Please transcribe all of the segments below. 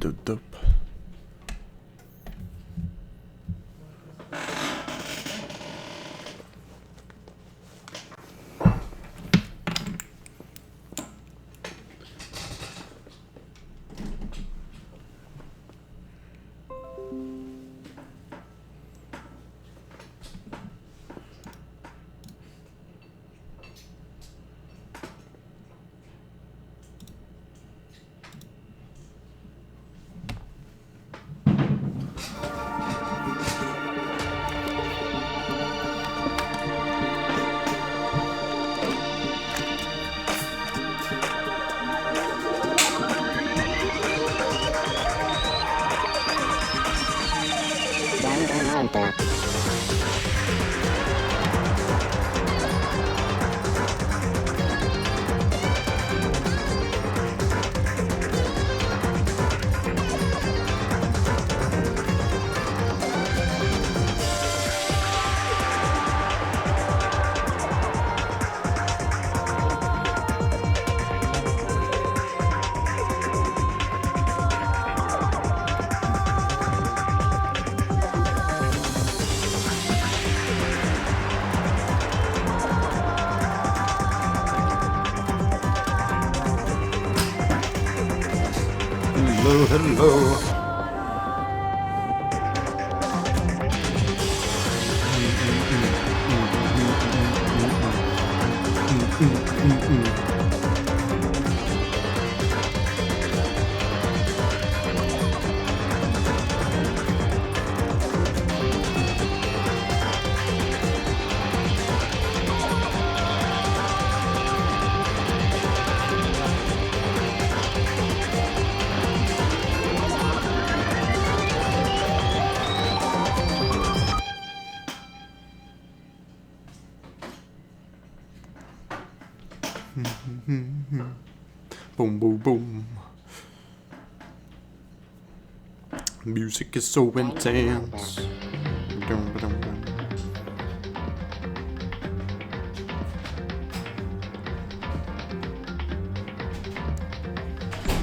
Dup. Danganronpa. Hello, hello. Boom, boom, boom. Music is so intense. Dum, dum, dum.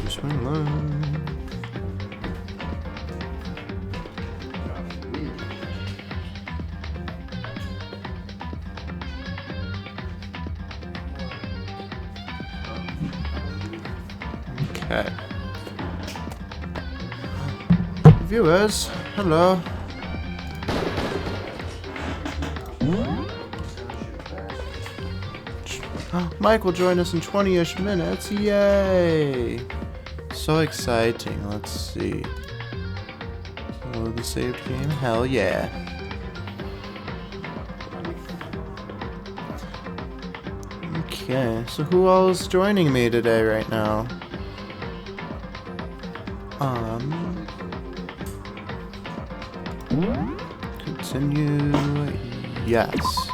Here's my line. Okay. Viewers, hello. Mike will join us in 20-ish minutes. Yay! So exciting. Let's see. Load the saved game. Hell yeah. Okay, so who all is joining me today right now? Continue. Yes.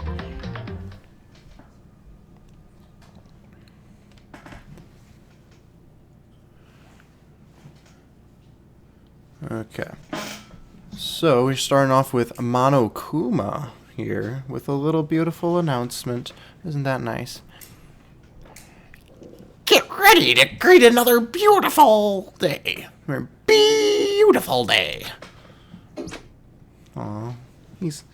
Okay. So we're starting off with Monokuma here with a little beautiful announcement. Isn't that nice? Get ready to greet another beautiful day. Beautiful day. Aw, he's...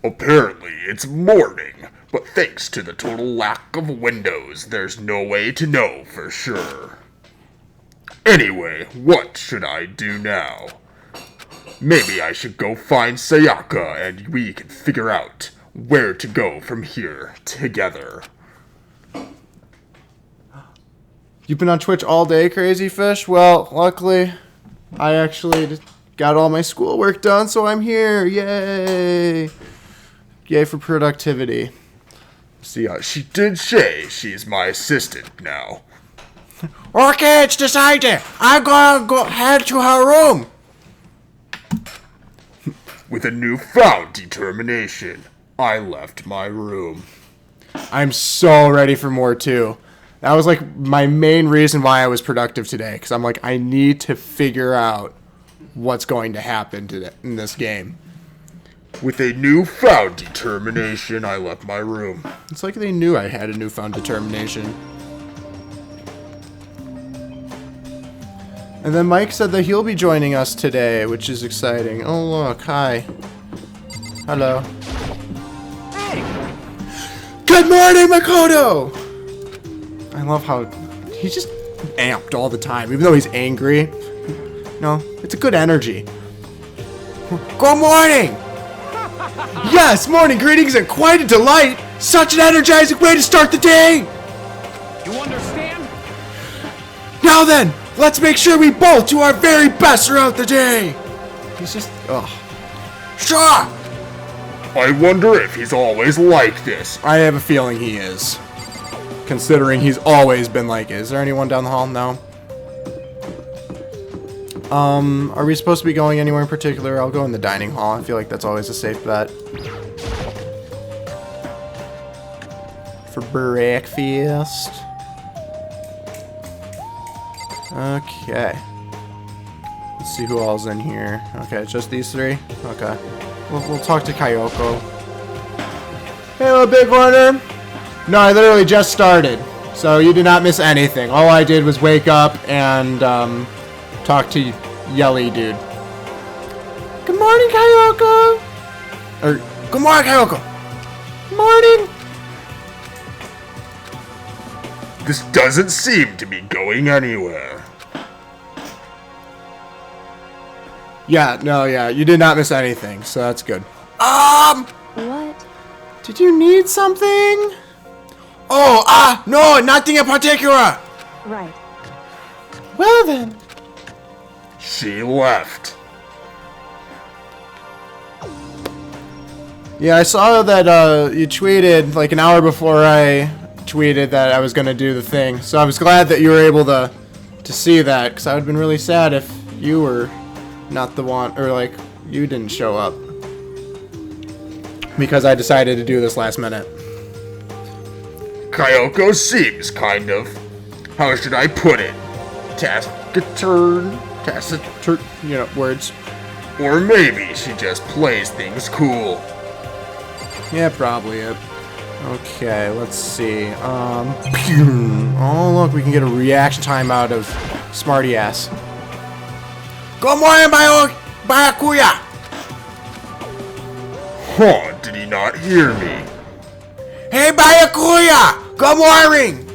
Apparently, it's morning, but thanks to the total lack of windows, there's no way to know for sure. Anyway, what should I do now? Maybe I should go find Sayaka and we can figure out where to go from here together. You've been on Twitch all day, Crazy Fish? Well, luckily, I actually got all my schoolwork done, so I'm here. Yay! Yay for productivity. See, she did say she's my assistant now. Okay, it's decided. I'm gonna go head to her room. With a newfound determination, I left my room. I'm so ready for more, too. That was, like, my main reason why I was productive today, because I'm like, I need to figure out what's going to happen today in this game. With a newfound determination, I left my room. It's like they knew I had a newfound determination. And then Mike said that he'll be joining us today, which is exciting. Oh, look. Hi. Hello. Hey! Good morning, Makoto! I love how he's just amped all the time, even though he's angry. No, it's a good energy. Good morning! Yes, morning greetings and quite a delight! Such an energizing way to start the day! You understand? Now then, let's make sure we both do our very best throughout the day! He's just, ugh. Sure! I wonder if he's always like this. I have a feeling he is. Considering he's always been like it. Is there anyone down the hall? No. Are we supposed to be going anywhere in particular? I'll go in the dining hall. I feel like that's always a safe bet. For breakfast. Okay. Let's see who all's in here. Okay, just these three? Okay. We'll talk to Kyoko. Hey, little big horner. No, I literally just started. So you did not miss anything. All I did was wake up and talk to Yelly dude. Good morning, Kyoko. Or good morning, Kyoko. Morning. This doesn't seem to be going anywhere. Yeah, no, yeah, you did not miss anything, so that's good. What? Did you need something? Oh, no, nothing in particular. Right. Well then. She left. Yeah, I saw that you tweeted like an hour before I tweeted that I was gonna do the thing. So I was glad that you were able to see that, because I would have been really sad if you were not the one, or like you didn't show up. Because I decided to do this last minute. Kyoko seems kind of, how should I put it? Taciturn, You know, words. or maybe she just plays things cool. Yeah, probably it. Okay, let's see. Oh look, we can get a reaction time out of Smarty Ass. Good morning, Byakuya! Huh, did he not hear me? Hey, Byakuya! Good morning!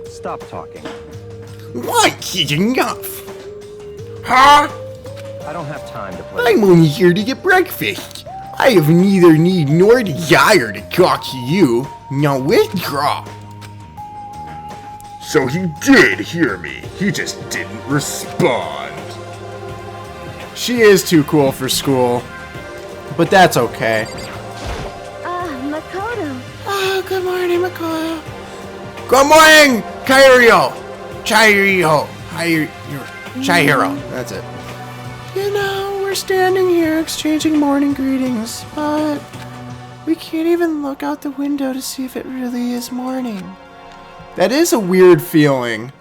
Stop talking. What? Enough. Huh? I don't have time to play. I'm only here to get breakfast. I have neither need nor desire to talk to you. Now withdraw. So he did hear me, he just didn't respond. She is too cool for school. But that's okay. Makoto. Oh, good morning, Makoto. Good morning, Kairio. Chihiro. That's it. You know, we're standing here exchanging morning greetings, but we can't even look out the window to see if it really is morning. That is a weird feeling.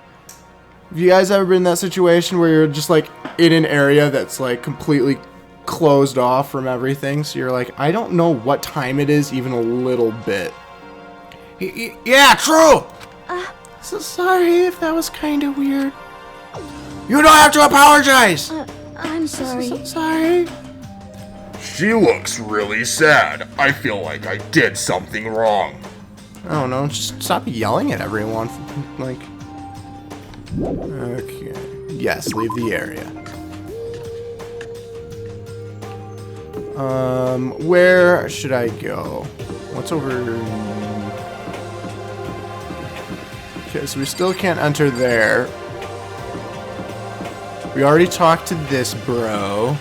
Have you guys ever been in that situation where you're just like in an area that's like completely closed off from everything? So you're like, I don't know what time it is even a little bit. Yeah, true. So sorry if that was kind of weird. You don't have to apologize. I'm sorry. Sorry. She looks really sad. I feel like I did something wrong. I don't know. Just stop yelling at everyone. Like, okay. Yes, leave the area. Where should I go? What's over? Okay, so we still can't enter there. We already talked to this bro.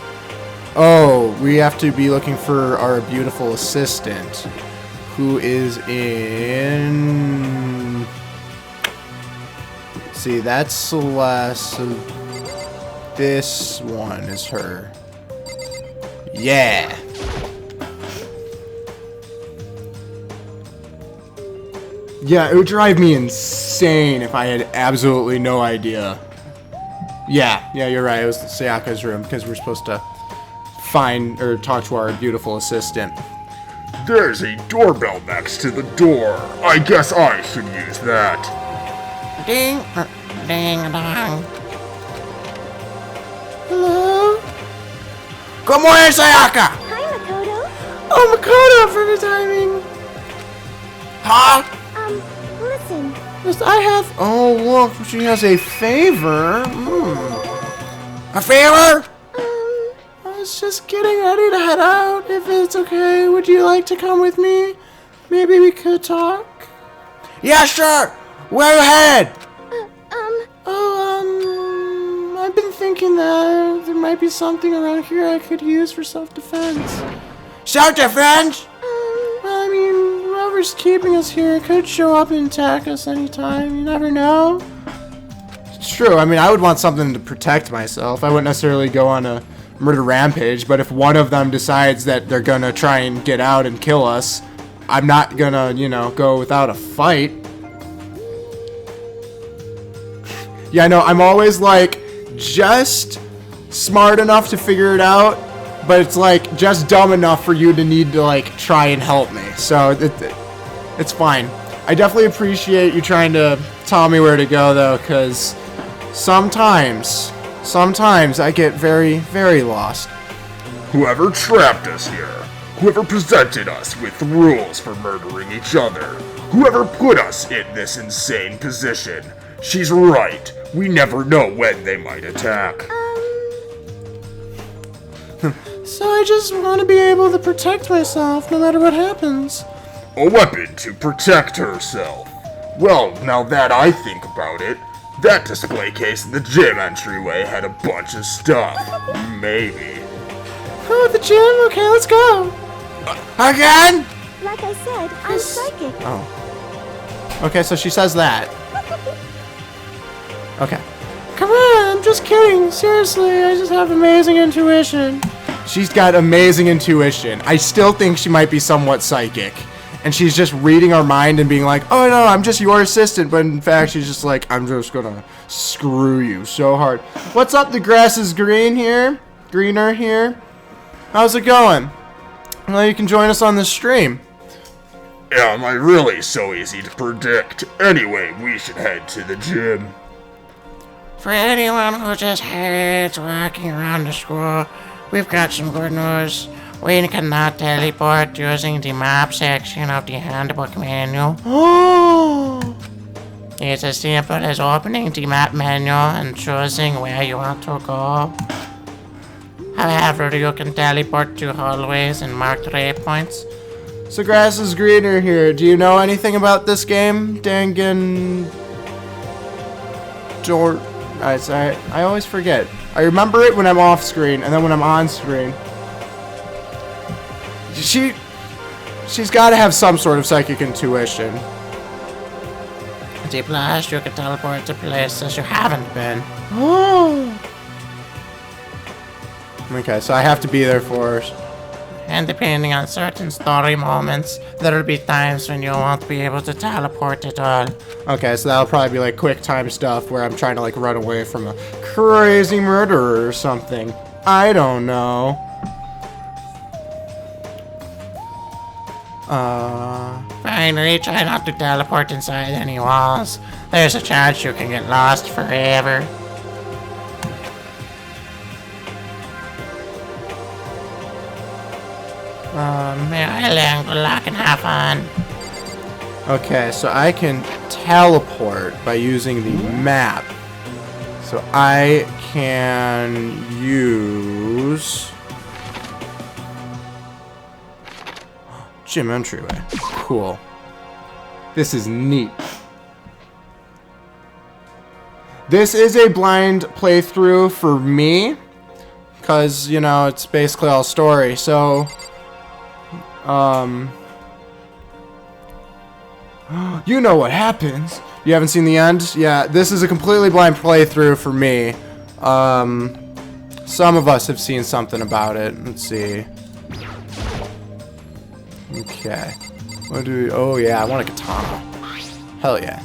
Oh, we have to be looking for our beautiful assistant, who is in... See, that's Celeste. So this one is her. Yeah. Yeah, it would drive me insane if I had absolutely no idea. Yeah, you're right. It was Sayaka's room because we're supposed to find or talk to our beautiful assistant. There's a doorbell next to the door. I guess I should use that. Ding, ding, dong. Good morning, Sayaka! Hi, Makoto. Oh, Makoto, for the timing. Huh? Listen. Yes, I have. Oh, look, she has a favor. A favor? I was just getting ready to head out. If it's okay, would you like to come with me? Maybe we could talk. Yeah, sure. Where you headed? I've been thinking that there might be something around here I could use for self-defense. Self-defense? Well, I mean, whoever's keeping us here could show up and attack us anytime. You never know. It's true. I mean, I would want something to protect myself. I wouldn't necessarily go on a murder rampage, but if one of them decides that they're gonna try and get out and kill us, I'm not gonna, go without a fight. Yeah, I know, I'm always like, just smart enough to figure it out, but it's like, just dumb enough for you to need to like, try and help me. So, it's fine. I definitely appreciate you trying to tell me where to go though, because sometimes I get very, very lost. Whoever trapped us here, whoever presented us with rules for murdering each other, whoever put us in this insane position, she's right. We never know when they might attack. So I just want to be able to protect myself no matter what happens. A weapon to protect herself. Well, now that I think about it, that display case in the gym entryway had a bunch of stuff. Maybe. Oh, the gym? Okay, let's go. Again? Like I said, I'm psychic. Oh. Okay, so she says that. Okay. Come on, I'm just kidding. Seriously, I just have amazing intuition. She's got amazing intuition. I still think she might be somewhat psychic. And she's just reading our mind and being like, oh no, I'm just your assistant. But in fact, she's just like, I'm just gonna screw you so hard. What's up? The grass is greener here. How's it going? Well, you can join us on this stream. Am I really so easy to predict? Anyway, we should head to the gym. For anyone who just hates walking around the school, we've got some good news. We can now teleport using the map section of the handbook menu. Oh! It's as simple as opening the map menu and choosing where you want to go. However, you can teleport to hallways and marked waypoints. So grass is greener here. Do you know anything about this game? I always forget. I remember it when I'm off screen, and then when I'm on screen. She's got to have some sort of psychic intuition. The plus, you can teleport to places you haven't been. Oh. Okay, so I have to be there first. And depending on certain story moments, there will be times when you won't be able to teleport at all. Okay, so that'll probably be like quick time stuff where I'm trying to like run away from a crazy murderer or something. I don't know. Finally, try not to teleport inside any walls. There's a chance you can get lost forever. Good luck and have fun. Okay, so I can teleport by using the map. So I can use gym entryway. Cool. This is neat. This is a blind playthrough for me, because, it's basically all story. So, you know what happens. You haven't seen the end? Yeah, this is a completely blind playthrough for me. Some of us have seen something about it. Let's see. Okay. What do we... Oh, yeah, I want a katana. Hell yeah.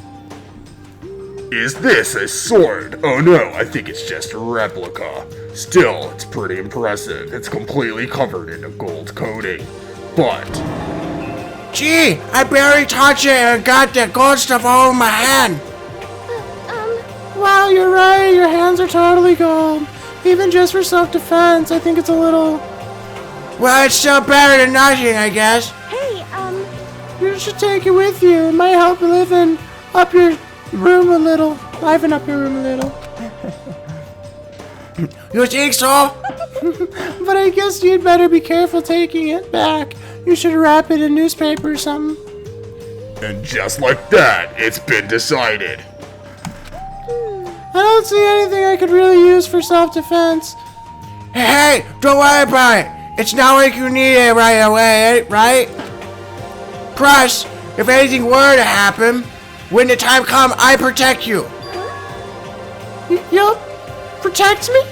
Is this a sword? Oh no, I think it's just a replica. Still, it's pretty impressive. It's completely covered in a gold coating. But... Gee, I barely touched it and got the gold stuff all over my hand. Wow, you're right. Your hands are totally gold. Even just for self-defense, I think it's a little Well, it's still better than nothing, I guess. Hey, You should take it with you. It might help liven up your room a little. Liven up your room a little. You think so? But I guess you'd better be careful taking it back. You should wrap it in newspaper or something. And just like that, it's been decided. I don't see anything I could really use for self-defense. Hey, don't worry about it. It's not like you need it right away, right? Plus, if anything were to happen, when the time comes, I protect you. You'll protect me?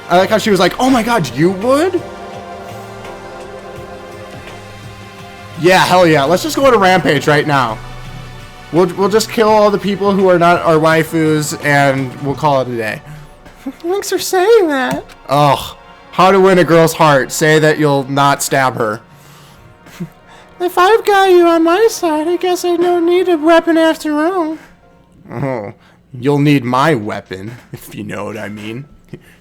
I like how she was like, oh my god, you would? Yeah, hell yeah. Let's just go on a rampage right now. We'll just kill all the people who are not our waifus, and we'll call it a day. Thanks for saying that. Ugh. How to win a girl's heart. Say that you'll not stab her. If I've got you on my side, I guess I don't need a weapon after all. Oh, you'll need my weapon, if you know what I mean.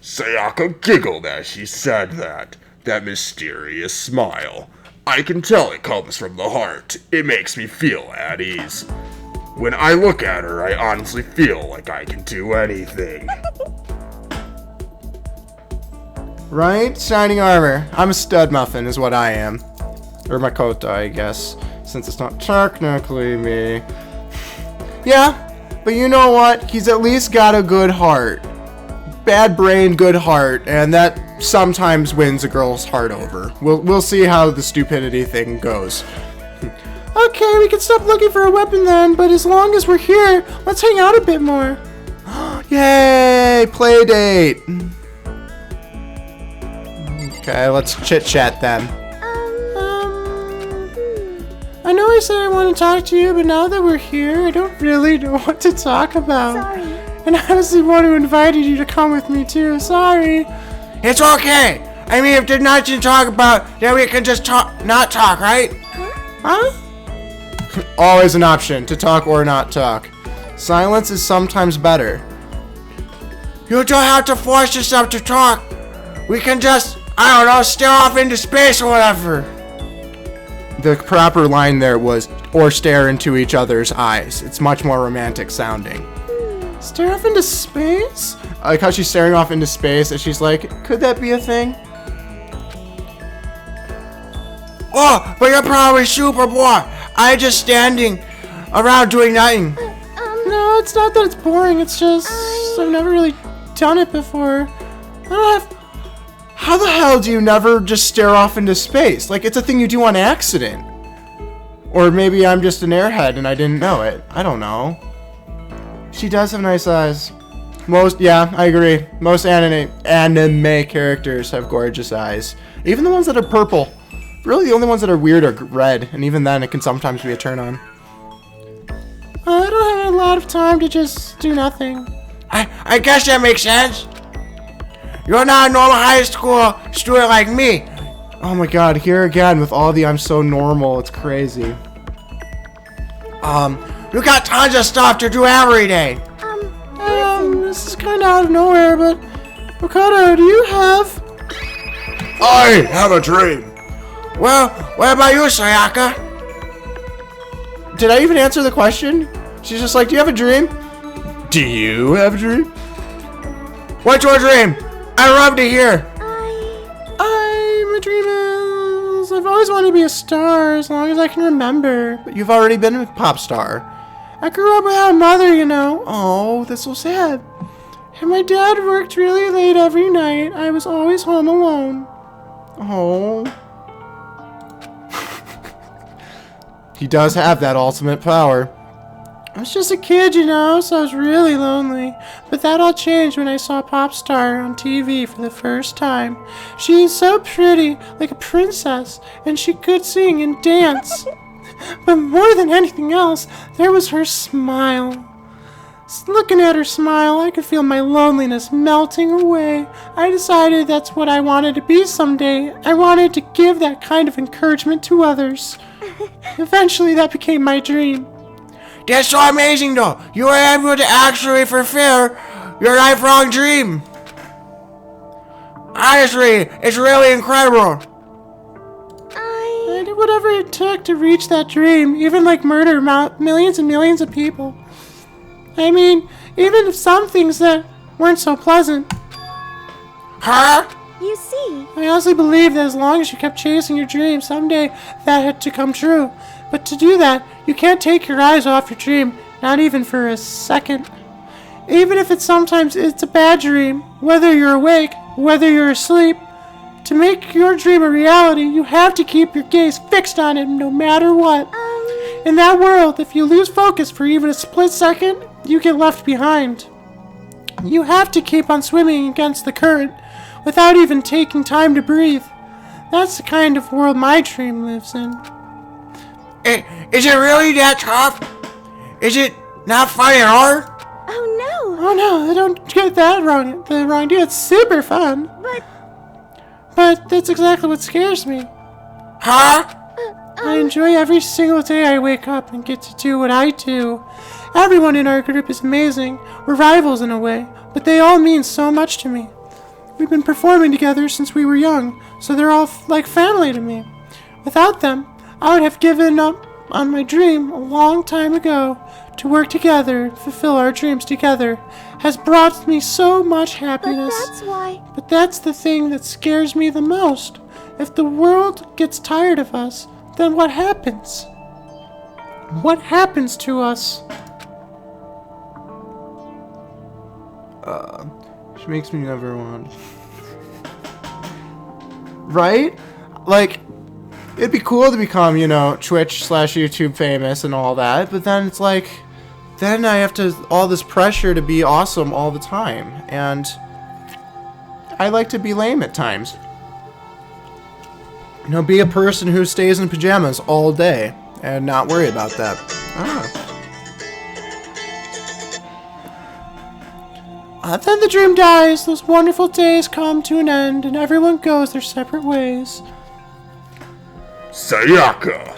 Sayaka giggled as she said that. That mysterious smile. I can tell it comes from the heart. It makes me feel at ease. When I look at her, I honestly feel like I can do anything. Right? Shining armor. I'm a stud muffin is what I am. Or Makoto, I guess. Since it's not technically me. Yeah, but you know what? He's at least got a good heart. Bad brain, good heart. And that sometimes wins a girl's heart over. We'll see how the stupidity thing goes. Okay, we can stop looking for a weapon then, but as long as we're here, let's hang out a bit more. Yay! Play date! Okay, let's chit-chat then. I know I said I want to talk to you, but now that we're here, I don't really know what to talk about. sorry. And I was the one who invited you to come with me too, sorry. It's okay. I mean, if there's nothing to talk about, then we can just not talk, right? Huh? Always an option, to talk or not talk. Silence is sometimes better. You don't have to force yourself to talk. We can just, I don't know, stare off into space or whatever. The proper line there was, or stare into each other's eyes. It's much more romantic sounding. Stare off into space? I like how she's staring off into space and she's like, could that be a thing? Oh, but you're probably super bored. I just standing around doing nothing. No, it's not that it's boring. It's just I've never really done it before. I don't have. How the hell do you never just stare off into space? Like, it's a thing you do on accident. Or maybe I'm just an airhead and I didn't know it. I don't know. She does have nice eyes. Yeah, I agree. Most anime characters have gorgeous eyes. Even the ones that are purple. Really, the only ones that are weird are red, and even then, it can sometimes be a turn on. I don't have a lot of time to just do nothing. I guess that makes sense. You're not a normal high school student like me. Oh my god, here again with all the I'm so normal, it's crazy. You got tons of stuff to do every day. This is kind of out of nowhere, but Makoto, do you have? I have a dream. Well, what about you, Sayaka? Did I even answer the question? She's just like, do you have a dream? Do you have a dream? What's your dream? I'd love to hear. My dream is I've always wanted to be a star as long as I can remember. But you've already been a pop star. I grew up without a mother, you know. Oh, that's so sad. And my dad worked really late every night. I was always home alone. Oh. He does have that ultimate power. I was just a kid, you know, so I was really lonely. But that all changed when I saw Popstar on TV for the first time. She is so pretty, like a princess, and she could sing and dance. But more than anything else, there was her smile. Looking at her smile, I could feel my loneliness melting away. I decided that's what I wanted to be someday. I wanted to give that kind of encouragement to others. Eventually, that became my dream. That's so amazing, though. You were able to actually fulfill your lifelong dream. Honestly, it's really incredible. whatever it took to reach that dream, even like murder millions and millions of people. I mean, even if some things that weren't so pleasant. Huh? You see, I honestly believe that as long as you kept chasing your dream, someday that had to come true. But to do that, you can't take your eyes off your dream, not even for a second. Even if sometimes it's a bad dream, whether you're awake, whether you're asleep, to make your dream a reality, you have to keep your gaze fixed on it no matter what. In that world, if you lose focus for even a split second, you get left behind. You have to keep on swimming against the current without even taking time to breathe. That's the kind of world my dream lives in. Is it really that tough? Is it not fun at all? Oh no, don't get that wrong. The wrong idea. It's super fun. But that's exactly what scares me. Huh? I enjoy every single day I wake up and get to do what I do. Everyone in our group is amazing. We're rivals in a way, but they all mean so much to me. We've been performing together since we were young, so they're all like family to me. Without them, I would have given up on my dream a long time ago. To work together, fulfill our dreams together, has brought me so much happiness. But that's why. But that's the thing that scares me the most. If the world gets tired of us, then what happens? What happens to us? She makes me never want. Right? Like, it'd be cool to become, Twitch/YouTube famous and all that, but then it's like, then I have all this pressure to be awesome all the time, and I like to be lame at times. Be a person who stays in pajamas all day and not worry about that. Then the dream dies, those wonderful days come to an end, and everyone goes their separate ways. Sayaka!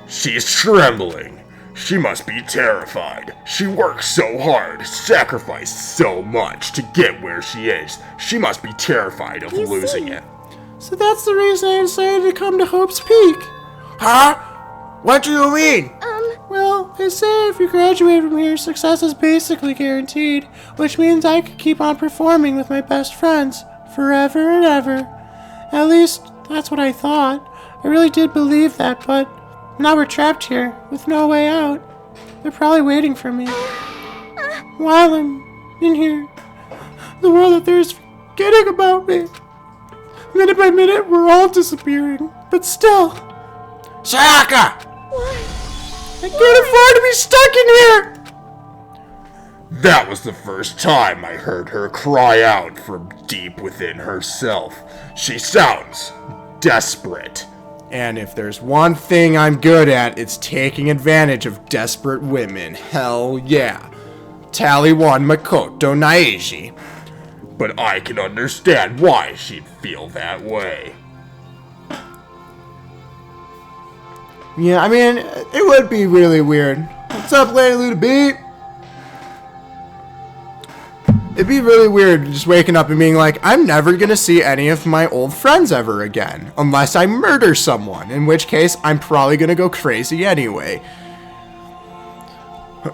She's trembling. She must be terrified. She worked so hard, sacrificed so much to get where she is. She must be terrified of losing it. So that's the reason I decided to come to Hope's Peak. Huh? What do you mean? Well, they say if you graduate from here, success is basically guaranteed, which means I could keep on performing with my best friends forever and ever. At least, that's what I thought. I really did believe that, but now we're trapped here with no way out. They're probably waiting for me. While I'm in here, the world out there is forgetting about me. Minute by minute, we're all disappearing, but still. Sayaka! I can't afford to be stuck in here! That was the first time I heard her cry out from deep within herself. She sounds desperate. And if there's one thing I'm good at, it's taking advantage of desperate women. Hell yeah. Tally 1 Makoto Naeji. But I can understand why she'd feel that way. Yeah, I mean, it would be really weird. What's up, Lady Luda Beat? It'd be really weird just waking up and being like, I'm never gonna see any of my old friends ever again. Unless I murder someone, in which case I'm probably gonna go crazy anyway.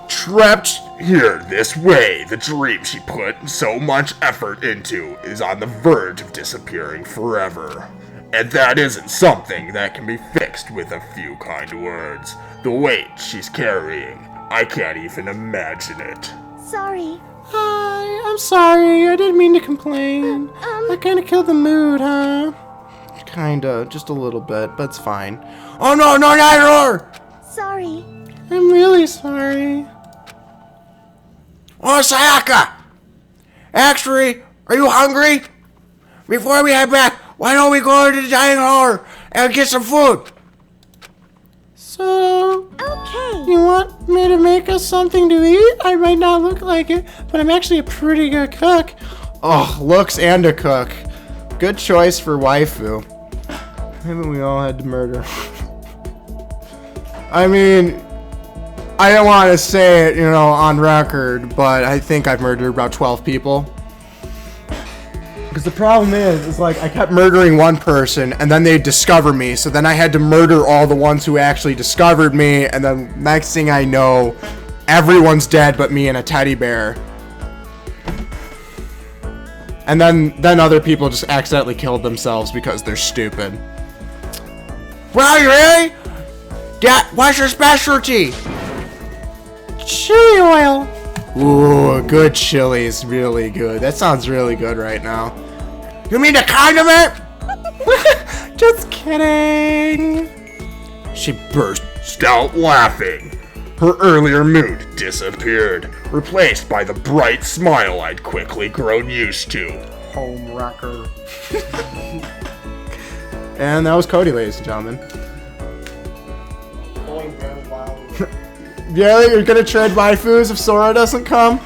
Trapped here this way, the dream she put so much effort into is on the verge of disappearing forever. And that isn't something that can be fixed with a few kind words. The weight she's carrying, I can't even imagine it. Sorry. Hi, I'm sorry. I didn't mean to complain. I kinda killed the mood, huh? Kinda, just a little bit, but it's fine. Oh no, not anymore! Sorry. I'm really sorry. Oh, Sayaka! Actually, are you hungry? Before we head back, why don't we go to the dining hall and get some food? So, Okay. you want me to make us something to eat? I might not look like it, but I'm actually a pretty good cook. Oh, looks and a cook. Good choice for waifu. Haven't we all had to murder? I mean, I don't want to say it, on record, but I think I've murdered about 12 people. Because the problem is like I kept murdering one person and then they'd discover me. So then I had to murder all the ones who actually discovered me. And then next thing I know, everyone's dead but me and a teddy bear. And then other people just accidentally killed themselves because they're stupid. Well, you really? What's your specialty? Chili oil. Ooh, good chili's really good. That sounds really good right now. You mean the condiment? Just kidding. She burst out laughing. Her earlier mood disappeared, replaced by the bright smile I'd quickly grown used to. Home wrecker. And that was Cody, ladies and gentlemen. Yeah, you're gonna trade waifus if Sora doesn't come?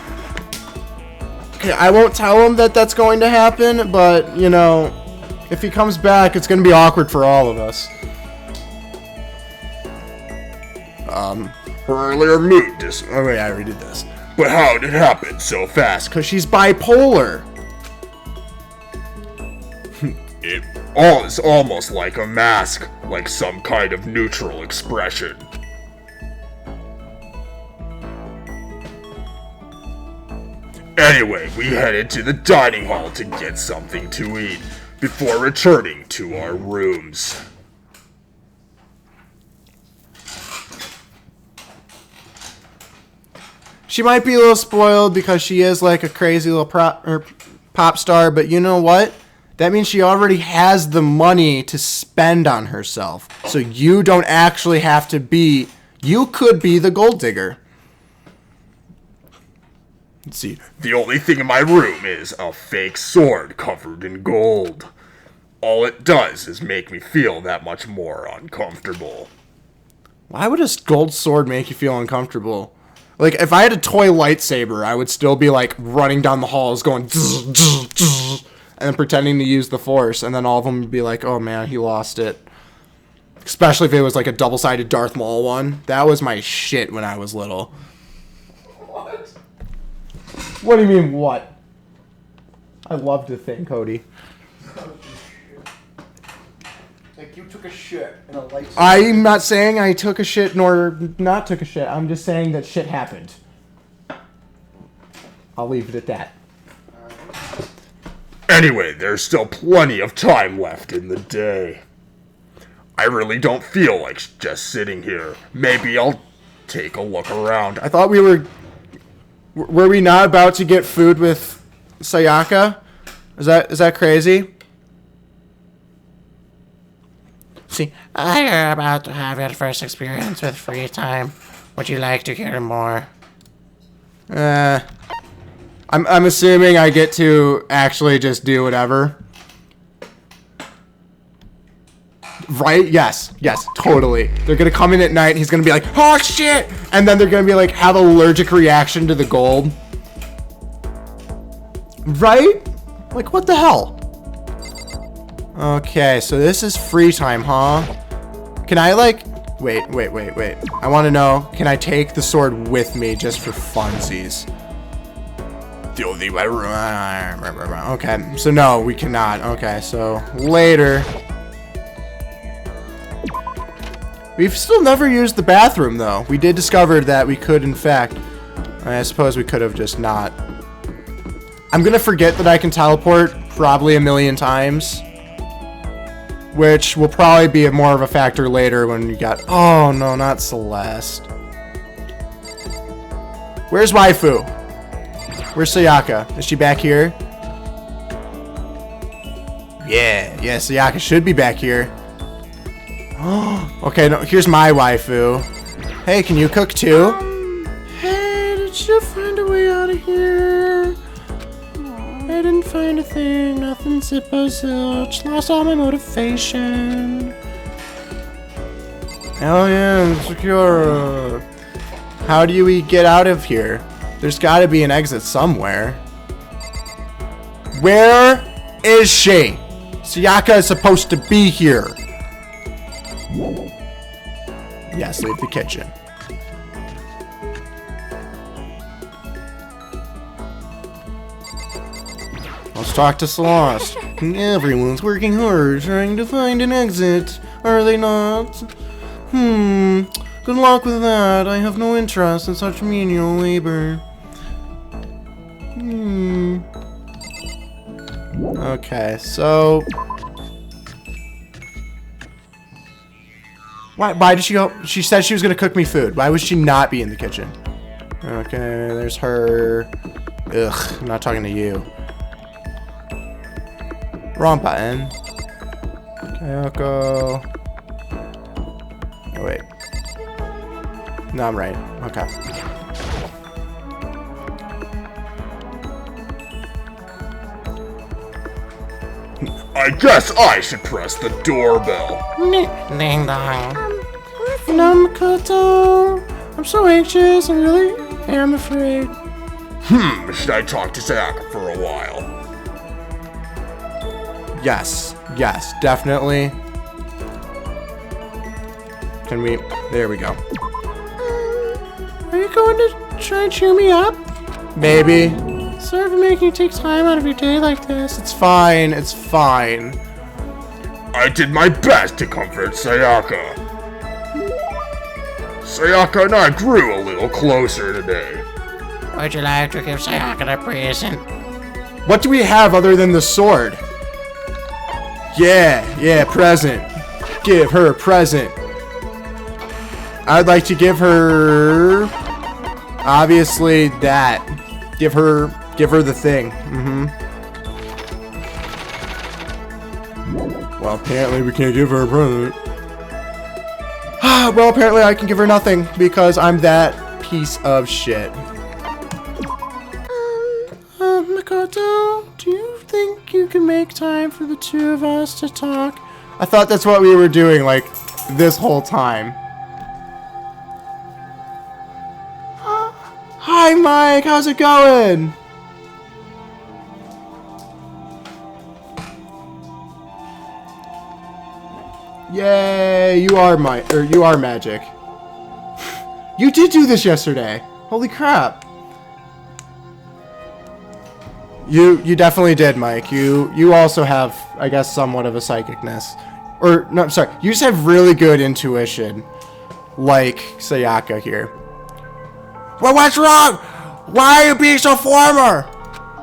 Okay, I won't tell him that that's going to happen, but, you know, if he comes back, it's gonna be awkward for all of us. Her earlier mood Oh wait, I already did this. But how did it happen so fast? Because she's bipolar. It all is almost like a mask, like some kind of neutral expression. Anyway, we headed to the dining hall to get something to eat before returning to our rooms. She might be a little spoiled because she is like a crazy little pop star, but you know what? That means she already has the money to spend on herself. So you don't actually have to be... You could be the gold digger. Let's see. The only thing in my room is a fake sword covered in gold. All it does is make me feel that much more uncomfortable. Why would a gold sword make you feel uncomfortable? Like, if I had a toy lightsaber, I would still be, like, running down the halls going... and then pretending to use the Force, and then all of them would be like, oh man, he lost it. Especially if it was, like, a double-sided Darth Maul one. That was my shit when I was little. What? What do you mean, what? I love the thing, Cody. Like, you took a shit in a lightsaber. I'm not saying I took a shit nor not took a shit. I'm just saying that shit happened. I'll leave it at that. Anyway, there's still plenty of time left in the day. I really don't feel like just sitting here. Maybe I'll take a look around. I thought we were we not about to get food with Sayaka? Is that crazy? See, you're about to have your first experience with free time. Would you like to hear more? I'm assuming I get to actually just do whatever. Right? Yes, totally. They're gonna come in at night, he's gonna be like, oh shit! And then they're gonna be like, have allergic reaction to the gold. Right? Like, what the hell? Okay, so this is free time, huh? Can I, like... Wait. I want to know, can I take the sword with me just for funsies? Okay, so no, we cannot. Okay, so later. We've still never used the bathroom, though. We did discover that we could, in fact... I suppose we could have just not. I'm gonna forget that I can teleport probably 1,000,000 times. Which will probably be more of a factor later when you got... Oh, no, not Celeste. Where's Waifu? Where's Sayaka? Is she back here? Yeah, Sayaka should be back here. Okay, no, here's my waifu. Hey, can you cook too? Hey, did you find a way out of here? I didn't find a thing, nothing zippo zilch, lost all my motivation. Hell yeah, secure. How do we get out of here? There's gotta be an exit somewhere. Where is she? Sayaka is supposed to be here. Yes, leave the kitchen. Let's talk to Celeste. Everyone's working hard trying to find an exit, are they not? Good luck with that. I have no interest in such menial labor. Okay, so... Why did she go? She said she was gonna cook me food. Why would she not be in the kitchen? Okay, there's her. Ugh, I'm not talking to you. Wrong button. Okay, I'll go. Oh, wait. No, I'm right. Okay. I guess I should press the doorbell. Ding dong. Listen. Namkoto, I'm so anxious. I really am afraid. Should I talk to Sayaka for a while? Yes, definitely. Can we? There we go. Are you going to try and cheer me up? Maybe. Sorry for making you take time out of your day like this. It's fine. It's fine. I did my best to comfort Sayaka. Sayaka and I grew a little closer today. Would you like to give Sayaka a present? What do we have other than the sword? Yeah, present. Give her a present. I'd like to give her... Obviously that. Give her the thing. Well, apparently we can't give her a present. Well, apparently I can give her nothing because I'm that piece of shit. Makoto, do you think you can make time for the two of us to talk? I thought that's what we were doing, like, this whole time. Hi, Mike. How's it going? Yay! You are magic. You did do this yesterday. Holy crap! You definitely did, Mike. You also have, I guess, somewhat of a psychicness, or no, I'm sorry. You just have really good intuition, like Sayaka here. Well, what's wrong? Why are you being so formal?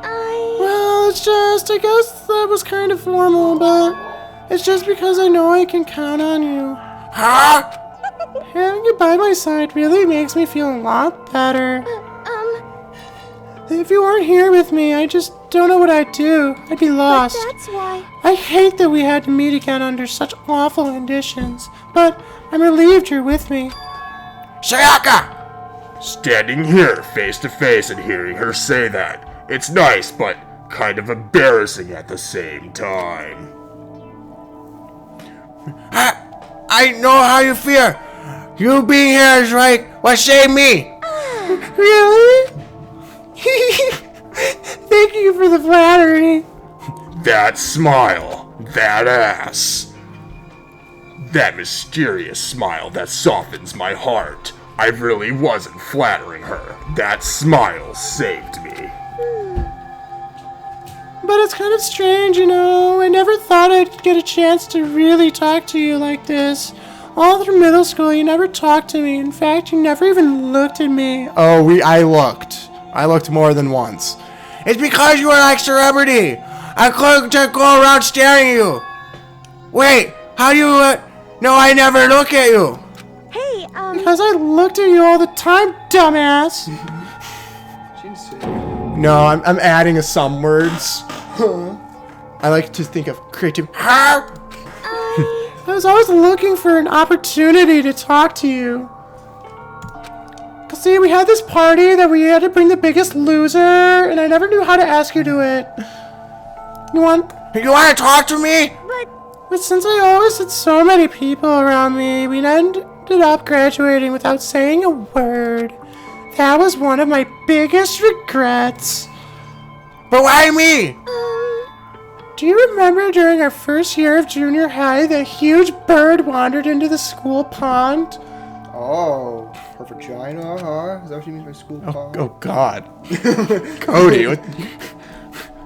Well, it's just, I guess that was kind of formal, but it's just because I know I can count on you. Huh? Having you by my side really makes me feel a lot better. If you weren't here with me, I just don't know what I'd do. I'd be lost. But that's why. I hate that we had to meet again under such awful conditions, but I'm relieved you're with me. Sayaka! Standing here face to face and hearing her say that, it's nice, but kind of embarrassing at the same time. I know how you feel. You being here is right. What say me? Really? Thank you for the flattery. That smile, that ass. That mysterious smile that softens my heart. I really wasn't flattering her. That smile saved me. But it's kind of strange, you know. I never thought I'd get a chance to really talk to you like this. All through middle school, you never talked to me. In fact, you never even looked at me. Oh, I looked. I looked more than once. It's because you are like celebrity. I couldn't just go around staring at you. Wait, how do you no, I never look at you. Hey, Because I looked at you all the time, dumbass. No, I'm adding some words. I like to think of creative. I was always looking for an opportunity to talk to you. See, we had this party that we had to bring the biggest loser, and I never knew how to ask you to it. You want to talk to me? But since I always had so many people around me, we ended up graduating without saying a word. That was one of my biggest regrets. But why me? Do you remember during our first year of junior high, that huge bird wandered into the school pond? Oh, her vagina, huh? Is that what she means by school pond? Oh God. Cody, what?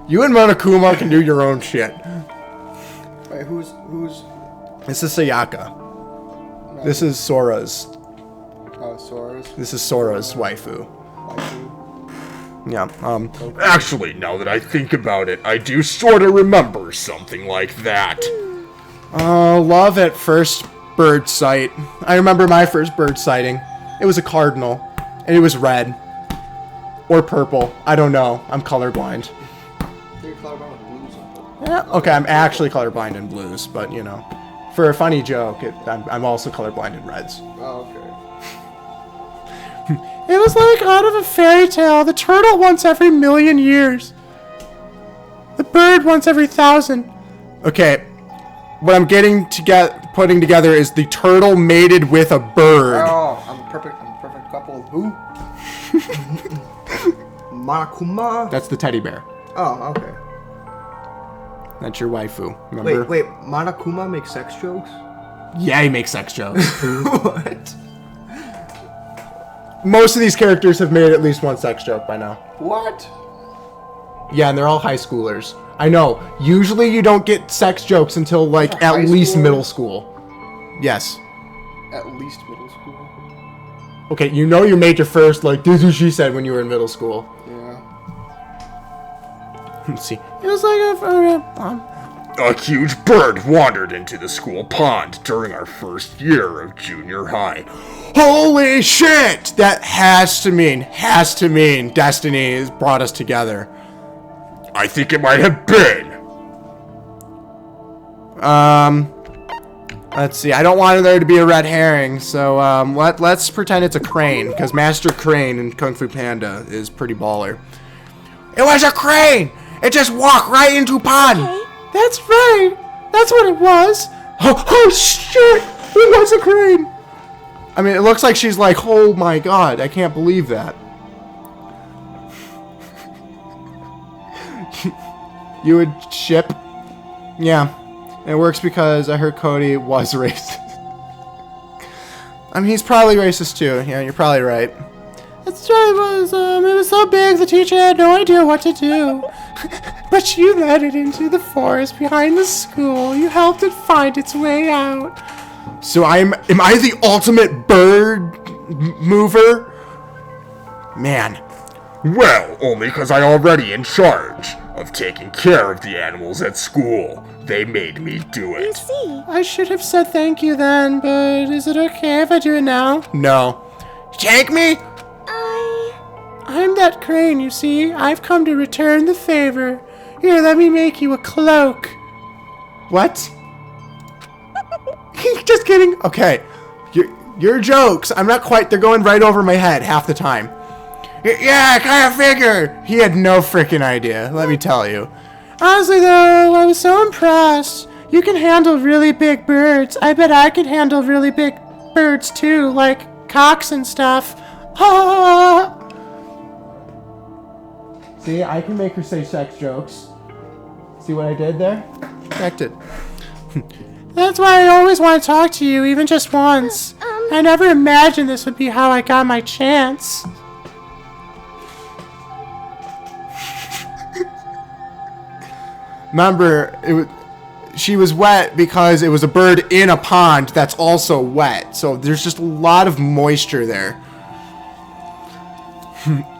You and Monokuma can do your own shit. Wait, who's? This is Sayaka. This is Sora's. Oh, Sora's. This is Sora's waifu. Waifu. Yeah. Actually, now that I think about it, I do sort of remember something like that. Love at first bird sight. I remember my first bird sighting. It was a cardinal, and it was red or purple. I don't know. I'm colorblind. You're colorblind with blues and purple. Yeah. Okay, I'm actually colorblind in blues, but you know, for a funny joke, I'm also colorblind in reds. Oh, okay. It was like out of a fairy tale. The turtle once every 1,000,000 years. The bird once every 1,000. Okay, what I'm putting together is the turtle mated with a bird. Oh, I'm a perfect couple of who? Monokuma. That's the teddy bear. Oh, okay. That's your waifu. Remember? Wait. Monokuma makes sex jokes? Yeah, he makes sex jokes. What? Most of these characters have made at least one sex joke by now. What? Yeah, and they're all high schoolers. I know. Usually you don't get sex jokes until, like, They're at high least schoolers? middle school. Yes. At least middle school. Okay, you know you made your first, like, this is what she said when you were in middle school. Yeah. Let's see. It was like A huge bird wandered into the school pond during our first year of junior high. holy shit! That has to mean destiny has brought us together. I think it might have been. Let's see. I don't want there to be a red herring, so let's pretend it's a crane, because Master Crane in Kung Fu Panda is pretty baller. It was a crane! It just walked right into pond! Okay. That's right! That's what it was! Oh shit! It was a crane! I mean, it looks like she's like, oh my god, I can't believe that. You would ship? Yeah. It works because I heard Cody was racist. I mean, he's probably racist too. Yeah, you're probably right. That's right, it was so big the teacher had no idea what to do. But you led it into the forest behind the school. You helped it find its way out. So am I the ultimate bird mover? Man. Well, only because I already in charge of taking care of the animals at school. They made me do You it. see. I should have said thank you then, but is it okay if I do it now? No. Take me? I'm that crane, you see. I've come to return the favor. Here, let me make you a cloak. What? Just kidding. Okay. Your jokes, I'm not quite, they're going right over my head half the time. Yeah, I kind of figured. He had no freaking idea, let me tell you. Honestly, though, I was so impressed. You can handle really big birds. I bet I can handle really big birds, too, like cocks and stuff. Ah! See, I can make her say sex jokes. See what I did there? Checked it. That's why I always want to talk to you, even just once. I never imagined this would be how I got my chance. Remember, she was wet because it was a bird in a pond that's also wet. So there's just a lot of moisture there.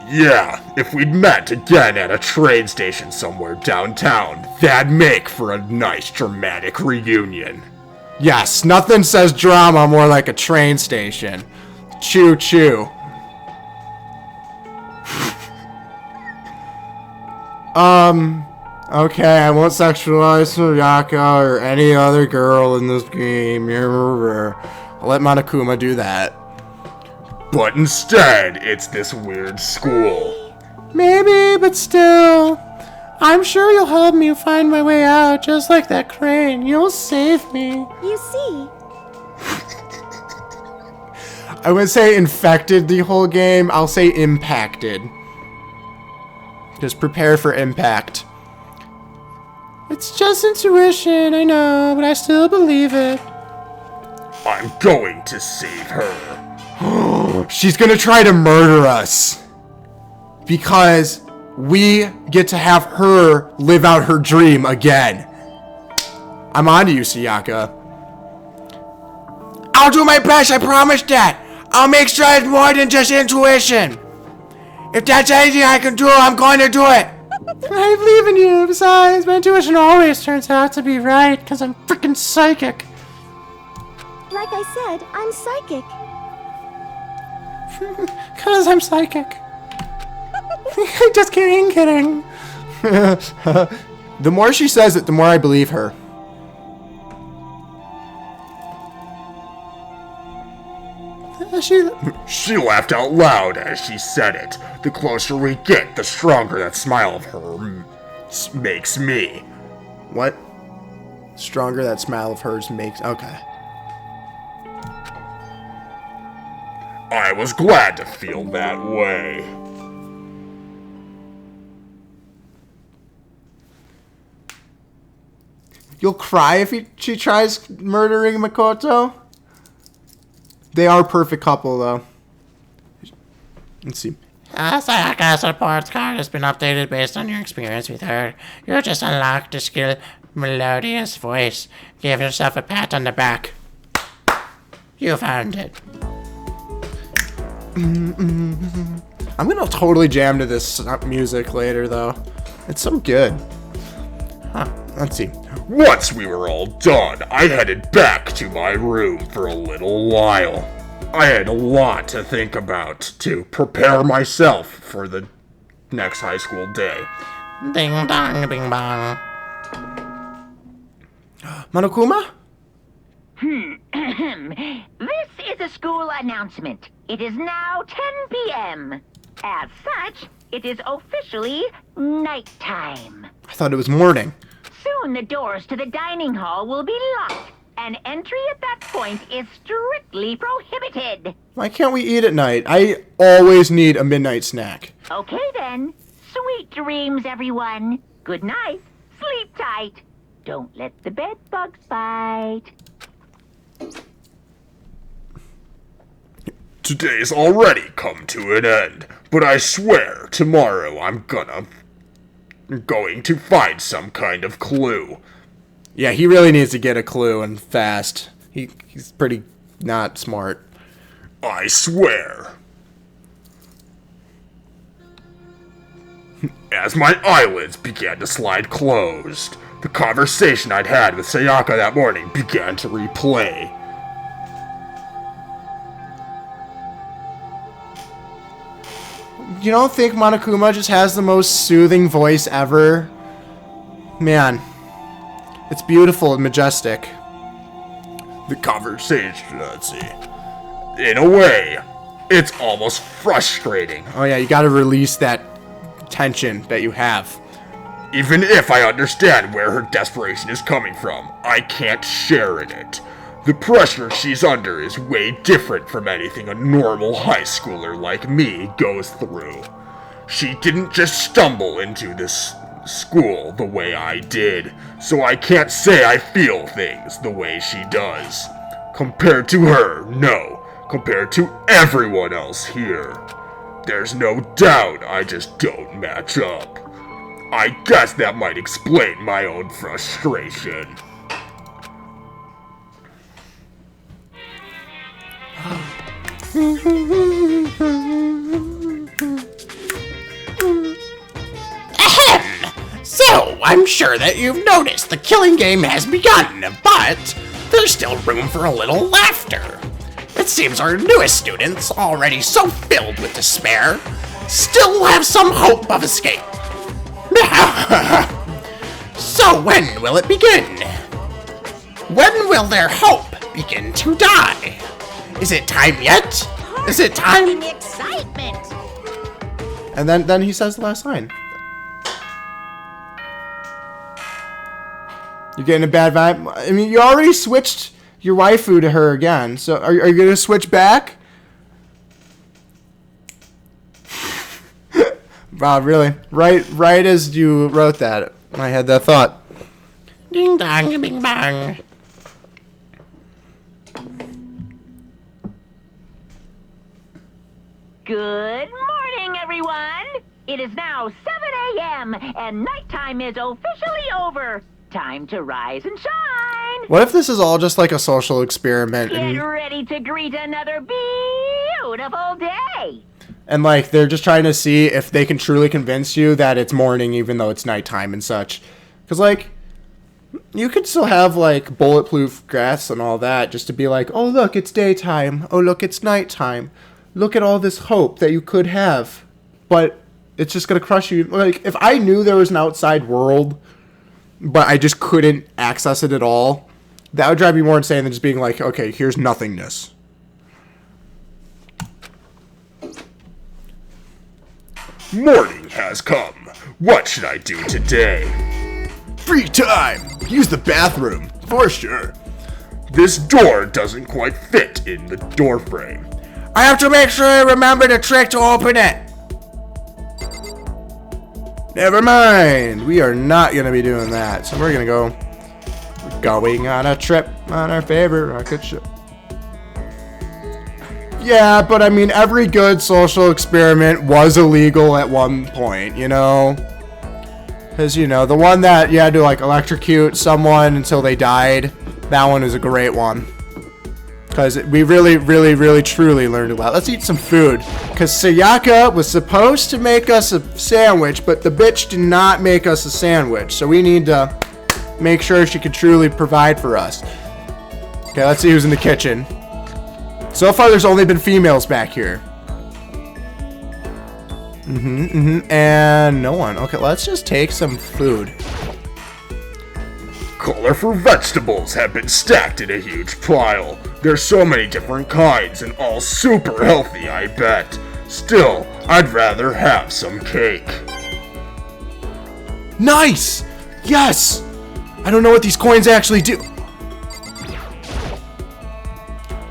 Yeah, if we'd met again at a train station somewhere downtown, that'd make for a nice dramatic reunion. Yes, nothing says drama more like a train station. Choo choo. Okay, I won't sexualize Sayaka or any other girl in this game. I'll let Monokuma do that. But instead, it's this weird school. Maybe, but still. I'm sure you'll help me find my way out, just like that crane. You'll save me. You see. I would say infected the whole game. I'll say impacted. Just prepare for impact. It's just intuition, I know, but I still believe it. I'm going to save her. She's gonna try to murder us. Because we get to have her live out her dream again. I'm on to you, Sayaka. I'll do my best, I promise that. I'll make sure it's more than just intuition. If that's anything I can do, I'm going to do it. I believe in you. Besides, my intuition always turns out to be right, because I'm freaking psychic. Like I said, I'm psychic. Because I'm psychic. Just kidding. The more she says it, the more I believe her. She laughed out loud as she said it. The closer we get, the stronger that smile of her makes me. What? Stronger that smile of hers makes... Okay. I was glad to feel that way. You'll cry if she tries murdering Makoto? They are a perfect couple, though. Let's see. Sayaka's report card has been updated based on your experience with her. You just unlocked a skill, melodious voice. Give yourself a pat on the back. You found it. I'm gonna totally jam to this music later, though. It's so good. Let's see. Once we were all done, I headed back to my room for a little while. I had a lot to think about to prepare myself for the next high school day. Ding dong, bing bong. Monokuma? This is a school announcement. It is now 10 p.m. As such, it is officially nighttime. I thought it was morning. Soon the doors to the dining hall will be locked, and entry at that point is strictly prohibited. Why can't we eat at night? I always need a midnight snack. Okay then. Sweet dreams, everyone. Good night. Sleep tight. Don't let the bed bugs bite. Today's already come to an end, but I swear tomorrow I'm going to find some kind of clue. Yeah, he really needs to get a clue, and fast. He's pretty not smart. I swear. As my eyelids began to slide closed, the conversation I'd had with Sayaka that morning began to replay. You don't think Monokuma just has the most soothing voice ever? Man, it's beautiful and majestic. The conversation, let's see. In a way, it's almost frustrating. Oh yeah, you gotta release that tension that you have. Even if I understand where her desperation is coming from, I can't share in it. The pressure she's under is way different from anything a normal high schooler like me goes through. She didn't just stumble into this school the way I did, so I can't say I feel things the way she does. Compared to her, no. Compared to everyone else here. There's no doubt I just don't match up. I guess that might explain my own frustration. So, I'm sure that you've noticed the killing game has begun, but there's still room for a little laughter. It seems our newest students, already so filled with despair, still have some hope of escape. So when will it begin? When will their hope begin to die? Is it time yet? Is it time? Excitement! And then he says the last line. You're getting a bad vibe? I mean, you already switched your waifu to her again, so are you going to switch back? Wow, really? Right as you wrote that, I had that thought. Ding dong, bing bang. Good morning, everyone! It is now 7 a.m. and nighttime is officially over. Time to rise and shine. What if this is all just like a social experiment Get ready to greet another beautiful day. and like they're just trying to see if they can truly convince you that it's morning even though it's nighttime and such? Because like you could still have like bulletproof grass and all that just to be like, oh look, it's daytime. Oh look, it's nighttime. Look at all this hope that you could have. But it's just gonna crush you. Like if I knew there was an outside world but I just couldn't access it at all, that would drive me more insane than just being like, okay, here's nothingness. Morning has come. What should I do today? Free time! Use the bathroom, for sure. This door doesn't quite fit in the door frame. I have to make sure I remember the trick to open it. Never mind. We are not going to be doing that. So we're going to go. We're going on a trip on our favorite rocket ship. Yeah, but I mean, every good social experiment was illegal at one point, you know? Because, you know, the one that you had to, like, electrocute someone until they died, that one is a great one. Because we really, truly learned a lot. Let's eat some food. Because Sayaka was supposed to make us a sandwich, but the bitch did not make us a sandwich. So we need to make sure she can truly provide for us. Okay, let's see who's in the kitchen. So far, there's only been females back here. And no one. Okay, let's just take some food. Colorful vegetables have been stacked in a huge pile. There's so many different kinds and all super healthy, I bet. Still, I'd rather have some cake. Nice! Yes! I don't know what these coins actually do.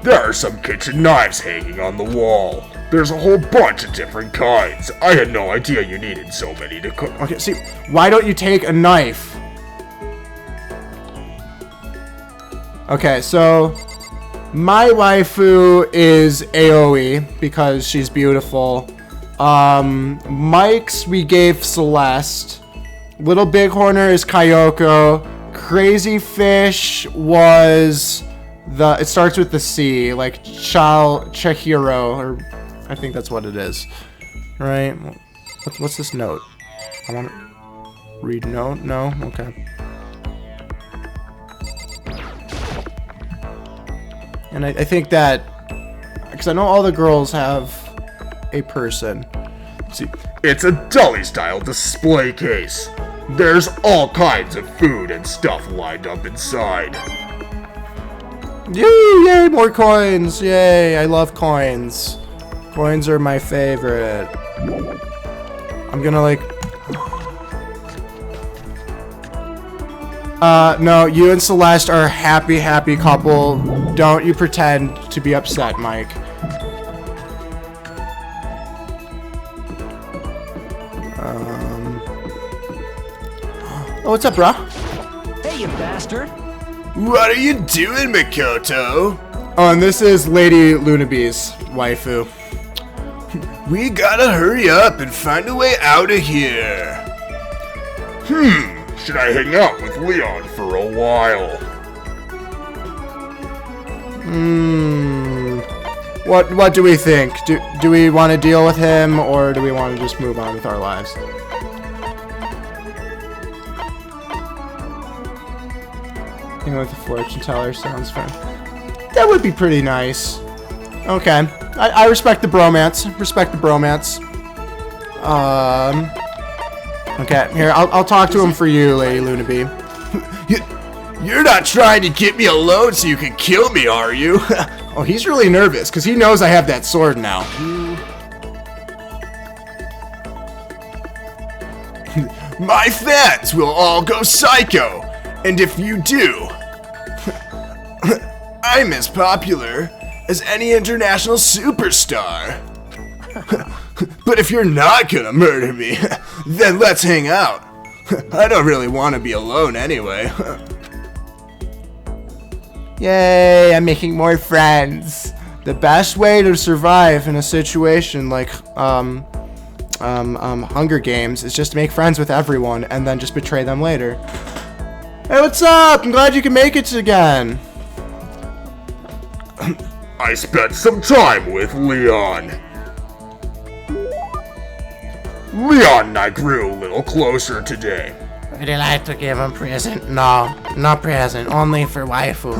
There are some kitchen knives hanging on the wall. There's a whole bunch of different kinds. I had no idea you needed so many to cook. Okay, see, why don't you take a knife? Okay, so my waifu is AoE because she's beautiful. Mike's we gave Celeste. Little Bighorner is Kyoko. Crazy Fish was it starts with the C, like Chihiro, or I think that's what it is. Right? What's this note? I want to read note? No? Okay. And I think that, because I know all the girls have a person. Let's see. It's a dolly-style display case. There's all kinds of food and stuff lined up inside. Yay, more coins. Yay, I love coins. Coins are my favorite. I'm gonna like... no, you and Celeste are a happy couple. Don't you pretend to be upset, Mike. Oh, what's up, bro? Hey, you bastard! What are you doing, Makoto? Oh, and this is Lady Lunabee's waifu. We gotta hurry up and find a way out of here. Should I hang out with Leon for a while? What do we think? Do we want to deal with him, or do we want to just move on with our lives? Hanging with the fortune teller sounds fun. That would be pretty nice. Okay, I respect the bromance. Respect the bromance. Okay, here, I'll talk to him for you, Lady Lunabee. You're not trying to get me alone so you can kill me, are you? Oh, he's really nervous, because he knows I have that sword now. My fans will all go psycho, and if you do, I'm as popular as any international superstar. But if you're not gonna murder me, then let's hang out. I don't really want to be alone anyway. Yay, I'm making more friends. The best way to survive in a situation like Hunger Games is just to make friends with everyone and then just betray them later. Hey, what's up? I'm glad you can make it again. I spent some time with Leon. Leon and I grew a little closer today. Would you like to give him present? No, no present. Only for waifu.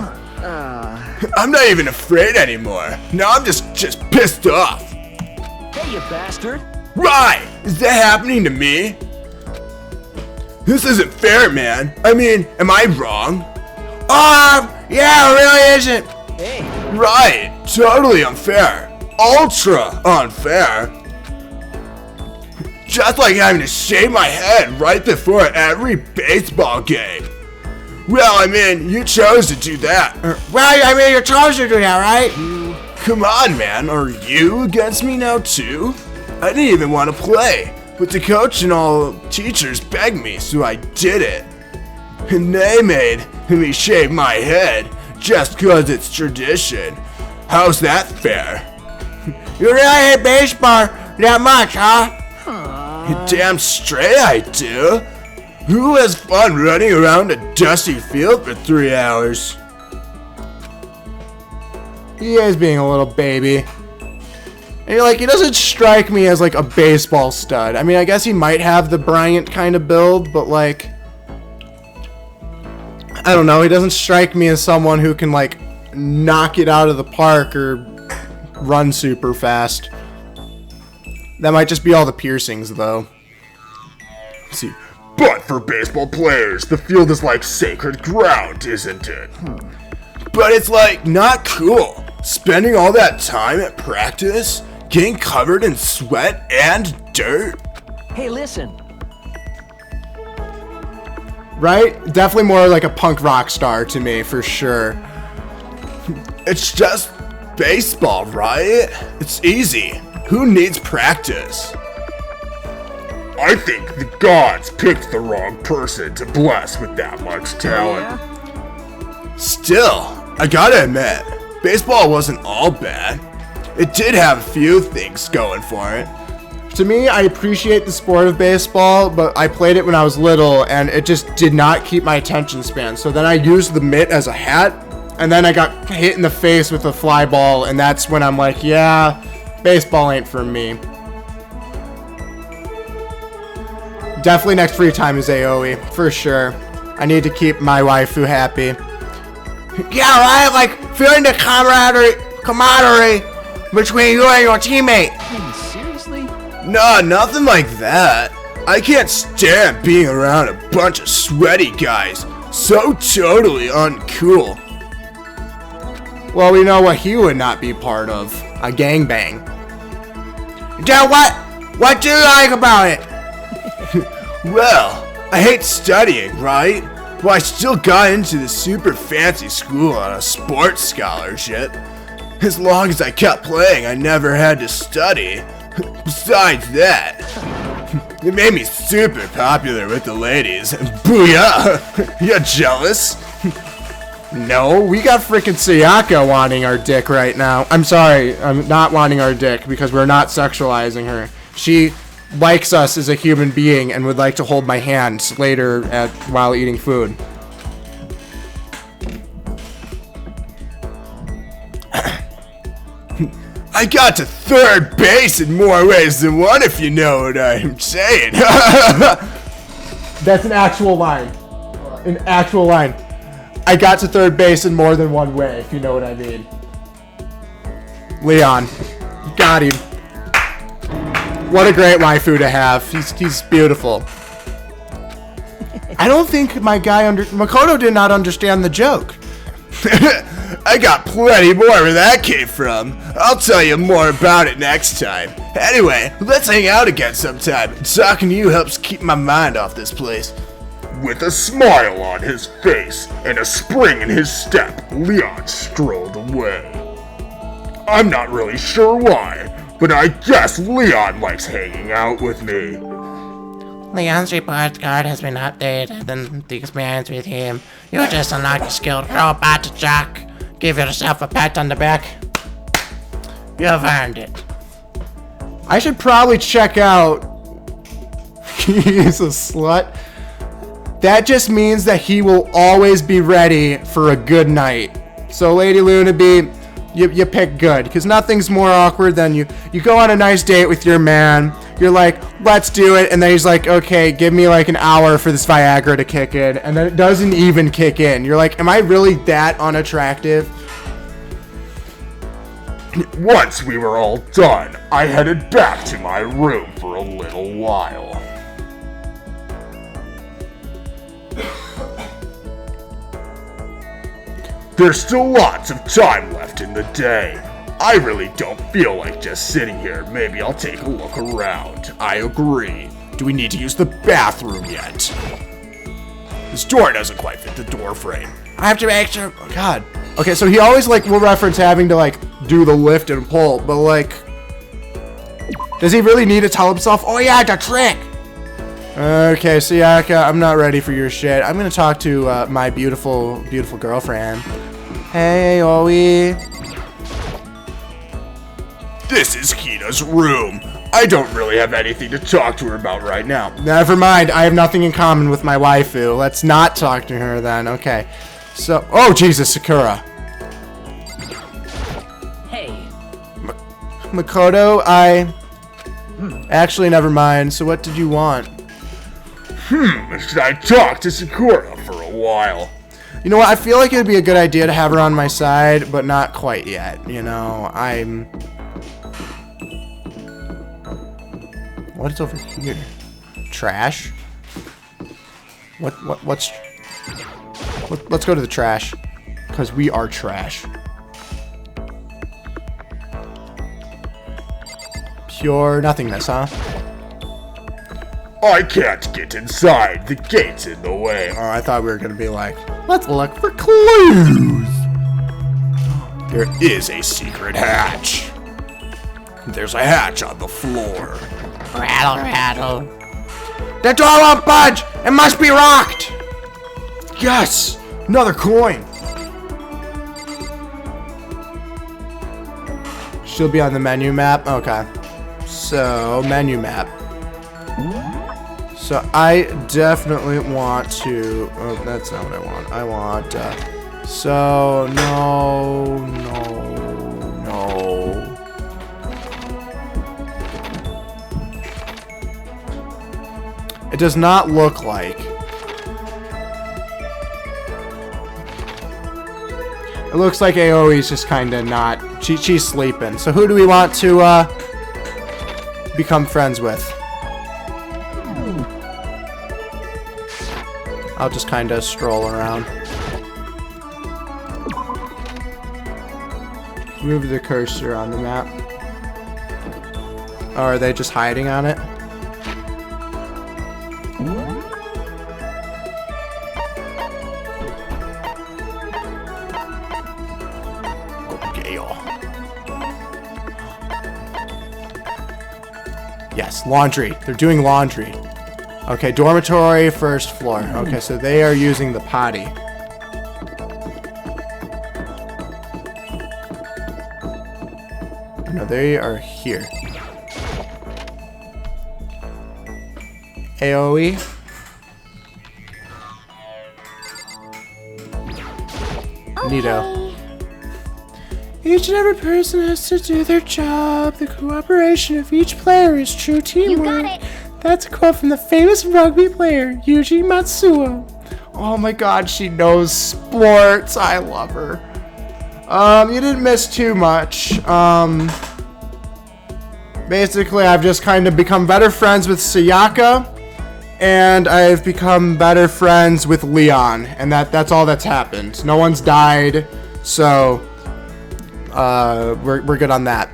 I'm not even afraid anymore. Now I'm just pissed off. Hey, you bastard! Right! Is that happening to me? This isn't fair, man. I mean, am I wrong? Yeah, it really isn't. Hey, Right! Totally unfair. Ultra unfair. Just like having to shave my head right before every baseball game. Well, I mean, you chose to do that. Well, I mean, you're supposed to do that, right? Come on, man. Are you against me now, too? I didn't even want to play, but the coach and all teachers begged me, so I did it. And they made me shave my head just 'cause it's tradition. How's that fair? You really hate baseball that much, huh? Damn straight I do. Who has fun running around a dusty field for 3 hours? He is being a little baby. And you're like, he doesn't strike me as like a baseball stud. I mean, I guess he might have the Bryant kind of build, but like, I don't know. He doesn't strike me as someone who can like knock it out of the park or run super fast. That might just be all the piercings, though. See, but for baseball players, the field is like sacred ground, isn't it? But it's like not cool. Spending all that time at practice, getting covered in sweat and dirt. hey, listen. Right? Definitely more like a punk rock star to me, for sure. It's just baseball, right? It's easy. Who needs practice? I think the gods picked the wrong person to bless with that much talent. Still, I gotta admit, baseball wasn't all bad. It did have a few things going for it. To me, I appreciate the sport of baseball, but I played it when I was little, and it just did not keep my attention span. So then I used the mitt as a hat, and then I got hit in the face with a fly ball, and that's when I'm like, yeah, baseball ain't for me. Definitely next free time is AoE, for sure. I need to keep my waifu happy. Yeah, right? Like, feeling the camaraderie between you and your teammate. Hey, seriously? Nah, nothing like that. I can't stand being around a bunch of sweaty guys. So totally uncool. Well, we know what he would not be part of. A gangbang. Then what do you like about it? Well, I hate studying, right? But I still got into the super fancy school on a sports scholarship. As long as I kept playing, I never had to study. Besides that, it made me super popular with the ladies. Booyah! You jealous? No, we got frickin' Sayaka wanting our dick right now. I'm sorry, I'm not wanting our dick because we're not sexualizing her. She likes us as a human being and would like to hold my hand later while eating food. I got to third base in more ways than one, if you know what I'm saying. That's an actual line. An actual line. I got to third base in more than one way, if you know what I mean. Leon. Got him. What a great waifu to have. He's beautiful. I don't think my guy Makoto did not understand the joke. I got plenty more where that came from. I'll tell you more about it next time. Anyway, let's hang out again sometime. Talking to you helps keep my mind off this place. With a smile on his face and a spring in his step, Leon strolled away. I'm not really sure why, but I guess Leon likes hanging out with me. Leon's report card has been updated and the experience with him. You just unlocked a skilled robot to jock. Give yourself a pat on the back. You've earned it. I should probably check out. He's a slut. That just means that he will always be ready for a good night. So Lady Lunaby, you pick good, because nothing's more awkward than you go on a nice date with your man. You're like, let's do it, and then he's like, okay, give me like an hour for this Viagra to kick in, and then it doesn't even kick in. You're like, am I really that unattractive? Once we were all done, I headed back to my room for a little while. There's still lots of time left in the day. I really don't feel like just sitting here. Maybe I'll take a look around. I agree. Do we need to use the bathroom yet? This door doesn't quite fit the door frame. I have to make sure. God. Okay, so he always like will reference having to like do the lift and pull, but like, does he really need to tell himself, oh yeah, the trick? Okay, Sayaka, I'm not ready for your shit. I'm gonna talk to my beautiful girlfriend. Hey, Oi. This is Kina's room. I don't really have anything to talk to her about right now. Never mind, I have nothing in common with my waifu. Let's not talk to her then, okay. So, oh Jesus, Sakura. Hey. Makoto, actually, never mind. So what did you want? Should I talk to Sakura for a while? You know what, I feel like it would be a good idea to have her on my side, but not quite yet, you know, What is over here? Trash? Let's go to the trash. Because we are trash. Pure nothingness, huh? I can't get inside. The gate's in the way. Oh, I thought we were gonna be like, let's look for clues. There is a secret hatch. There's a hatch on the floor. Rattle, rattle. The door won't budge! It must be rocked! Yes! Another coin! She'll be on the menu map? Okay. So, menu map. So, I definitely want to... Oh, that's not what I want. I want... So, no... It does not look like. It looks like Aoi's just kind of not. She's sleeping. So who do we want to become friends with? I'll just kind of stroll around. Move the cursor on the map. Or are they just hiding on it? Yes, laundry. They're doing laundry. Okay, dormitory, first floor. Okay, so they are using the potty. No, they are here. Aoi. Nito. Each and every person has to do their job. The cooperation of each player is true teamwork. You got it. That's a quote from the famous rugby player, Yuji Matsuo. Oh my god, she knows sports. I love her. You didn't miss too much. Basically, I've just kind of become better friends with Sayaka, and I've become better friends with Leon, and that's all that's happened. No one's died, so we're good on that.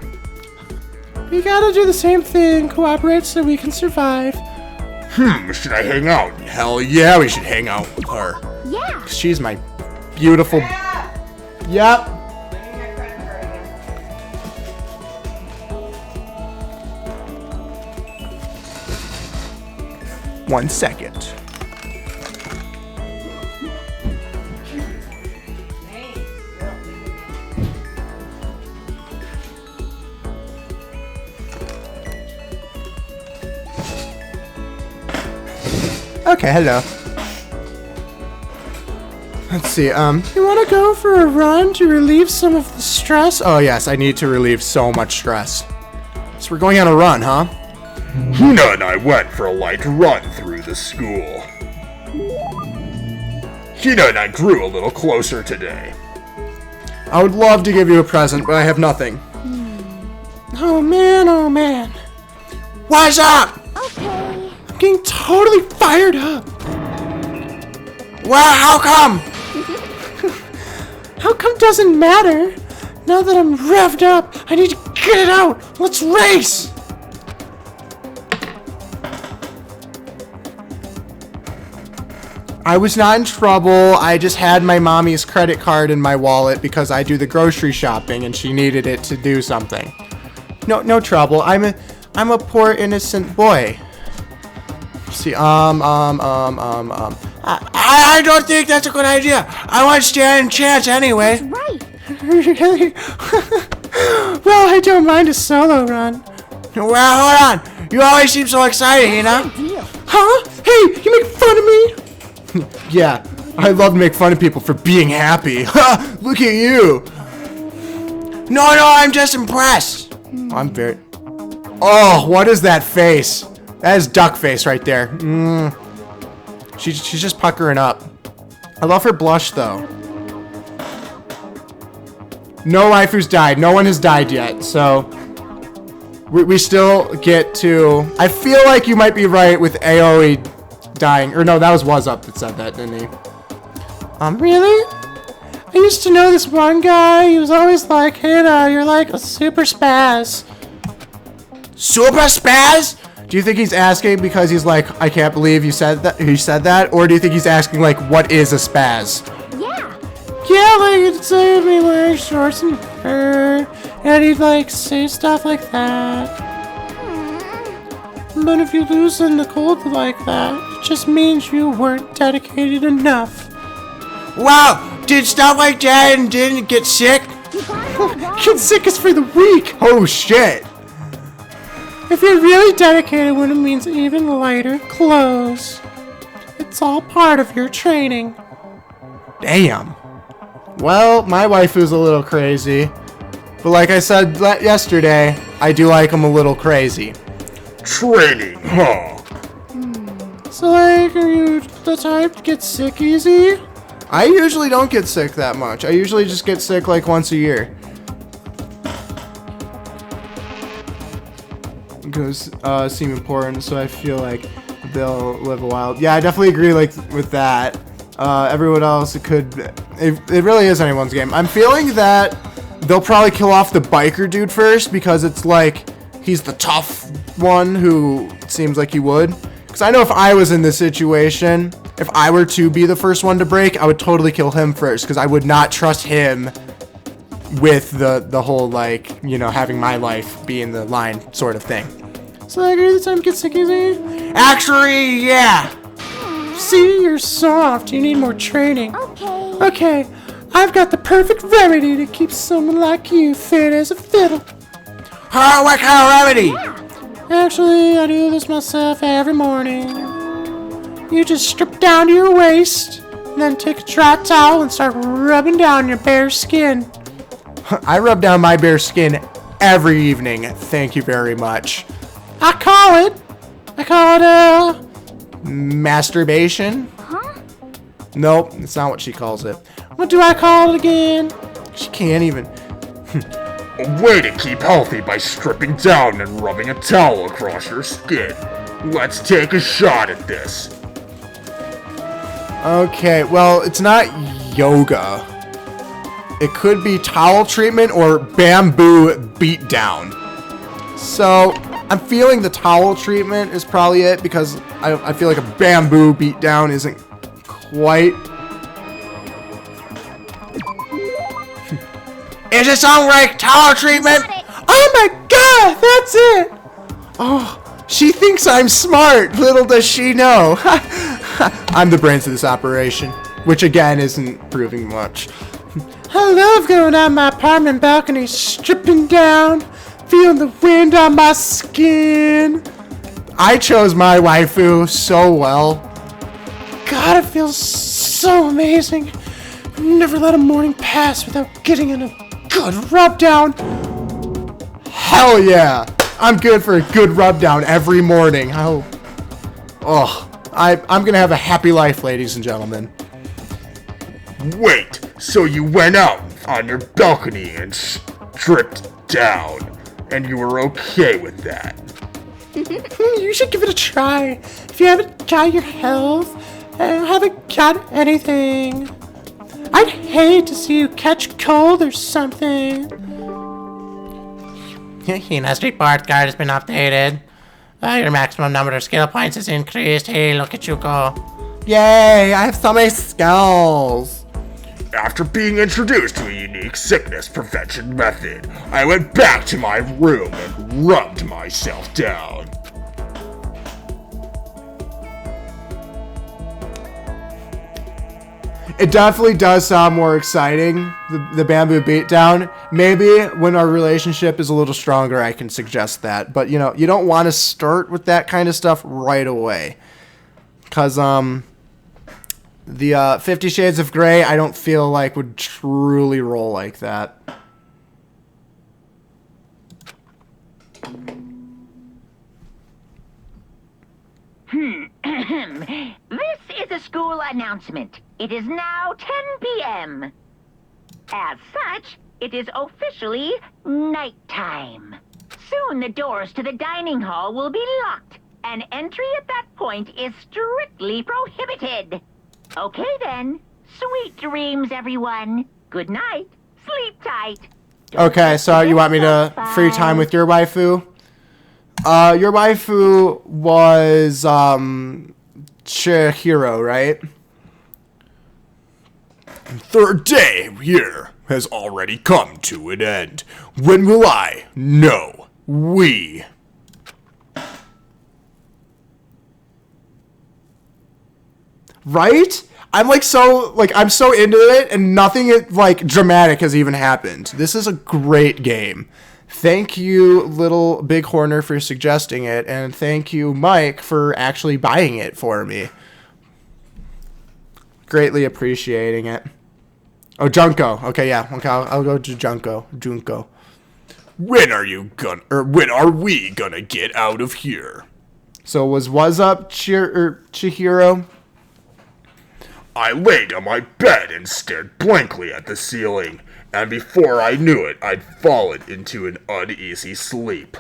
We gotta do the same thing, cooperate so we can survive. Should I hang out? Hell yeah, we should hang out with her. Yeah. She's my beautiful... Yep. One second. Okay, hello. Let's see, you wanna go for a run to relieve some of the stress? Oh yes, I need to relieve so much stress. So we're going on a run, huh? Hina and I went for a light run through the school. Hina and I grew a little closer today. I would love to give you a present, but I have nothing. Oh man. What's up? Okay. I'm getting totally fired up. Well, how come? How come doesn't matter? Now that I'm revved up, I need to get it out. Let's race. I was not in trouble. I just had my mommy's credit card in my wallet because I do the grocery shopping and she needed it to do something. No trouble. I'm a poor innocent boy. See, I don't think that's a good idea. I want to stand a chance anyway. Right. Really? Well, I don't mind a solo run. Well, hold on. You always seem so excited, you know? Deal. Huh? Hey, you make fun of me? Yeah, I love to make fun of people for being happy. Look at you. No, I'm just impressed. I'm very... Oh, what is that face? That is duck face right there. She's just puckering up. I love her blush, though. No waifu's died. No one has died yet, so... We still get to... I feel like you might be right with Aoi dying. Or no, that was Up that said that, didn't he? Really? I used to know this one guy. He was always like, hey, you're like a super spaz. Super spaz? Do you think he's asking because he's like, I can't believe you said that? He said that, or do you think he's asking like, what is a spaz? Yeah. Yeah, like it'd say me wearing shorts and fur, and he'd like say stuff like that. But if you loosen the cold like that, it just means you weren't dedicated enough. Wow, did stuff like that and didn't get sick? Get sick is for the weak. Oh shit. If you're really dedicated when it means even lighter clothes. It's all part of your training. Damn. Well, my waifu's a little crazy. But like I said yesterday, I do like him a little crazy. Training, huh? So like, are you the type to get sick easy? I usually don't get sick that much. I usually just get sick like once a year. Because seem important, so I feel like they'll live a while. Yeah, I definitely agree like with that. Everyone else, it really is anyone's game. I'm feeling that they'll probably kill off the biker dude first because it's like he's the tough one who seems like he would. Because I know if I was in this situation, if I were to be the first one to break, I would totally kill him first because I would not trust him with the whole like, you know, having my life be in the line sort of thing. So like, are the time get sick easy? Actually, yeah. See, you're soft. You need more training. Okay. Okay, I've got the perfect remedy to keep someone like you fit as a fiddle. What kind of remedy? Actually, I do this myself every morning. You just strip down to your waist, and then take a dry towel and start rubbing down your bare skin. I rub down my bare skin every evening. Thank you very much. I call it masturbation. Huh? Nope, that's not what she calls it. What do I call it again? She can't even. A way to keep healthy by stripping down and rubbing a towel across your skin. Let's take a shot at this. Okay, well, it's not yoga. It could be towel treatment or bamboo beatdown. So, I'm feeling the towel treatment is probably it because I feel like a bamboo beatdown isn't quite... Is it something like towel treatment? Oh my god, that's it! Oh, she thinks I'm smart. Little does she know. I'm the brains of this operation, which again isn't proving much. I love going out my apartment balcony, stripping down, feeling the wind on my skin. I chose my waifu so well. God, it feels so amazing. Never let a morning pass without getting in a good rub down. Hell yeah. I'm good for a good rub down every morning. I'm gonna have a happy life, ladies and gentlemen. Wait, so you went out on your balcony and stripped down, and you were okay with that? You should give it a try. If you haven't got your health, haven't got anything. I'd hate to see you catch cold or something. Hina's report card has been updated. Your maximum number of skill points is increased. Hey, look at you go. Yay, I have so many skills. After being introduced to a unique sickness prevention method, I went back to my room and rubbed myself down. It definitely does sound more exciting, the bamboo beatdown. Maybe when our relationship is a little stronger, I can suggest that. But, you know, you don't want to start with that kind of stuff right away. Because, the 50 Shades of Grey, I don't feel like would truly roll like that. This is a school announcement. It is now 10 p.m. As such, it is officially nighttime. Soon the doors to the dining hall will be locked, and entry at that point is strictly prohibited. Okay then. Sweet dreams, everyone. Good night. Sleep tight. Okay, so you want me to free time with your waifu? Your waifu was, Chihiro, right? Third day here has already come to an end. When will I? No. We. Right? I'm so into it, and nothing like dramatic has even happened. This is a great game. Thank you, Little Big Horner, for suggesting it, and thank you, Mike, for actually buying it for me. Greatly appreciating it. Oh, Junko. Okay, yeah. Okay, I'll go to Junko. When are we gonna get out of here? So was up, Chihiro? I laid on my bed and stared blankly at the ceiling, and before I knew it, I'd fallen into an uneasy sleep.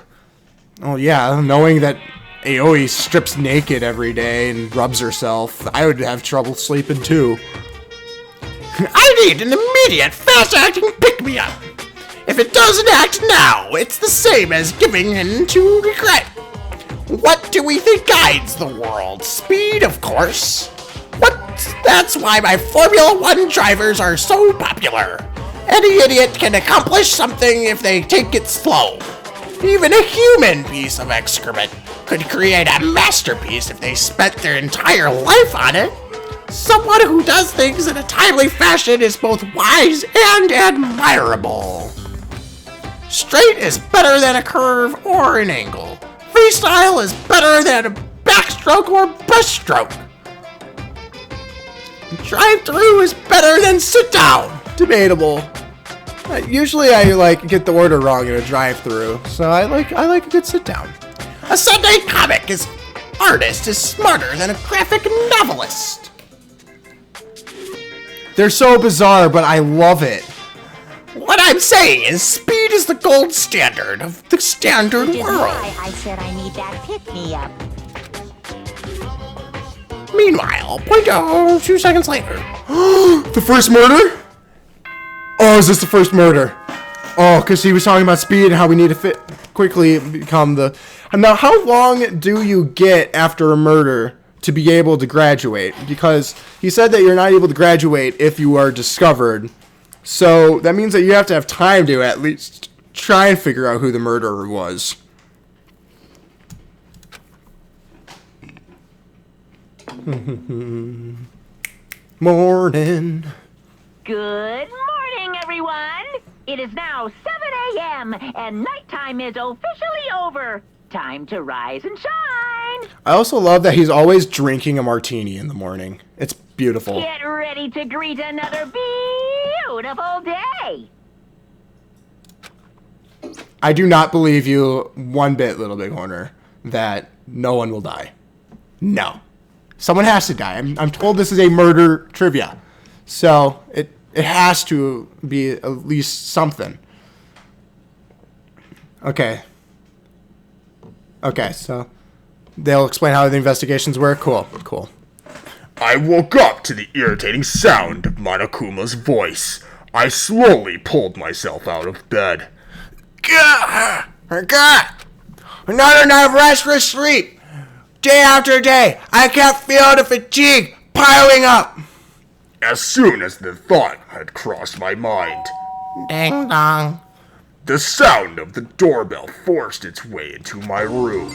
Oh yeah, knowing that Aoi strips naked every day and rubs herself, I would have trouble sleeping too. I need an immediate, fast-acting pick-me-up. If it doesn't act now, it's the same as giving in to regret. What do we think guides the world? Speed, of course. That's why my Formula 1 drivers are so popular. Any idiot can accomplish something if they take it slow. Even a human piece of excrement could create a masterpiece if they spent their entire life on it. Someone who does things in a timely fashion is both wise and admirable. Straight is better than a curve or an angle. Freestyle is better than a backstroke or breaststroke. Drive-through is better than sit-down. Debatable. Usually I get the order wrong in a drive-through, so I like a good sit-down. A Sunday comic artist is smarter than a graphic novelist. They're so bizarre, but I love it. What I'm saying is speed is the gold standard of the standard Which is world. why I said I need that pick-me-up. Meanwhile, 2 seconds later. The first murder? Oh, is this the first murder? Oh, because he was talking about speed and how we need to quickly become the... Now, how long do you get after a murder to be able to graduate? Because he said that you're not able to graduate if you are discovered. So that means that you have to have time to at least try and figure out who the murderer was. Morning. Good morning, everyone. It is now 7 a.m. and nighttime is officially over. Time to rise and shine. I also love that he's always drinking a martini in the morning. It's beautiful. Get ready to greet another beautiful day. I do not believe you one bit, Little Big Horner, that no one will die. No. Someone has to die. I'm told this is a murder trivia. So it has to be at least something. Okay. Okay, so they'll explain how the investigations work. Cool, cool. I woke up to the irritating sound of Monokuma's voice. I slowly pulled myself out of bed. Not enough restless sleep. Day after day, I kept feeling the fatigue piling up. As soon as the thought had crossed my mind, Ding dong. the sound of the doorbell forced its way into my room.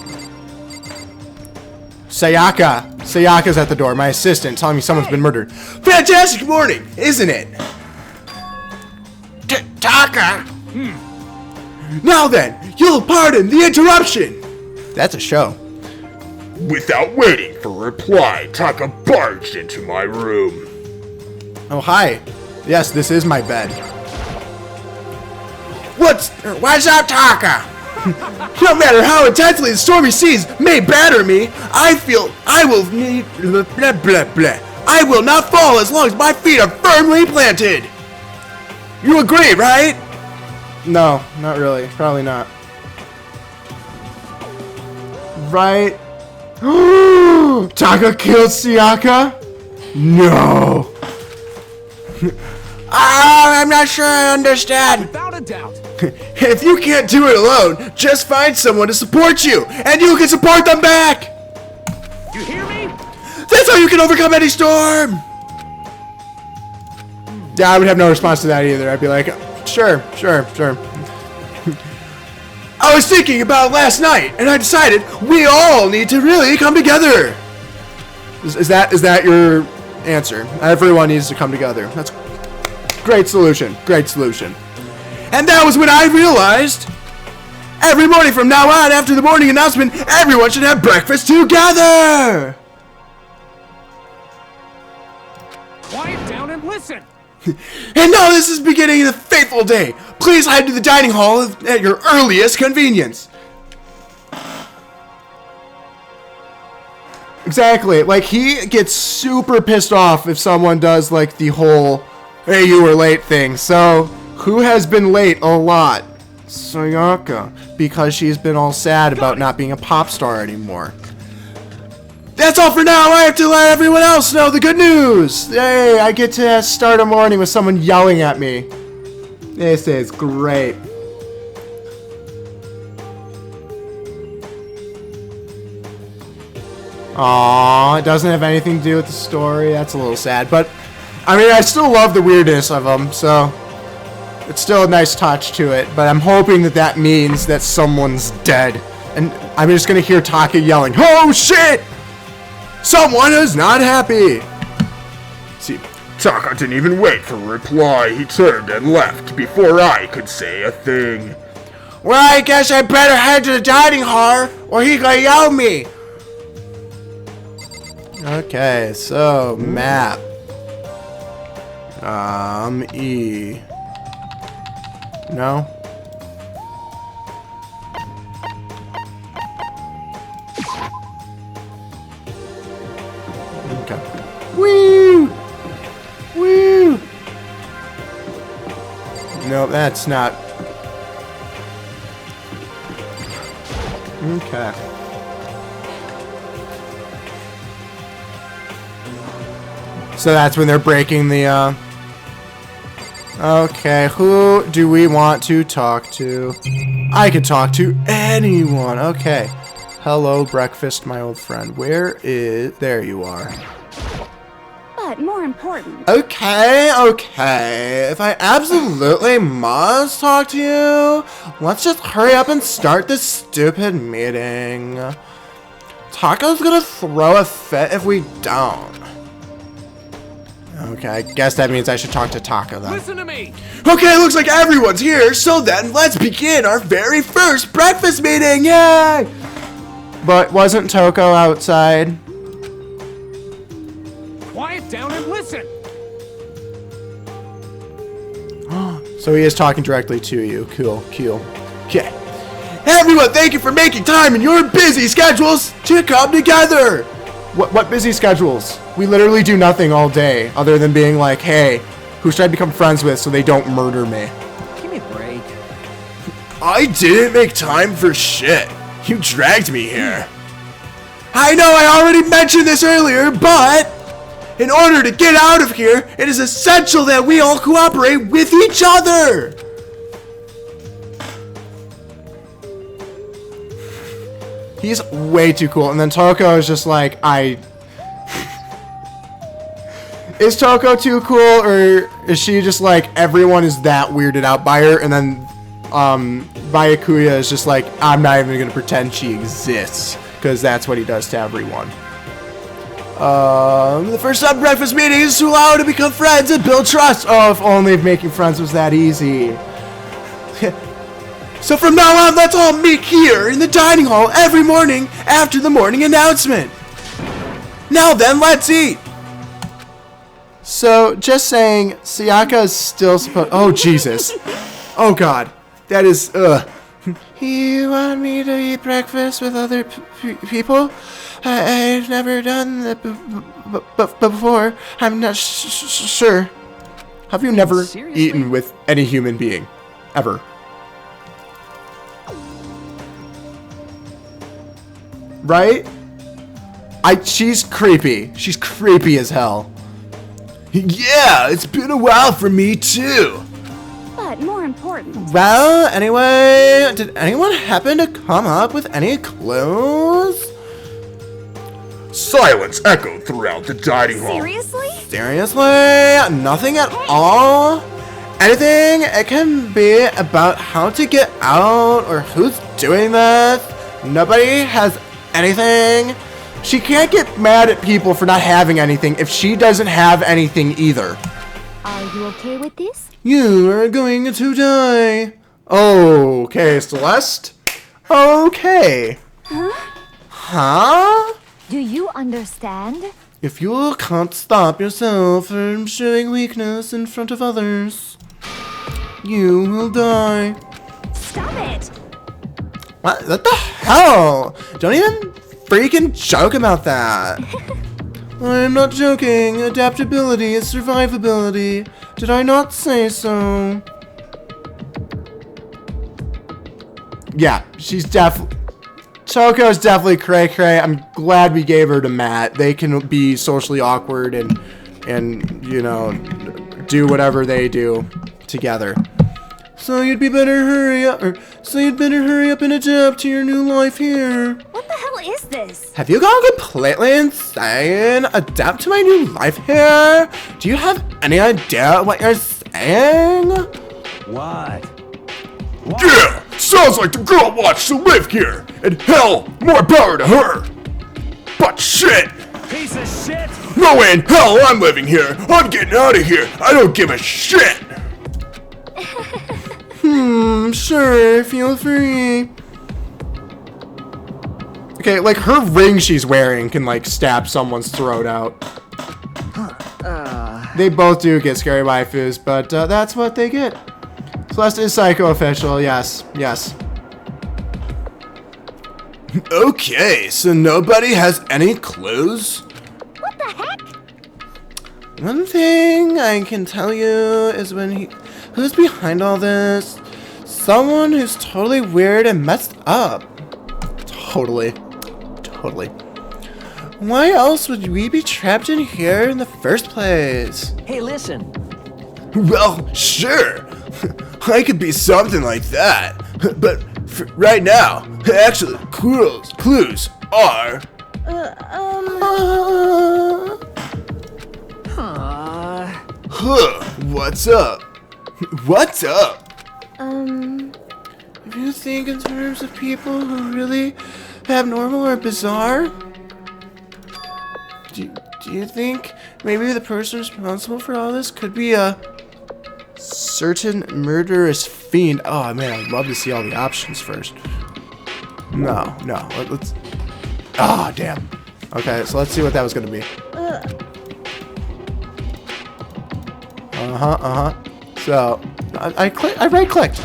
Sayaka's at the door, my assistant, telling me someone's been murdered. Fantastic morning, isn't it? Taka. Now then, you'll pardon the interruption. That's a show. Without waiting for reply, Taka barged into my room. Oh, hi. Yes, this is my bed. What's up, Taka? No matter how intensely the stormy seas may batter me, I feel I will need blah blah blah. I will not fall as long as my feet are firmly planted. You agree, right? No, not really. Probably not. Right? Taka killed Sayaka? No. I'm not sure I understand. Without a doubt. If you can't do it alone, just find someone to support you, and you can support them back. You hear me? That's how you can overcome any storm. Yeah, I would have no response to that either. I'd be like, sure. I was thinking about it last night, and I decided we all need to really come together. Is that your answer? Everyone needs to come together. That's great solution. Great solution. And that was when I realized every morning from now on, after the morning announcement, everyone should have breakfast together. Quiet down and listen. And now this is beginning of the fateful day. Please head to the dining hall at your earliest convenience. Exactly. Like, he gets super pissed off if someone does, like, the whole, hey, you were late thing. So, who has been late a lot? Sayaka. Because she's been all sad about not being a pop star anymore. That's all for now. I have to let everyone else know the good news. Hey, I get to start a morning with someone yelling at me. This is great. Aww, it doesn't have anything to do with the story. That's a little sad, but I mean, I still love the weirdness of them, so it's still a nice touch to it. But I'm hoping that means that someone's dead, and I'm just gonna hear Taka yelling, "Oh shit! Someone is not happy." See, Taka didn't even wait for a reply. He turned and left before I could say a thing. Well, I guess I better head to the dining hall, or he gonna yell at me. Okay, so map. E. No? Okay. Woo! Woo! No, that's not. Okay. So that's when they're breaking the, Okay, who do we want to talk to? I can talk to anyone. Okay. Hello, breakfast, my old friend. Where is... There you are. But more important, Okay. If I absolutely must talk to you, let's just hurry up and start this stupid meeting. Taco's gonna throw a fit if we don't. Okay, I guess that means I should talk to Taka then. Listen to me. Okay, looks like everyone's here, so then let's begin our very first breakfast meeting. Yay! But wasn't Toko outside? Quiet down and listen. So he is talking directly to you. Cool, cool. Okay. Hey everyone, thank you for making time in your busy schedules to come together. What busy schedules? We literally do nothing all day other than being like, hey, who should I become friends with so they don't murder me? Give me a break. I didn't make time for shit. You dragged me here. I know I already mentioned this earlier, but in order to get out of here, it is essential that we all cooperate with each other. He's way too cool. And then Toko is just like, Is Toko too cool, or is she just like, everyone is that weirded out by her, and then Byakuya is just like, I'm not even gonna pretend she exists, because that's what he does to everyone. The first time breakfast meeting is to allow her to become friends and build trust. Oh, if only if making friends was that easy. So from now on, let's all meet here in the dining hall every morning after the morning announcement. Now then, let's eat. So, just saying, Sayaka is still supposed. Oh, Jesus. Oh, God. That is, You want me to eat breakfast with other people? I've never done that before. I'm not sure. Have you never Seriously? eaten with any human being? Ever? Right? She's creepy. She's creepy as hell. Yeah, it's been a while for me too. But more important, Well, anyway, did anyone happen to come up with any clues? Silence echoed throughout the dining hall. seriously? Seriously? Nothing at all? Anything? It can be about how to get out or who's doing this. Nobody has anything. She can't get mad at people for not having anything if she doesn't have anything either. Are you okay with this? You are going to die. Okay, Celeste. Okay. Huh? Do you understand? If you can't stop yourself from showing weakness in front of others, you will die. Stop it! What the hell? Don't even freaking joke about that. I'm not joking. Adaptability is survivability. Did I not say so? Yeah, she's definitely... Toko's definitely cray-cray. I'm glad we gave her to Matt. They can be socially awkward and you know, do whatever they do together. So you'd better hurry up and adapt to your new life here. What the hell is this? Have you gone completely insane? Adapt to my new life here? Do you have any idea what you're saying? What? Yeah, sounds like the girl wants to live here, and hell, more power to her. But shit, Piece of shit! no way in hell I'm living here. I'm getting out of here. I don't give a shit. Sure, feel free. Okay, like her ring she's wearing can like stab someone's throat out. They both do get scary waifus, but that's what they get. Celeste is psycho official, yes, yes. Okay, so nobody has any clues? What the heck? One thing I can tell you is who's behind all this? Someone who's totally weird and messed up. Totally. Why else would we be trapped in here in the first place? Hey, listen. Well, sure. I could be something like that. But right now, actually, clues are... What's up? What's up? If you think in terms of people who really abnormal or bizarre, do you think maybe the person responsible for all this could be a certain murderous fiend? Oh man, I'd love to see all the options first. No, let's... Ah, damn. Okay, so let's see what that was gonna be. So, I right-clicked.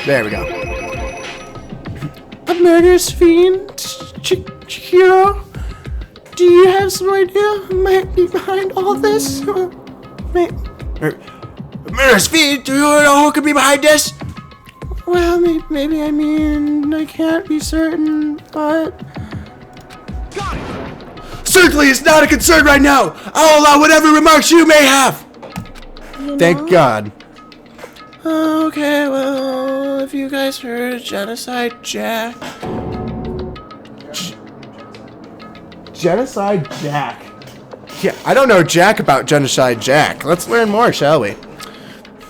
There we go. A murderous fiend, Chihiro? Do you have some idea who might be behind all this? Murderous fiend, do you know who could be behind this? Well, maybe I mean, I can't be certain, but... Certainly it's not a concern right now. I'll allow whatever remarks you may have. Thank God. Okay, well, have you guys heard of Genocide Jack? Genocide Jack? Yeah, I don't know jack about Genocide Jack. Let's learn more, shall we?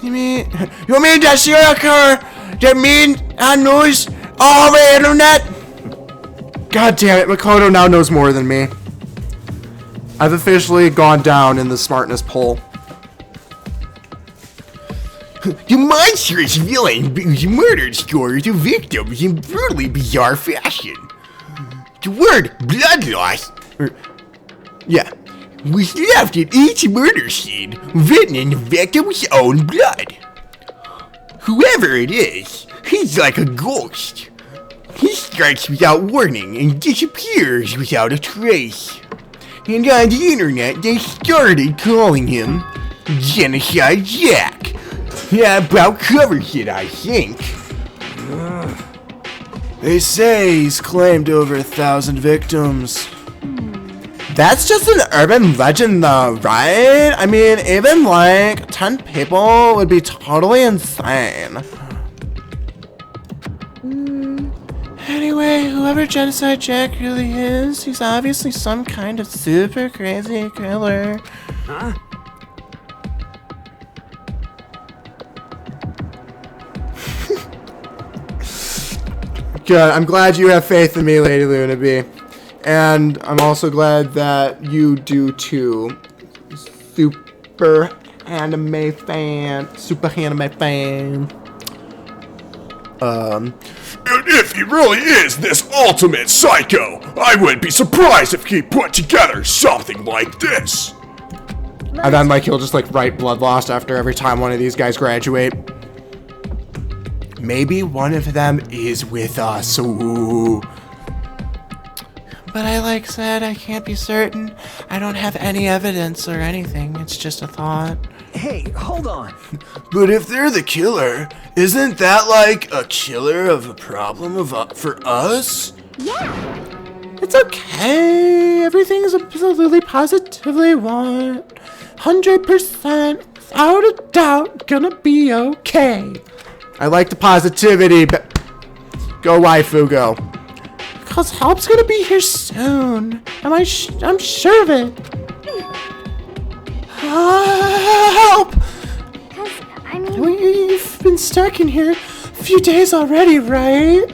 You mean that serial killer that mean on news all over the internet? God damn it, Makoto now knows more than me. I've officially gone down in the smartness poll. The monstrous villain who murdered scores of victims in brutally bizarre fashion. The word blood loss, was left at each murder scene, written in the victim's own blood. Whoever it is, he's like a ghost. He strikes without warning and disappears without a trace. And on the internet, they started calling him Genocide Jack. Yeah, about covers it, I think. They say he's claimed over 1,000 victims. That's just an urban legend though, right? I mean, even like 10 people would be totally insane. Anyway, whoever Genocide Jack really is, he's obviously some kind of super crazy killer. Huh? Good, I'm glad you have faith in me, Lady Luna B. And I'm also glad that you do too. Super anime fan. And if he really is this ultimate psycho, I wouldn't be surprised if he put together something like this. And then like he'll just like write blood loss after every time one of these guys graduate. Maybe one of them is with us. Ooh. But I said, I can't be certain. I don't have any evidence or anything. It's just a thought. Hey, hold on. But if they're the killer, isn't that like a killer of a problem for us? Yeah. It's okay. Everything is absolutely positively 100% without a doubt gonna be okay. I like the positivity. Go waifu, go. Cause help's gonna be here soon. I'm sure of it. Help! Cause, I mean... We've been stuck in here a few days already, right?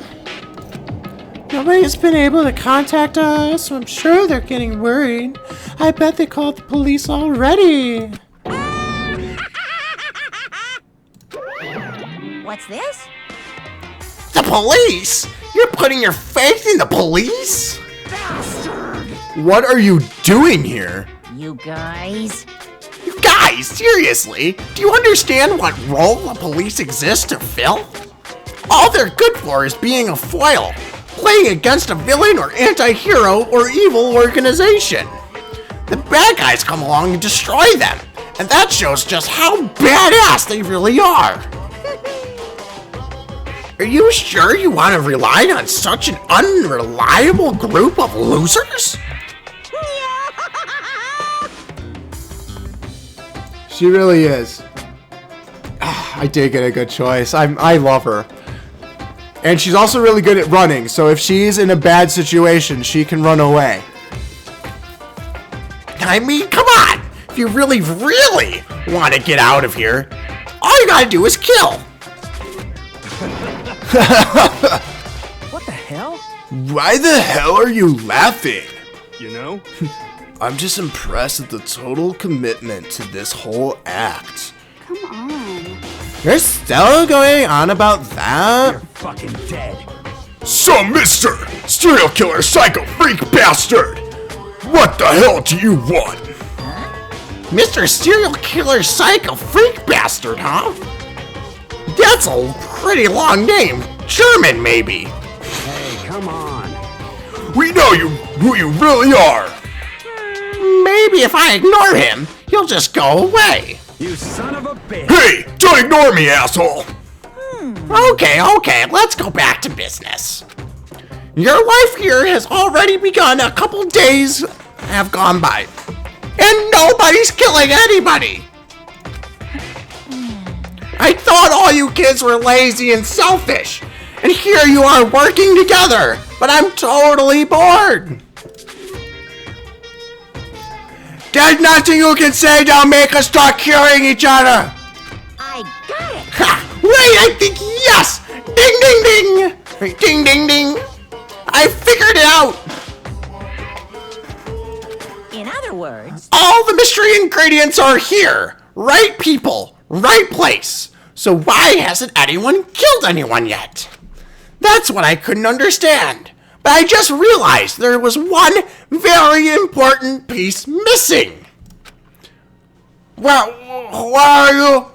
Nobody's been able to contact us, so I'm sure they're getting worried. I bet they called the police already. What's this? The police? You're putting your faith in the police? What are you doing here? You guys? You guys, seriously? Do you understand what role the police exist to fill? All they're good for is being a foil, playing against a villain or anti-hero or evil organization. The bad guys come along and destroy them, and that shows just how badass they really are. Are you sure you want to rely on such an unreliable group of losers? She really is. I did get a good choice. I love her. And she's also really good at running, so if she's in a bad situation, she can run away. I mean, come on! If you really, really want to get out of here, all you gotta do is kill! What the hell? Why the hell are you laughing? You know? I'm just impressed at the total commitment to this whole act. Come on. You're still going on about that? You're fucking dead. So, Mr. Serial Killer Psycho Freak Bastard, what the hell do you want? Mr. Serial Killer Psycho Freak Bastard, huh? That's a pretty long name. German, maybe. Hey, come on. We know who you really are. Maybe if I ignore him, he'll just go away. You son of a bitch. Hey, don't ignore me, asshole. Okay, let's go back to business. Your life here has already begun. A couple days have gone by, and nobody's killing anybody. I thought all you kids were lazy and selfish, and here you are working together, but I'm totally bored. There's nothing you can say that'll make us start killing each other. I got it. Ha! Wait, I think yes! Ding, ding, ding! Ding, ding, ding! I figured it out! In other words, All the mystery ingredients are here! Right people, right place! So why hasn't anyone killed anyone yet? That's what I couldn't understand. But I just realized there was one very important piece missing. Well, why are you?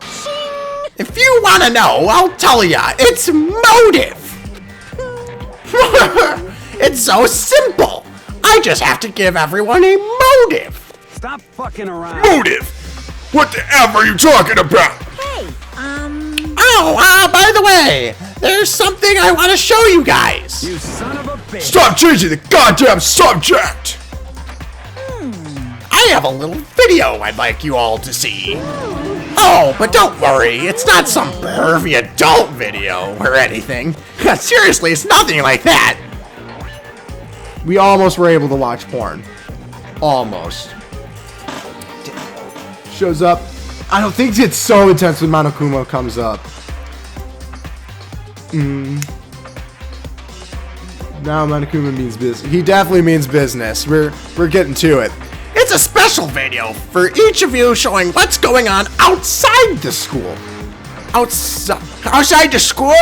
If you want to know, I'll tell ya. It's motive. It's so simple. I just have to give everyone a motive. Stop fucking around. Motive? What the F are you talking about? hey, Oh, by the way, there's something I want to show you guys. You son of a bitch. Stop changing the goddamn subject! I have a little video I'd like you all to see. Oh, but don't worry, it's not some pervy adult video or anything. Seriously, it's nothing like that. We almost were able to watch porn. Almost. Shows up. I don't think it's so intense when Monokuma comes up. Now Monokuma means business. He definitely means business. We're getting to it. It's a special video for each of you showing what's going on outside the school. Outside the school?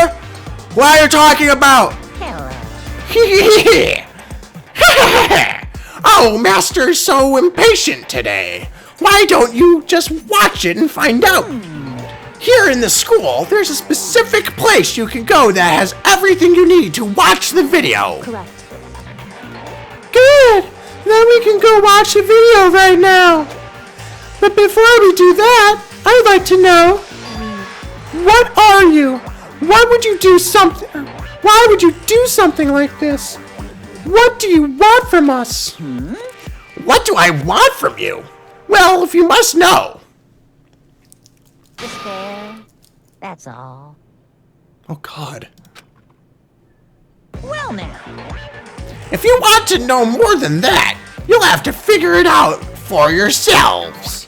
What are you talking about? hello. Oh, Master's so impatient today. Why don't you just watch it and find out? Here in the school, there's a specific place you can go that has everything you need to watch the video. Correct. Good. Then we can go watch the video right now. But before we do that, I'd like to know, what are you? Why would you do something? Why would you do something like this? What do you want from us? What do I want from you? Well, if you must know. Despair. That's all. Oh God. Well now. If you want to know more than that, you'll have to figure it out for yourselves.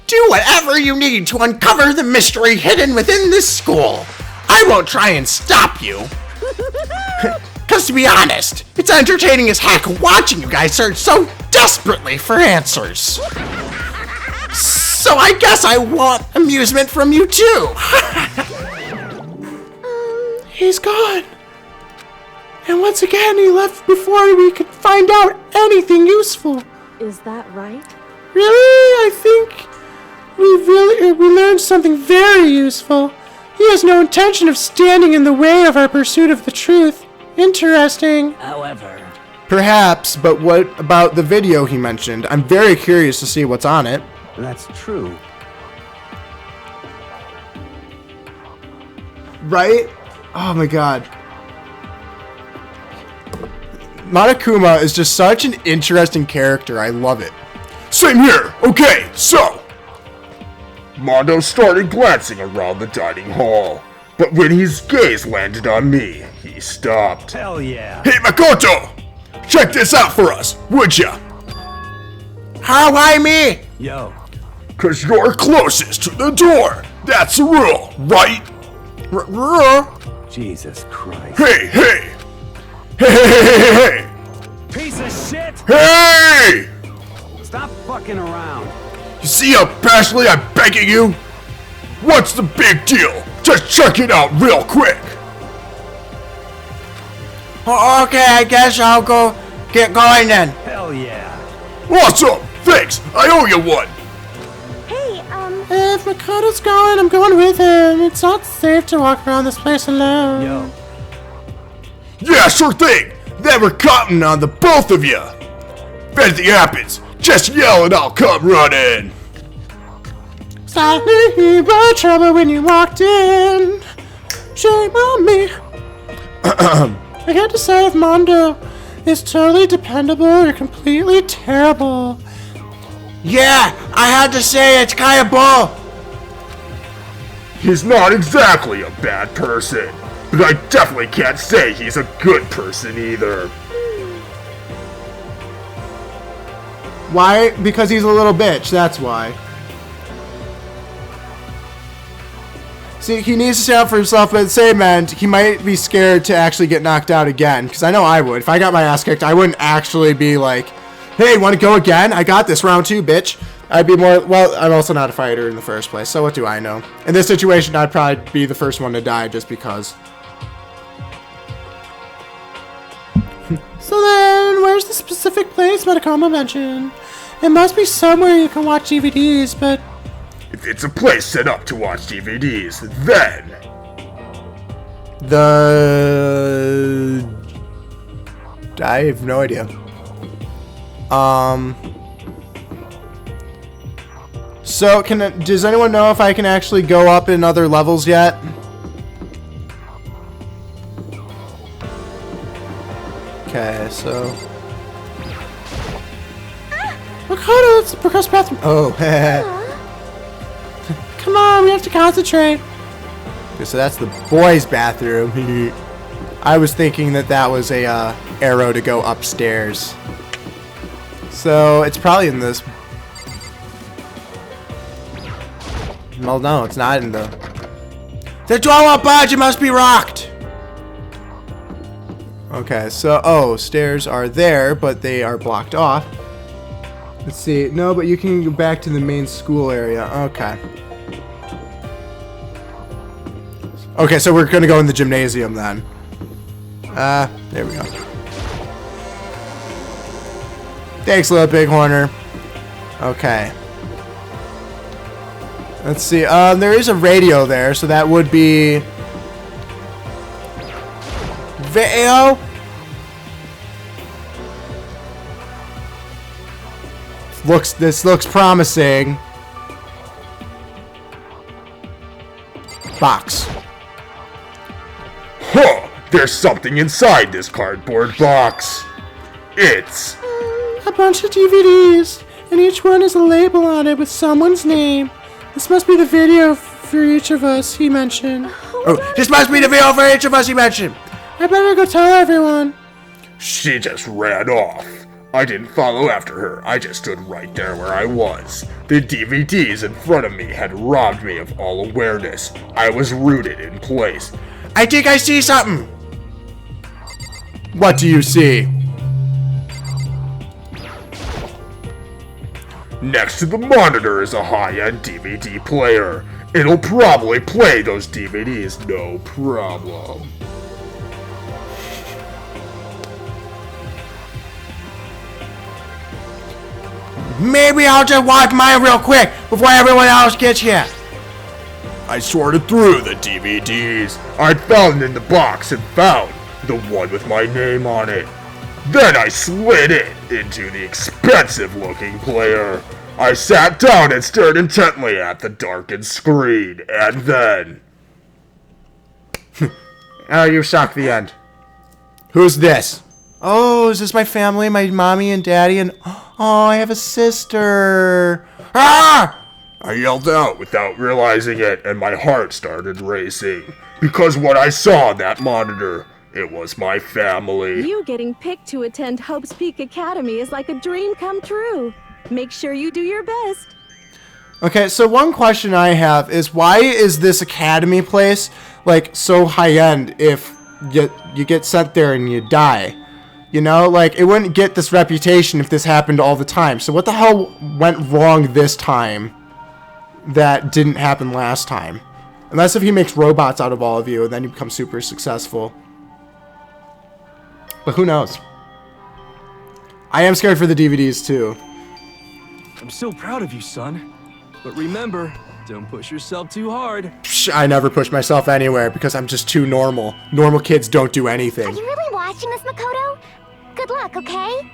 Do whatever you need to uncover the mystery hidden within this school. I won't try and stop you. Because to be honest, it's entertaining as heck watching you guys search so desperately for answers. So I guess I want amusement from you too. He's gone. And once again, he left before we could find out anything useful. Is that right? Really? I think we learned something very useful. He has no intention of standing in the way of our pursuit of the truth. Interesting. However, Perhaps, but what about the video he mentioned? I'm very curious to see what's on it. that's true. Right? Oh my god. Monokuma is just such an interesting character. I love it. Same here. Okay, so Mondo started glancing around the dining hall, but when his gaze landed on me, he stopped. Hell yeah. Hey, Makoto! Check this out for us, would ya? How I me? Yo, Cause you're closest to the door. That's the rule, right? Jesus Christ. Hey, hey! Hey! Piece of shit! Hey! Stop fucking around. You see how passionately I'm begging you? What's the big deal? Just check it out real quick. Oh, okay, I guess I'll go get going then. Hell yeah. Awesome! Thanks! I owe you one! Hey, If Makoto's going, I'm going with him. It's not safe to walk around this place alone. Yo. Yeah, sure thing! Then we're counting on the both of you! If anything happens, just yell and I'll come running! Slightly by trouble when you walked in. Shame on me. I had to say if Mondo is totally dependable or completely terrible. Yeah, I had to say it's kind of bull. He's not exactly a bad person, but I definitely can't say he's a good person either. Why? Because he's a little bitch, that's why. See, he needs to stand up for himself, but at the same end, he might be scared to actually get knocked out again. Because I know I would. If I got my ass kicked, I wouldn't actually be like, hey, want to go again? I got this, round 2, bitch. I'd be more, well, I'm also not a fighter in the first place, so what do I know? In this situation, I'd probably be the first one to die just because. So then, where's the specific place Matakama mentioned? It must be somewhere you can watch DVDs, but... If it's a place set up to watch DVDs, then... I have no idea. So, does anyone know if I can actually go up in other levels yet? Okay, so... Makoto, it's the progressive bathroom. Oh, Come on, we have to concentrate. okay, so that's the boys' bathroom. I was thinking that that was a arrow to go upstairs. So, it's probably in this... Well, no, it's not in the... The door won't budge, it must be rocked. Okay, so, oh, stairs are there, but they are blocked off. Let's see. No, but you can go back to the main school area. Okay. Okay, so we're gonna go in the gymnasium then. There we go. Thanks, little bighorner. Okay. Let's see. There is a radio there, so that would be... Video? This looks promising. Box. Huh! There's something inside this cardboard box. It's... A bunch of DVDs, and each one has a label on it with someone's name. This must be the video for each of us, he mentioned. Oh, this must be the video for each of us, he mentioned. I better go tell everyone. She just ran off. I didn't follow after her, I just stood right there where I was. The DVDs in front of me had robbed me of all awareness. I was rooted in place. I think I see something. What do you see? Next to the monitor is a high-end DVD player. It'll probably play those DVDs, no problem. Maybe I'll just watch mine real quick before everyone else gets here. I sorted through the DVDs. I found in the box and found the one with my name on it. Then I slid it into the expensive-looking player. I sat down and stared intently at the darkened screen, and then... Oh, you suck, the end. Who's this? Oh, is this my family? My mommy and daddy and... Oh, I have a sister. Ah! I yelled out without realizing it, and my heart started racing. Because what I saw on that monitor, it was my family. You getting picked to attend Hope's Peak Academy is like a dream come true. Make sure you do your best. Okay, so one question I have is why is this academy place like so high end if you get sent there and you die? You know, like it wouldn't get this reputation if this happened all the time. So what the hell went wrong this time? that didn't happen last time. Unless if he makes robots out of all of you, and then you become super successful. But who knows? I am scared for the DVDs too. I'm so proud of you, son. But remember, don't push yourself too hard. Psh, I never push myself anywhere because I'm just too normal. Normal kids don't do Are anything. you really watching this, Makoto? Good luck, okay?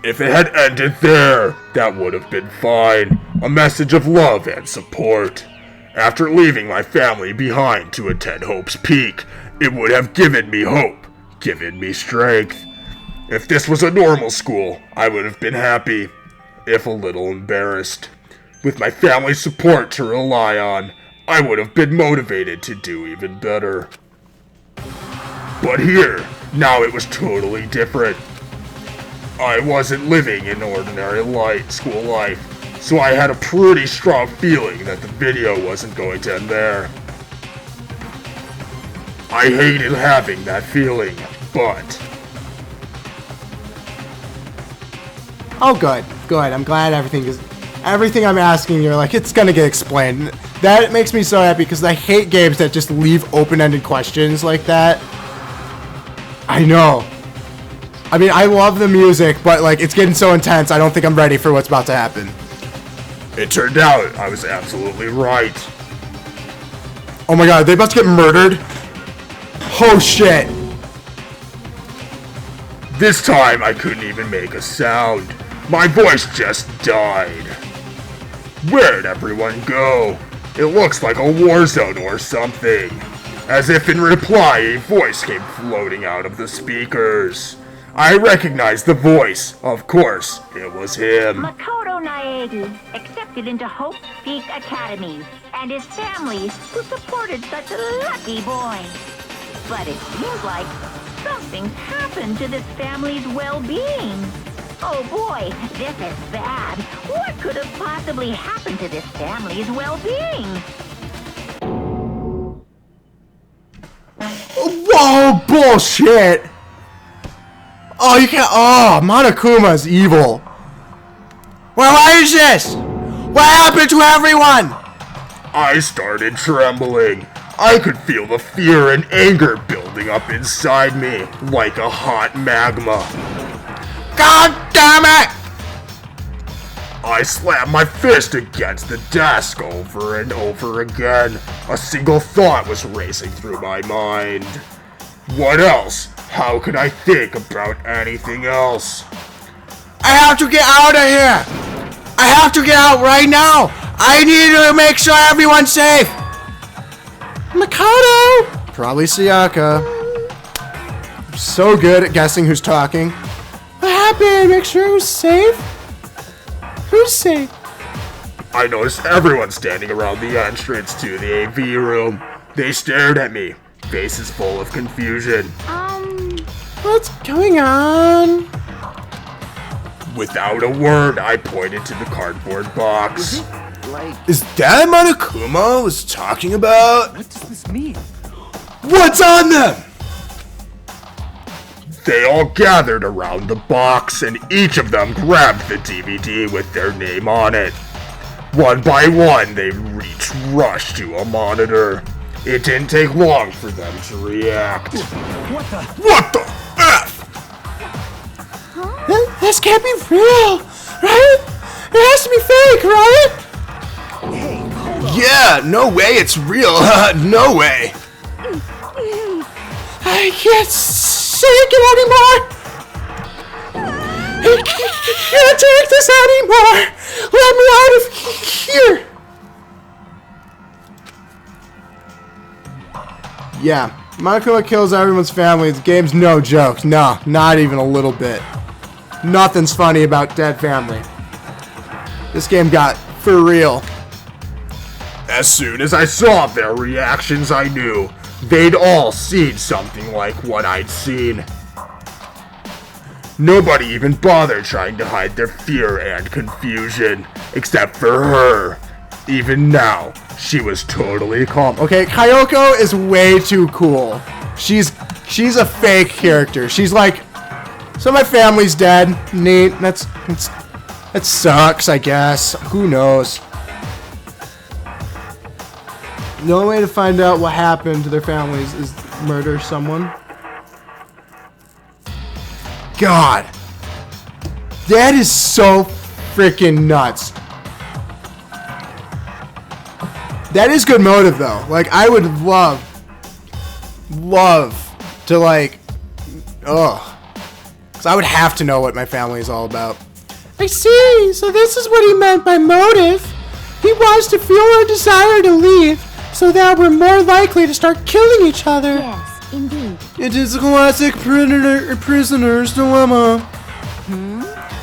If it had ended there, that would have been fine. A message of love and support. After leaving my family behind to attend Hope's Peak, it would have given me hope, given me strength. If this was a normal school, I would have been happy, if a little embarrassed. With my family's support to rely on, I would have been motivated to do even better. But here, now it was totally different. I wasn't living an ordinary school life, so I had a pretty strong feeling that the video wasn't going to end there. I hated having that feeling, but... Oh, good, good. I'm glad everything I'm asking, you're like, it's gonna get explained. That makes me so happy because I hate games that just leave open-ended questions like that. I know. I mean, I love the music, but like, it's getting so intense, I don't think I'm ready for what's about to happen. It turned out I was absolutely right. Oh my god, are they about to get murdered? Oh shit. This time I couldn't even make a sound. My voice just died. Where'd everyone go? It looks like a war zone or something. As if in reply, a voice came floating out of the speakers. I recognized the voice. Of course, it was him. Makoto Naegi accepted into Hope Peak Academy, and his family, who supported such a lucky boy. But it seems like something's happened to this family's well-being. Oh boy, this is bad. What could have possibly happened to this family's well-being? Whoa, bullshit! Oh, you can't. Oh, Monokuma's evil. Well, what is this? What happened to everyone? I started trembling. I could feel the fear and anger building up inside me, like a hot magma. God damn it! I slammed my fist against the desk over and over again. A single thought was racing through my mind. What else? How could I think about anything else? I have to get out of here! I have to get out right now! I need to make sure everyone's safe! Makoto! Probably Sayaka. So good at guessing who's talking. What happened? Make sure who's safe? Who's safe? I noticed everyone standing around the entrance to the AV room. They stared at me, faces full of confusion. What's going on? Without a word, I pointed to the cardboard box. Is that Monokuma was talking about? What does this mean? What's on them? They all gathered around the box, and each of them grabbed the DVD with their name on it. One by one, they rushed to a monitor. It didn't take long for them to react. What the F? This can't be real, right? It has to be fake, right? Yeah, no way it's real. No way. I can't take it anymore. I can't take this anymore. Let me out of here. Yeah, Monokuma kills everyone's family. The game's no joke. No, not even a little bit. Nothing's funny about dead family. This game got for real. As soon as I saw their reactions, I knew they'd all seen something like what I'd seen. Nobody even bothered trying to hide their fear and confusion, except for her. Even now, she was totally calm. Okay, Kyoko is way too cool. She's a fake character. She's like, so my family's dead. Neat. That's It sucks, I guess. Who knows? The only way to find out what happened to their families is murder someone. God. That is so freaking nuts. That is good motive though. Like, I would love to like, because I would have to know what my family is all about. I see, so this is what he meant by motive. He wants to fuel our desire to leave, so that we're more likely to start killing each other. Yes, indeed. It is a classic prisoner's dilemma.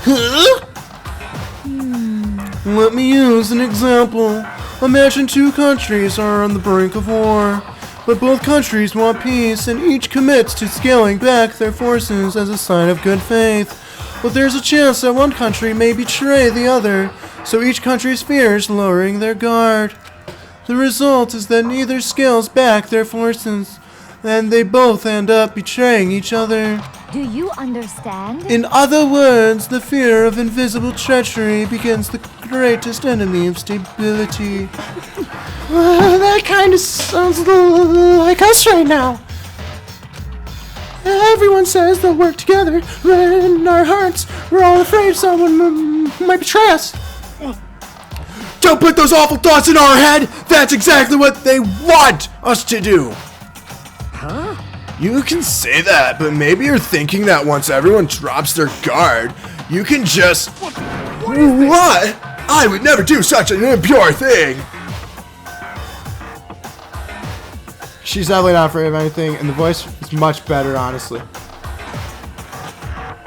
Huh? Let me use an example. Imagine two countries are on the brink of war, but both countries want peace and each commits to scaling back their forces as a sign of good faith. But there's a chance that one country may betray the other, so each country fears lowering their guard. The result is that neither scales back their forces, and they both end up betraying each other. Do you understand? In other words, the fear of invisible treachery begins the greatest enemy of stability. That kind of sounds a little like us right now. Everyone says they'll work together, but in our hearts, we're all afraid someone might betray us. Don't put those awful thoughts in our head! That's exactly what they want us to do! Huh? You can say that, but maybe you're thinking that once everyone drops their guard, you can just... What? I would never do such an impure thing! She's definitely not afraid of anything, and the voice is much better, honestly.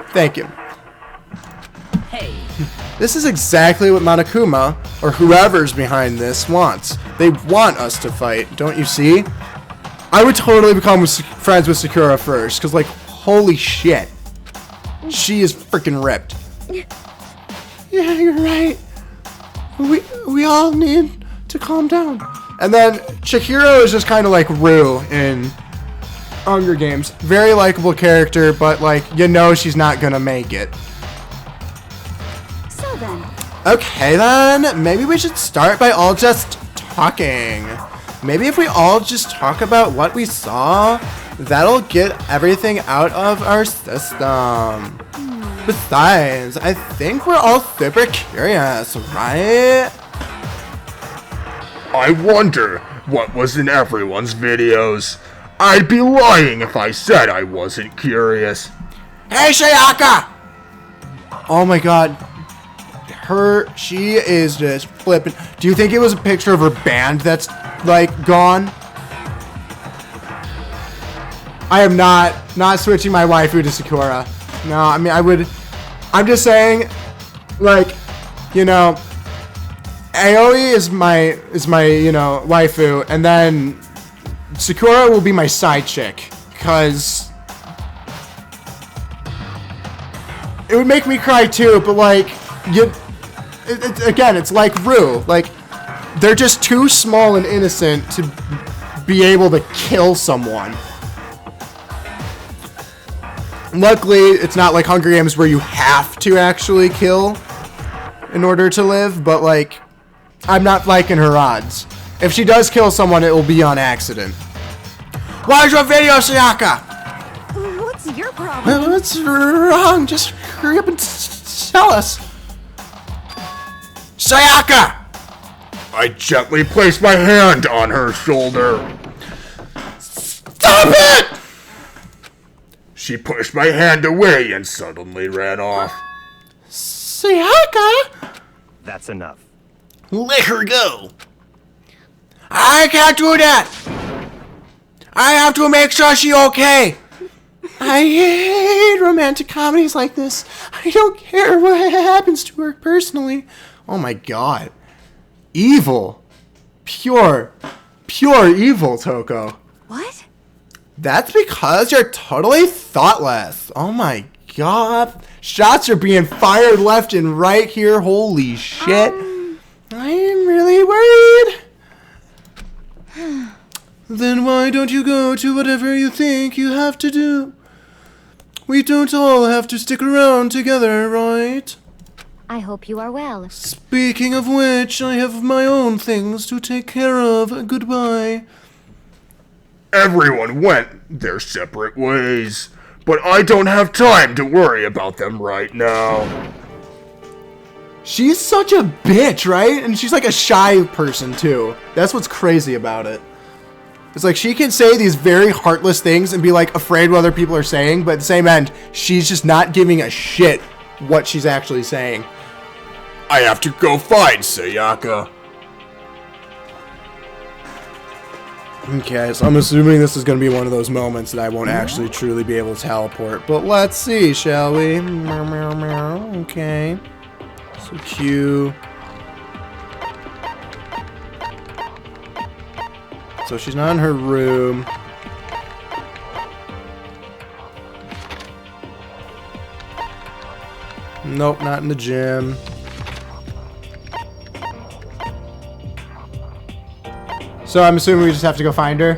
Thank you. Hey. This is exactly what Monokuma, or whoever's behind this, wants. They want us to fight, don't you see? I would totally become friends with Sakura first, because, like, holy shit. She is freaking ripped. Yeah, you're right. We all need to calm down. And then Chihiro is just kind of like Rue in Hunger Games. Very likable character, but, like, you know she's not gonna make it. So then. Okay then, maybe we should start by all just talking. Maybe if we all just talk about what we saw, that'll get everything out of our system. Besides, I think we're all super curious, right? I wonder what was in everyone's videos. I'd be lying if I said I wasn't curious. Hey, Sayaka! Oh my god. She is just flipping. Do you think it was a picture of her band that's, like, gone? I am not switching my waifu to Sakura. No, I mean, I'm just saying, like, you know, Aoi is my, you know, waifu, and then Sakura will be my side chick, because it would make me cry too, but, like, again, it's like Rue. Like, they're just too small and innocent to be able to kill someone. Luckily, it's not like Hunger Games where you have to actually kill in order to live, but, like, I'm not liking her odds. If she does kill someone, it will be on accident. Where's your video, Sayaka? What's your problem? What's wrong? Just hurry up and tell us. Sayaka! I gently placed my hand on her shoulder. Stop it! She pushed my hand away and suddenly ran off. Sayaka? That's enough. Let her go! I can't do that! I have to make sure she's okay! I hate romantic comedies like this. I don't care what happens to her personally. Oh my god. Evil. Pure evil, Toko. What? That's because you're totally thoughtless. Oh my god. Shots are being fired left and right here. Holy shit. I am really worried. Then why don't you go to whatever you think you have to do? We don't all have to stick around together, right? I hope you are well. Speaking of which, I have my own things to take care of. Goodbye. Everyone went their separate ways, but I don't have time to worry about them right now. She's such a bitch, right? And she's like a shy person, too. That's what's crazy about it. It's like she can say these very heartless things and be like afraid what other people are saying, but at the same end, she's just not giving a shit what she's actually saying. I have to go find Sayaka. Okay, so I'm assuming this is going to be one of those moments that I won't actually truly be able to teleport. But let's see, shall we? Meow, meow, meow. Okay. So Q. So she's not in her room. Nope, not in the gym. So I'm assuming we just have to go find her.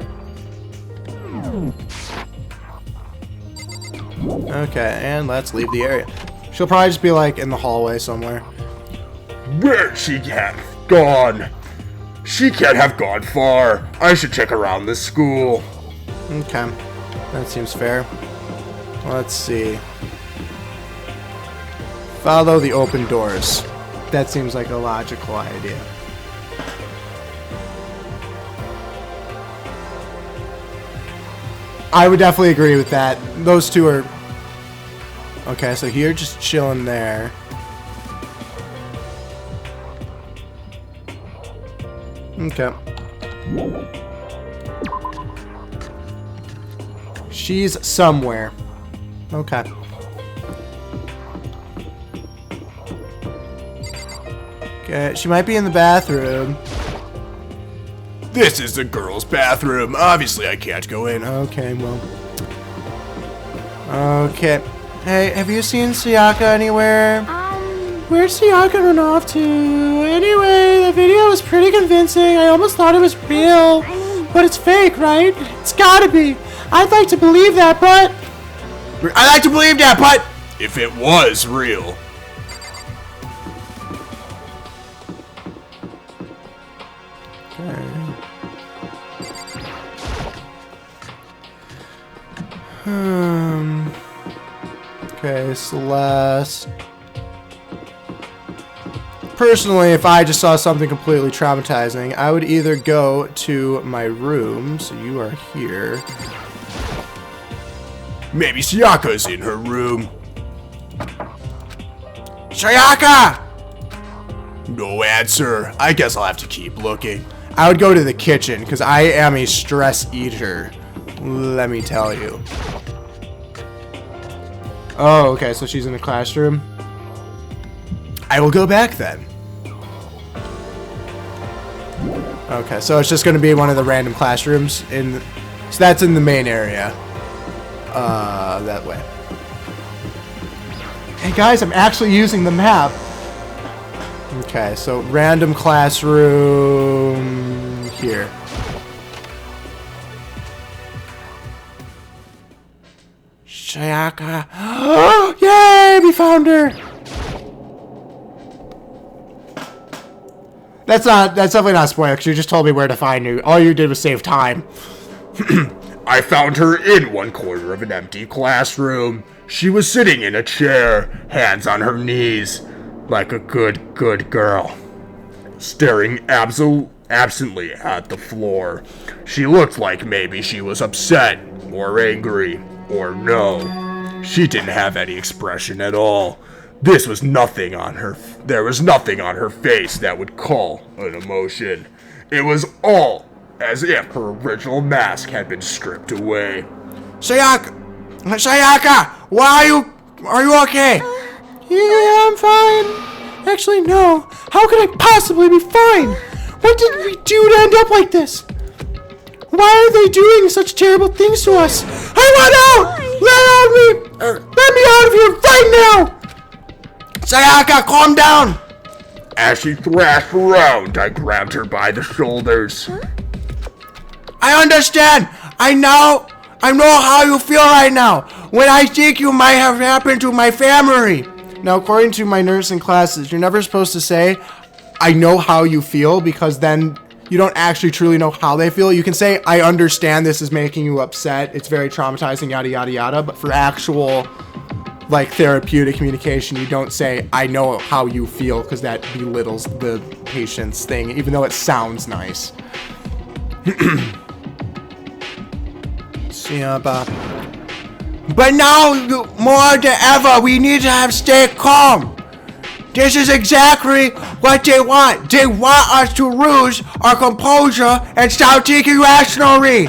Okay, and let's leave the area. She'll probably just be like in the hallway somewhere. Where'd she have gone? She can't have gone far. I should check around the school. Okay, that seems fair. Let's see. Follow the open doors. That seems like a logical idea. I would definitely agree with that. Those two are... Okay, so here, just chilling there. Okay. She's somewhere. Okay. Okay, she might be in the bathroom. This is the girls' bathroom. Obviously, I can't go in. Okay, well. Okay. Hey, have you seen Sayaka anywhere? Where's Sayaka run off to? Anyway, the video was pretty convincing. I almost thought it was real. But it's fake, right? It's gotta be. I'd like to believe that, but... I like to believe that, but if it was real. Okay, Celeste. Personally, if I just saw something completely traumatizing, I would either go to my room, so you are here. Maybe Sayaka's in her room. Sayaka! No answer. I guess I'll have to keep looking. I would go to the kitchen, because I am a stress eater. Let me tell you. Oh, okay, so she's in the classroom. I will go back then. Okay, so it's just going to be one of the random classrooms. So that's in the main area. That way. Hey guys, I'm actually using the map. Okay, so random classroom here. Sayaka. Yay, we found her. That's definitely not a spoiler, because you just told me where to find her. All you did was save time. I found her in one corner of an empty classroom. She was sitting in a chair, hands on her knees, like a good girl, staring absently at the floor. She looked like maybe she was upset, or angry, or no. She didn't have any expression at all. There was nothing on her face that would call an emotion. It was all as if her original mask had been stripped away. Sayaka, why are you okay? Yeah, I'm fine. Actually, no. How could I possibly be fine? What did we do to end up like this? Why are they doing such terrible things to us? I want out! Let me out of here right now! Sayaka, calm down! As she thrashed around, I grabbed her by the shoulders. I understand. I know how you feel right now. When I think you might have happened to my family. Now, according to my nursing classes, you're never supposed to say, I know how you feel, because then you don't actually truly know how they feel. You can say, I understand this is making you upset. It's very traumatizing, yada, yada, yada. But for actual, like, therapeutic communication, you don't say, I know how you feel, because that belittles the patient's thing, even though it sounds nice. Yeah, but now, more than ever, we need to stay calm. This is exactly what they want. They want us to lose our composure and start thinking rationally.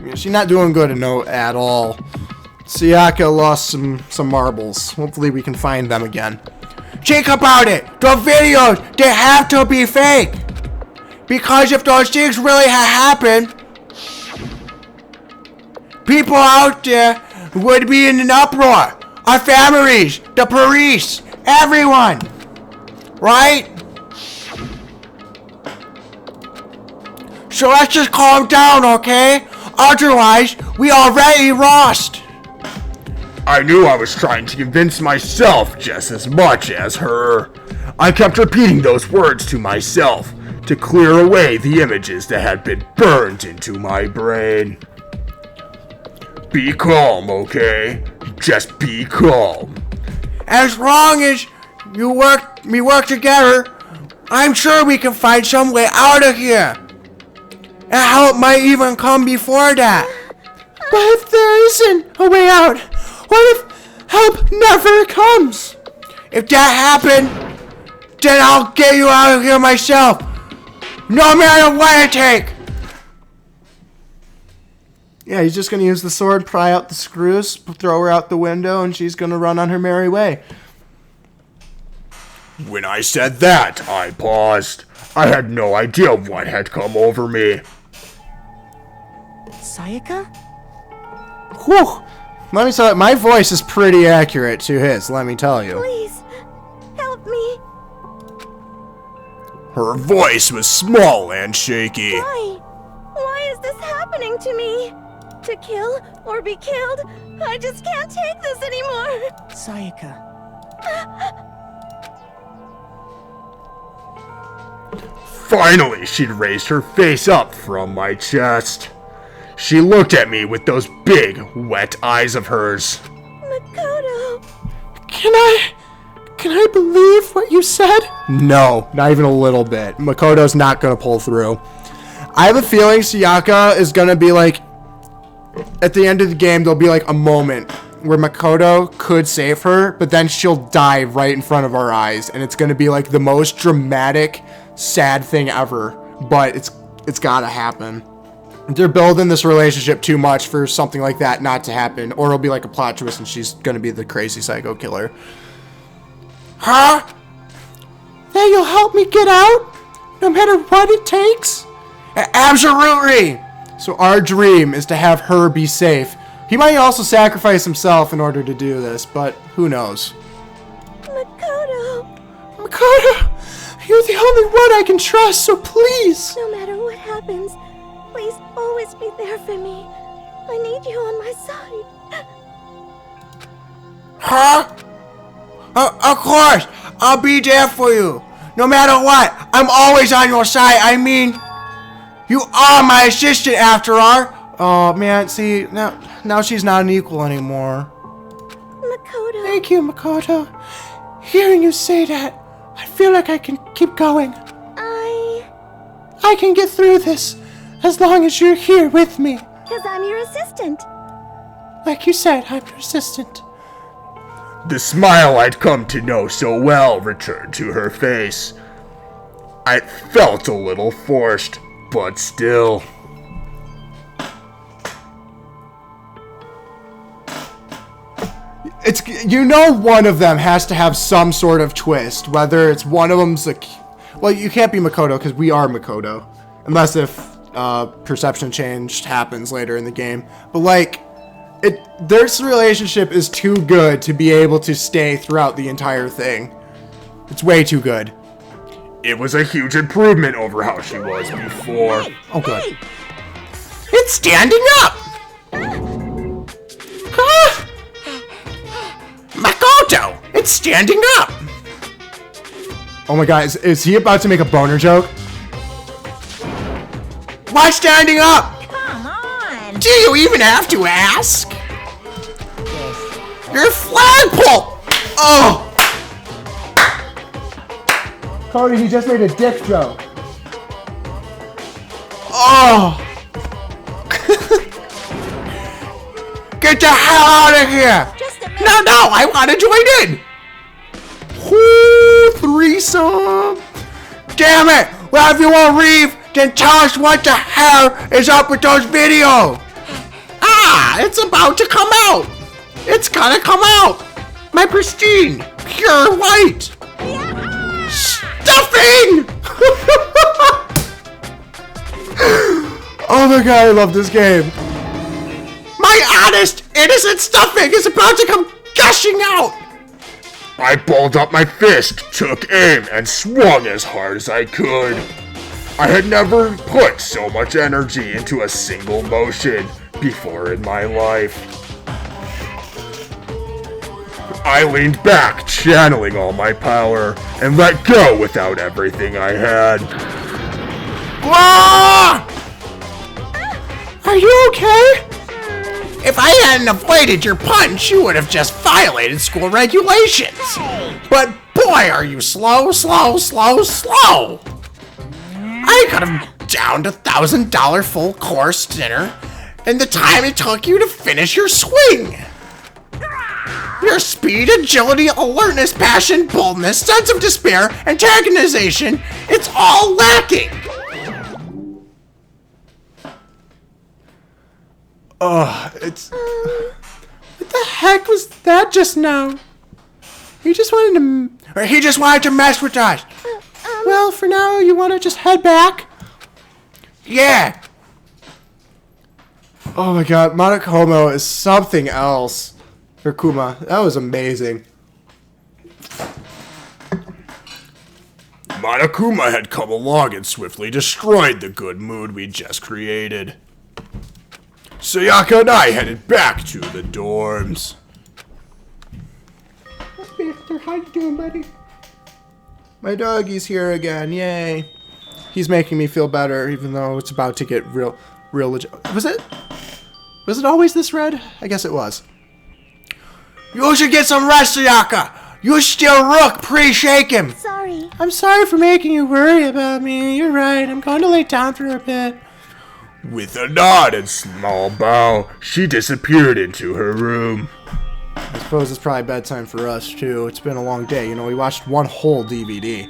Yeah, she's not doing good at all. Sayaka lost some marbles. Hopefully we can find them again. Think about it. The videos, they have to be fake. Because if those things really had happened, people out there would be in an uproar. Our families, the police, everyone. Right? So let's just calm down, okay? Otherwise, we already lost. I knew I was trying to convince myself just as much as her. I kept repeating those words to myself to clear away the images that had been burned into my brain. Be calm, okay? Just be calm. As long as we work together, I'm sure we can find some way out of here. And help might even come before that. But if there isn't a way out, what if help never comes? If that happened, then I'll get you out of here myself. No matter what it takes. Yeah, he's just gonna use the sword, pry out the screws, throw her out the window, and she's gonna run on her merry way. When I said that, I paused. I had no idea what had come over me. Sayaka? Whew. Let me tell you, my voice is pretty accurate to his, let me tell you. Please, help me. Her voice was small and shaky. Why? Why is this happening to me? To kill or be killed? I just can't take this anymore. Sayaka. Finally, she'd raised her face up from my chest. She looked at me with those big, wet eyes of hers. Makoto. Can I believe what you said? No, not even a little bit. Makoto's not gonna pull through. I have a feeling Sayaka is gonna be like, at the end of the game, there'll be like a moment where Makoto could save her, but then she'll die right in front of our eyes, and it's gonna be like the most dramatic, sad thing ever. But it's gotta happen. They're building this relationship too much for something like that not to happen, or it'll be like a plot twist and she's gonna be the crazy psycho killer. Huh? That you'll help me get out? No matter what it takes? Absolutely! So our dream is to have her be safe. He might also sacrifice himself in order to do this, but who knows? Makoto. Makoto! You're the only one I can trust, so please! No matter what happens, please always be there for me. I need you on my side. Huh? Of course! I'll be there for you! No matter what, I'm always on your side. I mean, you are my assistant after all. Oh man, see, now she's not an equal anymore. Makoto. Thank you, Makoto. Hearing you say that, I feel like I can keep going. I can get through this as long as you're here with me. Because I'm your assistant. Like you said, I'm your assistant. The smile I'd come to know so well returned to her face. I felt a little forced, but still. It's, you know, one of them has to have some sort of twist, whether it's one of them's like, well, you can't be Makoto because we are Makoto, unless if perception change happens later in the game. But like, this relationship is too good to be able to stay throughout the entire thing. It's way too good. It was a huge improvement over how she was before. Oh, good. It's standing up! It's standing up. Oh my god, is he about to make a boner joke? Why standing up? Come on. Do you even have to ask? Your flagpole! Oh! Cody, he just made a dick joke. Oh! Get the hell out of here! Just a minute. No, I want to join in! Whoo, threesome. Damn it! Well, if you won't leave, then tell us what the hell is up with those videos! Ah, it's about to come out! It's gonna come out! My pristine, pure white! Stuffing! Oh my god, I love this game. My honest, innocent stuffing is about to come gushing out! I balled up my fist, took aim, and swung as hard as I could. I had never put so much energy into a single motion before in my life. I leaned back, channeling all my power, and let go without everything I had. Ah! Are you okay? If I hadn't avoided your punch, you would have just violated school regulations. But boy, are you slow. I could have downed $1,000 full course dinner in the time it took you to finish your swing. Your speed, agility, alertness, passion, boldness, sense of despair, antagonization, it's all lacking. It's... What the heck was that just now? He just wanted to mess with us. Well, for now, you want to just head back? Yeah. Oh my god, Monokuma is something else. For Kuma, that was amazing. Monokuma had come along and swiftly destroyed the good mood we just created. Sayaka and I headed back to the dorms. Victor, how you doing, buddy? My doggy's here again, yay. He's making me feel better, even though it's about to get real legit. Was it always this red? I guess it was. You should get some rest, Sayaka. You still rook pre-shake him. Sorry. I'm sorry for making you worry about me. You're right, I'm going to lay down for a bit. With a nod and small bow, she disappeared into her room. I suppose it's probably bedtime for us, too. It's been a long day. You know, we watched one whole DVD.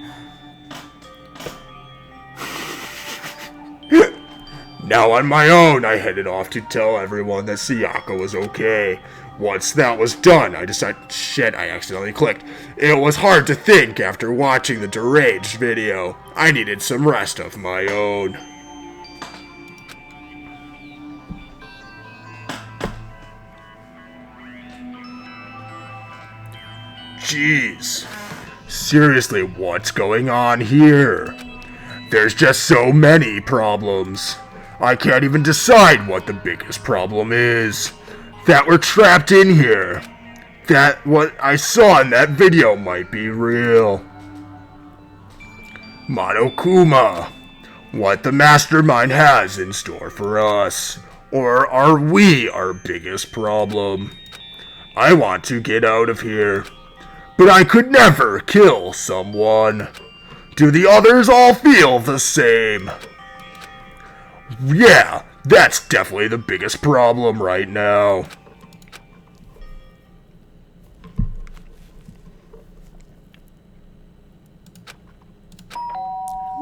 Now on my own, I headed off to tell everyone that Sayaka was okay. Once that was done, I decided, shit, I accidentally clicked. It was hard to think after watching the deranged video. I needed some rest of my own. Jeez. Seriously, what's going on here? There's just so many problems. I can't even decide what the biggest problem is. That we're trapped in here. That what I saw in that video might be real. Monokuma. What the mastermind has in store for us. Or are we our biggest problem? I want to get out of here. But I could never kill someone. Do the others all feel the same? Yeah, that's definitely the biggest problem right now.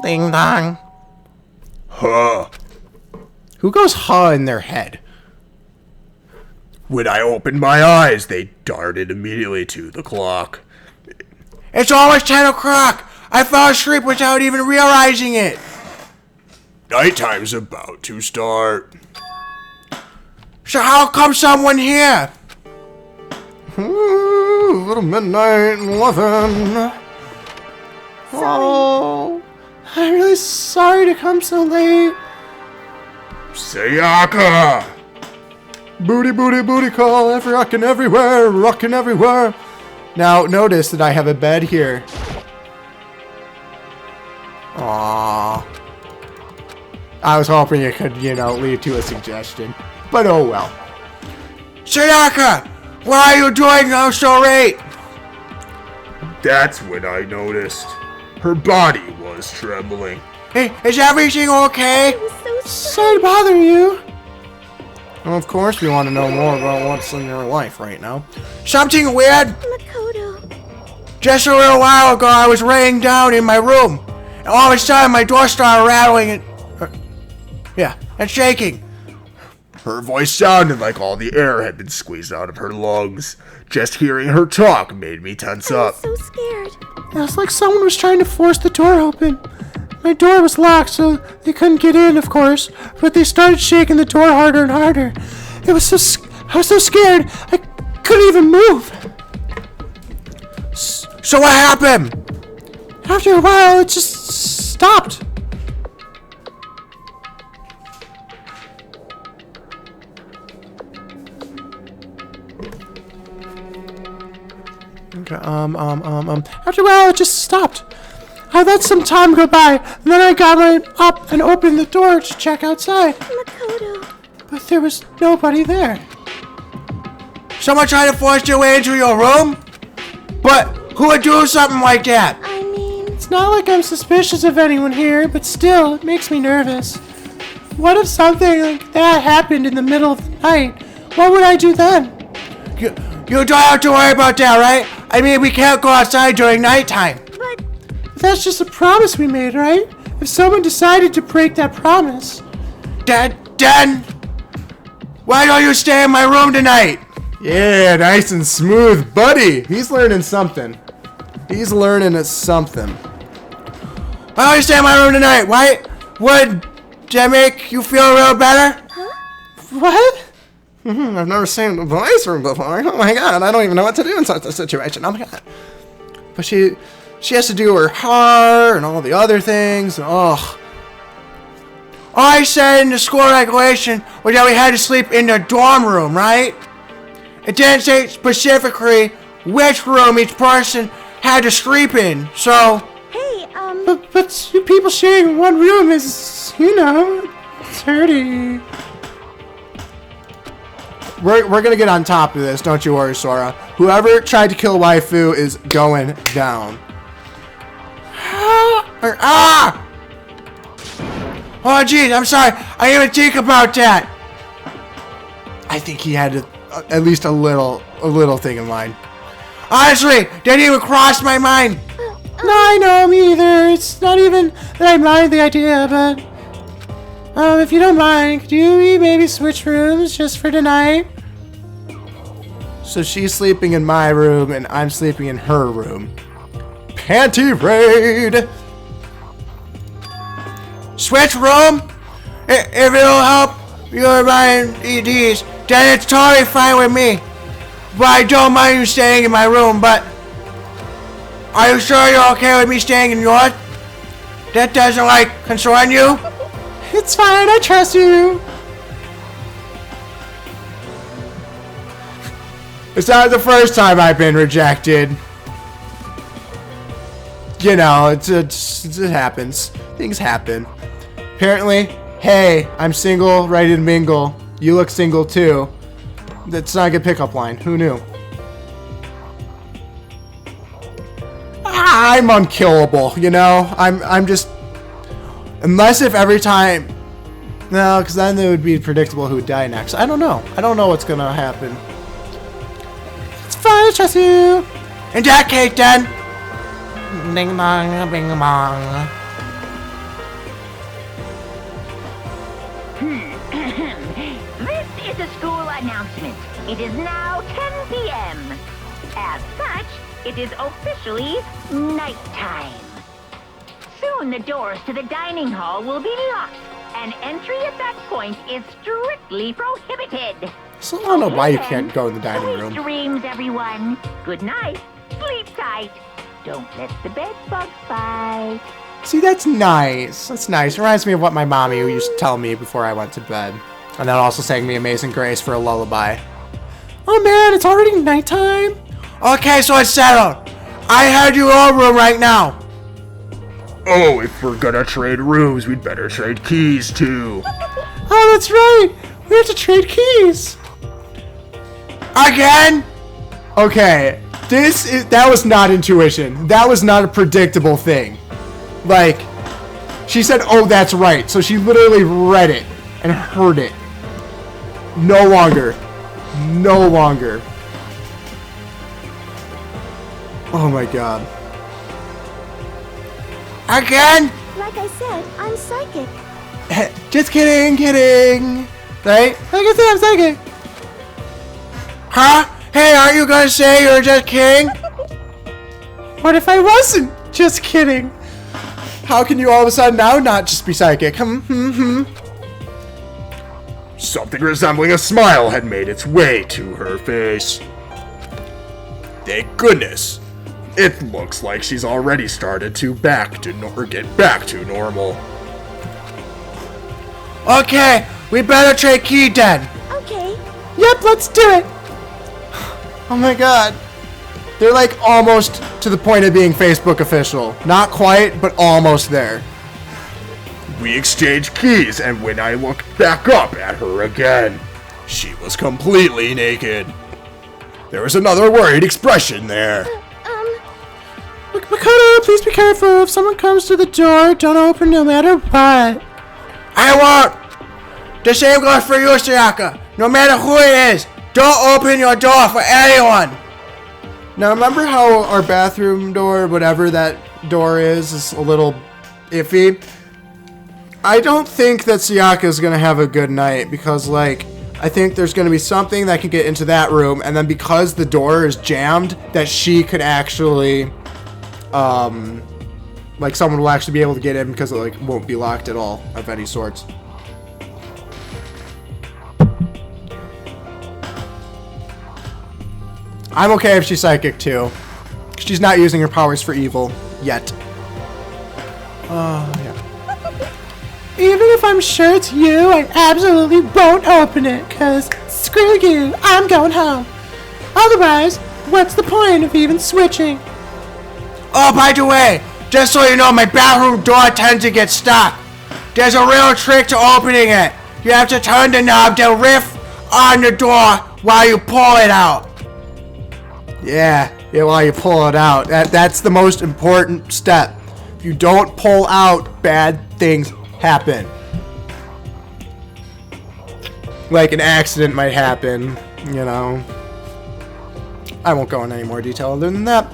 Ding dong. Huh. Who goes huh in their head? When I opened my eyes, they darted immediately to the clock. It's almost 10 o'clock. I fell asleep without even realizing it. Nighttime's about to start. So how come someone here? Ooh, little midnight 11. Oh, I'm really sorry to come so late. Sayaka! Booty, booty, booty call, rockin' everywhere, rockin' everywhere. Now, notice that I have a bed here. Aww. I was hoping it could, you know, lead to a suggestion. But oh well. Sayaka! Why are you doing so late? That's when I noticed. Her body was trembling. Hey, is everything okay? I was so Sorry to bother you. Well, of course we want to know more about what's in your life right now. Something weird? Makoto. Just a little while ago, I was laying down in my room. And all of a sudden, my door started rattling and shaking. Her voice sounded like all the air had been squeezed out of her lungs. Just hearing her talk made me tense I was up. so scared. It was like someone was trying to force the door open. My door was locked, so they couldn't get in, of course. But they started shaking the door harder and harder. I was so scared, I couldn't even move. So what happened? After a while, it just stopped. Okay, after a while, it just stopped. I let some time go by, and then I got up and opened the door to check outside. Makoto. But there was nobody there. Someone tried to force their way into your room? But who would do something like that? I mean, It's not like I'm suspicious of anyone here, but still, it makes me nervous. What if something like that happened in the middle of the night? What would I do then? You don't have to worry about that, right? I mean, we can't go outside during nighttime. but That's just a promise we made, right? If someone decided to break that promise. Then, why don't you stay in my room tonight? Yeah, nice and smooth, buddy. He's learning something. He's learning something. Why don't you stay in my room tonight? Why? Would that make you feel real better? What? I've never seen a boys' room before. Oh my god, I don't even know what to do in such a situation. Oh my god. But she has to do her hair and all the other things. And, oh. All I said in the school regulation was that we had to sleep in the dorm room, right? It didn't say specifically which room each person had to sleep in, so... hey, But you people sharing one room is, you know, it's dirty. We're gonna get on top of this, don't you worry, Sora. Whoever tried to kill Waifu is going down. Ah! Oh, geez, I'm sorry. I didn't even think about that. I think he had at least a little thing in mind. Honestly, that didn't even cross my mind. No, I know, me either. It's not even that I mind the idea, but... if you don't mind, could you maybe switch rooms just for tonight? So she's sleeping in my room, and I'm sleeping in her room. Panty raid! Switch room? If it'll help your mind EDs, then it's totally fine with me. But I don't mind you staying in my room, but... Are you sure you're okay with me staying in yours? That doesn't, concern you? It's fine, I trust you. It's not the first time I've been rejected. You know, it happens. Things happen. Apparently, hey, I'm single, ready to mingle. You look single too. That's not a good pickup line. Who knew? I'm unkillable, you know? I'm just... Unless if every time... No, because then it would be predictable who would die next. I don't know. I don't know what's gonna happen. It's fine, I trust you. In that case, then... Ding dong, bing bong. This is a school announcement. It is now 10 p.m. As such, it is officially nighttime. Soon the doors to the dining hall will be locked, and entry at that point is strictly prohibited. So I don't know why you can't go in the dining Sweet room. dreams, everyone. Good night. Sleep tight. Don't let the bed bugs bite. See, that's nice. That's nice. Reminds me of what my mommy used to tell me before I went to bed. And then also sang me Amazing Grace for a lullaby. Oh man, it's already nighttime? Okay, so it's settled. I had your own room right now. Oh, if we're gonna trade rooms, we'd better trade keys too. Oh, that's right. We have to trade keys. Again? Okay, that was not intuition. That was not a predictable thing. Like, she said, "Oh, that's right." So she literally read it and heard it. No longer. No longer. Oh my god. Again? Like I said, I'm psychic. Just kidding. Right? Like I said, I'm psychic. Huh? Hey, aren't you gonna say you're just kidding? What if I wasn't just kidding? How can you all of a sudden now not just be psychic? Something resembling a smile had made its way to her face. Thank goodness. It looks like she's already started to get back to normal. Okay, we better trade key then. Okay. Yep, let's do it. Oh my god. They're like almost to the point of being Facebook official. Not quite, but almost there. We exchanged keys, and when I looked back up at her again, she was completely naked. There was another worried expression there. Makoto, please be careful. If someone comes to the door, don't open no matter what. I won't. The same goes for you, Sayaka. No matter who it is, don't open your door for anyone. Now remember how our bathroom door, whatever that door is a little iffy? I don't think that Sayaka is going to have a good night because, like, I think there's going to be something that can get into that room, and then because the door is jammed, that she could actually, like, someone will actually be able to get in because it, like, won't be locked at all of any sorts. I'm okay if she's psychic, too. She's not using her powers for evil yet. Yeah. Even if I'm sure it's you, I absolutely won't open it, cause screw you, I'm going home. Otherwise, what's the point of even switching? Oh, by the way, just so you know, my bathroom door tends to get stuck. There's a real trick to opening it. You have to turn the knob to riff on the door while you pull it out. Yeah, while you pull it out. That's the most important step. If you don't pull out, bad things happen. Like an accident might happen, you know. I won't go into any more detail other than that.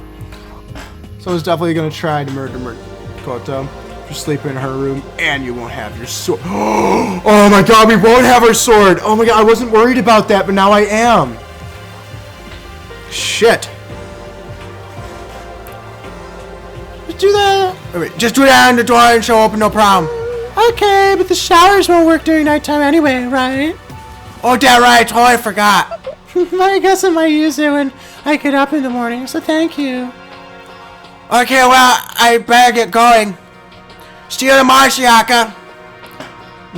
Someone's definitely gonna try to murder Koto. You're sleeping in her room, and you won't have your sword. Oh my god, we won't have our sword! Oh my god, I wasn't worried about that, but now I am. Shit. Just do that. Wait, just do that on the door and she'll open, no problem. Okay, but the showers won't work during nighttime anyway, right? Oh, that right, I totally forgot. I guess I might use it when I get up in the morning, so thank you. Okay, well, I better get going. See you tomorrow, Sayaka.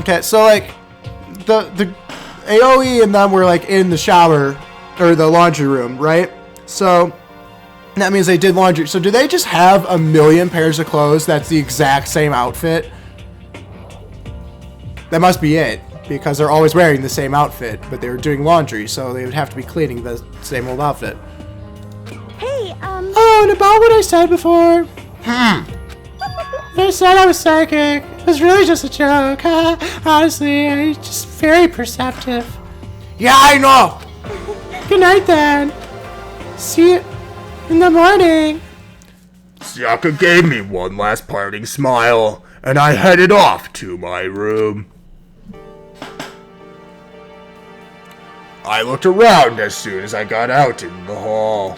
Okay, so like the AOE and them were like in the shower or the laundry room, right? So that means they did laundry. So do they just have a million pairs of clothes that's the exact same outfit? That must be it, because they're always wearing the same outfit, but they were doing laundry, so they would have to be cleaning the same old outfit. Hey, Oh, and about what I said before. I said I was psychic. It was really just a joke. Honestly, I'm just very perceptive. Yeah, I know. Good night, then. See you in the morning. Sayaka gave me one last parting smile, and I headed off to my room. I looked around as soon as I got out in the hall.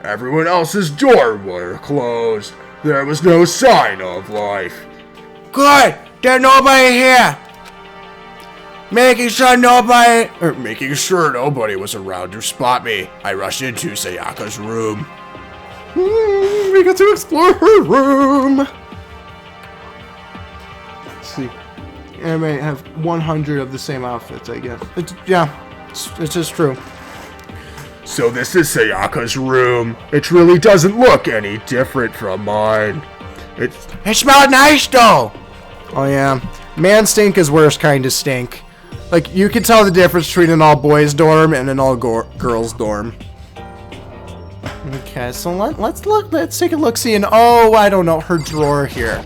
Everyone else's doors were closed. There was no sign of life. Good, there's nobody here. Making sure nobody was around to spot me. I rushed into Sayaka's room. We got to explore her room. Let's see. I may have 100 of the same outfits, I guess. Yeah, it's just true. So this is Sayaka's room. It really doesn't look any different from mine. It smelled nice though. Oh yeah, man stink is worst kind of stink. Like, you can tell the difference between an all boys dorm and an all girls dorm. Okay, so let's take a look see, and oh, I don't know, her drawer here.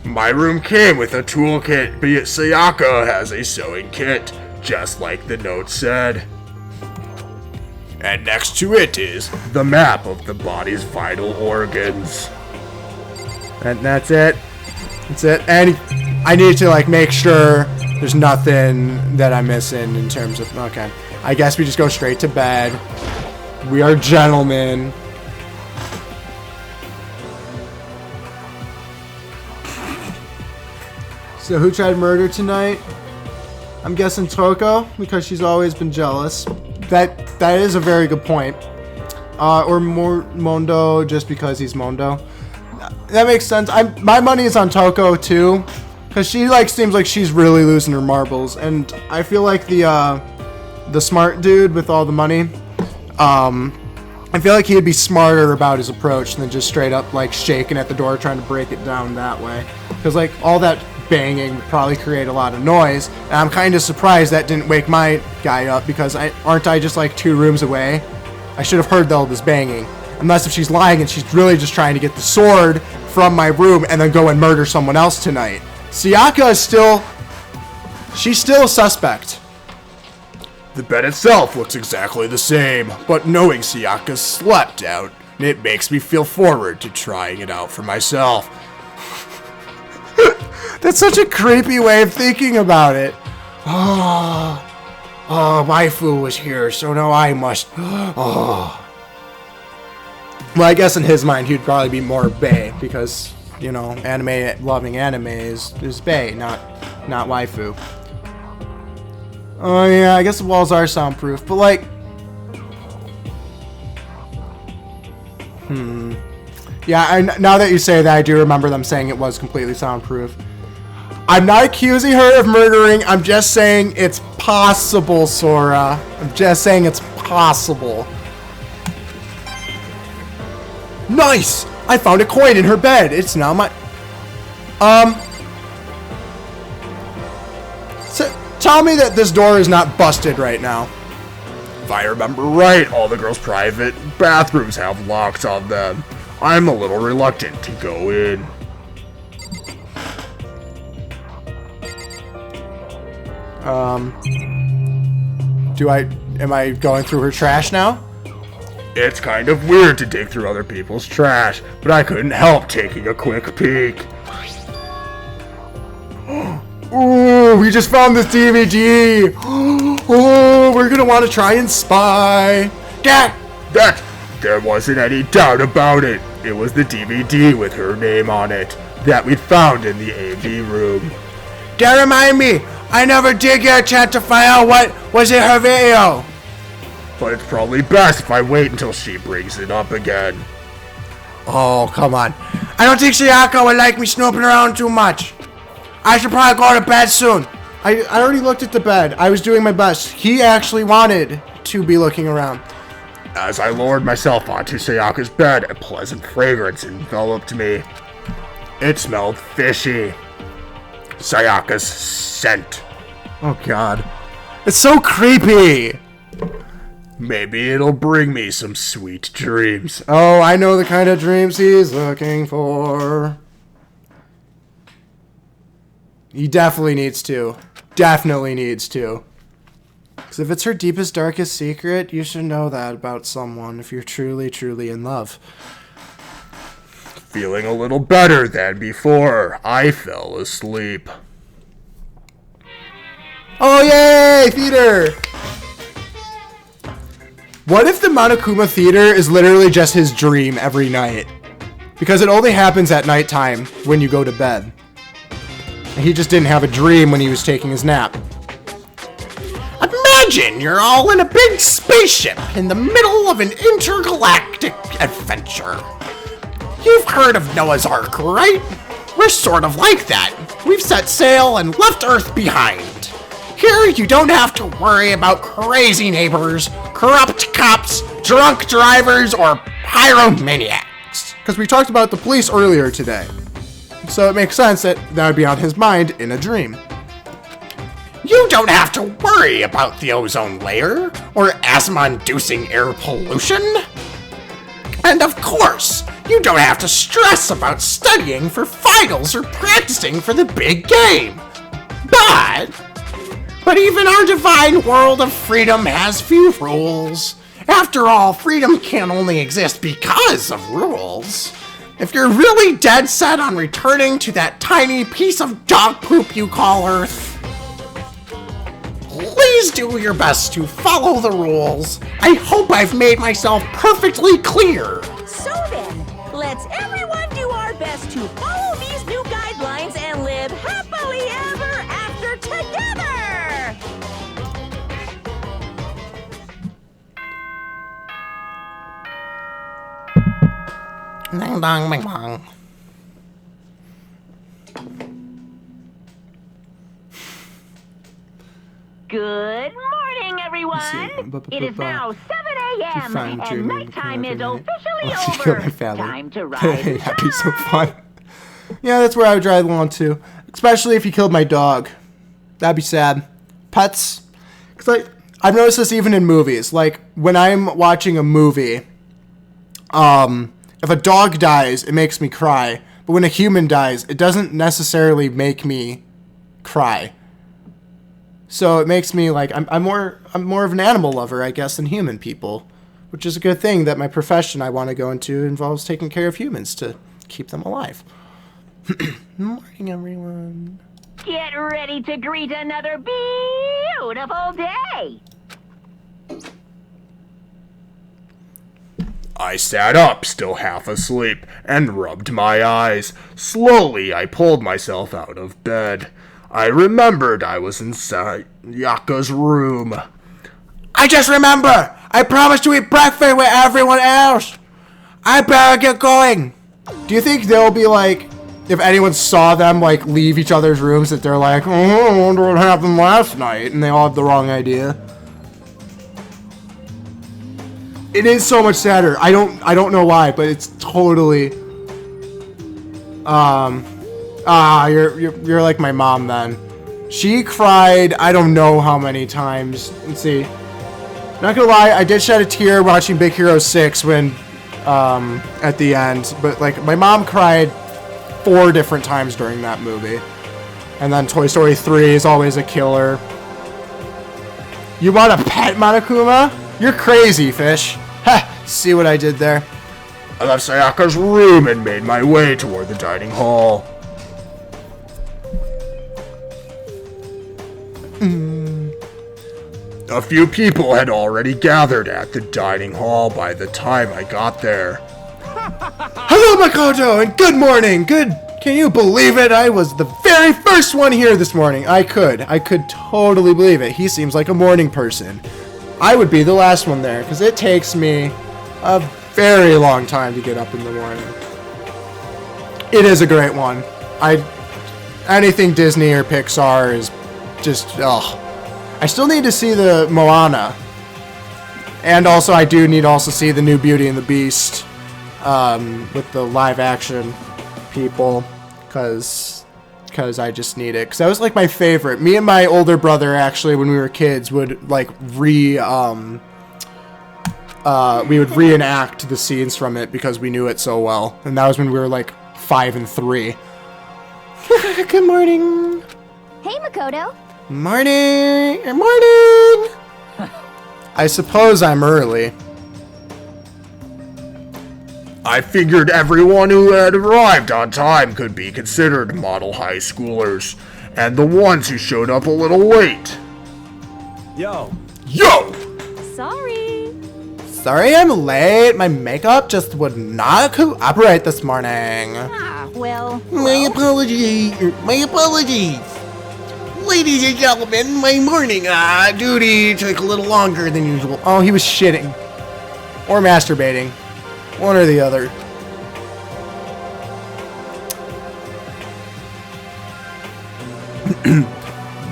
My room came with a toolkit, but yet Sayaka has a sewing kit, just like the note said. And next to it is the map of the body's vital organs. And that's it. That's it. And I need to, like, make sure there's nothing that I'm missing in terms of... Okay. I guess we just go straight to bed. We are gentlemen. So who tried murder tonight? I'm guessing Toko, because she's always been jealous. That is a very good point. Or Mondo, just because he's Mondo. That makes sense. My money is on Toko too, because she seems like she's really losing her marbles, and I feel like the smart dude with all the money, I feel like he'd be smarter about his approach than just straight up shaking at the door trying to break it down that way, because all that banging would probably create a lot of noise, and I'm kind of surprised that didn't wake my guy up, because aren't I just 2 rooms away? I should have heard all this banging. Unless if she's lying and she's really just trying to get the sword from my room and then go and murder someone else tonight. Sayaka is she's still a suspect. The bed itself looks exactly the same, but knowing Sayaka slept out, it makes me feel forward to trying it out for myself. That's such a creepy way of thinking about it. Oh, waifu was here, so now I must. Oh. Well, I guess in his mind he'd probably be more bae, because, loving anime is bae, not waifu. Oh yeah, I guess the walls are soundproof, but yeah, now that you say that, I do remember them saying it was completely soundproof. I'm not accusing her of murdering, I'm just saying it's possible, Sora. I'm just saying it's possible. Nice! I found a coin in her bed. It's now my... So, tell me that this door is not busted right now. If I remember right, all the girls' private bathrooms have locks on them. I'm a little reluctant to go in. Am I going through her trash now? It's kind of weird to dig through other people's trash, but I couldn't help taking a quick peek. Ooh, we just found this DVD! Oh, we're gonna want to try and spy! There wasn't any doubt about it. It was the DVD with her name on it that we'd found in the AV room. Don't remind me, I never did get a chance to find out what was in her video. But it's probably best if I wait until she brings it up again. Oh, come on. I don't think Sayaka would like me snooping around too much. I should probably go to bed soon. I already looked at the bed. I was doing my best. He actually wanted to be looking around. As I lowered myself onto Sayaka's bed, a pleasant fragrance enveloped me. It smelled fishy. Sayaka's scent. Oh god. It's so creepy! Maybe it'll bring me some sweet dreams. Oh, I know the kind of dreams he's looking for. He definitely needs to. Definitely needs to. Because if it's her deepest, darkest secret, you should know that about someone if you're truly, truly in love. Feeling a little better than before, I fell asleep. Oh, yay! Theater! What if the Monokuma Theater is literally just his dream every night? Because it only happens at nighttime when you go to bed. And he just didn't have a dream when he was taking his nap. Imagine you're all in a big spaceship in the middle of an intergalactic adventure. You've heard of Noah's Ark, right? We're sort of like that. We've set sail and left Earth behind. Here, you don't have to worry about crazy neighbors, corrupt cops, drunk drivers, or pyromaniacs. Because we talked about the police earlier today. So it makes sense that that would be on his mind in a dream. You don't have to worry about the ozone layer or asthma-inducing air pollution. And of course, you don't have to stress about studying for finals or practicing for the big game. But even our divine world of freedom has few rules. After all, freedom can only exist because of rules. If you're really dead set on returning to that tiny piece of dog poop you call Earth, please do your best to follow the rules. I hope I've made myself perfectly clear. So then, let's everyone do our best to follow these new guidelines and live happily ever after together! Ding dong, bing bong. Good morning, everyone. It is now 7 a.m. and nighttime is officially over. Time to rise. That'd be so fun. Yeah, that's where I would drive along to. Especially if he killed my dog. That'd be sad. Pets. Because I've noticed this even in movies. Like, when I'm watching a movie, if a dog dies, it makes me cry. But when a human dies, it doesn't necessarily make me cry. So it makes me like I'm more of an animal lover, I guess, than human people, which is a good thing that my profession I want to go into involves taking care of humans to keep them alive. Morning, everyone. Get ready to greet another beautiful day. I sat up, still half asleep, and rubbed my eyes. Slowly, I pulled myself out of bed. I remembered I was inside Yaka's room. I just remember! I promised to eat breakfast with everyone else! I better get going! Do you think they'll be like, if anyone saw them like leave each other's rooms, that they're like, oh, I wonder what happened last night, and they all have the wrong idea? It is so much sadder. I don't know why, but it's totally. You're like my mom then. She cried I don't know how many times. Let's see. Not gonna lie, I did shed a tear watching Big Hero 6 when at the end, but like my mom cried 4 different times during that movie. And then Toy Story 3 is always a killer. You want a pet, Monokuma? You're crazy, fish. Ha! See what I did there? I left Sayaka's room and made my way toward the dining hall. A few people had already gathered at the dining hall by the time I got there. Hello, Makoto, and good morning. Can you believe it? I was the very first one here this morning. I could totally believe it. He seems like a morning person. I would be the last one there, because it takes me a very long time to get up in the morning. It is a great one. Anything Disney or Pixar is just, ugh. I still need to see the Moana. And also, I do need to also see the new Beauty and the Beast with the live action people, because I just need it. Because that was like my favorite. Me and my older brother, actually, when we were kids, would like we would reenact the scenes from it because we knew it so well. And that was when we were like 5 and 3. Good morning. Hey, Makoto. Morning. Morning. I suppose I'm early. I figured everyone who had arrived on time could be considered model high schoolers, and the ones who showed up a little late. Yo! Sorry I'm late. My makeup just would not cooperate this morning. My apologies. Ladies and gentlemen, my morning duty took a little longer than usual. Oh, he was shitting. Or masturbating. One or the other.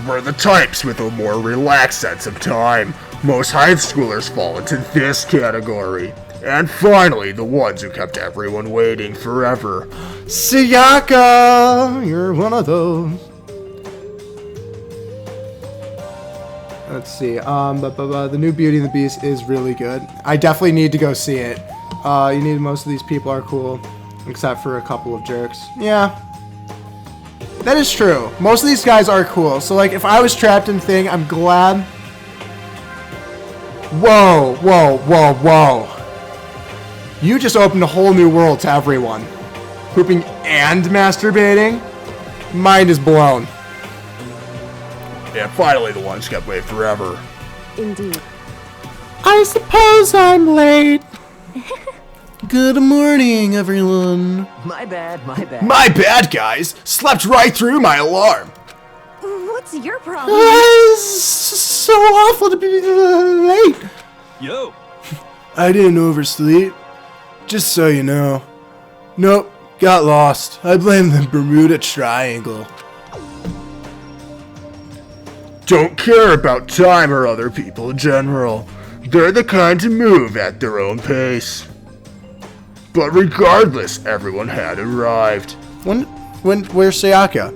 were the types with a more relaxed sense of time. Most high schoolers fall into this category. And finally, the ones who kept everyone waiting forever. Sayaka, you're one of those. Let's see. The new Beauty and the Beast is really good. I definitely need to go see it. Most of these people are cool, except for a couple of jerks. Yeah, that is true. Most of these guys are cool. So like, if I was trapped in Thing, I'm glad. Whoa, whoa, whoa, whoa! You just opened a whole new world to everyone. Pooping and masturbating? Mind is blown. And finally, the ones kept waiting forever. Indeed. I suppose I'm late. Good morning, everyone. My bad, my bad. My bad, guys. Slept right through my alarm. What's your problem? It's so awful to be late. Yo! I didn't oversleep. Just so you know. Nope, got lost. I blame the Bermuda Triangle. Don't care about time or other people in general. They're the kind to move at their own pace. But regardless, everyone had arrived. Where's Sayaka?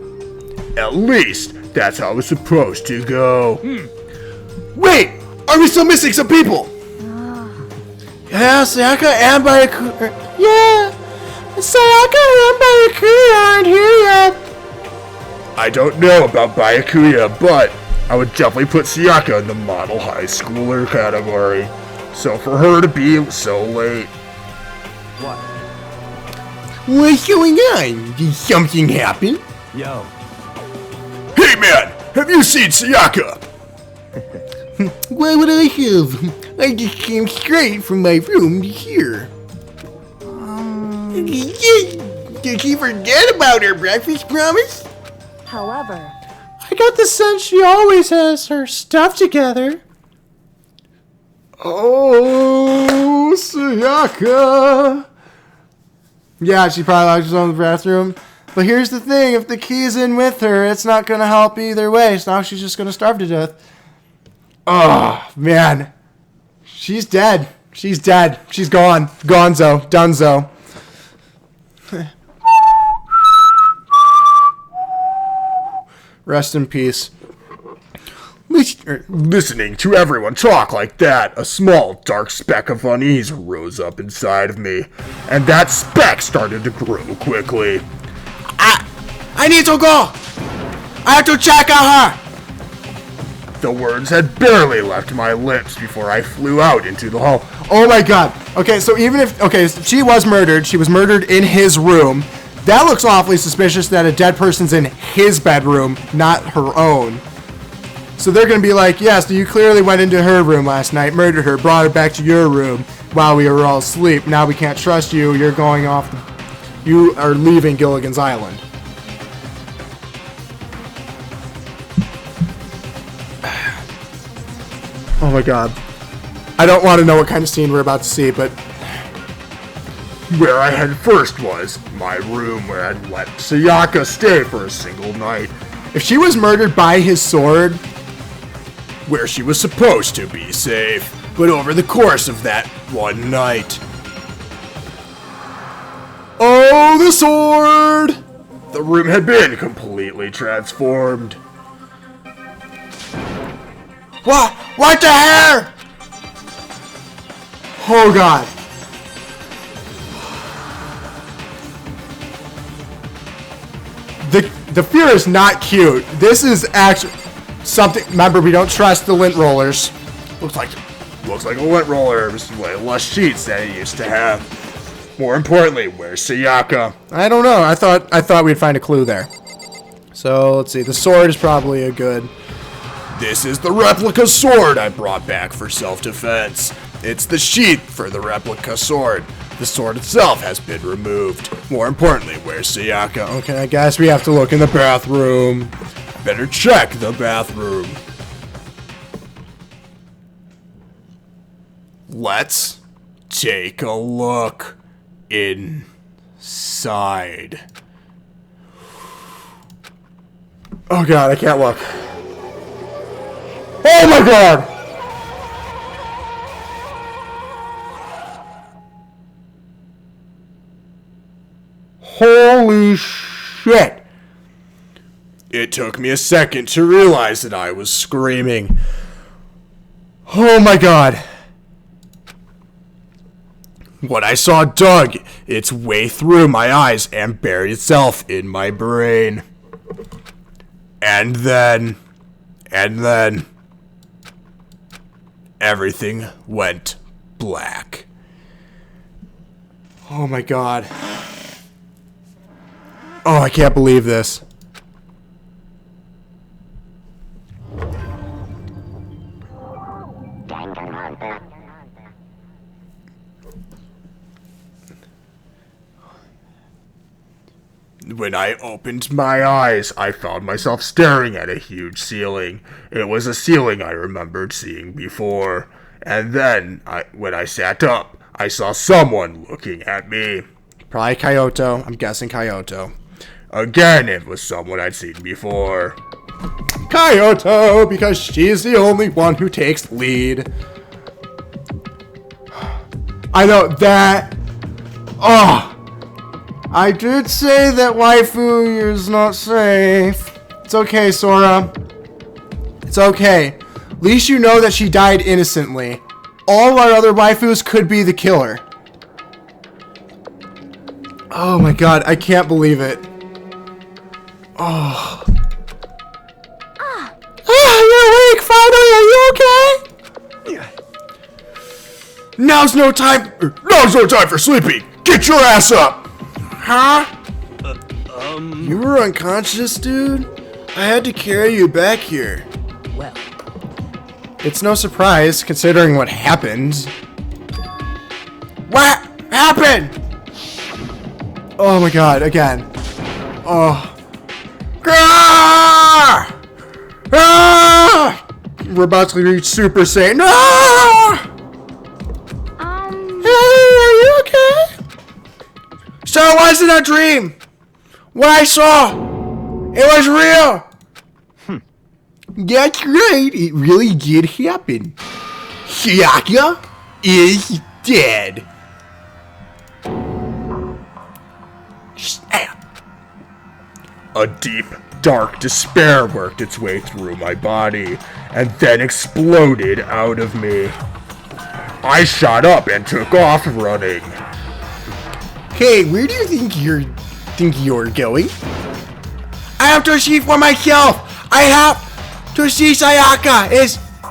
At least, that's how it was supposed to go. Wait! Are we still missing some people? Yeah, Sayaka and Byakuya. Yeah, Sayaka and Byakuya aren't here yet. I don't know about Byakuya, but I would definitely put Sayaka in the model high schooler category. So for her to be so late. What's going on? Did something happen? Yo. Hey man, have you seen Sayaka? Why would I have? I just came straight from my room to here. Did she forget about her breakfast promise? However, I got the sense she always has her stuff together. Oh, Sayaka. Yeah, she probably locked herself in the bathroom. But here's the thing, if the key's in with her, it's not going to help either way. So now she's just going to starve to death. Oh, man. She's dead. She's dead. She's gone. Gonzo. Dunzo. Rest in peace. Listening to everyone talk like that, a small dark speck of unease rose up inside of me, and that speck started to grow quickly. I need to go. I have to check on her. The words had barely left my lips before I flew out into the hall. Oh my god. Okay, so even if... Okay, so she was murdered. She was murdered in his room. That looks awfully suspicious that a dead person's in his bedroom, not her own. So they're going to be like, yes, you clearly went into her room last night, murdered her, brought her back to your room while we were all asleep. Now we can't trust you. You're going off. You are leaving Gilligan's Island. Oh my god. I don't want to know what kind of scene we're about to see, but... Where I had first was my room where I'd let Sayaka stay for a single night. If she was murdered by his sword... Where she was supposed to be safe, but over the course of that one night. Oh, the sword! The room had been completely transformed. What the hair? Oh god. The fear is not cute. This is actually something. Remember, we don't trust the lint rollers. Looks like a lint roller. It's way less sheets than it used to have. More importantly, where's Sayaka? I don't know. I thought we'd find a clue there. So let's see. The sword is probably a good. This is the replica sword I brought back for self-defense. It's the sheath for the replica sword. The sword itself has been removed. More importantly, where's Sayaka? Okay, I guess we have to look in the bathroom. Better check the bathroom. Let's take a look inside. Oh god, I can't look. Oh my god! Holy shit! It took me a second to realize that I was screaming. Oh my god. What I saw dug its way through my eyes and buried itself in my brain. And then, everything went black. Oh my god. Oh, I can't believe this. Danganronpa. When I opened my eyes, I found myself staring at a huge ceiling. It was a ceiling I remembered seeing before. And then, when I sat up, I saw someone looking at me. Probably Kyoto. I'm guessing Kyoto. Again, it was someone I'd seen before. Kyoto, because she's the only one who takes lead. I know that. Oh, I did say that waifu is not safe. It's okay, Sora. It's okay. At least you know that she died innocently. All our other waifus could be the killer. Oh my god, I can't believe it. Oh. You're awake finally, are you okay? Now's no time for sleeping. Get your ass up. Huh? You were unconscious, dude? I had to carry you back here. Well, It's no surprise, considering what happened. What happened? Oh my god, again. Oh. Grrrr! Ah! We're about to reach Super Saiyan. Ah! Hey, are you okay? So it wasn't a dream. What I saw, it was real. That's right, it really did happen. Sayaka is dead. A deep, dark despair worked its way through my body, and then exploded out of me. I shot up and took off running. Hey, where do you think you're going? I have to see for myself. I have to see Sayaka.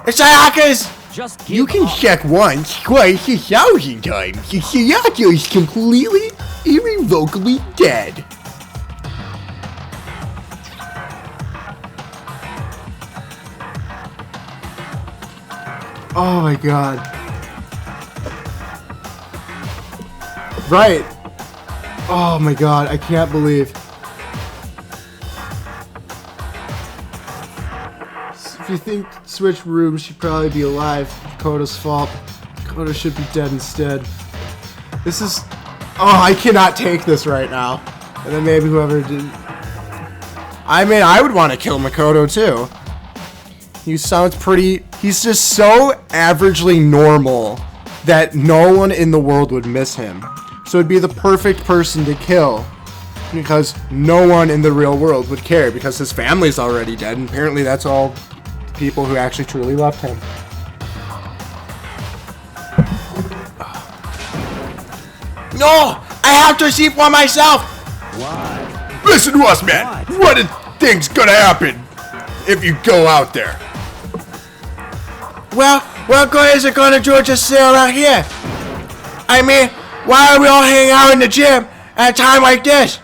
Sayaka is. just You give can up. check once, twice, 1,000 times. Sayaka is completely, irrevocably dead. Oh my god. Right. Oh my god, I can't believe. If you think switch rooms, she'd probably be alive. Koda's fault. Koda should be dead instead. This is... Oh, I cannot take this right now. And then maybe whoever did... I mean, I would want to kill Makoto too. He sounds pretty... He's just so averagely normal that no one in the world would miss him. So it'd be the perfect person to kill. Because no one in the real world would care. Because his family's already dead. And apparently that's all people who actually truly loved him. No! I have to see for myself! Why? Listen to us, man. What a thing's gonna happen if you go out there? Well, what good is it gonna do just sit around here? I mean, why are we all hanging out in the gym at a time like this?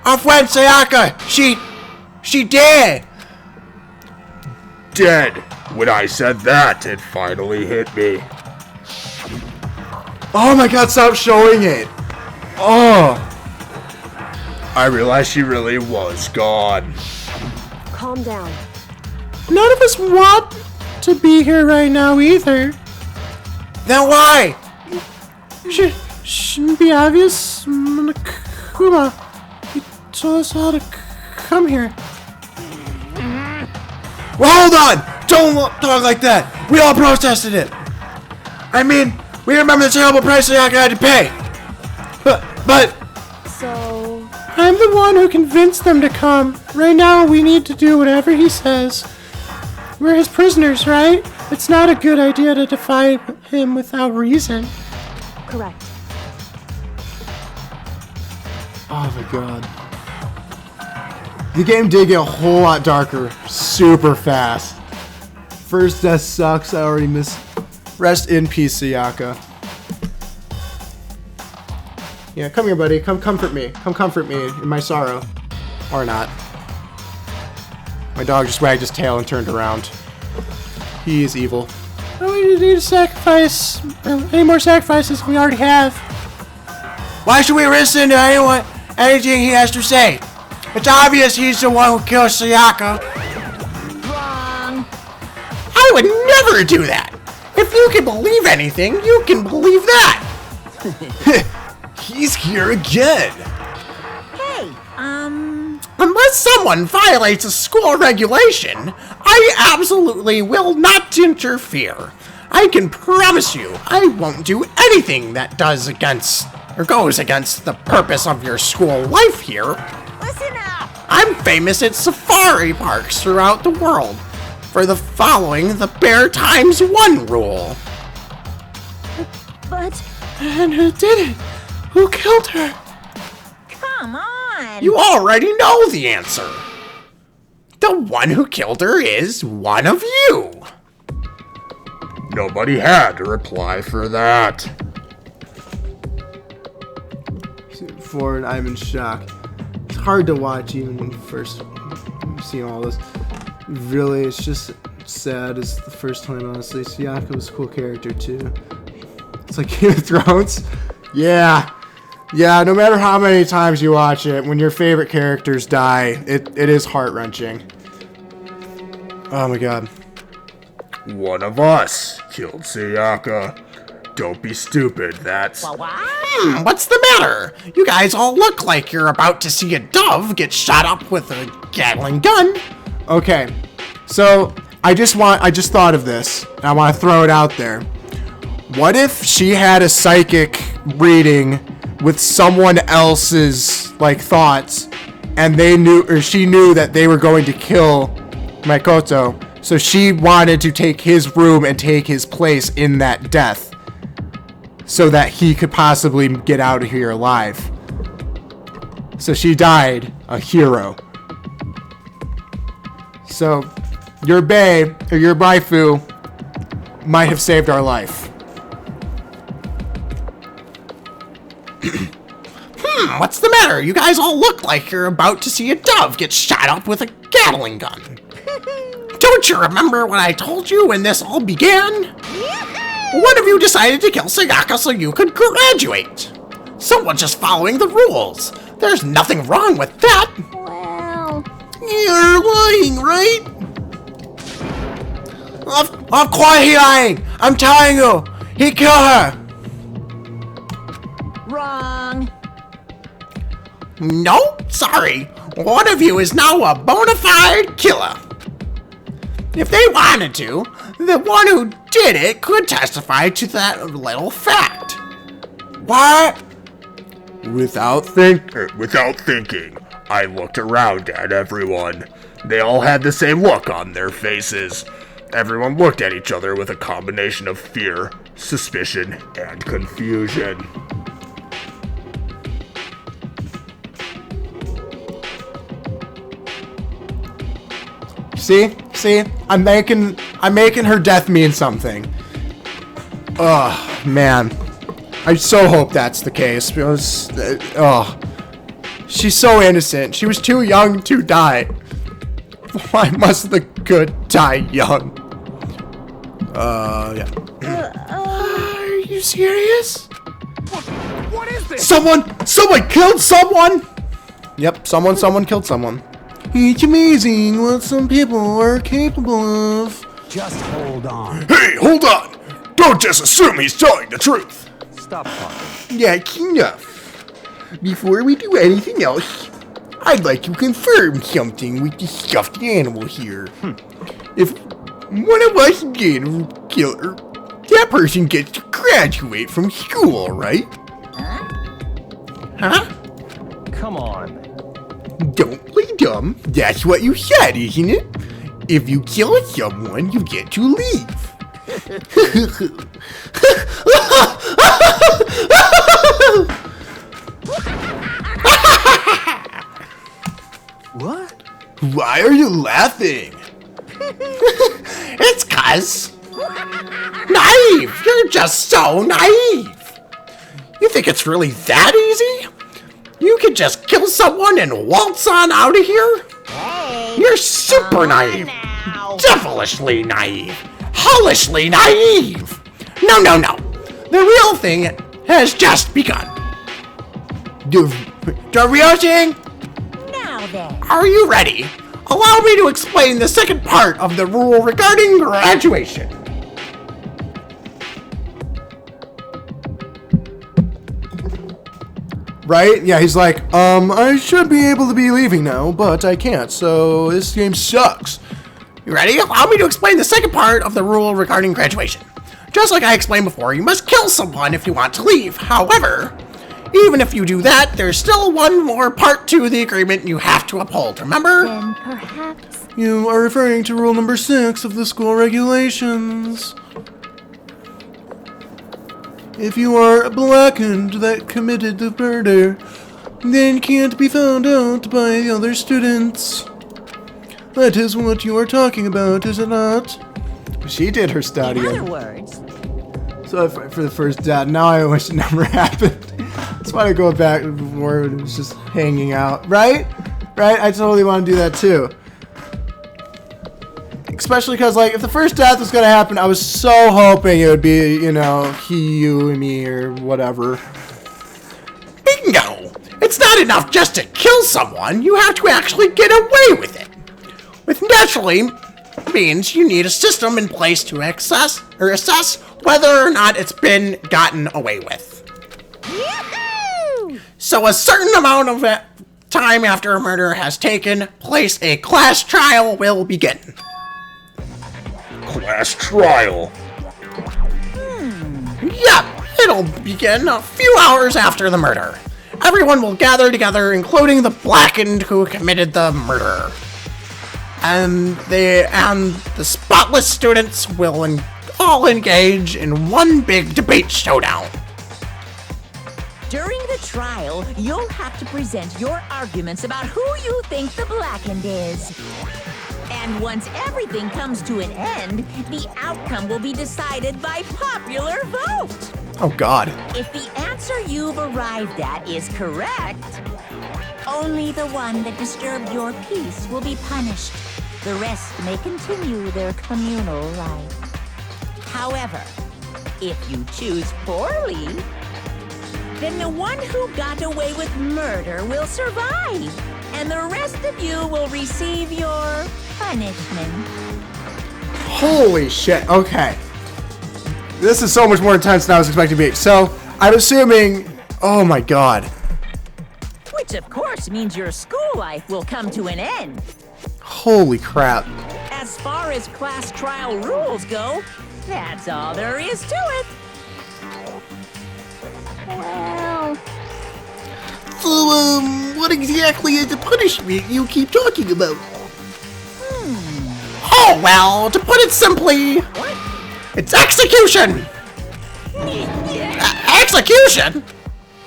Our friend Sayaka, she dead. Dead. When I said that, it finally hit me. Oh my god, stop showing it. Oh. I realized she really was gone. Calm down. None of us want to be here right now either. Then why? Shouldn't be obvious. Kuma, he told us all to come here. Well, hold on! Don't talk like that. We all protested it. I mean, we remember the terrible price Sayaka had to pay. But So, I'm the one who convinced them to come. Right now, we need to do whatever he says. We're his prisoners, right? It's not a good idea to defy him without reason. correct. Oh my god. The game did get a whole lot darker super fast. First death sucks. I already miss. Rest in peace, Sayaka. Yeah, come here, buddy. Come comfort me. Come comfort me in my sorrow. Or not. My dog just wagged his tail and turned around. He is evil. We need to sacrifice any more sacrifices we already have. why should we listen to anything he has to say? It's obvious he's the one who killed Sayaka. Wrong. I would never do that. If you can believe anything, you can believe that. He's here again. Hey, Unless someone violates a school regulation, I absolutely will not interfere. I can promise you, I won't do anything that does against or goes against the purpose of your school life here. listen up. I'm famous at safari parks throughout the world for the following the Bear Times 1 rule. But And who did it? Who killed her? Come on. You already know the answer. The one who killed her is one of you. Nobody had to reply for that. For I'm in shock. It's hard to watch even when first seeing all this. Really, it's just sad. It's the first time, honestly. Sayaka was a cool character too. It's like Game of Thrones. Yeah. Yeah, no matter how many times you watch it, when your favorite characters die, it is heart-wrenching. Oh my god. One of us killed Sayaka. Don't be stupid, that's... What's the matter? You guys all look like you're about to see a dove get shot up with a Gatling gun. Okay, so I just thought of this, and I want to throw it out there. What if she had a psychic reading with someone else's like thoughts, and they knew, or she knew that they were going to kill Makoto, so she wanted to take his room and take his place in that death, so that he could possibly get out of here alive. So she died a hero. So your bae or your waifu might have saved our life. What's the matter? You guys all look like you're about to see a dove get shot up with a Gatling gun. Don't you remember what I told you when this all began? One of you decided to kill Sayaka so you could graduate. Someone just following the rules. There's nothing wrong with that. well, You're lying, right? Of course he lying. I'm telling you, he killed her. Wrong. No, sorry. One of you is now a bona fide killer. If they wanted to, the one who did it could testify to that little fact. What? Without thinking, I looked around at everyone. They all had the same look on their faces. Everyone looked at each other with a combination of fear, suspicion, and confusion. See, I'm making her death mean something. Oh man, I so hope that's the case because she's so innocent. She was too young to die. Why must the good die young? Yeah. Are you serious? What is this? Someone killed someone. Yep, someone killed someone. It's amazing what some people are capable of. Just hold on. Hey, hold on! Don't just assume he's telling the truth! Stop talking. Yeah, enough. Before we do anything else, I'd like to confirm something with the stuffed animal here. one of us get killed, that person gets to graduate from school, right? Huh? Come on. Don't play dumb. That's what you said, isn't it? If you kill someone, you get to leave. What? Why are you laughing? It's 'cause naive. You're just so naive. You think it's really that easy? You could just kill someone and waltz on out of here? You're super naive. Devilishly naive. Hellishly naive. No. The real thing has just begun. The real thing? Now then. Are you ready? Allow me to explain the second part of the rule regarding graduation. Right? Yeah, he's like, I should be able to be leaving now, but I can't, so this game sucks. You ready? Allow me to explain the second part of the rule regarding graduation. Just like I explained before, you must kill someone if you want to leave. However, even if you do that, there's still one more part to the agreement you have to uphold, remember? Then perhaps. You are referring to rule number 6 of the school regulations. If you are blackened that committed the murder, then can't be found out by the other students. That is what you are talking about, is it not? She did her study. In other words, So for the first death, now I wish it never happened. That's why I go back before it was just hanging out, right? Right? I totally want to do that too. Especially because, like, if the first death was gonna happen, I was so hoping it would be, you know, he, you, and me, or whatever. Bingo! It's not enough just to kill someone, you have to actually get away with it. Which naturally means you need a system in place to assess whether or not it's been gotten away with. Yahoo! So a certain amount of time after a murder has taken place, a class trial will begin. Class trial. Yep, it'll begin a few hours after the murder. Everyone will gather together, including the blackened who committed the murder. And the spotless students will all engage in one big debate showdown. during the trial, you'll have to present your arguments about who you think the blackened is. And once everything comes to an end, the outcome will be decided by popular vote. Oh, God. If the answer you've arrived at is correct, only the one that disturbed your peace will be punished. The rest may continue their communal life. However, if you choose poorly, then the one who got away with murder will survive, and the rest of you will receive your punishment. Holy shit. Okay. This is so much more intense than I was expecting to be. So, I'm assuming... Oh, my God. Which, of course, means your school life will come to an end. Holy crap. As far as class trial rules go, that's all there is to it. Well, So, what exactly is the punishment you keep talking about? Oh, well, to put it simply, it's execution! Execution?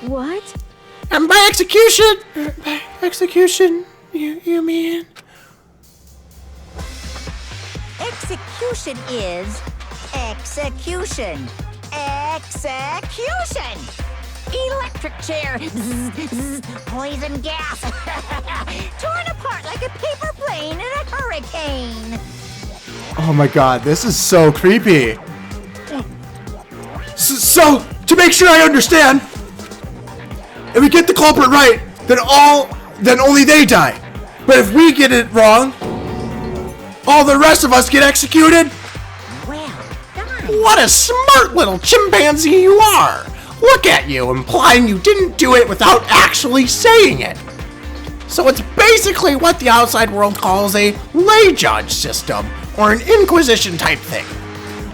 What? And by execution, you mean? Execution is execution. Execution! Electric chair. Poison gas. Torn apart like a paper plane in a hurricane. Oh, my God. This is so creepy. So, to make sure I understand, if we get the culprit right, then only they die. But if we get it wrong, all the rest of us get executed? Well done. What a smart little chimpanzee you are! Look at you, implying you didn't do it without actually saying it. So it's basically what the outside world calls a lay judge system, or an inquisition type thing.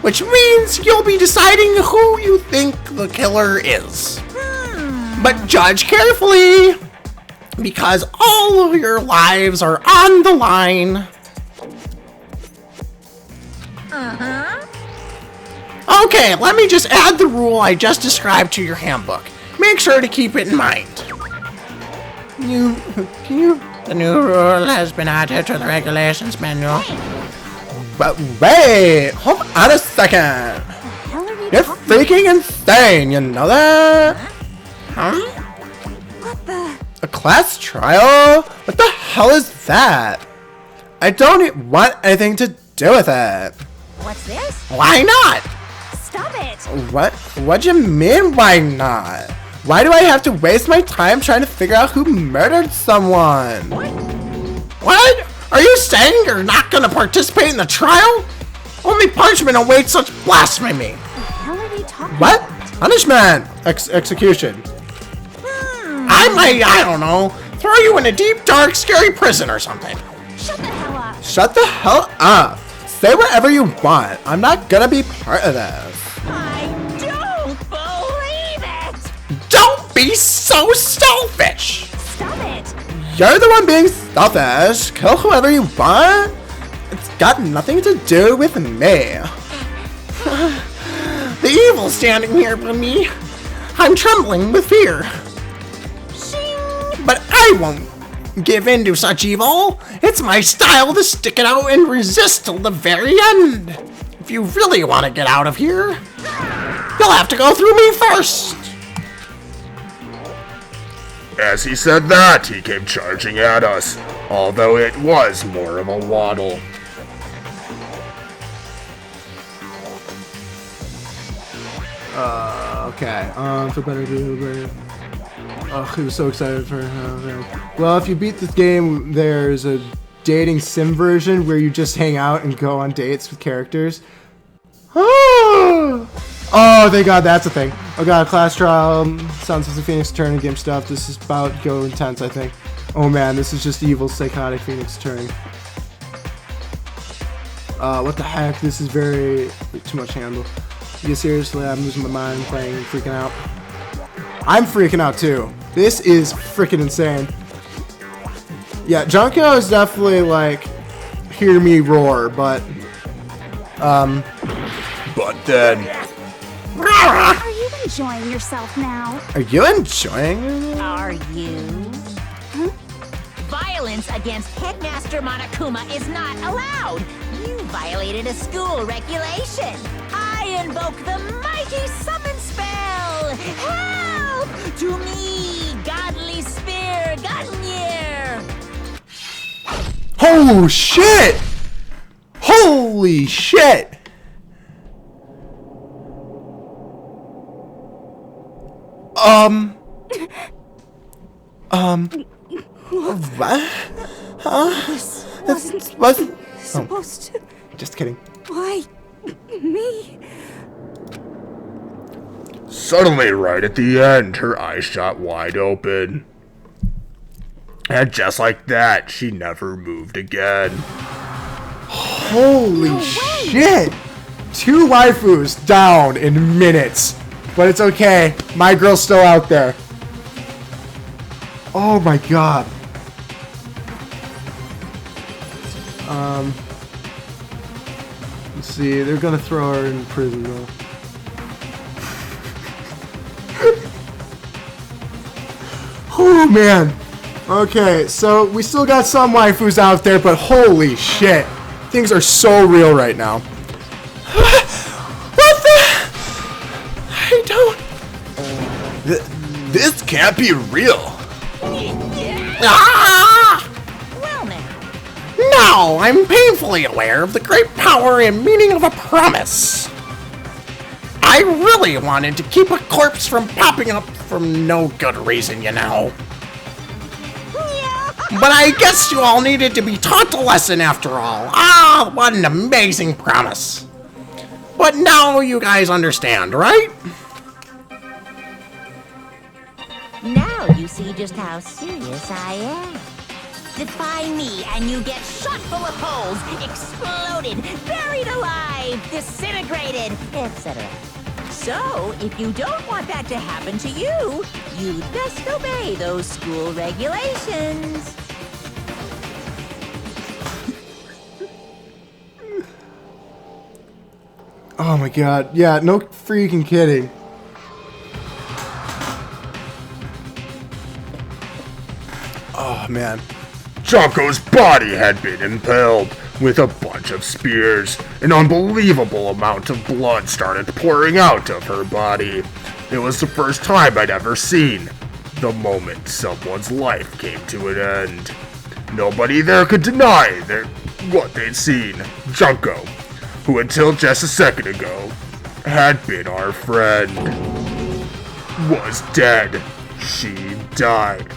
Which means you'll be deciding who you think the killer is. But judge carefully, because all of your lives are on the line. Okay, let me just add the rule I just described to your handbook. Make sure to keep it in mind. The new rule has been added to the regulations manual. But wait, hold on a second. You're freaking insane, you know that? Huh? What the? A class trial? What the hell is that? I don't want anything to do with it. What's this? Why not? Stop it! What do you mean, why not? Why do I have to waste my time trying to figure out who murdered someone? What? Are you saying you're not gonna participate in the trial? Only punishment awaits such blasphemy. What the hell are they talking What? about? Punishment! Execution. I don't know, throw you in a deep, dark, scary prison or something. Shut the hell up! Shut the hell up! Say whatever you want. I'm not gonna be part of this. I don't believe it! Don't be so selfish! Stop it! You're the one being selfish. Kill whoever you want. It's got nothing to do with me. The evil standing here by me. I'm trembling with fear. But I won't give in to such evil. It's my style to stick it out and resist till the very end. If you really want to get out of here, you'll have to go through me first. As he said that, he came charging at us, although it was more of a waddle. Okay. For better to Oh, he was so excited for him. Well, if you beat this game, there's a dating sim version where you just hang out and go on dates with characters. Oh, thank God, that's a thing. Oh God, class trial. Sounds like the Phoenix Turning game stuff. This is about to go intense, I think. Oh man, this is just evil, psychotic Phoenix Turning. What the heck? This is too much handle. Yeah, seriously, I'm losing my mind playing, freaking out. I'm freaking out too. This is freaking insane. Yeah, Junko is definitely like, hear me roar, but then, Are you enjoying yourself now? Are you enjoying it? Are you? Violence against Headmaster Monokuma is not allowed. You violated a school regulation. I invoke the mighty summon spell. Help to me, godly spear, Gungnir. Oh shit! Holy shit! What? Huh? This wasn't supposed to... Just kidding. Why? Me? suddenly right at the end, her eyes shot wide open. And just like that, she never moved again. Holy shit! 2 waifus down in minutes. But it's okay. My girl's still out there. Oh my god. Let's see. They're gonna throw her in prison though. Oh man. Okay, so we still got some waifus out there, but holy shit. Things are so real right now. What the? I don't... This can't be real. Ah! Well now. Now I'm painfully aware of the great power and meaning of a promise. I really wanted to keep a corpse from popping up for no good reason, you know. But I guess you all needed to be taught a lesson after all. Ah, what an amazing promise. But now you guys understand, right? Now you see just how serious I am. Defy me and you get shot full of holes, exploded, buried alive, disintegrated, etc. So, if you don't want that to happen to you, you'd best obey those school regulations. Oh my god. Yeah, no freaking kidding. Oh man. Junko's body had been impaled with a bunch of spears. An unbelievable amount of blood started pouring out of her body. It was the first time I'd ever seen the moment someone's life came to an end. Nobody there could deny what they'd seen. Junko, who until just a second ago had been our friend, was dead. She died.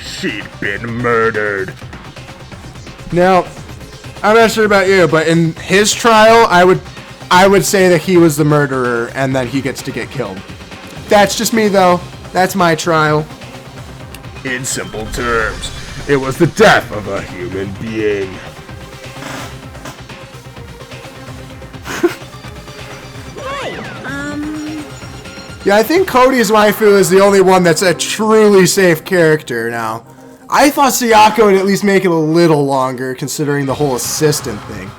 She'd been murdered. Now, I'm not sure about you, but in his trial, I would say that he was the murderer and that he gets to get killed. That's just me, though. That's my trial. In simple terms, it was the death of a human being. Yeah, I think Cody's waifu is the only one that's a truly safe character now. I thought Sayaka would at least make it a little longer, considering the whole assistant thing.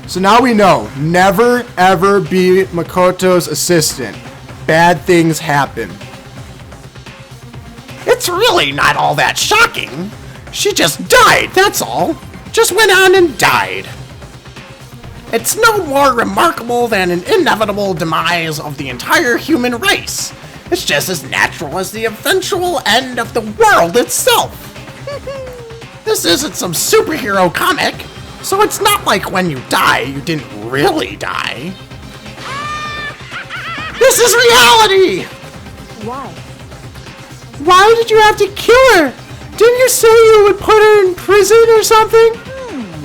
So now we know, never ever be Makoto's assistant. Bad things happen. It's really not all that shocking. She just died, that's all. Just went on and died. It's no more remarkable than an inevitable demise of the entire human race. It's just as natural as the eventual end of the world itself. This isn't some superhero comic, so it's not like when you die, you didn't really die. This is reality! Why? Why did you have to kill her? Didn't you say you would put her in prison or something?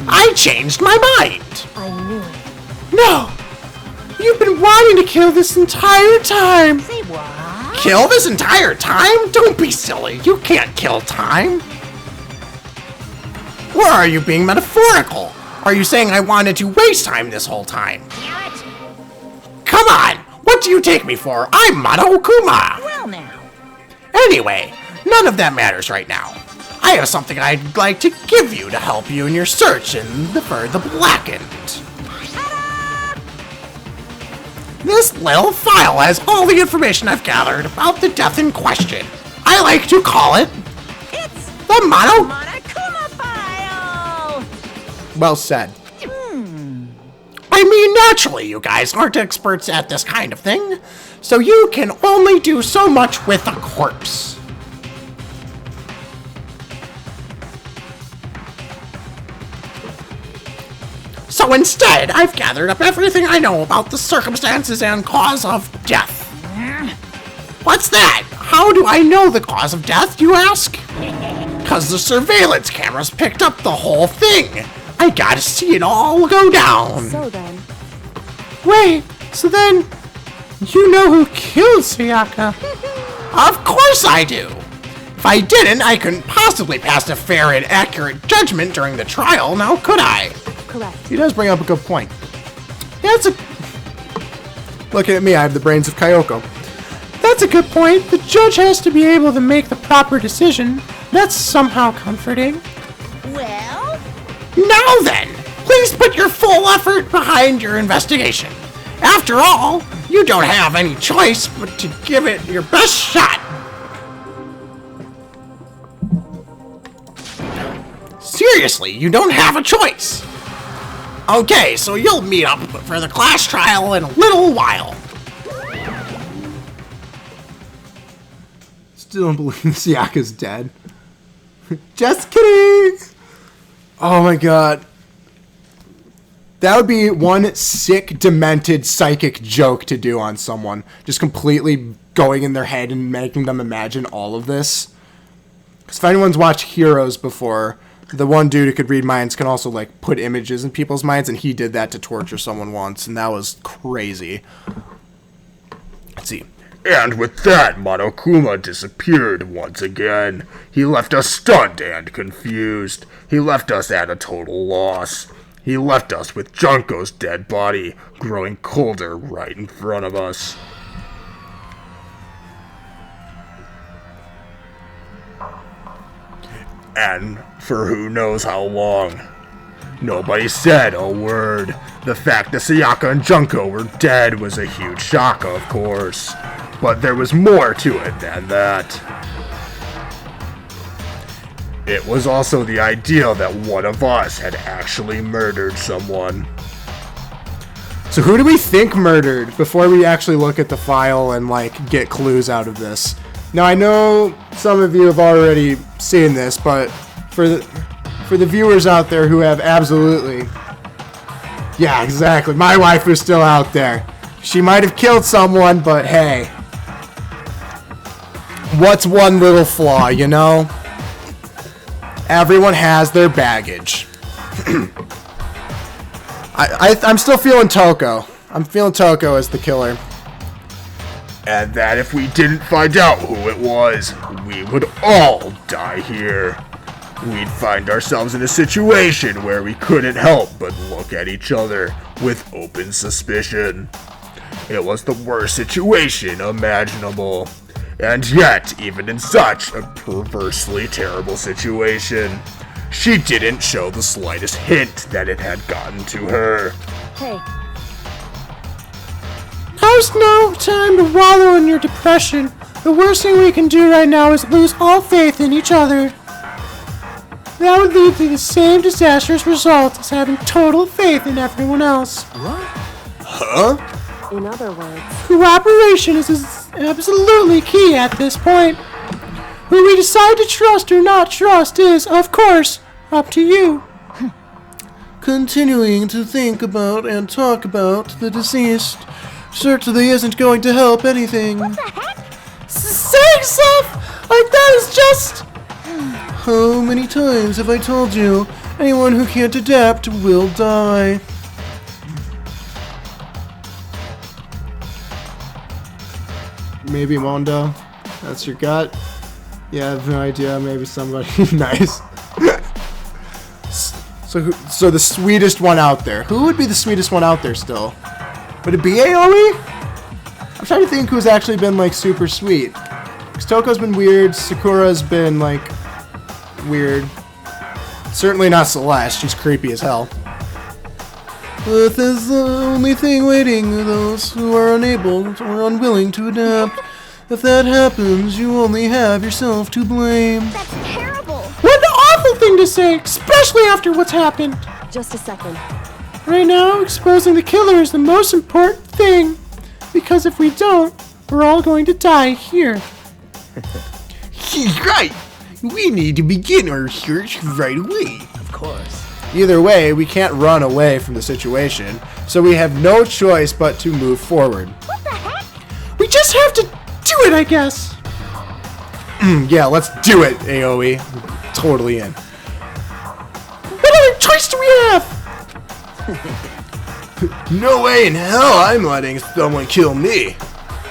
I changed my mind. I knew it. No! You've been wanting to kill this entire time! Say what? Kill this entire time? Don't be silly. You can't kill time. Or are you being metaphorical? Are you saying I wanted to waste time this whole time? Damn it! Come on! What do you take me for? I'm Mata Okuma! Well now. Anyway, none of that matters right now. I have something I'd like to give you to help you in your search for the Blackened. This little file has all the information I've gathered about the death in question. I like to call it It's the Monokuma file! Well said. I mean, naturally, you guys aren't experts at this kind of thing, so you can only do so much with a corpse. So instead, I've gathered up everything I know about the circumstances and cause of death. What's that? How do I know the cause of death, you ask? 'Cause the surveillance cameras picked up the whole thing. I gotta see it all go down. So then, Wait, so then, you know who killed Sayaka? Of course I do. If I didn't, I couldn't possibly pass a fair and accurate judgment during the trial, now could I? correct. He does bring up a good point. That's a... Looking at me, I have the brains of Kyoko. That's a good point. The judge has to be able to make the proper decision. That's somehow comforting. Well, Now then, please put your full effort behind your investigation. After all, you don't have any choice but to give it your best shot. Seriously, you don't have a choice. Okay, so you'll meet up for the class trial in a little while. Still don't believe Sayaka's dead. Just kidding! Oh my god. That would be one sick, demented, psychic joke to do on someone. Just completely going in their head and making them imagine all of this. Because if anyone's watched Heroes before, the one dude who could read minds can also, like, put images in people's minds, and he did that to torture someone once, and that was crazy. Let's see. And with that, Monokuma disappeared once again. He left us stunned and confused. He left us at a total loss. He left us with Junko's dead body growing colder right in front of us. And for who knows how long. Nobody said a word. The fact that Sayaka and Junko were dead was a huge shock, of course. But there was more to it than that. It was also the idea that one of us had actually murdered someone. So who do we think murdered before we actually look at the file and like get clues out of this? Now I know some of you have already seen this, but for the viewers out there who have absolutely... Yeah, exactly. My wife is still out there. She might have killed someone, but hey. What's one little flaw, you know? Everyone has their baggage. I'm still feeling Toko. I'm feeling Toko as the killer. And that if we didn't find out who it was, we would all die here. We'd find ourselves in a situation where we couldn't help but look at each other with open suspicion. It was the worst situation imaginable. And yet, even in such a perversely terrible situation, she didn't show the slightest hint that it had gotten to her. Hey, Now's no time to wallow in your depression. The worst thing we can do right now is lose all faith in each other. That would lead to the same disastrous result as having total faith in everyone else. Huh? in other words. Cooperation is absolutely key at this point. Who we decide to trust or not trust is, of course, up to you. Continuing to think about and talk about the deceased certainly isn't going to help anything. What the heck? Saying stuff like that is just... How many times have I told you, anyone who can't adapt will die? Maybe Mondo? That's your gut? Yeah, I have no idea. Maybe somebody nice. So the sweetest one out there. Who would be the sweetest one out there still? Would it be Aoi? I'm trying to think who's actually been like super sweet. Because Toko's been weird. Sakura's been like weird. Certainly not Celeste. She's creepy as hell. But that's the only thing waiting for those who are unable or unwilling to adapt. If that happens, you only have yourself to blame. That's terrible! What an awful thing to say, especially after what's happened. Just a second. Right now, exposing the killer is the most important thing. Because if we don't, we're all going to die here. He's right. We need to begin our search right away. Of course. Either way, we can't run away from the situation, so we have no choice but to move forward. What the heck? We just have to do it, I guess. Yeah, let's do it, Aoi. I'm totally in. What other choice do we have? No way in hell I'm letting someone kill me.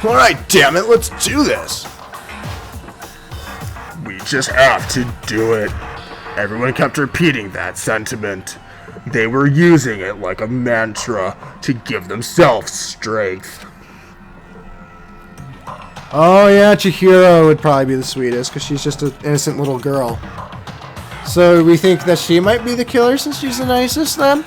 Alright, damn it, let's do this. We just have to do it. Everyone kept repeating that sentiment. They were using it like a mantra to give themselves strength. Oh yeah, Chihiro would probably be the sweetest, because she's just an innocent little girl. So we think that she might be the killer since she's the nicest then?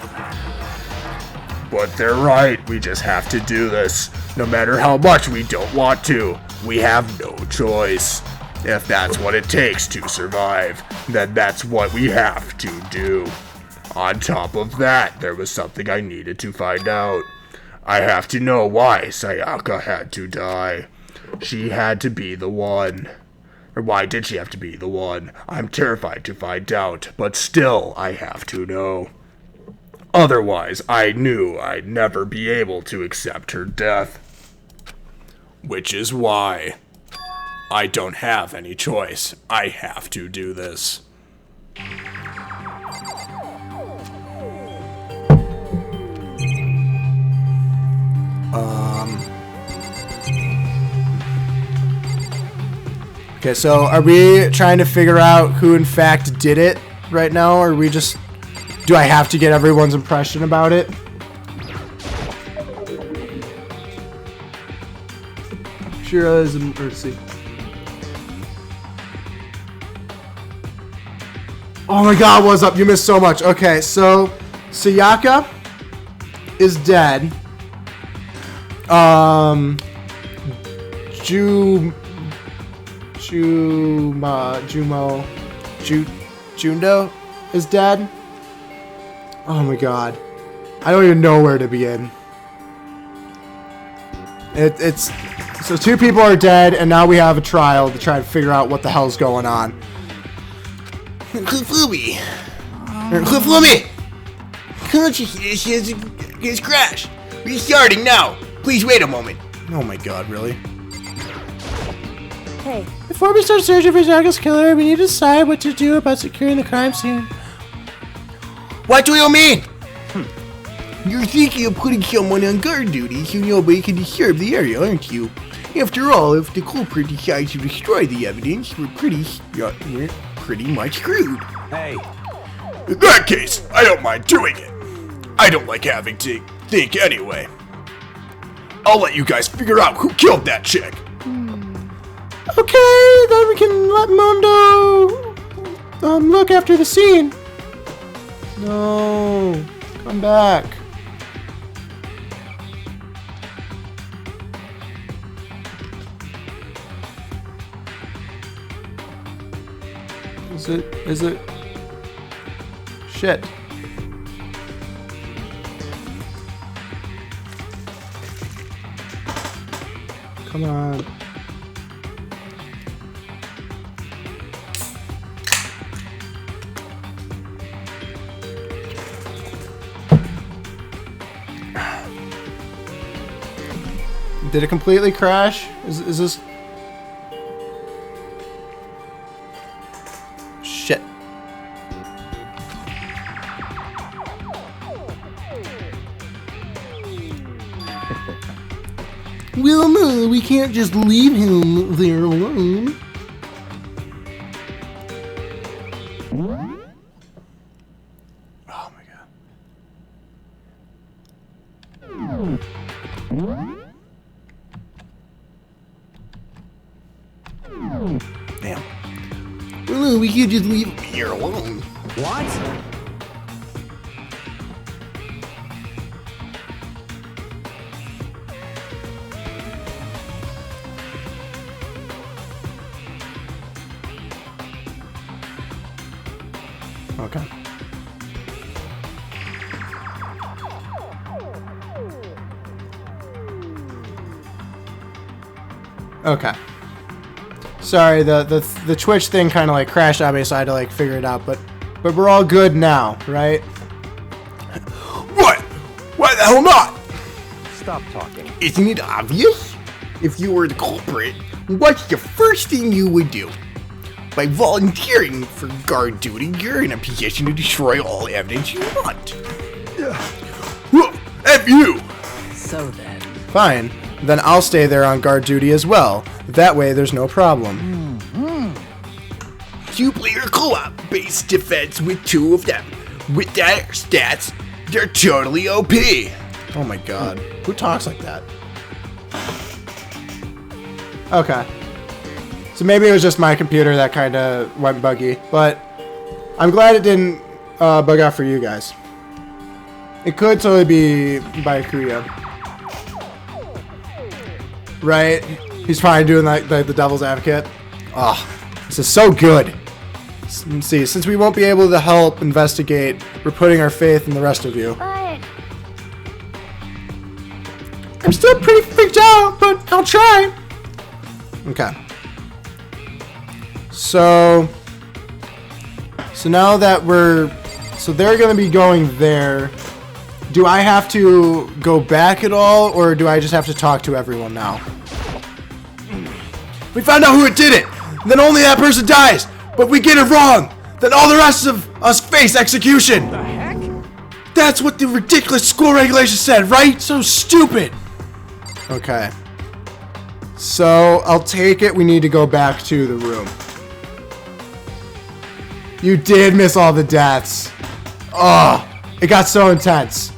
But they're right, we just have to do this. No matter how much we don't want to, we have no choice. If that's what it takes to survive, then that's what we have to do. On top of that, there was something I needed to find out. I have to know why Sayaka had to die. She had to be the one. Or why did she have to be the one? I'm terrified to find out, but still, I have to know. Otherwise, I knew I'd never be able to accept her death. Which is why I don't have any choice. I have to do this. Okay, so are we trying to figure out who in fact did it right now, or are we just... Do I have to get everyone's impression about it? Shira is in mercy. Oh my god, what's up? You missed so much. Okay, so Sayaka is dead. Jundo is dead. Oh my god. I don't even know where to begin. It's so 2 people are dead, and now we have a trial to try to figure out what the hell's going on. Hufumi! Consciousness has crashed. Restarting now. Please wait a moment. Oh my god, really? Hey, Before we start searching for Zaga's killer, we need to decide what to do about securing the crime scene. What do you mean? You're thinking of putting someone on guard duty so nobody can disturb the area, aren't you? After all, if the culprit decides to destroy the evidence, we're pretty much screwed. Hey, In that case, I don't mind doing it. I don't like having to think anyway. I'll let you guys figure out who killed that chick. Okay, then we can let Mundo look after the scene. No. Come back. Is it? Shit. Come on. Did it completely crash? Is this... Shit. Well, no, we can't just leave him there alone. Oh my god. Damn. Well, no, we can't just leave him here alone. what? Okay. Okay. Sorry, the Twitch thing kind of like crashed on me, so I had to like figure it out. But we're all good now, right? What? Why the hell not? Stop talking. Isn't it obvious? If you were the culprit, what's the first thing you would do? By volunteering for guard duty, you're in a position to destroy all evidence you want. F you! So then. Fine. Then I'll stay there on guard duty as well. That way, there's no problem. Two-player co-op based defense with 2 of them. With their stats, they're totally OP. Oh my god. Who talks like that? Okay. So maybe it was just my computer that kind of went buggy, but I'm glad it didn't bug out for you guys. It could totally be by Kuya. Right? He's probably doing like the devil's advocate. Oh, this is so good. Let's see, since we won't be able to help investigate, we're putting our faith in the rest of you. But I'm still pretty freaked out, but I'll try. Okay. So now that they're going to be going there, do I have to go back at all, or do I just have to talk to everyone now? We found out who it did it! Then only that person dies! But we get it wrong! Then all the rest of us face execution! The heck? That's what the ridiculous school regulations said, right? So stupid! Okay. So, I'll take it we need to go back to the room. You did miss all the deaths. Oh, it got so intense.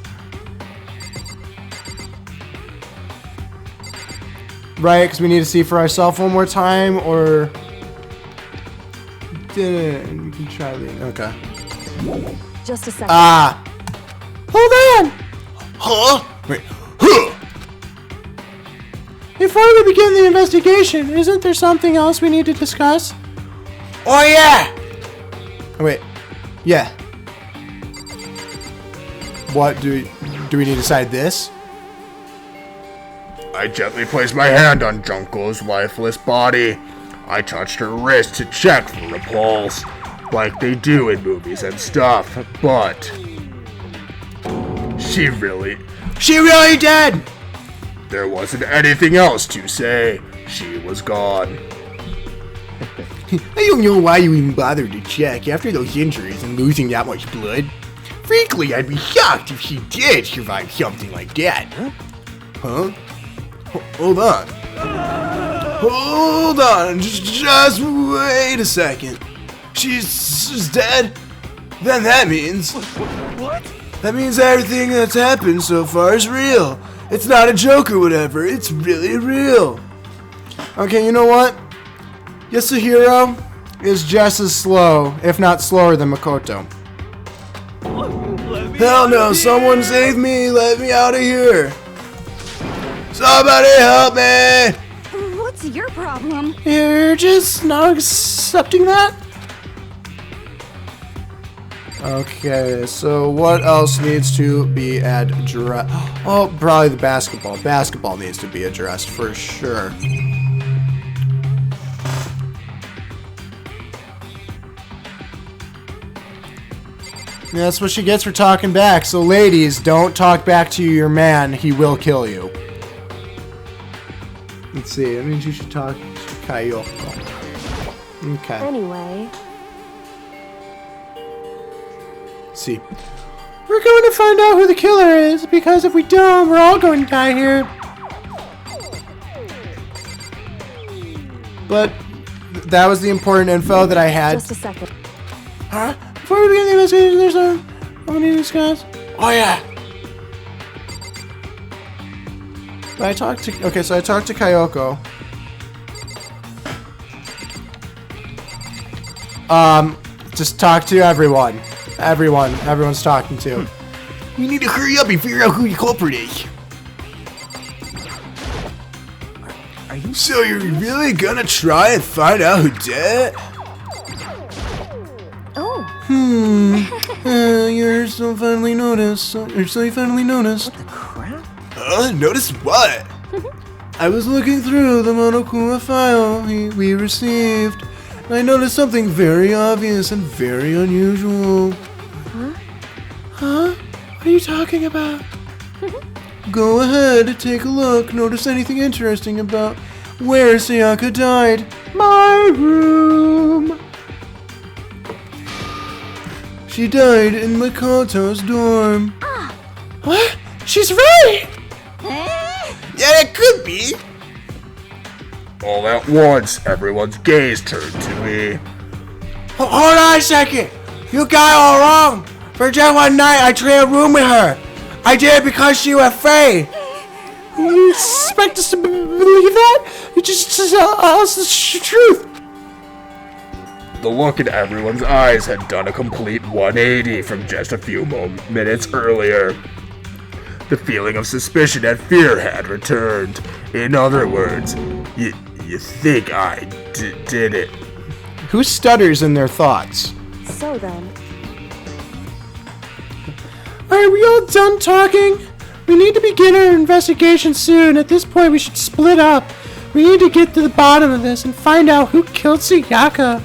Right, because we need to see for ourselves one more time, or... Didn't. You can try the... Okay. Just a second. Ah! Hold on! Huh? Wait. Huh? Before we begin the investigation, isn't there something else we need to discuss? Oh yeah! Oh, wait. Yeah. What do we need to decide this? I gently placed my hand on Junko's lifeless body. I touched her wrist to check for a pulse, like they do in movies and stuff, but... She really dead! There wasn't anything else to say. She was gone. I don't know why you even bothered to check after those injuries and losing that much blood. Frankly, I'd be shocked if she did survive something like that. Huh? Hold on. Hold on. Just wait a second. She's dead? Then that means... What? That means everything that's happened so far is real. It's not a joke or whatever. It's really real. Okay, you know what? Yasuhiro is just as slow, if not slower than Makoto. Hell no, someone save me. Let me out of here. Somebody help me. What's your problem? You're just not accepting that? Okay, so what else needs to be addressed? Oh, probably the basketball. Basketball needs to be addressed for sure. That's what she gets for talking back. So ladies, don't talk back to your man. He will kill you. Let's see. That means you should talk to Kayoko. Okay. Anyway. Let's see. We're going to find out who the killer is, because if we don't, we're all going to die here. But that was the important info that I had. Just a second. Huh? Before we begin the investigation, there's something we need to discuss. Oh yeah. But I talked to so I talked to Kayoko. Just talk to everyone. Everyone's talking to. We need to hurry up and figure out who the culprit is. Are you So you're really gonna try and find out who did it? Oh. You're so finally noticed. You finally noticed. crap? Notice what? I was looking through the Monokuma file we received, and I noticed something very obvious and very unusual. Huh? What are you talking about? Go ahead, take a look. Notice anything interesting about where Sayaka died? My room. She died in Makoto's dorm. What? She's right! Yeah, it could be. All at once, everyone's gaze turned to me. Hold on a second. You got it all wrong. For just one night, I traded a room with her. I did it because she was afraid. You expect us to believe that? You just tell us the truth. The look in everyone's eyes had done a complete 180 from just a few minutes earlier. The feeling of suspicion and fear had returned. In other words, you think I did it. Who stutters in their thoughts? So then. Are we all done talking? We need to begin our investigation soon. At this point, we should split up. We need to get to the bottom of this and find out who killed Sayaka.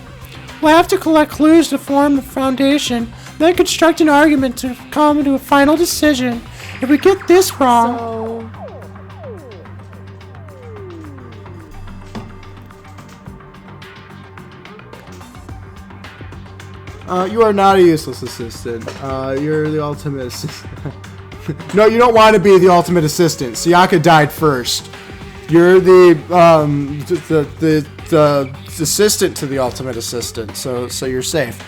We'll have to collect clues to form the foundation, then construct an argument to come to a final decision. If we get this wrong... You are not a useless assistant. You're the ultimate assistant. No, you don't want to be the ultimate assistant. Sayaka died first. You're the assistant to the ultimate assistant, so you're safe.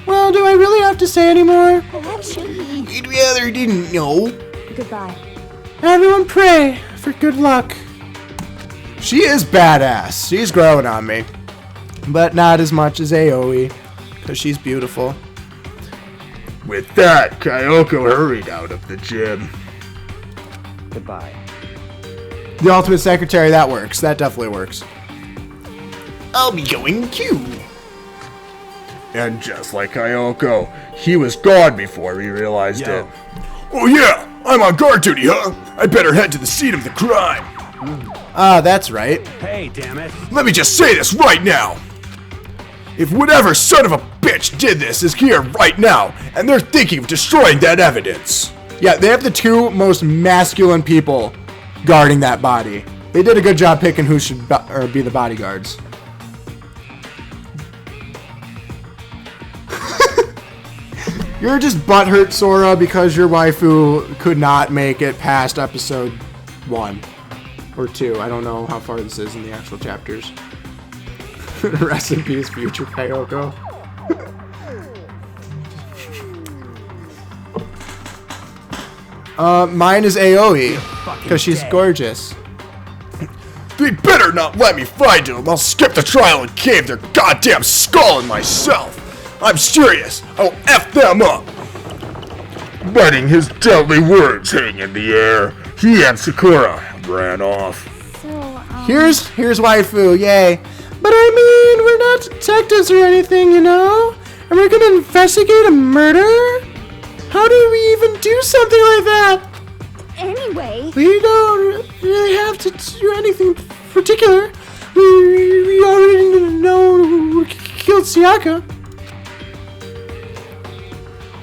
Well, do I really have to say anymore? You'd rather didn't know. Goodbye. Everyone pray for good luck. She is badass. She's growing on me. But not as much as Aoi, because she's beautiful. With that, Kyoko hurried out of the gym. Goodbye. The ultimate secretary, that works. That definitely works. I'll be going too. And just like Kyoko, he was gone before he realized it. Oh yeah, I'm on guard duty, huh? I better head to the scene of the crime. Ah, that's right. Hey, damn it. Let me just say this right now. If whatever son of a bitch did this is here right now, and they're thinking of destroying that evidence. Yeah, they have the two most masculine people guarding that body. They did a good job picking who should be the bodyguards. You're just butthurt, Sora, because your waifu could not make it past episode 1 or 2. I don't know how far this is in the actual chapters. Rest in peace, future Kyoko. Mine is Aoi, because she's gorgeous. They better not let me find him. I'll skip the trial and cave their goddamn skull in myself. I'm serious. I'll F them up. Letting his deadly words hang in the air, he and Sakura ran off. Here's waifu, yay. But I mean, we're not detectives or anything, you know? And we're gonna investigate a murder? How do we even do something like that? Anyway, We don't really have to do anything particular. We already know who killed Sayaka.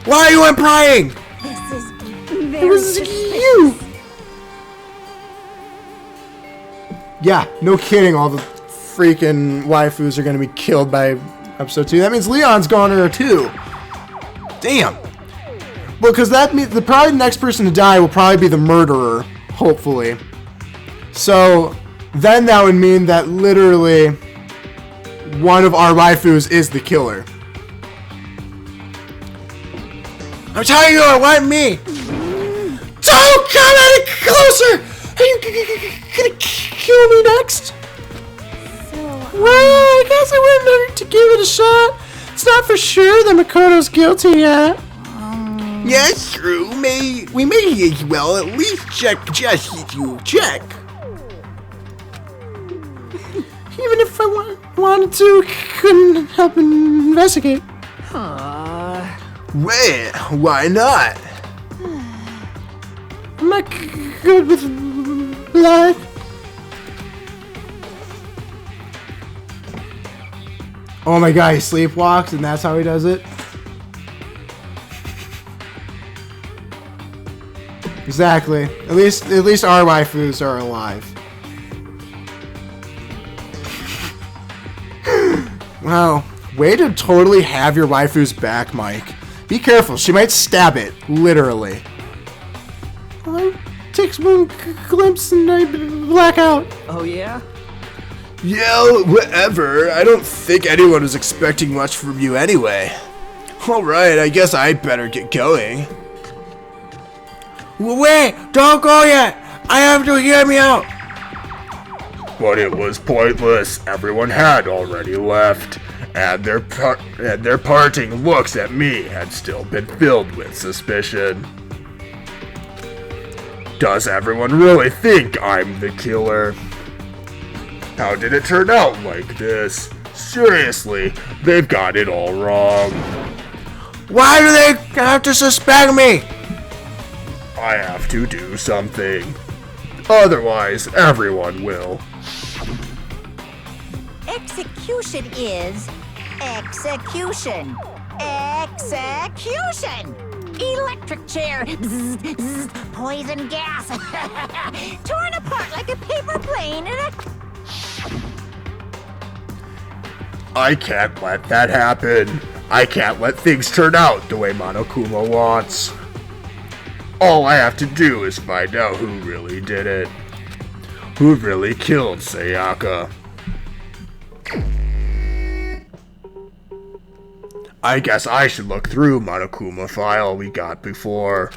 Why are you implying? this is It very was suspicious. you! Yeah, no kidding, all the freaking waifus are gonna be killed by episode 2. That means Leon's gone her too. Damn. Well, because that means probably the next person to die will probably be the murderer, hopefully. So then that would mean that literally one of our waifus is the killer. I'm telling you, it wasn't me. Don't come any closer! Are you gonna kill me next? Well, I guess I wouldn't have to give it a shot. It's not for sure that Makoto's guilty yet. Yeah, it's true. We may as well at least check. Even if I wanted to, couldn't help investigate. Wait, why not? I'm not good with blood. Oh my god, he sleepwalks and that's how he does it? Exactly. At least our waifus are alive. Wow. Way to totally have your waifu's back, Mike. Be careful, she might stab it, literally. Well, takes one glimpse and I black out. Oh, yeah? Yeah, whatever. I don't think anyone was expecting much from you anyway. Alright, I guess I'd better get going. Wait, don't go yet! I have to hear me out! But it was pointless. Everyone had already left, and their parting looks at me had still been filled with suspicion. Does everyone really think I'm the killer? How did it turn out like this? Seriously, they've got it all wrong. Why do they have to suspect me? I have to do something. Otherwise, everyone will. Execution is execution. Execution! Electric chair. Bzz, bzz, poison gas. Torn apart like a paper plane. I can't let that happen. I can't let things turn out the way Monokuma wants. All I have to do is find out who really did it. who really killed Sayaka. I guess I should look through Monokuma file we got before.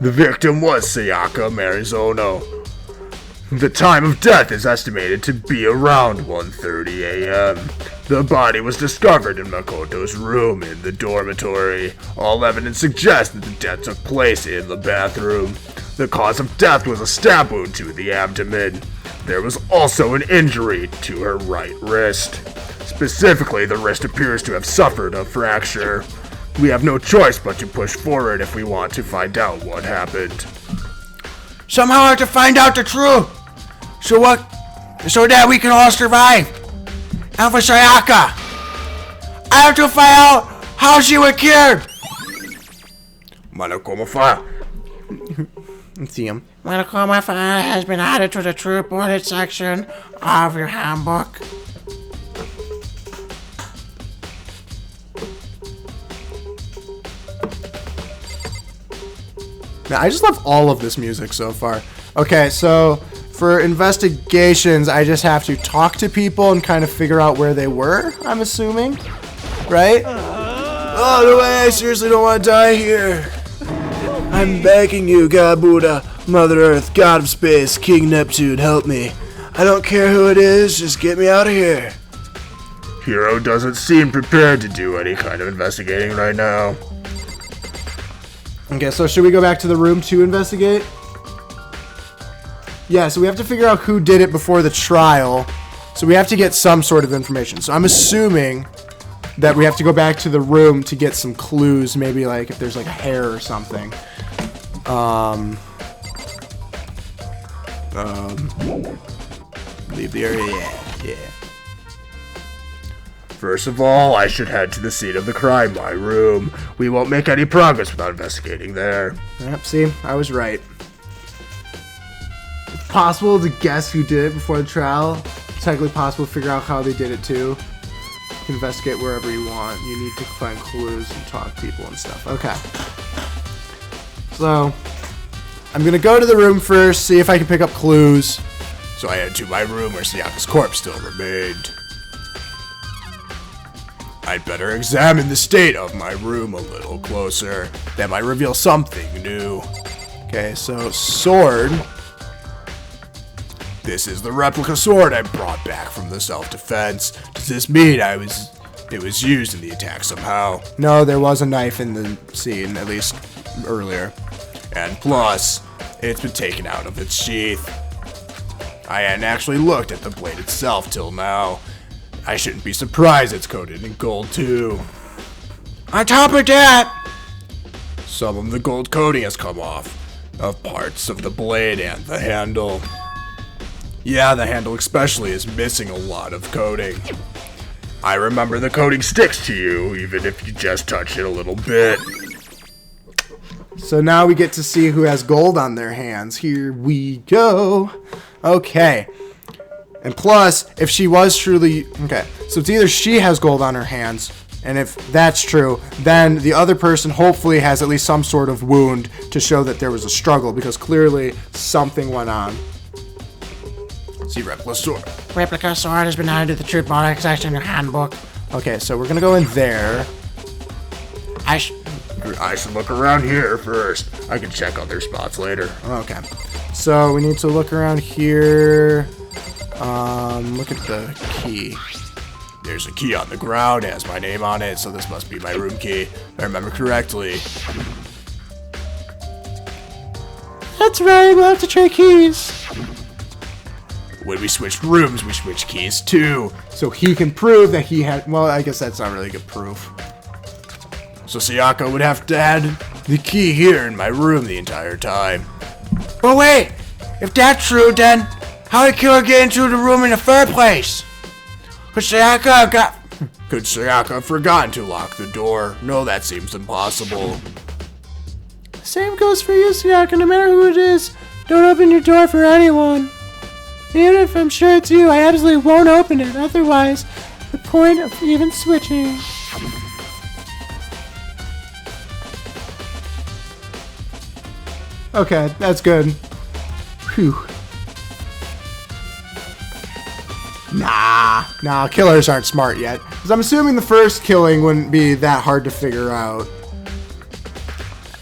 The victim was Sayaka Marizono. The time of death is estimated to be around 1:30 a.m. The body was discovered in Makoto's room in the dormitory. All evidence suggests that the death took place in the bathroom. The cause of death was a stab wound to the abdomen. There was also an injury to her right wrist. Specifically, the wrist appears to have suffered a fracture. We have no choice but to push forward if we want to find out what happened. Somehow I have to find out the truth. So that we can all survive. And for Sayaka, I have to find out how she was killed. Monokuma file. Let's see him. Monokuma file has been added to the true bullet section of your handbook. Now, I just love all of this music so far. Okay, so for investigations, I just have to talk to people and kind of figure out where they were, I'm assuming. Right? Oh, no way, I seriously don't want to die here. I'm begging you, God Buddha, Mother Earth, God of Space, King Neptune, help me. I don't care who it is, just get me out of here. Hiro doesn't seem prepared to do any kind of investigating right now. Okay, so should we go back to the room to investigate? Yeah, so we have to figure out who did it before the trial. So we have to get some sort of information. So I'm assuming that we have to go back to the room to get some clues. Maybe like if there's like a hair or something. Leave the area, yeah. First of all, I should head to the scene of the crime, my room. We won't make any progress without investigating there. Yep, see, I was right. It's possible to guess who did it before the trial. It's technically possible to figure out how they did it too. You can investigate wherever you want. You need to find clues and talk to people and stuff. Okay. So, I'm gonna go to the room first, see if I can pick up clues. So I head to my room where Sayaka's corpse still remained. I'd better examine the state of my room a little closer. That might reveal something new. Okay, so sword. This is the replica sword I brought back from the self-defense. Does this mean it was used in the attack somehow? No, there was a knife in the scene, at least earlier. And plus, it's been taken out of its sheath. I hadn't actually looked at the blade itself till now. I shouldn't be surprised it's coated in gold too. On top of that, some of the gold coating has come off of parts of the blade and the handle. Yeah, the handle especially is missing a lot of coating. I remember the coating sticks to you, even if you just touch it a little bit. So now we get to see who has gold on their hands. Here we go. Okay. And plus, if she was truly... Okay, so it's either she has gold on her hands, and if that's true, then the other person hopefully has at least some sort of wound to show that there was a struggle, because clearly something went on. See replica sword. replica sword has been added to the true bullet section in your handbook. Okay, so we're gonna go in there. I should look around here first. I can check other spots later. Okay. So we need to look around here. Look at the key. There's a key on the ground, it has my name on it, so this must be my room key, if I remember correctly. That's right, we'll have to trade keys. When we switched rooms, we switched keys too. So he can prove that he had... Well, I guess that's not really good proof. So Sayaka would have to add the key here in my room the entire time. But wait, if that's true, then how did Killer get into the room in the first place? Could Sayaka have forgotten to lock the door? No, that seems impossible. Same goes for you, Sayaka. No matter who it is, don't open your door for anyone. Even if I'm sure it's you, I absolutely won't open it. Otherwise, the point of even switching. Okay, that's good. Whew. Nah, killers aren't smart yet. Because I'm assuming the first killing wouldn't be that hard to figure out.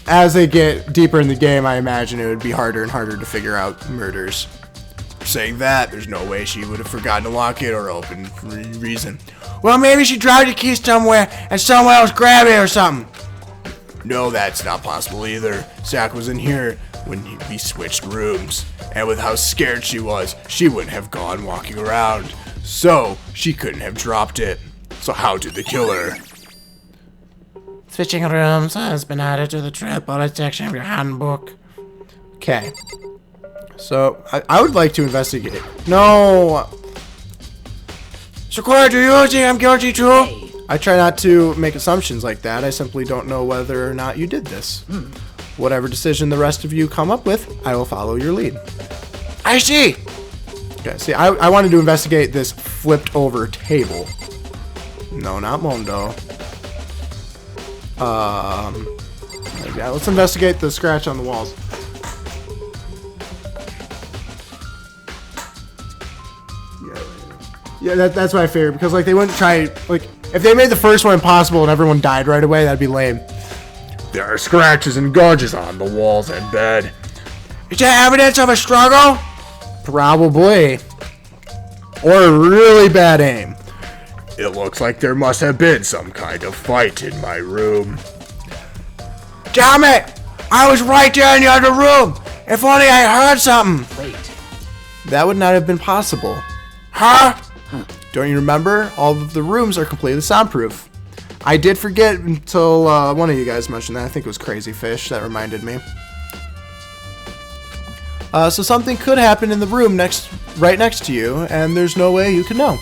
As they get deeper in the game, I imagine it would be harder and harder to figure out murders. Saying that, there's no way she would have forgotten to lock it or open for any reason. Well, maybe she dropped the key somewhere and someone else grabbed it or something. No, that's not possible either. Zach was in here when we switched rooms. And with how scared she was, she wouldn't have gone walking around. So, she couldn't have dropped it. So how did the killer? Switching rooms has been added to the trap bullet section of your handbook. Okay. So, I would like to investigate. No! Sakura, do you think I'm guilty too? I try not to make assumptions like that. I simply don't know whether or not you did this. Whatever decision the rest of you come up with, I will follow your lead. I see. Okay, see, I wanted to investigate this flipped over table. No, not Mondo. Yeah, let's investigate the scratch on the walls. Yeah, that's what I figured, because like they wouldn't try, like, if they made the first one impossible and everyone died right away, that'd be lame. There are scratches and gouges on the walls and bed. Is that evidence of a struggle? Probably. Or a really bad aim. It looks like there must have been some kind of fight in my room. Damn it! I was right there in the other room. If only I heard something. That would not have been possible. Huh? Don't you remember? All of the rooms are completely soundproof. I did forget until one of you guys mentioned that. I think it was Crazy Fish that reminded me. So something could happen in the room right next to you, and there's no way you could know.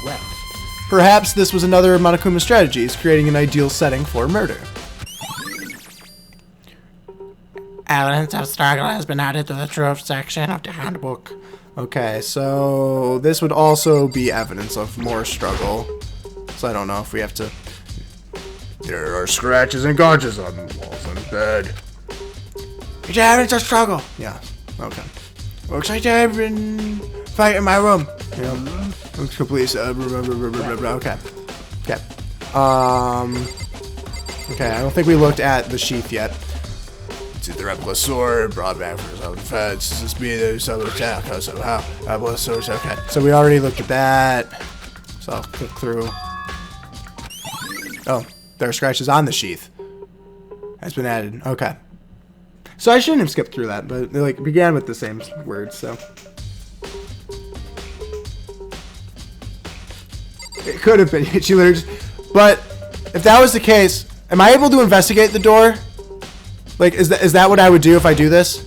Perhaps this was another of Monokuma's strategies, creating an ideal setting for murder. Evidence of struggle has been added to the truth section of the handbook. Okay, so this would also be evidence of more struggle. So I don't know if we have to... There are scratches and gouges on the walls and bed. Is there evidence of struggle? Yeah, okay. Looks like there's been fight in my room. Yeah. Looks complete. Okay. Okay. Okay, I don't think we looked at the sheath yet. It's the replica sword, brought back for self-defense. This be the self-attack. So how? Okay. So we already looked at that. So I'll click through. Oh, there are scratches on the sheath. Has been added. Okay. So I shouldn't have skipped through that, but they like began with the same words, so. It could have been. She literally just, but if that was the case, am I able to investigate the door? Like, is that what I would do if I do this?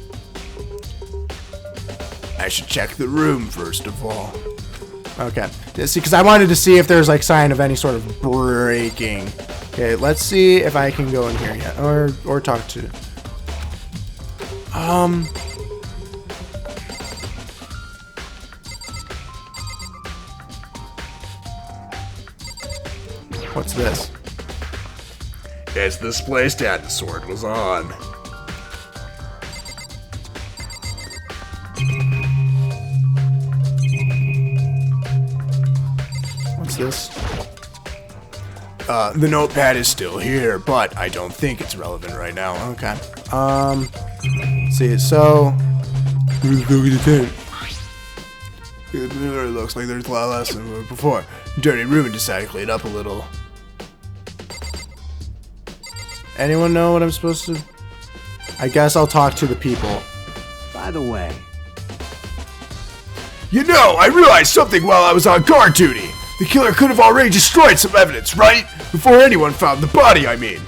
I should check the room first of all. Okay. See, because I wanted to see if there's like sign of any sort of breaking. Okay, let's see if I can go in here yet, or talk to. What's this? It's this place that the sword was on. What's this? The notepad is still here, but I don't think it's relevant right now. Okay. Let's see, so. Let's go get the tape. It looks like there's a lot less than before. Dirty room and decided to clean up a little. Anyone know what I'm supposed to? I guess I'll talk to the people. By the way, You know, I realized something while I was on guard duty. The killer could have already destroyed some evidence, right? Before anyone found the body, I mean.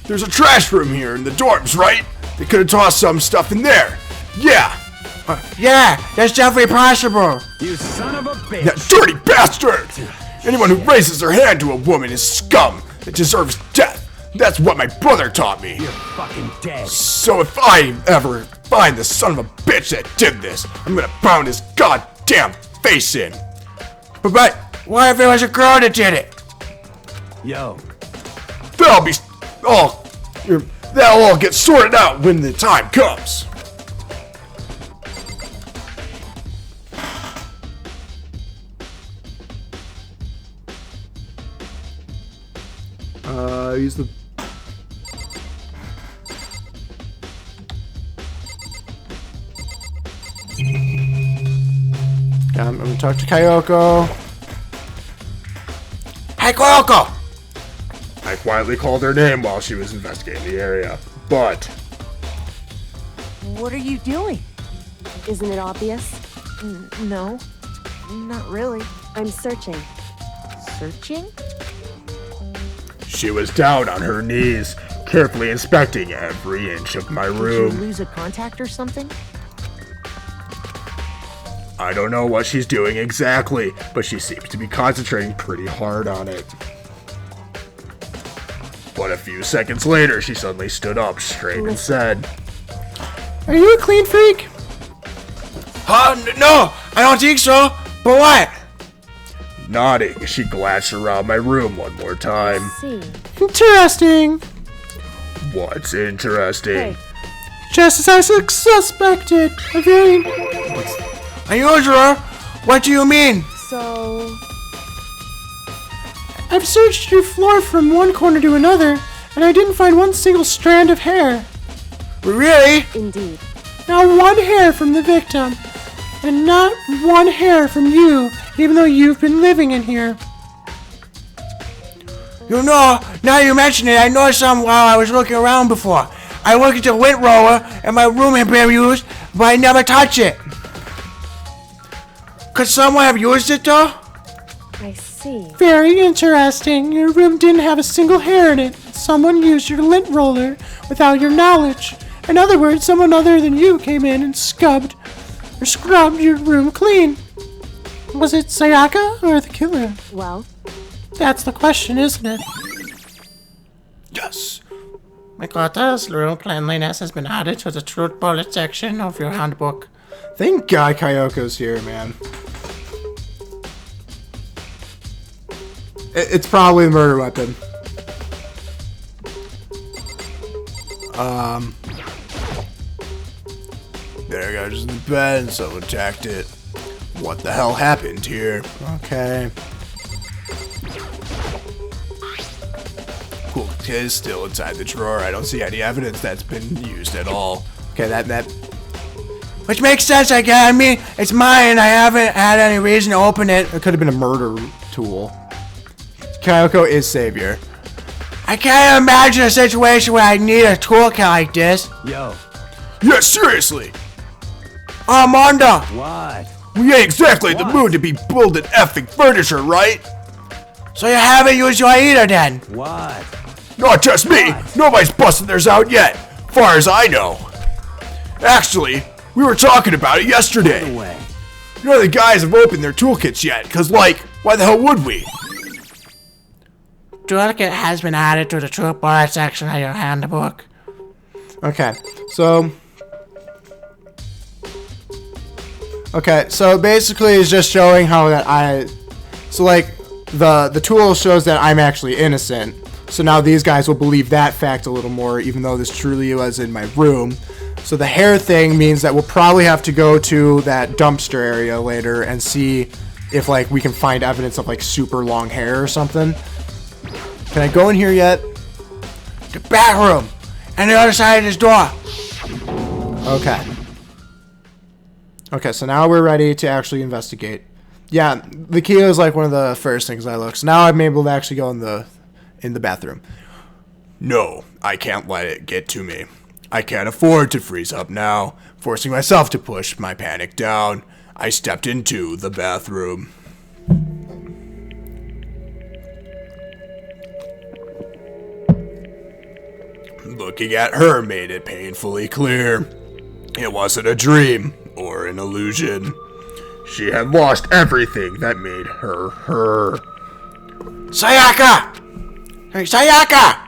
There's a trash room here in the dorms, right? They could have tossed some stuff in there. Yeah. Yeah, that's definitely possible. you son of a bitch! That dirty bastard! Anyone who raises their hand to a woman is scum that deserves death. That's what my brother taught me. You're fucking dead. So if I ever find the son of a bitch that did this, I'm gonna pound his goddamn face in. But what if it was a girl that did it? Yo, That'll all get sorted out when the time comes. use the... I'm gonna talk to Kyoko. Hey, Kyoko! I quietly called her name while she was investigating the area, but What are you doing? Isn't it obvious? No, not really. I'm searching. Searching? she was down on her knees, carefully inspecting every inch of my Did you room. lose a contact or something? I don't know what she's doing exactly, but she seems to be concentrating pretty hard on it. But a few seconds later, she suddenly stood up straight and said, Are you a clean freak? No, I don't think so. But what? nodding, she glanced around my room one more time. See. Interesting. What's interesting? Hey. Just as I suspected. A very... Unusual? What do you mean? So, I've searched your floor from one corner to another, and I didn't find one single strand of hair. Really? indeed. Not one hair from the victim, and not one hair from you, even though you've been living in here. You know, now you mention it, I noticed something while I was looking around before. I looked at the lint roller, and my room had been used, but I never touched it. Could someone have used it, though? I see. Very interesting. Your room didn't have a single hair in it. Someone used your lint roller without your knowledge. In other words, someone other than you came in and scrubbed your room clean. Was it Sayaka or the killer? Well, That's the question, isn't it? Yes. Makota's room cleanliness has been added to the truth bullet section of your handbook. Thank God Kyoko's here, man. It's probably the murder weapon. There goes the bed, and someone attacked it. What the hell happened here? Okay. Cool, it is still inside the drawer. I don't see any evidence that's been used at all. Okay, that Which makes sense, I guess. I mean, it's mine. I haven't had any reason to open it. could have been a murder tool. Kyoko is savior. I can't imagine a situation where I need a toolkit like this. Yo, Yeah, seriously. Armando, what? we ain't exactly in the mood to be building effing furniture, right? So you haven't used your heater then? What? Not just me. Nobody's busted theirs out yet, far as I know. Actually, we were talking about it yesterday. No way. None of the guys have opened their toolkits yet, cause like, why the hell would we? Toolkit has been added to the truth bullet section of your handbook. Okay, so basically it's just showing how that the tool shows that I'm actually innocent. So now these guys will believe that fact a little more, even though this truly was in my room. So the hair thing means that we'll probably have to go to that dumpster area later and see if like we can find evidence of like super long hair or something. Can I go in here yet? The bathroom, and the other side of this door. Okay. Okay, so now we're ready to actually investigate. Yeah, the key is like one of the first things I look. So now I'm able to actually go in the bathroom. No, I can't let it get to me. I can't afford to freeze up now. Forcing myself to push my panic down, I stepped into the bathroom. Looking at her made it painfully clear. It wasn't a dream or an illusion. She had lost everything that made her her. Sayaka! Hey, Sayaka!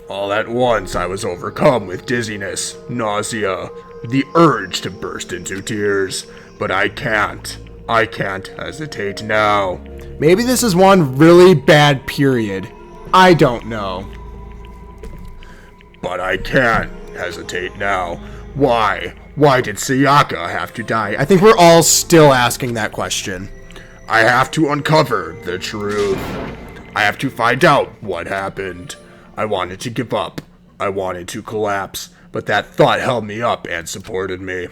All at once, I was overcome with dizziness, nausea, the urge to burst into tears. But I can't. I can't hesitate now. Maybe this is one really bad period. I don't know. But I can't hesitate now. Why? Why did Sayaka have to die? I think we're all still asking that question. I have to uncover the truth. I have to find out what happened. I wanted to give up. I wanted to collapse, but that thought held me up and supported me.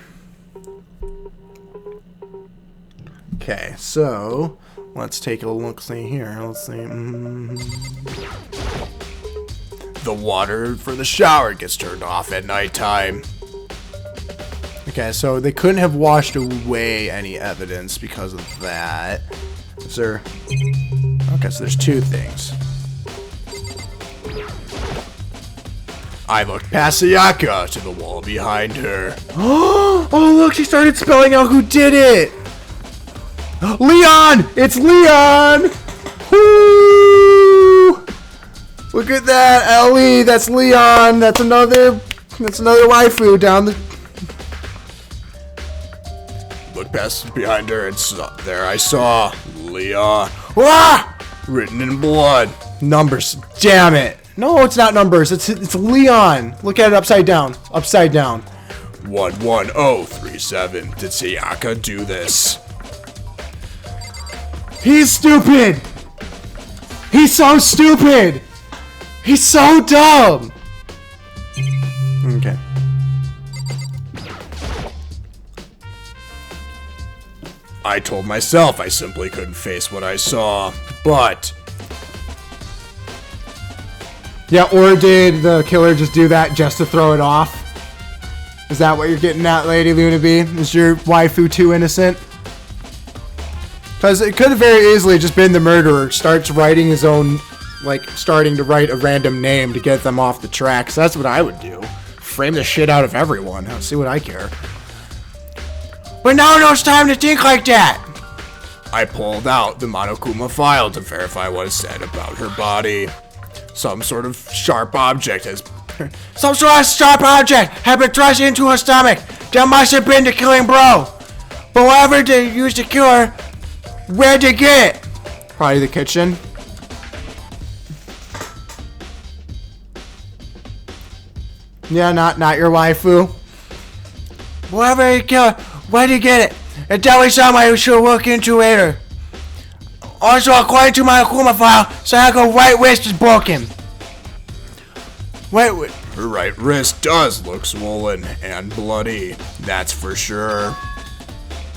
Okay, so let's take a look. See here. Let's see. The water for the shower gets turned off at nighttime. Okay, so they couldn't have washed away any evidence because of that. Is there? Okay, so there's two things. I looked past Sayaka to the wall behind her. Oh, look, she started spelling out who did it. Leon! It's Leon! Woo! Look at that, Ellie. That's Leon. That's another waifu down the. Looked past behind her and there I saw Leon. Ah! Written in blood. Numbers. Damn it. No, it's not numbers. It's Leon. Look at it upside down. Upside down. 11037. Did Sayaka do this? He's stupid. He's so stupid. He's so dumb. Okay. I told myself I simply couldn't face what I saw, but... Yeah, or did the killer just do that just to throw it off? Is that what you're getting at, Lady Lunaby? Is your waifu too innocent? Because it could have very easily just been the murderer starts writing his own, like, starting to write a random name to get them off the tracks. That's what I would do. Frame the shit out of everyone. I'll see what I care. But now no time to think like that. I pulled out the Monokuma file to verify what it said about her body. Some sort of sharp object has... Some sort of sharp object had been thrust into her stomach. That must have been the killing blow. But whoever they used to kill her, where'd they get it? Probably the kitchen. Yeah, not your waifu. Whoever they killed, where'd they get it? It's definitely somebody who should look into later. Also, according to my Akuma file, Sayaka's right wrist is broken. Wait. Her right wrist does look swollen and bloody, that's for sure.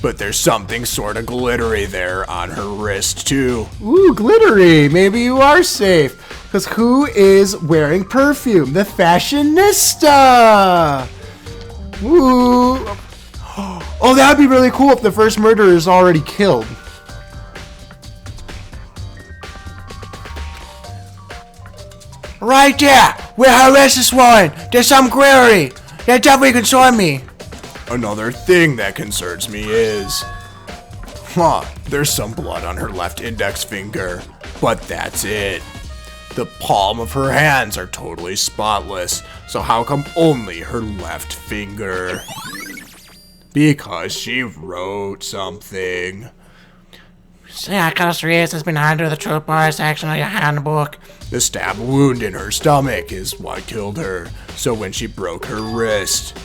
But there's something sort of glittery there on her wrist too. Ooh, glittery. Maybe you are safe. Because who is wearing perfume? The fashionista. Ooh. Oh, that would be really cool if the first murderer is already killed. Right there, where her wrist is swollen. There's some glittery. That definitely concerned me. Another thing that concerns me is... there's some blood on her left index finger, but that's it. The palm of her hands are totally spotless, so how come only her left finger? Because she wrote something. Sayaka's wrist has been under the truth bar section of your handbook. The stab wound in her stomach is what killed her, so when she broke her wrist,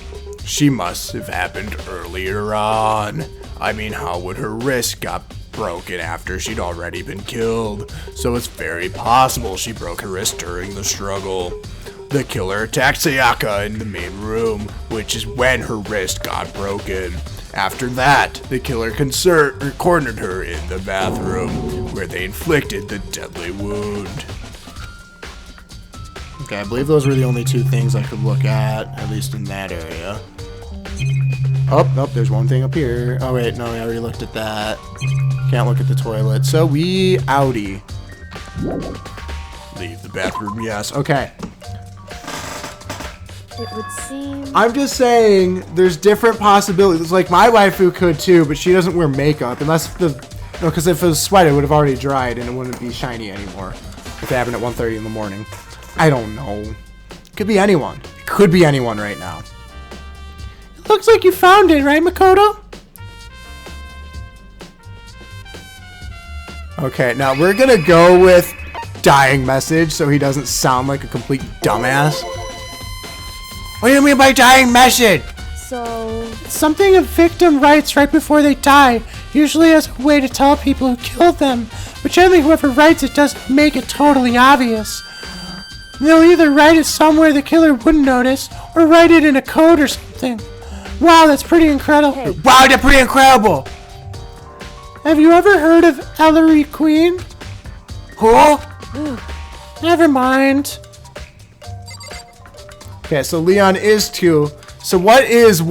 she must have happened earlier on. I mean, how would her wrist got broken after she'd already been killed? So it's very possible she broke her wrist during the struggle. The killer attacked Sayaka in the main room, which is when her wrist got broken. After that, the killer cornered her in the bathroom, where they inflicted the deadly wound. Okay, I believe those were the only two things I could look at least in that area. Oh, nope, there's one thing up here. Oh, wait, no, I already looked at that. Can't look at the toilet. So we outie. Leave the bathroom, yes. Okay. It would seem... I'm just saying, there's different possibilities. Like, my waifu could too, but she doesn't wear makeup. Unless the... No, because if it was sweat, it would have already dried and it wouldn't be shiny anymore. If it happened at 1:30 in the morning. I don't know. It could be anyone. It could be anyone right now. It looks like you found it, right, Makoto? Okay, now we're gonna go with dying message so he doesn't sound like a complete dumbass. What do you mean by dying message? So... Something a victim writes right before they die, usually as a way to tell people who killed them. But generally whoever writes it doesn't make it totally obvious. They'll either write it somewhere the killer wouldn't notice, or write it in a code or something. Wow, that's pretty incredible. Wow, they're pretty incredible. Have you ever heard of Ellery Queen? Who? Never mind. Okay, so Leon is 2. So what is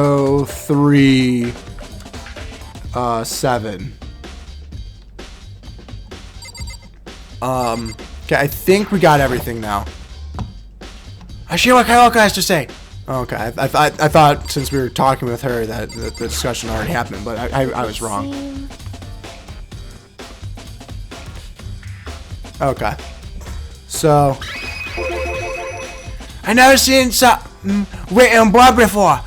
111103 7? Okay, I think we got everything now. I see what Kyle has to say. Okay, I thought since we were talking with her that the discussion already happened, but I was wrong. Okay. So, I never seen something written in blood before.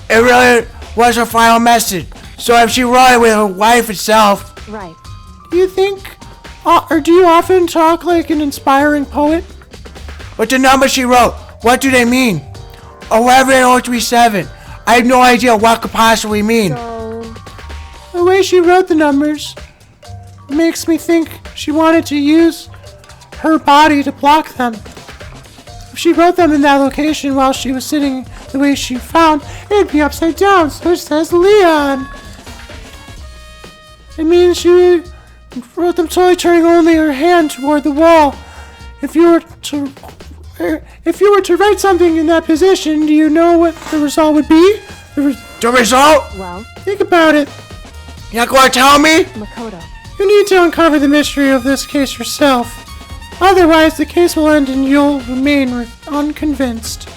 It really was her final message. So if she wrote it with her wife itself, Right. Do you think, or do you often talk like an inspiring poet? but the numbers she wrote, what do they mean? 11037. I have no idea what could possibly mean. So, The way she wrote the numbers makes me think she wanted to use her body to block them. If she wrote them in that location while she was sitting the way she found, it'd be upside down, so it says Leon. It means she wrote them totally turning only her hand toward the wall. If you were to write something in that position, do you know what the result would be? The result? well, Think about it. You're not going to tell me? Makoto. You need to uncover the mystery of this case yourself. Otherwise, the case will end and you'll remain unconvinced.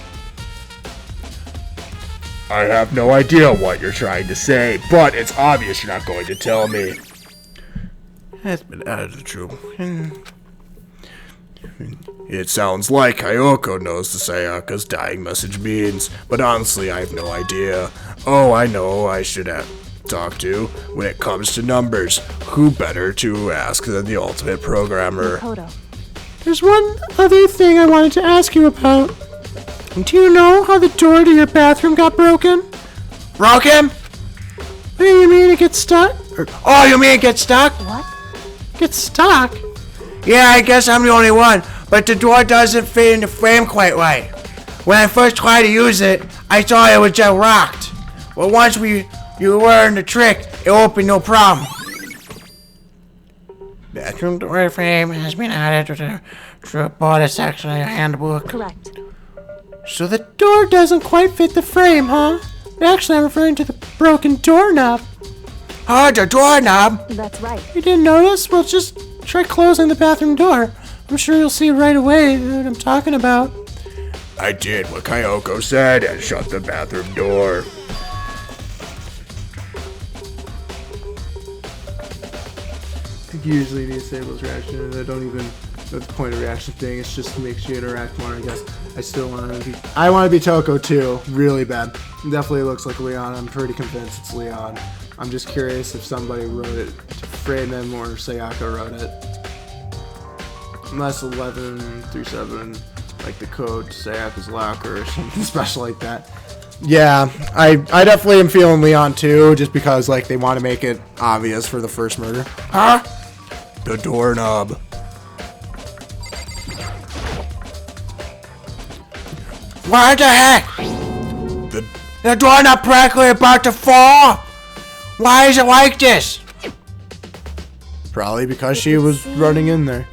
I have no idea what you're trying to say, but it's obvious you're not going to tell me. That's been out of the truth. It sounds like Kyoko knows the Sayaka's dying message means, but honestly, I have no idea. Oh, I know I should talk to when it comes to numbers. Who better to ask than the ultimate programmer? Makoto. There's one other thing I wanted to ask you about. Do you know how the door to your bathroom got broken? Broken? What do you mean it gets stuck? Oh, you mean it gets stuck? What? Gets stuck? Yeah, I guess I'm the only one, but the door doesn't fit in the frame quite right. When I first tried to use it, I thought it was just rocked. But once you learn the trick, it opened no problem. Bathroom door frame has been added to the body section of your handbook. Correct. So the door doesn't quite fit the frame, huh? Actually, I'm referring to the broken doorknob. Oh, the doorknob? That's right. You didn't notice? Well, just try closing the bathroom door. I'm sure you'll see right away what I'm talking about. I did what Kyoko said and shut the bathroom door. I think you usually disable reaction, and I don't even. That's the point of reaction thing. It's just to make you interact more. I guess I still want to be. I want to be Toko too, really bad. It definitely looks like Leon. I'm pretty convinced it's Leon. I'm just curious if somebody wrote it to frame him or Sayaka wrote it. Unless 1137, like the code to Sayaka's locker or something special like that. Yeah, I definitely am feeling Leon too, just because like they want to make it obvious for the first murder. Huh? The doorknob. What the heck? The doorknob practically about to fall? Why is it like this? Probably because she was running in there.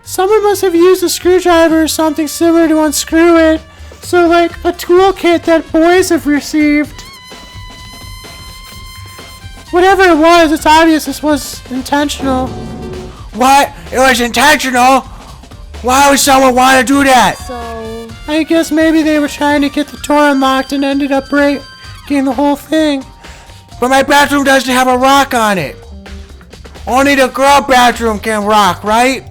Someone must have used a screwdriver or something similar to unscrew it. So like a toolkit that boys have received. Whatever it was, it's obvious this was intentional. What? It was intentional? Why would someone want to do that? So, I guess maybe they were trying to get the door unlocked and ended up breaking the whole thing. But my bathroom doesn't have a rock on it. Only the girl bathroom can rock, right?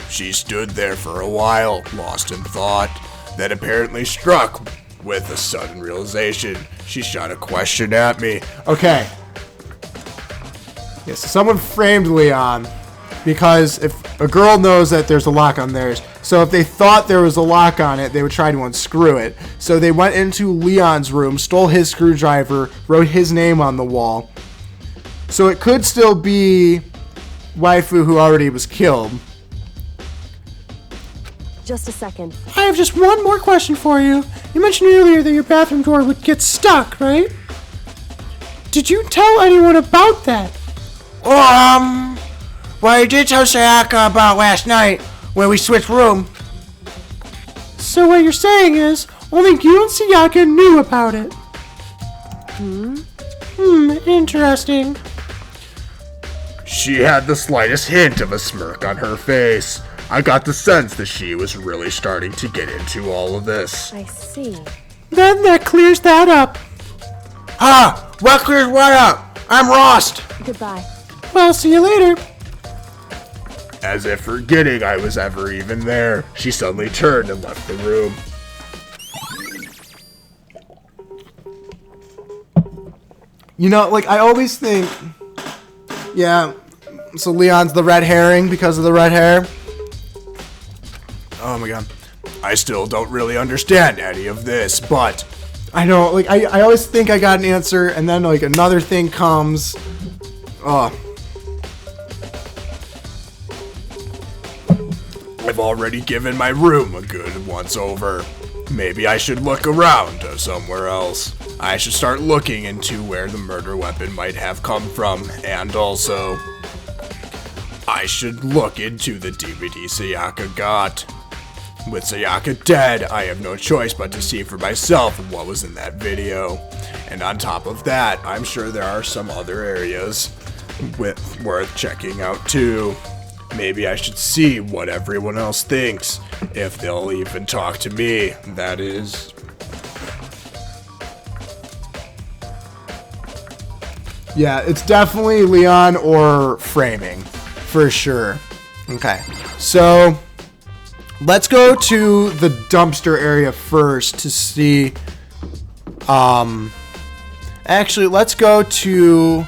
She stood there for a while, lost in thought, then apparently struck with a sudden realization. She shot a question at me. Okay. Yes, someone framed Leon because if a girl knows that there's a lock on theirs, so if they thought there was a lock on it, they would try to unscrew it. So they went into Leon's room, stole his screwdriver, wrote his name on the wall, So it could still be waifu who already was killed. Just a second. I have just one more question for you. You mentioned earlier that your bathroom door would get stuck, right? Did you tell anyone about that? Well, I did tell Sayaka about last night when we switched room. So what you're saying is, only you and Sayaka knew about it. Interesting. She had the slightest hint of a smirk on her face. I got the sense that she was really starting to get into all of this. I see. Then that clears that up. What clears what up? I'm lost. Goodbye. Well, see you later. As if forgetting I was ever even there, she suddenly turned and left the room. You know, like, I always think, yeah, so Leon's the red herring because of the red hair. Oh my god. I still don't really understand any of this, but I know, like, I always think I got an answer, and then, like, another thing comes. Oh. I've already given my room a good once over. Maybe I should look around somewhere else. I should start looking into where the murder weapon might have come from, and also I should look into the DVD Sayaka got. With Sayaka dead, I have no choice but to see for myself what was in that video. And on top of that, I'm sure there are some other areas worth checking out too. Maybe I should see what everyone else thinks, if they'll even talk to me, that is. Yeah, it's definitely Leon or framing, for sure. Okay, so let's go to the dumpster area first to see. Actually, let's go to.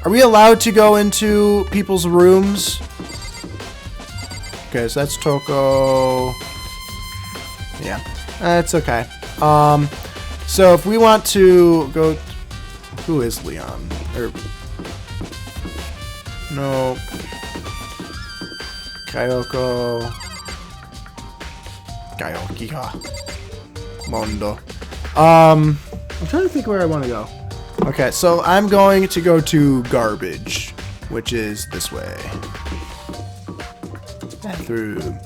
Are we allowed to go into people's rooms? Okay, so that's Toko. Yeah, that's okay. So if we want to go, who is Leon? Or no, Kyoko, Mondo. I'm trying to think where I want to go. Okay, so I'm going to go to garbage, which is this way. Bathroom.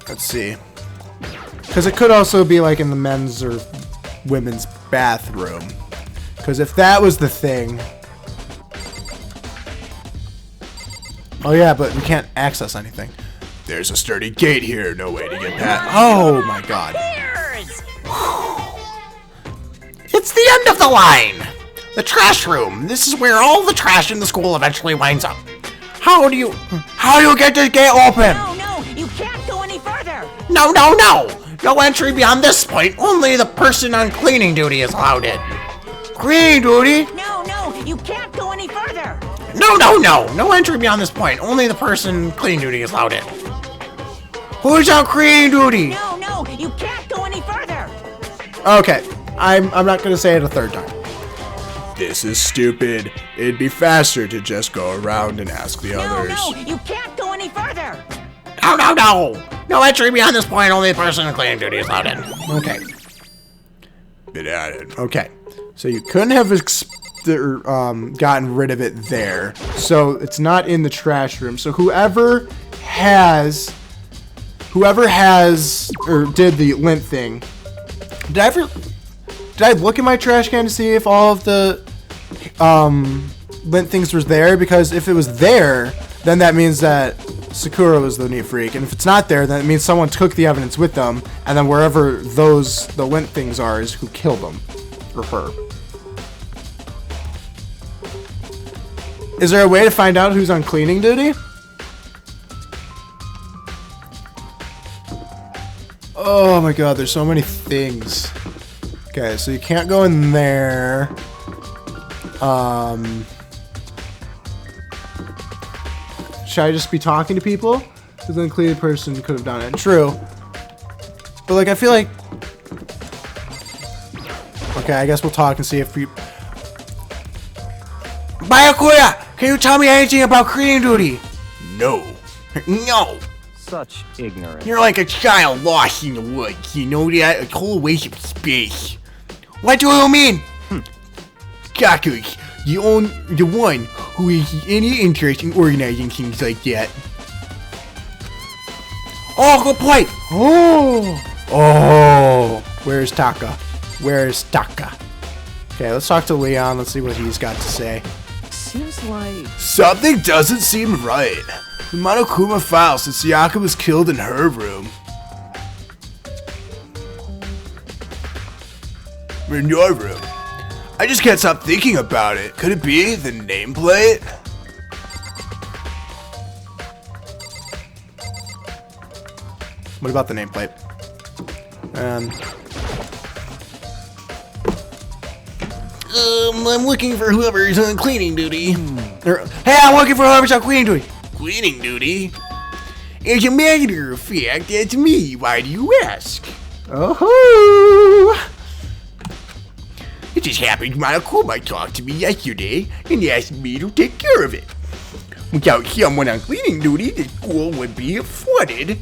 Let's see. Because it could also be like in the men's or women's bathroom. Because if that was the thing. Oh yeah, but we can't access anything. There's a sturdy gate here, no way to get past. Oh my god. It's the end of the line. The trash room. This is where all the trash in the school eventually winds up. How do you get this gate open? No, you can't go any further. No. No entry beyond this point. Only the person on cleaning duty is allowed in. Cleaning duty? No, you can't go any further. No. No entry beyond this point. Only the person cleaning duty is allowed in. Who's on cleaning duty? No, you can't go any further. Okay, I'm not gonna say it a third time. This is stupid. It'd be faster to just go around and ask the others. No, you can't go any further. No. No entry beyond this point. Only the person on cleaning duty is allowed in. Okay. Been added. Okay. So you couldn't have gotten rid of it there. So it's not in the trash room. So whoever has or did the lint thing. Did I look in my trash can to see if all of the lint things was there? Because if it was there, then that means that Sakura was the neat freak. And if it's not there, then it means someone took the evidence with them, and then wherever the lint things are is who killed them. Or her. Is there a way to find out who's on cleaning duty? Oh my god, there's so many things. Okay, so you can't go in there. Should I just be talking to people? Because an unclean person could have done it. True. But like, I feel like... Okay, I guess we'll talk and see if we... Byakuya, can you tell me anything about cleaning duty? No. No. Such ignorance. You're like a child lost in the woods. You know that? A total waste of space. What do you mean? Kakus, the one who has any interest in organizing things like that. Oh, good point. Oh, where's Taka? Where's Taka? Okay, let's talk to Leon. Let's see what he's got to say. Seems like... Something doesn't seem right. The Monokuma file says Sayaka was killed in her room. In your room. I just can't stop thinking about it. Could it be the nameplate? What about the nameplate? I'm looking for whoever's on cleaning duty. Hey, I'm looking for whoever's on cleaning duty. Cleaning duty? As a matter of fact, that's me. Why do you ask? Oh, It just happened Monokuma talked to me yesterday and asked me to take care of it. Without someone on cleaning duty, the school would be flooded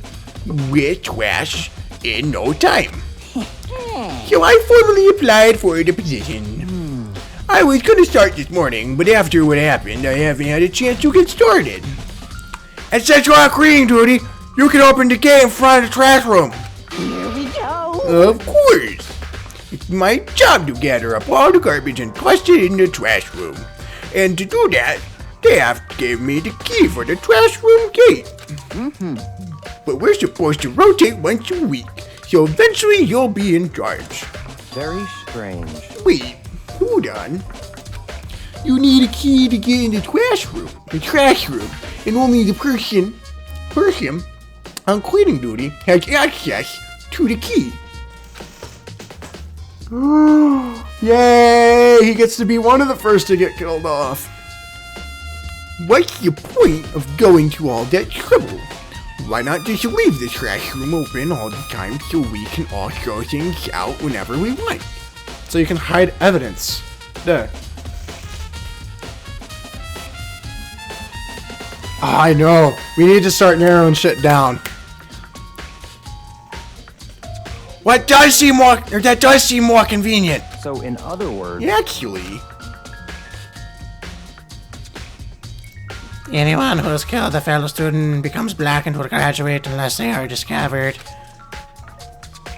with trash in no time. So I formally applied for the position. I was gonna start this morning, but after what happened, I haven't had a chance to get started. And since you're on cleaning duty, you can open the gate in front of the trash room. Here we go. Of course. It's my job to gather up all the garbage and toss it in the trash room. And to do that, they have gave me the key for the trash room gate. But we're supposed to rotate once a week, so eventually you'll be in charge. Very strange. Wait, hold on. You need a key to get in the trash room, and only the person on cleaning duty has access to the key. yay! He gets to be one of the first to get killed off. What's the point of going to all that trouble? Why not just leave the trash room open all the time so we can all throw things out whenever we want? So you can hide evidence. There. I know. We need to start narrowing shit down. That does seem more convenient. So in other words... Actually, Anyone who's killed a fellow student becomes black and will graduate unless they are discovered.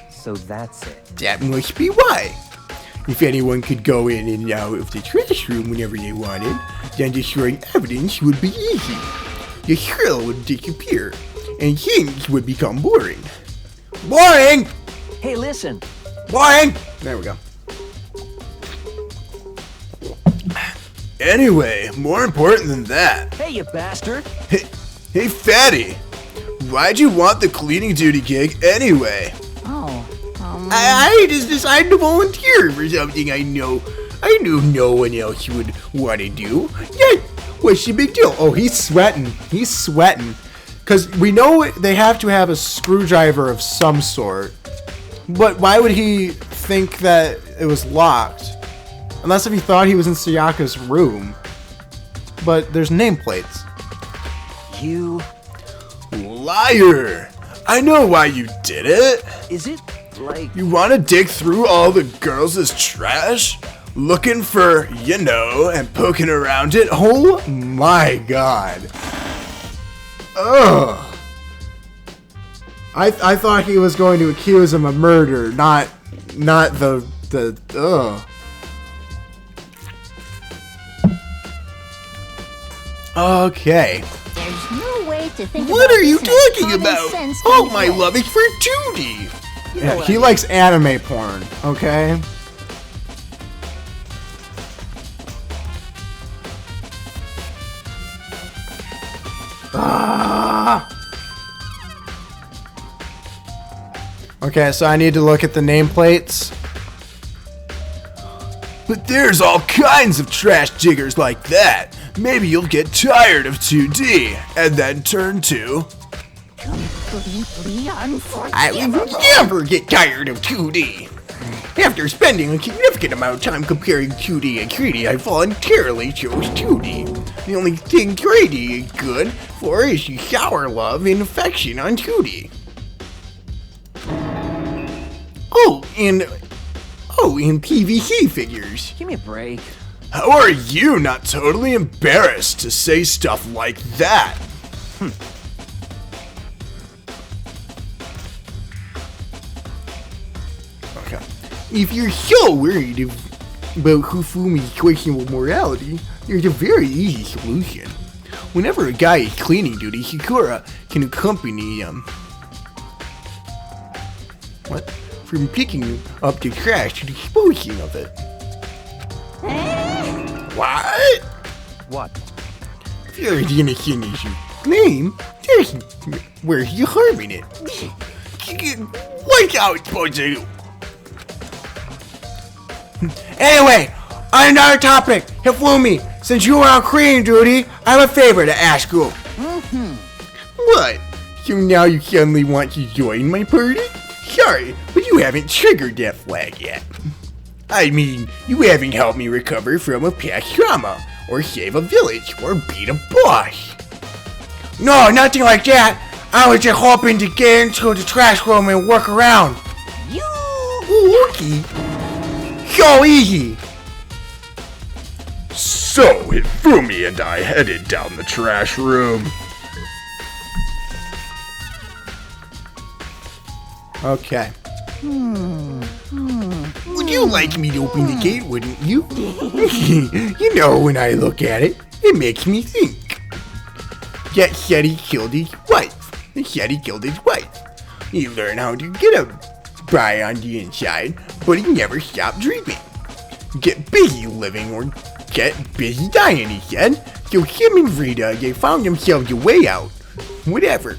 So that's it. that must be why. If anyone could go in and out of the trash room whenever they wanted, then destroying evidence would be easy. The thrill would disappear, and things would become boring. Boring! Hey, listen. Boring! There we go. Anyway, more important than that. Hey, you bastard. Hey, Fatty. Why'd you want the cleaning duty gig anyway? I just decided to volunteer for something I knew no one else would want to do. Yeah, what's the big deal? Oh, he's sweating. He's sweating. Because we know they have to have a screwdriver of some sort. But why would he think that it was locked? Unless if he thought he was in Sayaka's room. But there's nameplates. You... Liar! I know why you did it. Is it, like... You want to dig through all the girls' trash? Looking for, and poking around it? Oh my god. Ugh. I thought he was going to accuse him of murder, not the ugh. Okay. There's no way to think What about are you this in a talking common about? sense Oh, kind my of way. love is for 2D. Yeah, he likes anime porn, okay? Ah! Okay, so I need to look at the nameplates. But there's all kinds of trash diggers like that. Maybe you'll get tired of 2D and then turn to... Completely I will unforgivable. never get tired of 2D. After spending a significant amount of time comparing 2D and 3D, I voluntarily chose 2D. The only thing 3D is good for is to shower love and affection on 2D. Oh, and PVC figures. Give me a break. How are you not totally embarrassed to say stuff like that? Okay. If you're so worried about Kufumi's questionable morality, there's a very easy solution. Whenever a guy is cleaning duty, Sakura can accompany him. What? From picking up the trash to disposing of it. What? What? If you're as innocent as you claim, where's the harm in it? What's how it's supposed to do? Anyway, on another topic, Hifumi, since you were on cleaning duty, I have a favor to ask you. What? So now you suddenly want to join my party? Sorry, but you haven't triggered that flag yet. I mean, you haven't helped me recover from a past trauma, or save a village, or beat a boss. No, nothing like that. I was just hoping to get into the trash room and work around. Ooh, okay. So easy. So, Hifumi and I headed down the trash room. Okay. Would you like me to open the gate, wouldn't you? You know, when I look at it, it makes me think. That said he killed his wife. He said he killed his wife. He learned how to get a by on the inside, but he never stopped dreaming. Get busy living or get busy dying, he said. So him and Rita, they found themselves a way out. Whatever.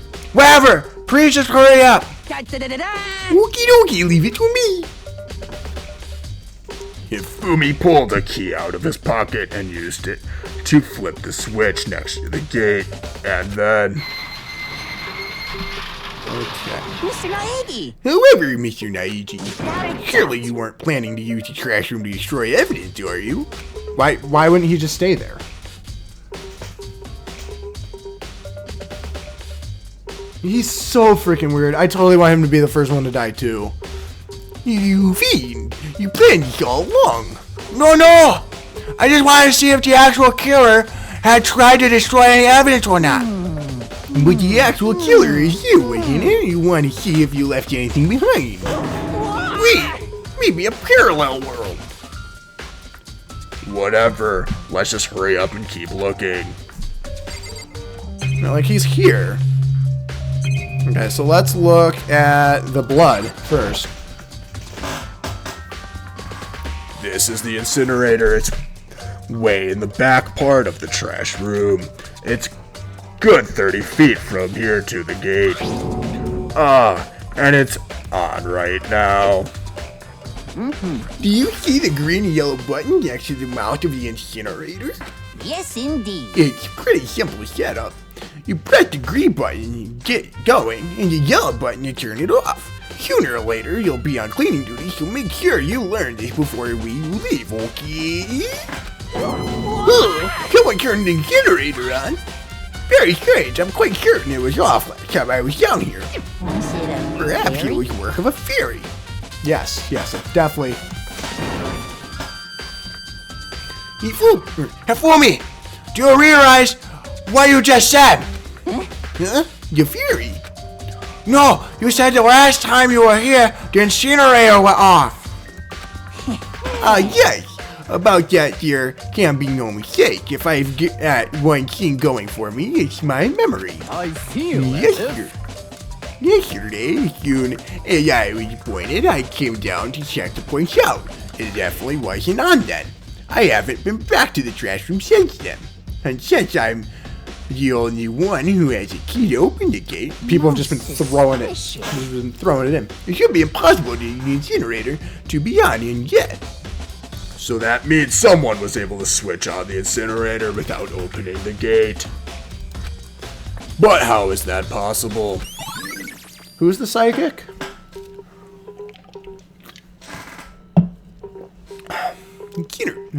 Please just hurry up. Okie dokie, leave it to me. Hifumi pulled a key out of his pocket and used it to flip the switch next to the gate, and then... Okay. Mr. Naegi! However, Mr. Naiji, surely you weren't planning to use the trash room to destroy evidence, are you? Why wouldn't he just stay there? He's so freaking weird. I totally want him to be the first one to die too. You fiend! You planned this all along! No! I just wanted to see if the actual killer had tried to destroy any evidence or not. But the actual killer is you, isn't it? You want to see if you left anything behind. Wait! Maybe a parallel world! Whatever. Let's just hurry up and keep looking. Not like he's here. Okay, so let's look at the blood first. This is the incinerator. It's way in the back part of the trash room. It's good 30 feet from here to the gate. And it's on right now. Do you see the green and yellow button next to the mouth of the incinerator? Yes, indeed. It's pretty simple setup. You press the green button and get going, and the yellow button to turn it off. Sooner or later, you'll be on cleaning duty, so make sure you learn this before we leave, okay? Someone turned the incinerator on. Very strange, I'm quite certain it was off last time I was down here. Was it a Perhaps it fairy? was work of a fairy. Yes, it definitely. Hifumi, do you realize what you just said? Huh? The fairy? No, you said the last time you were here, the incinerator went off. Yes. About that there can be no mistake. If I've got one thing going for me, it's my memory. I feel Yesterday, as soon as I was appointed, I came down to check the place out. It definitely wasn't on then. I haven't been back to the trash room since then. And since I'm the only one who has a key to open the gate, People have just been throwing it. Just been throwing it in. it should be impossible to the incinerator to be on in yet. So that means someone was able to switch on the incinerator without opening the gate. But how is that possible? Who's the psychic?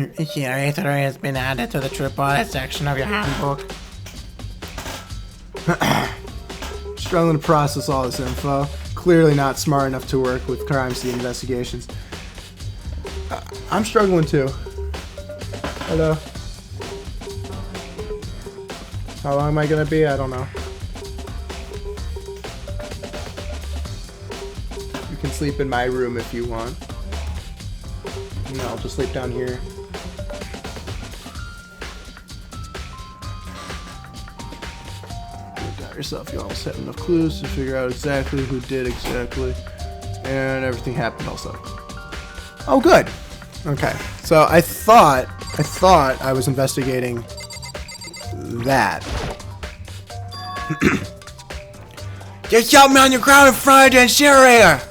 The narrator has been added to the true bullet section of your handbook. Struggling to process all this info. Clearly not smart enough to work with crime scene investigations. I'm struggling too. Hello. How long am I gonna be? I don't know. You can sleep in my room if you want. No, I'll just sleep down here. You got yourself. You almost have enough clues to figure out exactly who did exactly. And everything happened also. Oh, good. Okay. So I thought I was investigating that. Just help me on the ground in front of the incinerator.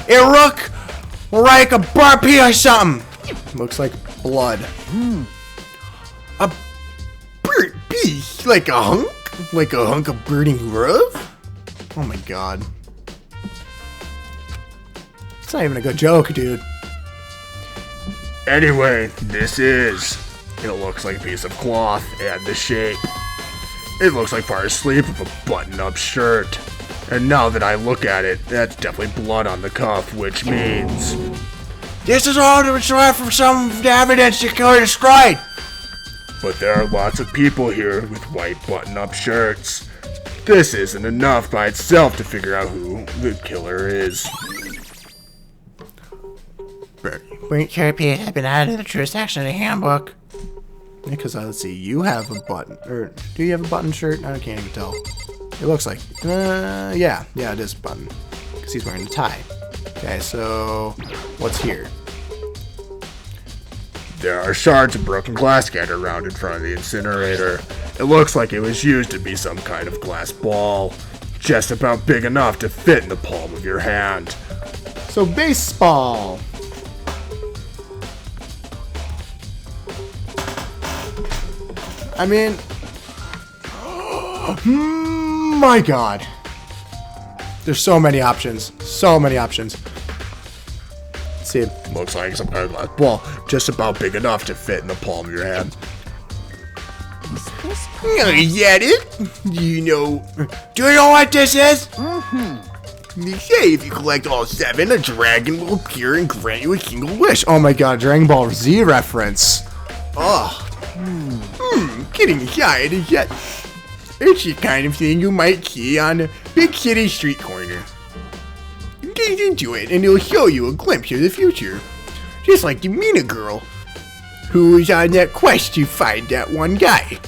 It look like a burnt pea or something. Looks like blood. A burnt pea? Like a hunk? Like a hunk of burning roof? Oh my god. It's not even a good joke, dude. Anyway, this is. It looks like a piece of cloth and the shape. It looks like part of the sleeve of a button-up shirt. And now that I look at it, that's definitely blood on the cuff, which means... This is all to destroy from some of the evidence the killer destroyed. But there are lots of people here with white button-up shirts. This isn't enough by itself to figure out who the killer is. Burnt piece has been added to the true section of the handbook. Because let's see, you have a button, or do you have a button shirt? I can't even tell. It looks like, yeah, it is a button. Because he's wearing a tie. Okay, so what's here? There are shards of broken glass scattered around in front of the incinerator. It looks like it was used to be some kind of glass ball, just about big enough to fit in the palm of your hand. So baseball. I mean, my god. There's so many options. So many options. Let's see. Looks like some kind of glass ball, just about big enough to fit in the palm of your hand. Is that it? Do you know what this is? They say if you collect all 7, a dragon will appear and grant you a single wish. Oh my god, Dragon Ball Z reference. Oh. Getting excited is that it's the kind of thing you might see on a big city street corner. Get into it and it'll show you a glimpse of the future. Just like the Mina girl, who was on that quest to find that one guy.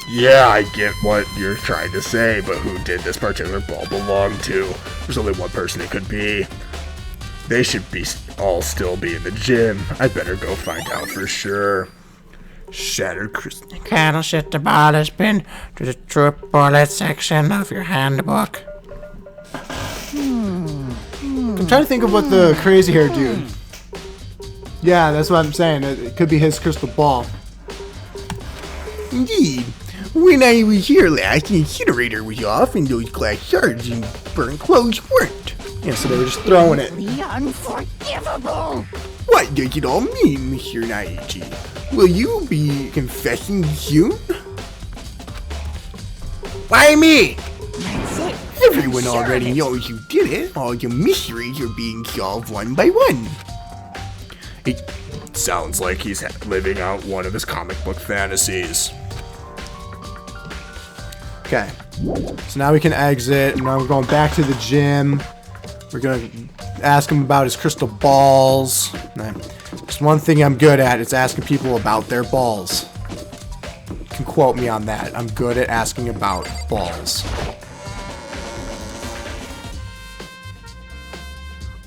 Yeah, I get what you're trying to say, but who did this particular ball belong to? There's only one person it could be. They should all still be in the gym. I better go find out for sure. Shattered crystal. Candlestick the ball has been to the true bullet section of your handbook. I'm trying to think of what the crazy hair dude. Yeah, that's what I'm saying. It could be his crystal ball. Indeed. When I was here last, the incinerator was off and those glass shards and burnt clothes weren't. Yeah, so they were just throwing it. Unforgivable! What does it all mean, Mr. Naichi? Will you be confessing soon? Why me? That's it. Everyone already knows you did it. All your mysteries are being solved one by one. It sounds like he's living out one of his comic book fantasies. Okay, so now we can exit, and now we're going back to the gym. We're gonna ask him about his crystal balls. There's one thing I'm good at, it's asking people about their balls. You can quote me on that. I'm good at asking about balls.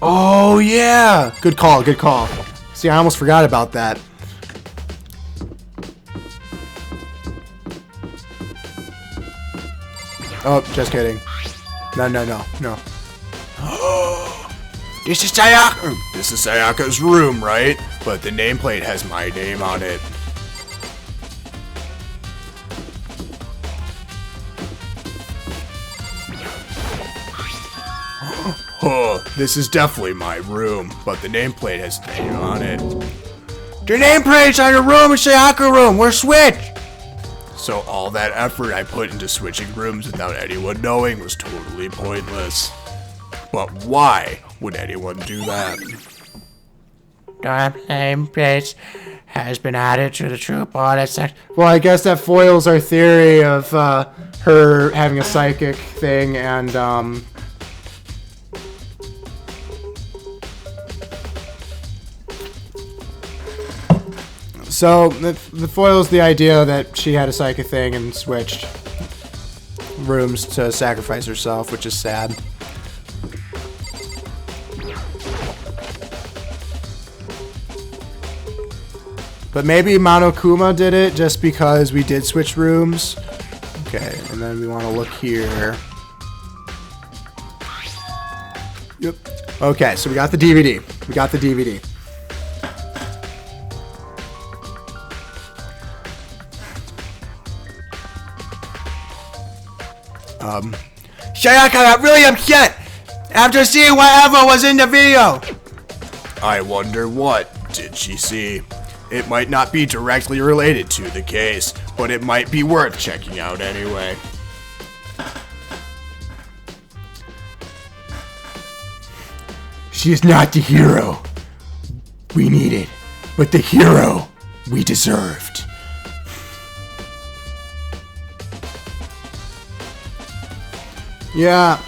Oh yeah! Good call, good call. See, I almost forgot about that. Oh, just kidding. No. This is Sayaka. This is Sayaka's room, right? But the nameplate has my name on it. Huh, this is definitely my room, but the nameplate has a name on it. Your nameplate's on your room is Sayaka room. We're switched. So all that effort I put into switching rooms without anyone knowing was totally pointless. But why would anyone do that? Dorm nameplate has been added to the troop audit section. Well, I guess that foils our theory of her having a psychic thing and so the foils the idea that she had a psychic thing and switched rooms to sacrifice herself, which is sad. But maybe Monokuma did it just because we did switch rooms. Okay, and then we want to look here. Yep. Okay, so we got the DVD. We got the DVD. Sayaka got really upset after seeing whatever was in the video. I wonder what did she see? It might not be directly related to the case, but it might be worth checking out anyway. She is not the hero we needed, but the hero we deserved. Yeah,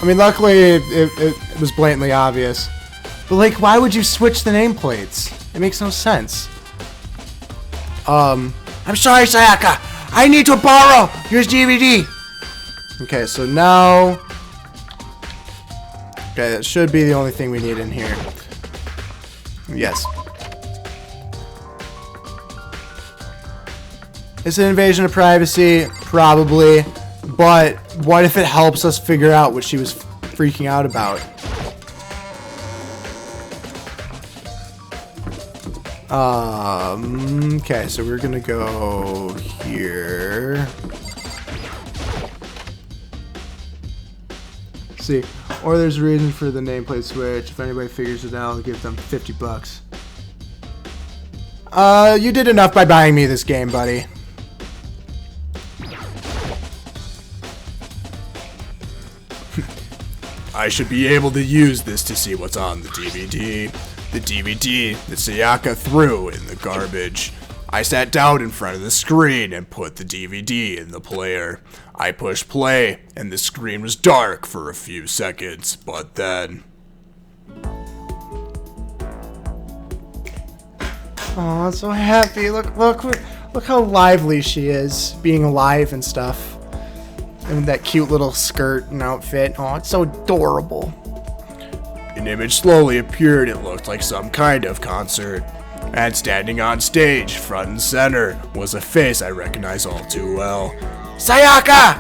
I mean, luckily it was blatantly obvious. But like, why would you switch the nameplates? It makes no sense. I'm sorry, Sayaka. I need to borrow your DVD. Okay, so now... Okay, that should be the only thing we need in here. Yes. It's an invasion of privacy, probably. But what if it helps us figure out what she was freaking out about? Okay, so we're gonna go here. See, or there's a reason for the nameplate switch. If anybody figures it out, I'll give them $50. You did enough by buying me this game, buddy. I should be able to use this to see what's on the DVD. The DVD that Sayaka threw in the garbage. I sat down in front of the screen and put the DVD in the player. I pushed play, and the screen was dark for a few seconds, but then... Oh, I'm so happy. Look how lively she is, being alive and stuff. And that cute little skirt and outfit. Oh, it's so adorable. An image slowly appeared. It looked like some kind of concert. And standing on stage, front and center, was a face I recognize all too well. Sayaka!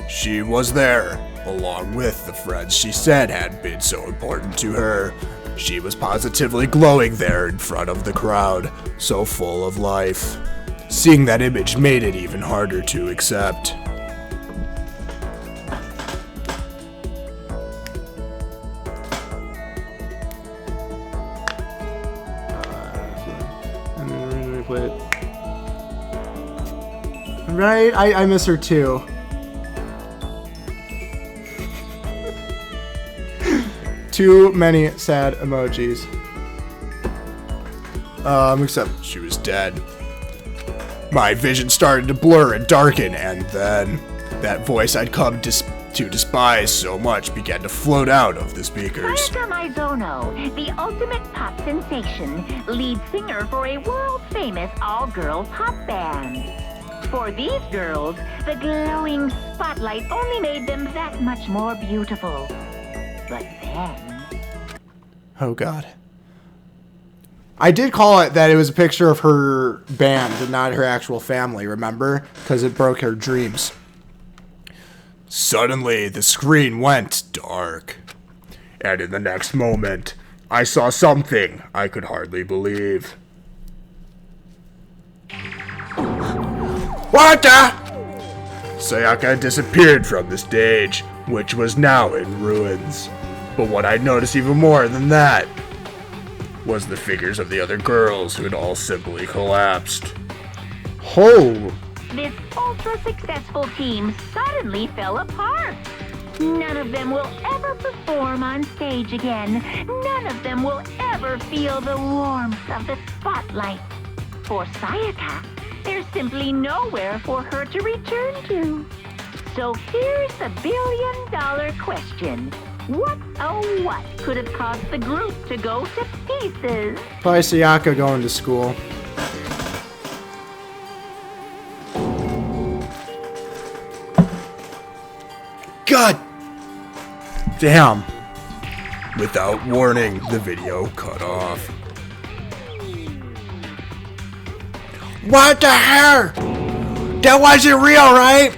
She was there, along with the friends she said had been so important to her. She was positively glowing there in front of the crowd, so full of life. Seeing that image made it even harder to accept. Right? I miss her too. Too many sad emojis. Except she was dead. My vision started to blur and darken, and then that voice I'd come to despise so much began to float out of the speakers. Sayaka Mizono, the ultimate pop sensation, lead singer for a world-famous all-girl pop band. For these girls, the glowing spotlight only made them that much more beautiful. But then... Oh, God. I did call it that it was a picture of her band and not her actual family, remember? Because it broke her dreams. Suddenly, the screen went dark. And in the next moment, I saw something I could hardly believe. What the? Sayaka disappeared from the stage. which was now in ruins. But what I noticed even more than that was the figures of the other girls who had all simply collapsed. Oh. This ultra-successful team suddenly fell apart. None of them will ever perform on stage again. None of them will ever feel the warmth of the spotlight. For Sayaka, there's simply nowhere for her to return to. So here's the billion-dollar question. What, oh what, could have caused the group to go to pieces? Probably Sayaka going to school. God damn. Without warning, the video cut off. What the hell? That wasn't real, right?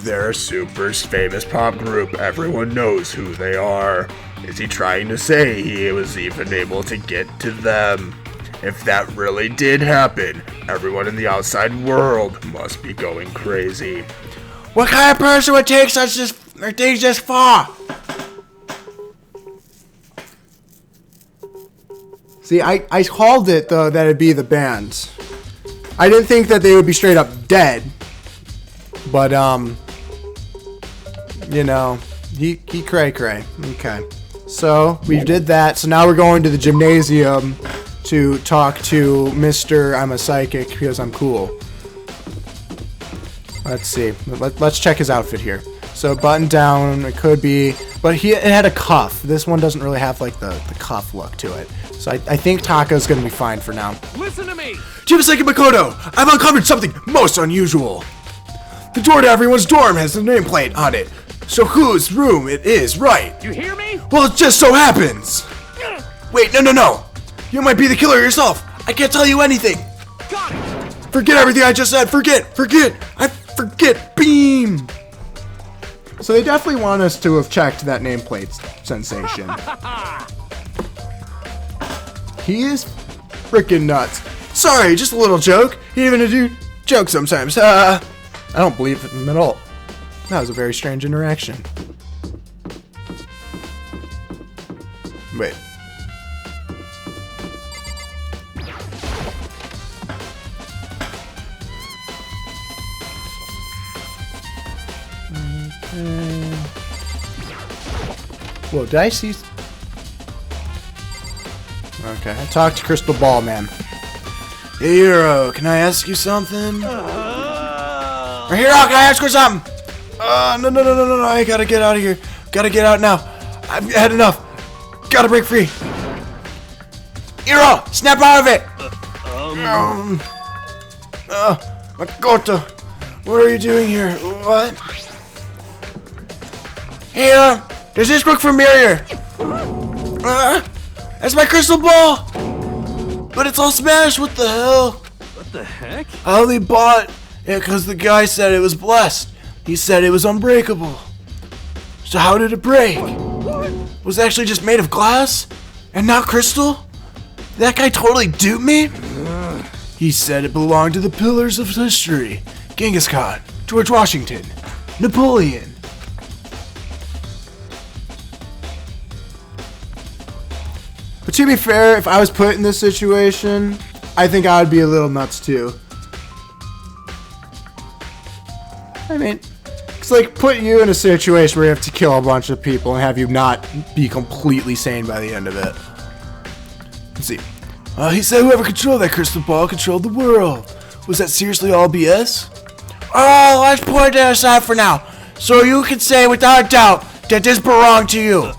They're a super famous pop group. Everyone knows who they are. Is he trying to say he was even able to get to them? If that really did happen, everyone in the outside world must be going crazy. What kind of person would take such things this far? See, I called it, though, that it'd be the band. I didn't think that they would be straight up dead. But, you know, he cray. Okay. So, we did that. So now we're going to the gymnasium to talk to Mr. I'm a Psychic because I'm cool. Let's see. Let's check his outfit here. So, button down, it could be... But it had a cuff. This one doesn't really have, like, the cuff look to it. So I think Taka's gonna be fine for now. Listen to me! Jibaseki Makoto, I've uncovered something most unusual. The door to everyone's dorm has a nameplate on it. So whose room it is, right? You hear me? Well, it just so happens. Wait, no. You might be the killer yourself. I can't tell you anything. Got it! Forget everything I just said. Forget. I forget. Beam. So they definitely want us to have checked that nameplate sensation. He is freaking nuts. Sorry, just a little joke. He even do jokes sometimes. I don't believe him at all. That was a very strange interaction. Wait. Whoa, did I see... Okay, I talked to Crystal Ball Man. Hey, Hero, can I ask you something? Hero, can I ask you something? No, I gotta get out of here. Gotta get out now. I've had enough. Gotta break free. Hero, snap out of it! Makoto, what are you doing here? What? Hero, does this work for Mirror? That's my crystal ball! But it's all smashed, what the hell? What the heck? I only bought it because the guy said it was blessed. He said it was unbreakable. So how did it break? Was it actually just made of glass? And not crystal? That guy totally duped me? He said it belonged to the pillars of history. Genghis Khan, George Washington, Napoleon. But to be fair, if I was put in this situation, I think I would be a little nuts too. I mean, it's like put you in a situation where you have to kill a bunch of people and have you not be completely sane by the end of it. Let's see. He said whoever controlled that crystal ball controlled the world. Was that seriously all BS? Oh, let's put that aside for now. So you can say without doubt that this belonged to you.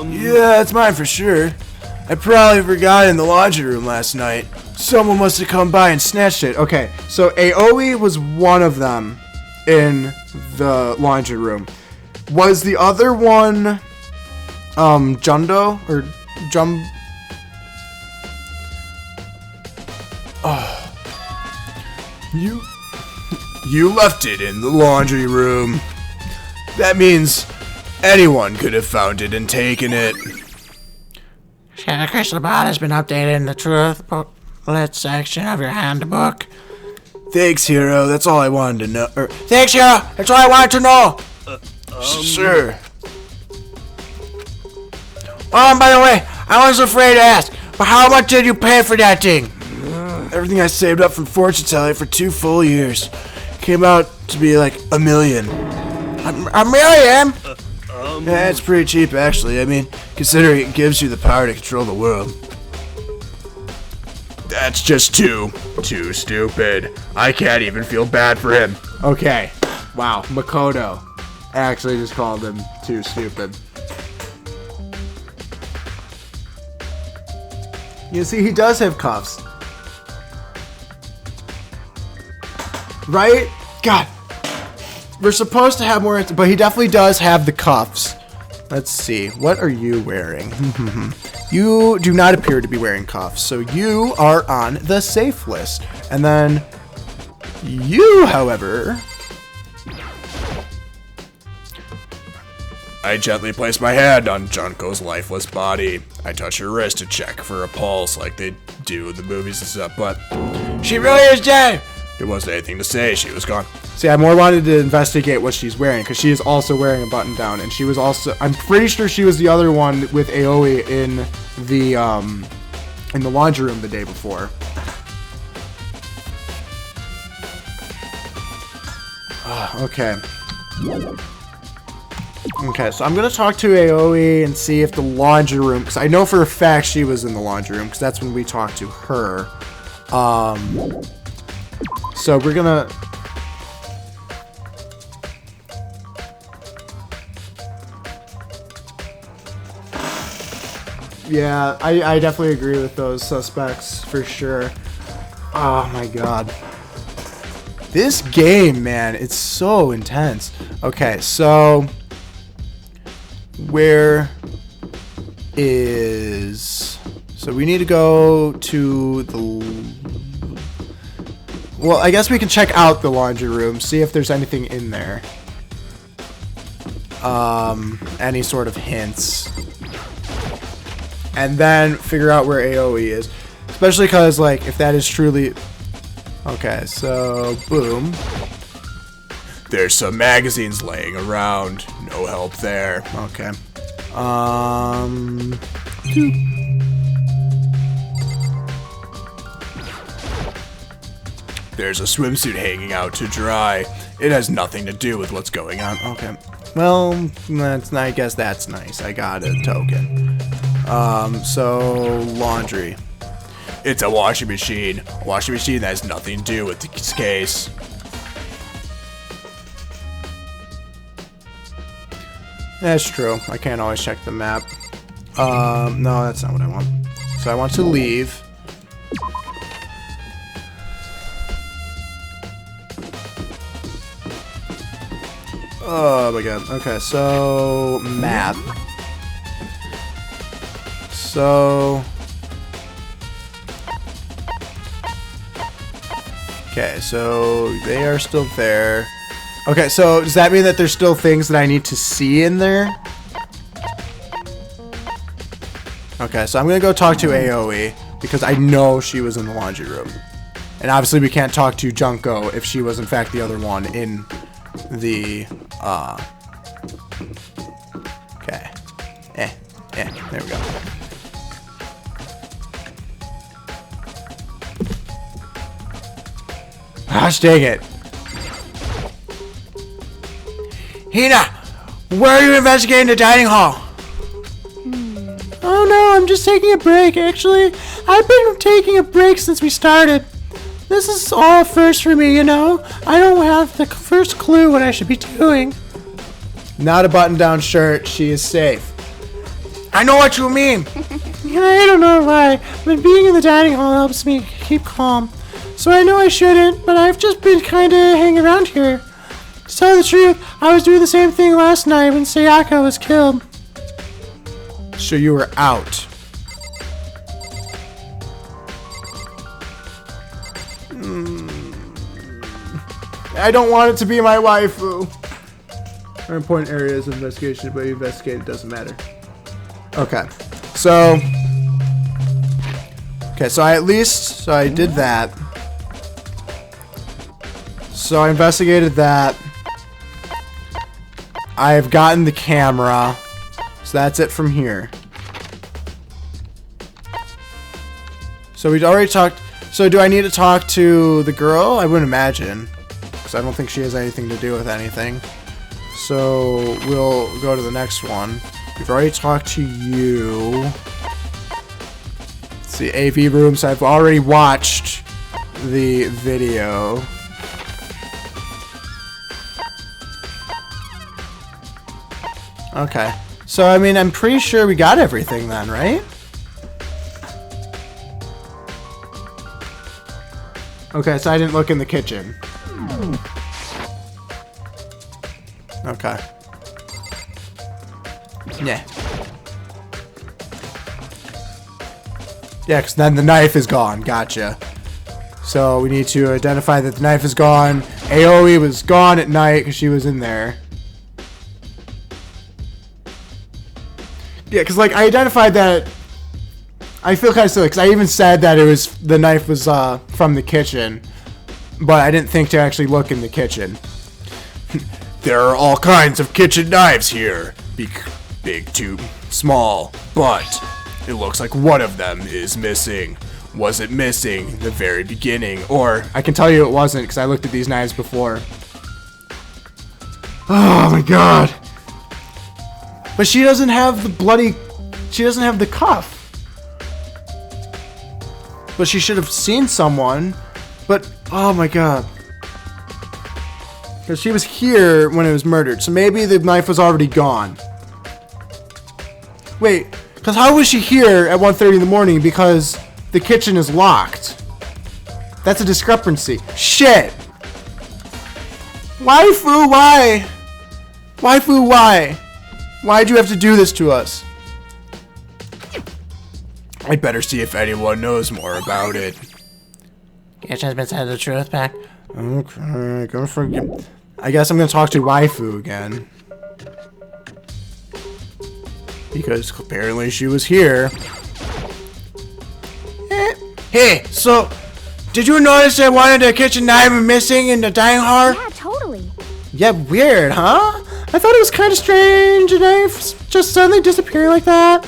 Yeah, it's mine for sure. I probably forgot it in the laundry room last night. Someone must have come by and snatched it. Okay, so Aoi was one of them in the laundry room. Was the other one Jundo or Jum? You left it in the laundry room. That means anyone could have found it and taken it. The crystal ball has been updated in the truth booklet section of your handbook. Thanks, Hero. That's all I wanted to know. Thanks, Hero. That's all I wanted to know. Sure. Oh, by the way, I was afraid to ask, but how much did you pay for that thing? Everything I saved up from fortune telling for 2 full years. Came out to be like $1 million. A million? Yeah, it's pretty cheap actually. I mean, considering it gives you the power to control the world. That's just too stupid. I can't even feel bad for him. Okay. Wow. Makoto actually just called him too stupid. You see, he does have cuffs. Right? God. We're supposed to have more, but he definitely does have the cuffs. Let's see. What are you wearing? You do not appear to be wearing cuffs, so you are on the safe list. And then you, however... I gently place my hand on Junko's lifeless body. I touch her wrist to check for a pulse like they do in the movies and stuff, but she really is dead. There wasn't anything to say, she was gone. See, I more wanted to investigate what she's wearing, because she is also wearing a button down, and she was also... I'm pretty sure she was the other one with Aoi in the laundry room the day before. Okay. Okay, so I'm going to talk to Aoi and see if the laundry room... Because I know for a fact she was in the laundry room, because that's when we talked to her. So we're going to... Yeah, I definitely agree with those suspects, for sure. Oh my god. This game, man, it's so intense. Okay, so... Where is... So we need to go to the... Well, I guess we can check out the laundry room, see if there's anything in there. Any sort of hints. And then figure out where Aoi is. Especially because, like, if that is truly... Okay, so, boom. There's some magazines laying around. No help there. Okay. There's a swimsuit hanging out to dry. It has nothing to do with what's going on. Okay. Well, I guess that's nice. I got a token. So, laundry. It's a washing machine. A washing machine that has nothing to do with this case. That's true. I can't always check the map. No, that's not what I want. So I want to leave. Oh my god. Okay, so map. So okay, so they are still there. Okay, so does that mean that there's still things that I need to see in there? Okay, so I'm gonna go talk to Aoi because I know she was in the laundry room. And obviously we can't talk to Junko if she was in fact the other one in the okay. There we go. Gosh dang it. Hina, where are you investigating the dining hall? Oh no, I'm just taking a break. Actually, I've been taking a break since we started. This is all first for me, you know? I don't have the first clue what I should be doing. Not a button-down shirt. She is safe. I know what you mean. I don't know why, but being in the dining hall helps me keep calm. So I know I shouldn't, but I've just been kind of hanging around here. To tell the truth, I was doing the same thing last night when Sayaka was killed. So you were out. I don't want it to be my waifu. Our important areas of investigation, but you investigate, it doesn't matter. Okay. So I did that. So I investigated that. I've gotten the camera. So that's it from here. So we'd already talked. So do I need to talk to the girl? I wouldn't imagine. Because I don't think she has anything to do with anything. So we'll go to the next one. We've already talked to you. Let's see, AV rooms. I've already watched the video. Okay. So, I mean, I'm pretty sure we got everything then, right? Okay, so I didn't look in the kitchen. Okay. Yeah. Yeah, because then the knife is gone. Gotcha. So we need to identify that the knife is gone. Aoi was gone at night because she was in there. Yeah, because like I identified that. I feel kind of silly because I even said that it was the knife was from the kitchen, but I didn't think to actually look in the kitchen. There are all kinds of kitchen knives here. Big to small, but it looks like one of them is missing. Was it missing the very beginning? Or I can tell you it wasn't because I looked at these knives before. Oh my god. But she doesn't have the bloody... She doesn't have the cuff. But she should have seen someone. But, oh my god. Because she was here when it was murdered. So maybe the knife was already gone. Wait, because how was she here at 1:30 in the morning? Because the kitchen is locked. That's a discrepancy. Shit! Waifu, why? Waifu, why? Why'd you have to do this to us? I better see if anyone knows more about it. Kitchen's been said the truth back. Okay, go forget. I guess I'm gonna talk to Waifu again. Because apparently she was here. Hey, so did you notice that one of the kitchen knives was missing in the dining hall? Yeah, totally. Yeah, weird, huh? I thought it was kind of strange, a knife just suddenly disappearing like that.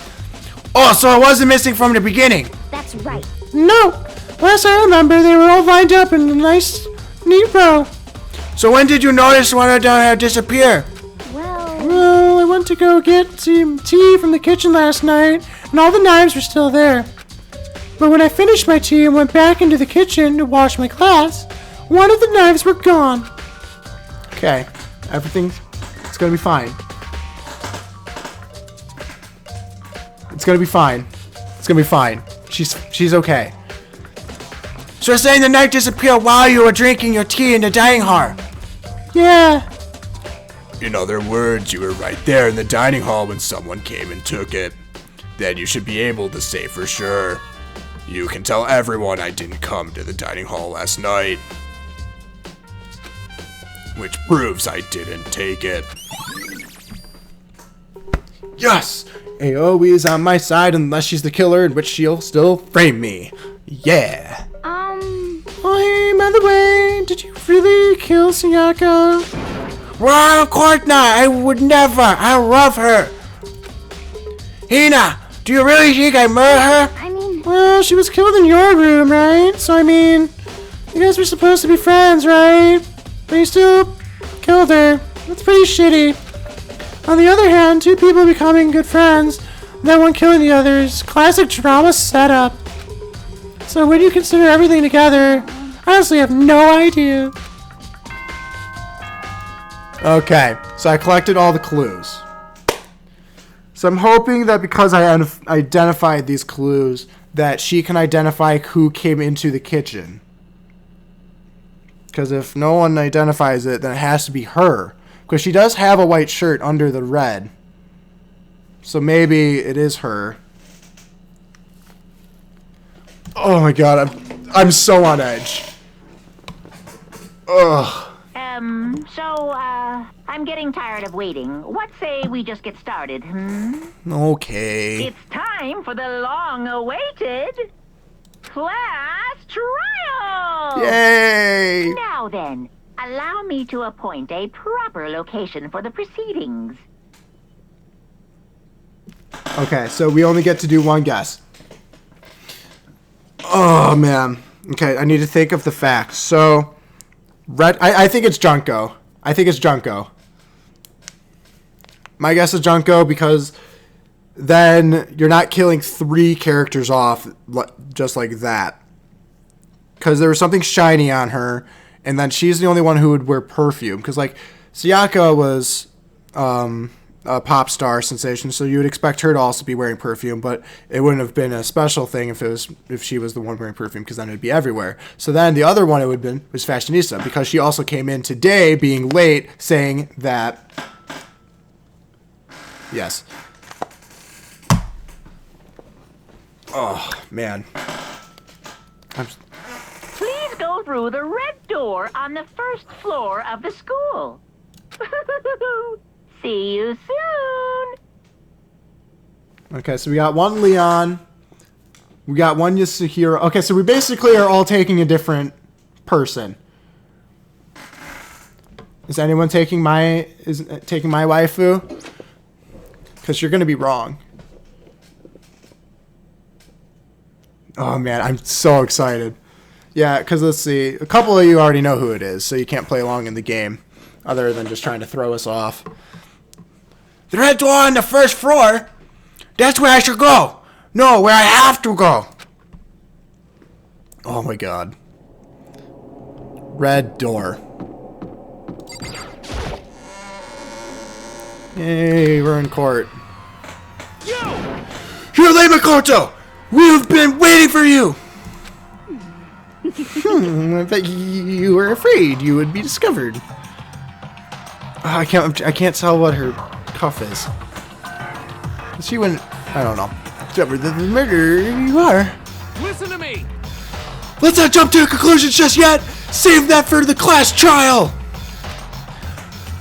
Oh, so it wasn't missing from the beginning? That's right. No. Last I remember, they were all lined up in a nice, neat row. So when did you notice one of them had disappeared? Well, I went to go get some tea from the kitchen last night, and all the knives were still there. But when I finished my tea and went back into the kitchen to wash my glass, one of the knives were gone. Okay, it's gonna be fine. It's gonna be fine. It's gonna be fine. She's okay. So you're saying the knife disappeared while you were drinking your tea in the dining hall? Yeah. In other words, you were right there in the dining hall when someone came and took it. Then you should be able to say for sure. You can tell everyone I didn't come to the dining hall last night. Which proves I didn't take it. Yes! Aoi is on my side unless she's the killer, in which she'll still frame me. Yeah. Oh, hey, by the way, did you really kill Sayaka? Well, of course not. I would never. I love her. Hina, do you really think I murdered her? I mean... Well, she was killed in your room, right? So, I mean, you guys were supposed to be friends, right? But you still killed her. That's pretty shitty. On the other hand, two people becoming good friends, then one killing the other is classic drama setup. So when you consider everything together, I honestly have no idea. Okay, so I collected all the clues. So I'm hoping that because I identified these clues, that she can identify who came into the kitchen. Because if no one identifies it, then it has to be her. Because she does have a white shirt under the red. So maybe it is her. Oh my god, I'm so on edge. Ugh. I'm getting tired of waiting. What say we just get started, Okay. It's time for the long-awaited class trial! Yay! Now then, Allow me to appoint a proper location for the proceedings. Okay, so we only get to do one guess. Oh, man. Okay, I need to think of the facts. So, I think it's Junko. I think it's Junko. My guess is Junko because then you're not killing 3 characters off just like that. Because there was something shiny on her, and then she's the only one who would wear perfume. Because, like, Sayaka was a pop star sensation, so you would expect her to also be wearing perfume, but it wouldn't have been a special thing if she was the one wearing perfume, because then it'd be everywhere. So then the other one it would have been was Fashionista, because she also came in today being late saying that... Yes. Oh, man. Please go through the red door on the first floor of the school. See you soon. Okay, so we got one Leon. We got one Yasuhiro. Okay, so we basically are all taking a different person. Is anyone taking my waifu? Because you're gonna be wrong. Oh man, I'm so excited. Yeah, because let's see. A couple of you already know who it is, so you can't play along in the game, other than just trying to throw us off. The red door on the first floor? That's where I should go. No, where I have to go. Oh my god. Red door. Yay, we're in court. Hirole Makoto! We have been waiting for you! I bet you were afraid you would be discovered. I can't tell what her cuff is. She went... I don't know. Discovered the murderer you are. Listen to me! Let's not jump to conclusions just yet! Save that for the class trial!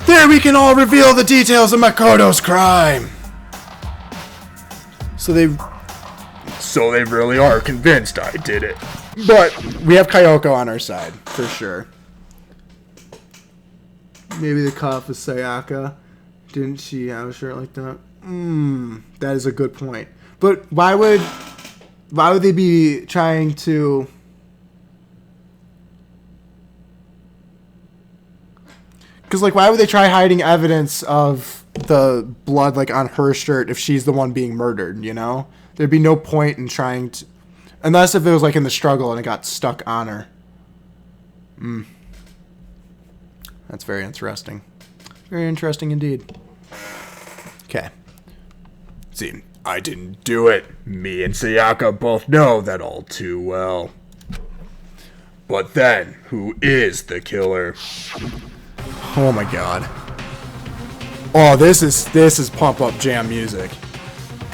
There we can all reveal the details of Makoto's crime! So they really are convinced I did it. But we have Kyoko on our side, for sure. Maybe the cuff is Sayaka. Didn't she have a shirt like that? That is a good point. But why would they be trying to... Because, like, why would they try hiding evidence of the blood, like, on her shirt if she's the one being murdered, you know? There'd be no point in trying to... Unless if it was, like, in the struggle and it got stuck on her. That's very interesting. Very interesting indeed. Okay. See, I didn't do it. Me and Sayaka both know that all too well. But then, who is the killer? Oh my god. Oh, this is pump up jam music.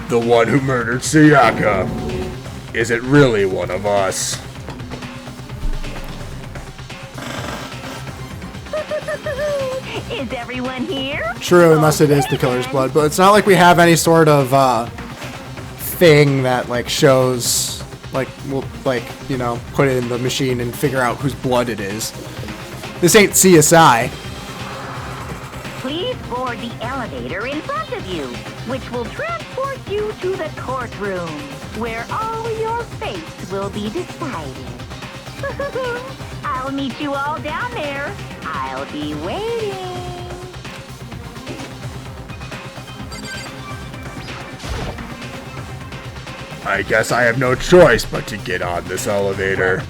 The one who murdered Sayaka. Is it really one of us? Is everyone here? True, unless it is the killer's blood, but it's not like we have any sort of thing that like shows like we'll like, you know, put it in the machine and figure out whose blood it is. This ain't CSI. Please board the elevator in front of you, which will transport you to the courtroom, where all your fates will be decided. I'll meet you all down there. I'll be waiting. I guess I have no choice but to get on this elevator.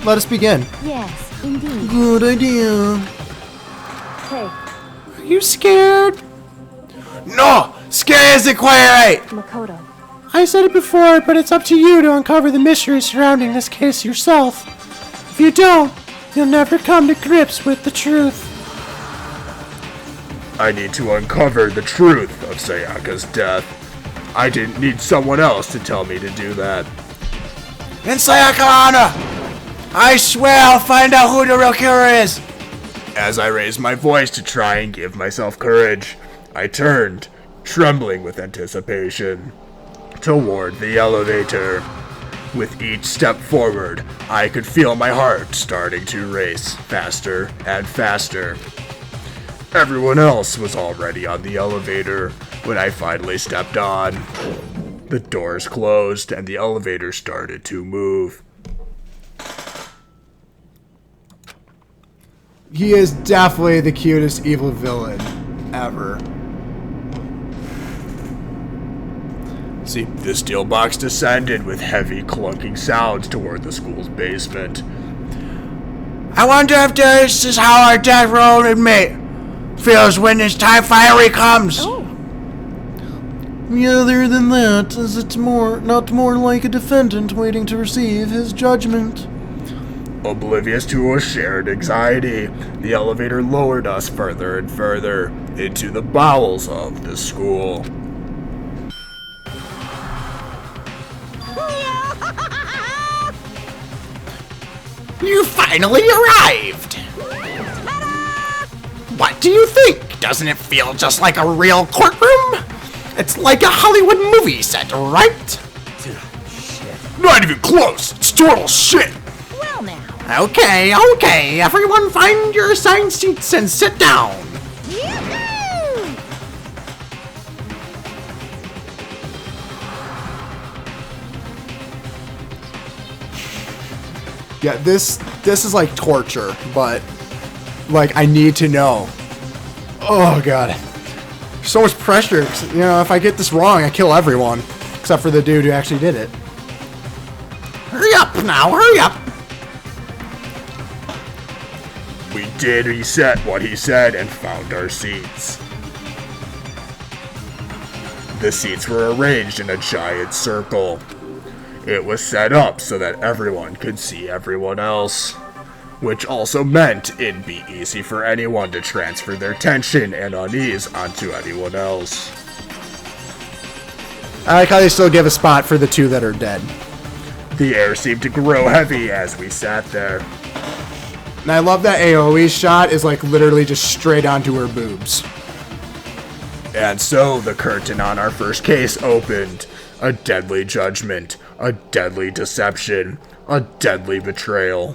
Let us begin. Yes, indeed. Good idea. Hey, Are you scared? No! Scare isn't quite right! Makoto. I said it before, but it's up to you to uncover the mystery surrounding this case yourself. If you don't, you'll never come to grips with the truth. I need to uncover the truth of Sayaka's death. I didn't need someone else to tell me to do that. And Sayaka-hana! I swear I'll find out who the real killer is! As I raised my voice to try and give myself courage, I turned, trembling with anticipation, toward the elevator. With each step forward, I could feel my heart starting to race faster and faster. Everyone else was already on the elevator when I finally stepped on. The doors closed and the elevator started to move. He is definitely the cutest evil villain ever. See, the steel box descended with heavy clunking sounds toward the school's basement. I wonder if this is how our death row inmate feels when his time finally comes. Other than that, is it not more like a defendant waiting to receive his judgment? Oblivious to a shared anxiety, the elevator lowered us further and further into the bowels of the school. You finally arrived! What do you think? Doesn't it feel just like a real courtroom? It's like a Hollywood movie set, right? Not even close! It's total shit! Well now. Okay, everyone find your assigned seats and sit down. Yoo-hoo! Yeah, this is like torture, but like I need to know. Oh god. So much pressure. You know, if I get this wrong, I kill everyone. Except for the dude who actually did it. Hurry up now, hurry up. We did reset what he said and found our seats. The seats were arranged in a giant circle. It was set up so that everyone could see everyone else, which also meant it'd be easy for anyone to transfer their tension and unease onto anyone else. I like how they still give a spot for the two that are dead. The air seemed to grow heavy as we sat there. And I love that AoE shot is like literally just straight onto her boobs. And so the curtain on our first case opened. A deadly judgment, a deadly deception, a deadly betrayal.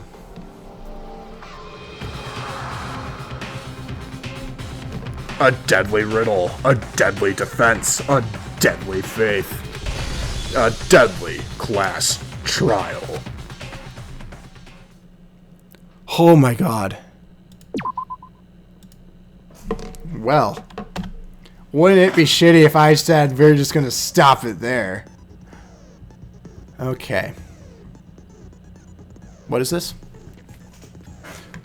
A deadly riddle, a deadly defense, a deadly faith, a deadly class trial. Oh my god. Well, wouldn't it be shitty if I said we're just gonna stop it there? Okay. What is this?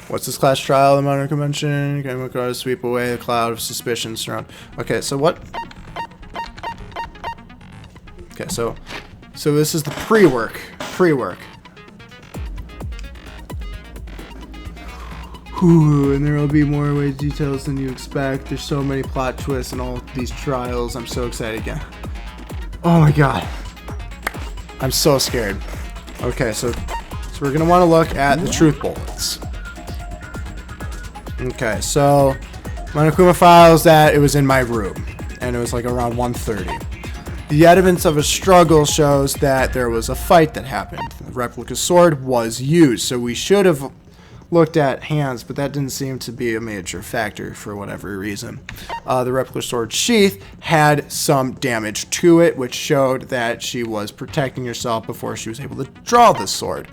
What's this class trial? The minor convention can go to sweep away the cloud of suspicion surround. Okay, so what? Okay, so this is the pre-work. Whew, and there will be more ways details than you expect. There's so many plot twists in all these trials. I'm so excited again. Oh my god. I'm so scared. Okay, so we're gonna want to look at the truth bullets. Okay, so Monokuma files that it was in my room, and it was like around 1:30. The evidence of a struggle shows that there was a fight that happened. The replica sword was used, so we should have looked at hands, but that didn't seem to be a major factor for whatever reason. The replica sword sheath had some damage to it, which showed that she was protecting herself before she was able to draw the sword.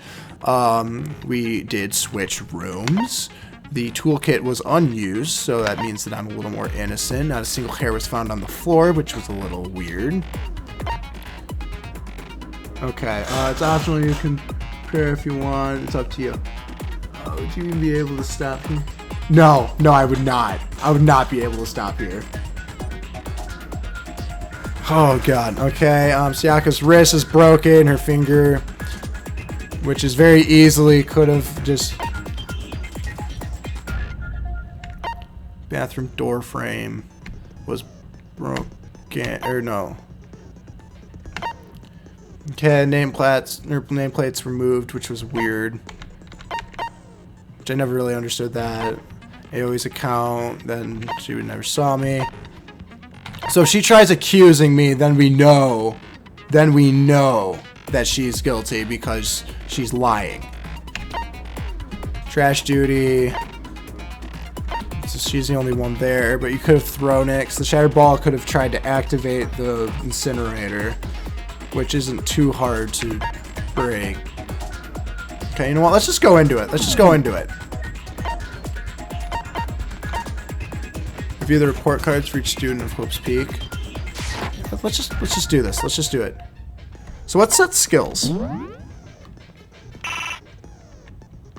We did switch rooms. The toolkit was unused, so that means that I'm a little more innocent. Not a single hair was found on the floor, which was a little weird. Okay, it's optional. You can prepare if you want. It's up to you. Would you even be able to stop here? No, I would not. I would not be able to stop here. Oh god. Okay, Sayaka's wrist is broken, her finger, which is very easily could have just... Bathroom door frame was broken, or no. Okay, nameplates removed, which was weird. Which I never really understood that. AOE's account, then she would never saw me. So if she tries accusing me, then we know that she's guilty because she's lying. Trash duty. So she's the only one there, but you could have thrown it, because the Shattered Ball could have tried to activate the incinerator, which isn't too hard to break. Okay, you know what? Let's just go into it. Let's just go into it. Review the report cards for each student of Hope's Peak. Let's just do this. Let's just do it. So what's set skills?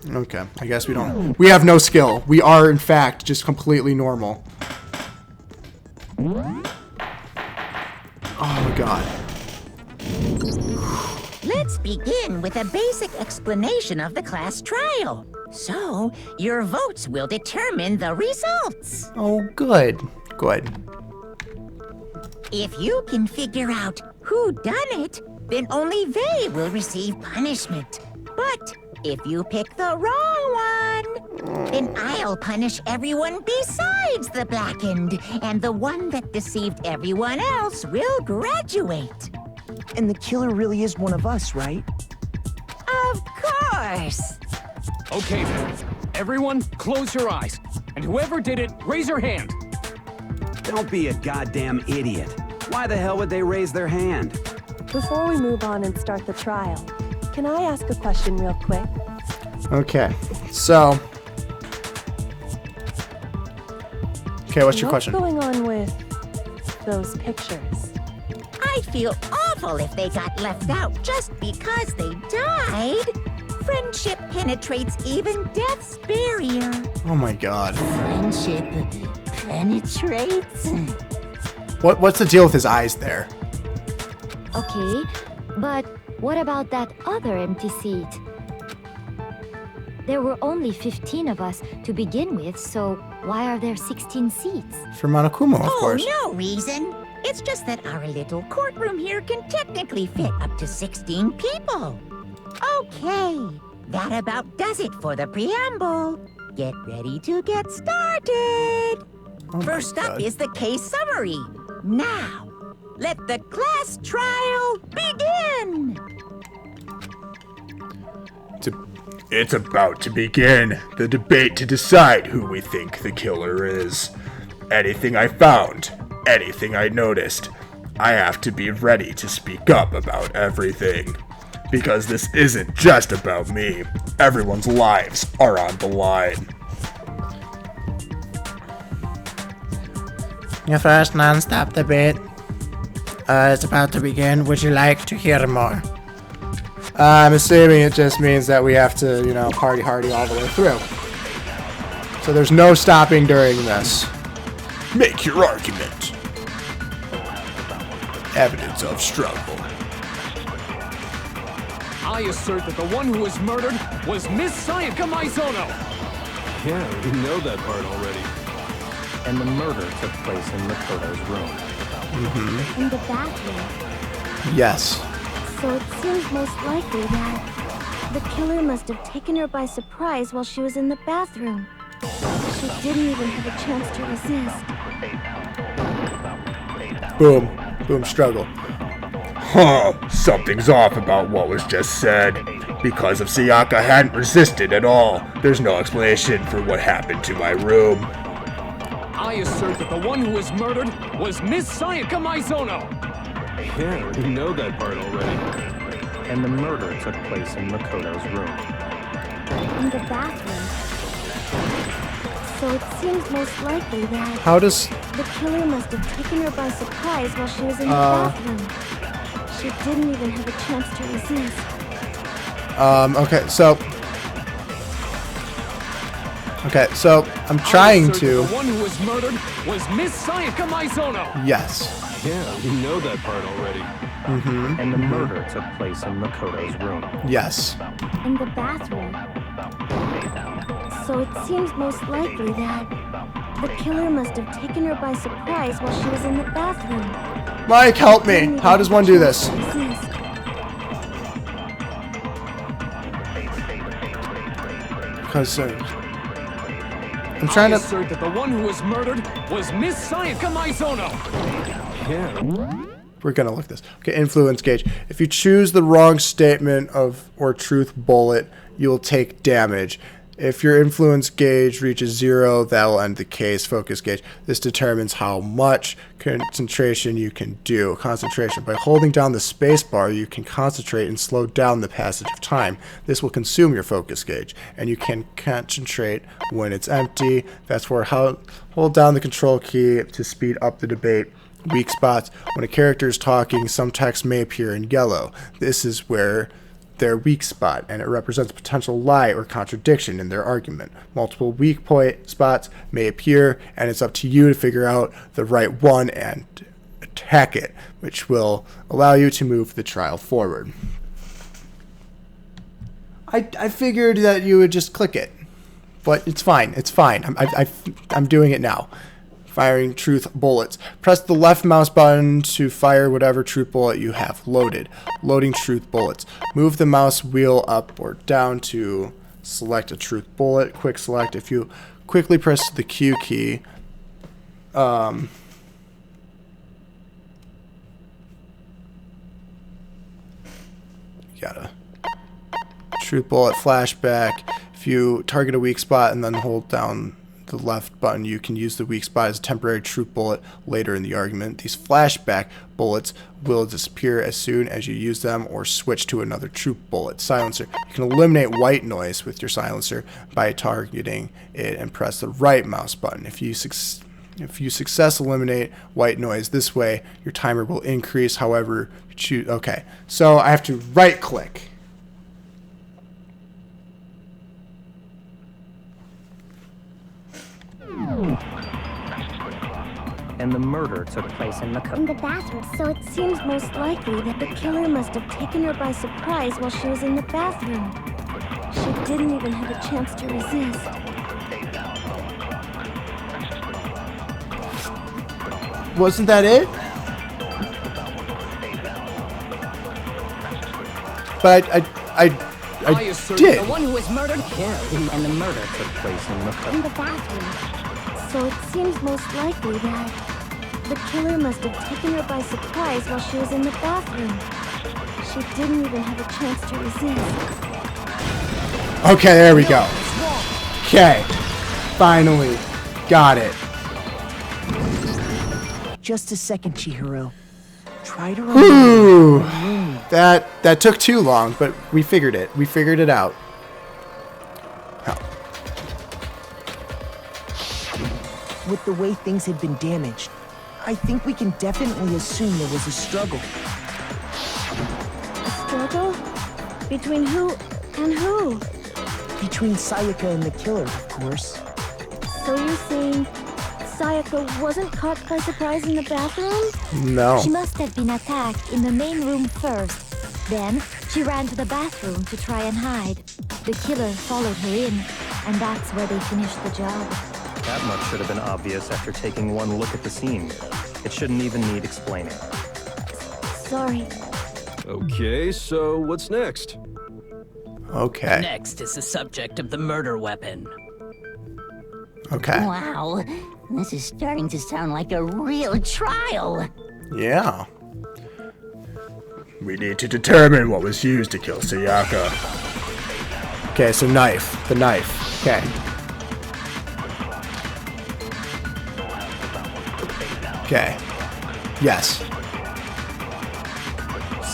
Okay, I guess we don't. We have no skill. We are, in fact, just completely normal. Oh my god. Let's begin with a basic explanation of the class trial. So, your votes will determine the results. Oh, good. Good. If you can figure out who done it, then only they will receive punishment. But if you pick the wrong one, then I'll punish everyone besides the blackened, and the one that deceived everyone else will graduate. And the killer really is one of us, right? Of course. Okay, then. Everyone, close your eyes. And whoever did it, raise your hand. Don't be a goddamn idiot. Why the hell would they raise their hand? Before we move on and start the trial, can I ask a question real quick? Okay, so... Okay, what's your question? What's going on with those pictures? I'd feel awful if they got left out just because they died. Friendship penetrates even death's barrier. Oh my god. Friendship penetrates? What's the deal with his eyes there? Okay, but what about that other empty seat? There were only 15 of us to begin with, so why are there 16 seats? For Monokuma, of course. Oh, no reason. It's just that our little courtroom here can technically fit up to 16 people. Okay, that about does it for the preamble. Get ready to get started. Oh First up is the case summary. Now, let the class trial begin. It's about to begin. The debate to decide who we think the killer is. Anything I found, anything I noticed, I have to be ready to speak up about everything. Because this isn't just about me. Everyone's lives are on the line. Your first non-stop debate is about to begin. Would you like to hear more? I'm assuming it just means that we have to, you know, party hardy all the way through. So there's no stopping during this. Make your argument. Evidence of struggle. I assert that the one who was murdered was Miss Sayaka Maizono. Yeah, we know that part already. And the murder took place in Makoto's room. Mm-hmm. In the bathroom. Yes. So it seems most likely that the killer must have taken her by surprise while she was in the bathroom. She didn't even have a chance to resist. Boom. Boom, struggle. Huh, something's off about what was just said. Because if Sayaka hadn't resisted at all, there's no explanation for what happened to my room. I assert that the one who was murdered was Miss Sayaka Maizono. Yeah, we know that part already. And the murder took place in Makoto's room. In the bathroom. So it seems most likely that How does the killer must have taken her by surprise while she was in the bathroom. She didn't even have a chance to resist. Okay, so I'm trying to. The one who was murdered was Miss Sayaka Maizono. Yes. Yeah, we know that part already. Mm-hmm. And the murder took place in Makoto's room. Yes. In the bathroom. So it seems most likely that the killer must have taken her by surprise while she was in the bathroom. Mike, help me. How does one do this? Because I'm trying to assert that the one who was murdered was Miss Sayaka Maizono. Yeah. we're gonna look this. Okay, influence gauge. If you choose the wrong statement of or truth bullet, you will take damage. If your influence gauge reaches 0, that will end the case. Focus gauge. This determines how much concentration you can do. Concentration. By holding down the space bar, you can concentrate and slow down the passage of time. This will consume your focus gauge, and you can concentrate when it's empty. That's where hold down the control key to speed up the debate. Weak spots. When a character is talking, some text may appear in yellow. This is where their weak spot, and it represents potential lie or contradiction in their argument. Multiple weak point spots may appear, and it's up to you to figure out the right one and attack it, which will allow you to move the trial forward. I figured that you would just click it, but it's fine. It's fine. I'm doing it now. Firing truth bullets. Press the left mouse button to fire whatever truth bullet you have loaded. Loading truth bullets. Move the mouse wheel up or down to select a truth bullet. Quick select. If you quickly press the Q key, you gotta truth bullet flashback. If you target a weak spot and then hold down the left button, you can use the weak spot as a temporary truth bullet later in the argument. These flashback bullets will disappear as soon as you use them or switch to another truth bullet. Silencer. You can eliminate white noise with your silencer by targeting it and press the right mouse button. If you successfully eliminate white noise this way, your timer will increase. However, you choose. Okay, so I have to right click. And the murder took place in the bathroom. So it seems most likely that the killer must have taken her by surprise while she was in the bathroom. She didn't even have a chance to resist. Wasn't that it? But I did. The one who was murdered killed, and the murder took place in the bathroom. So it seems most likely that the killer must have taken her by surprise while she was in the bathroom. She didn't even have a chance to resist. Okay, there we go. Okay. Finally. Got it. Just a second, Chihiro. Try to Ooh. remember. That took too long, but we figured it. We figured it out. With the way things had been damaged, I think we can definitely assume there was a struggle. A struggle? Between who and who? Between Sayaka and the killer, of course. So you're saying Sayaka wasn't caught by surprise in the bathroom? No. She must have been attacked in the main room first. Then she ran to the bathroom to try and hide. The killer followed her in, and that's where they finished the job. That much should have been obvious after taking one look at the scene. It shouldn't even need explaining. Sorry. Okay, so what's next? Okay. Next is the subject of the murder weapon. Okay. Wow, this is starting to sound like a real trial. Yeah. We need to determine what was used to kill Sayaka. Okay, so knife. The knife. Okay. Okay. Yes.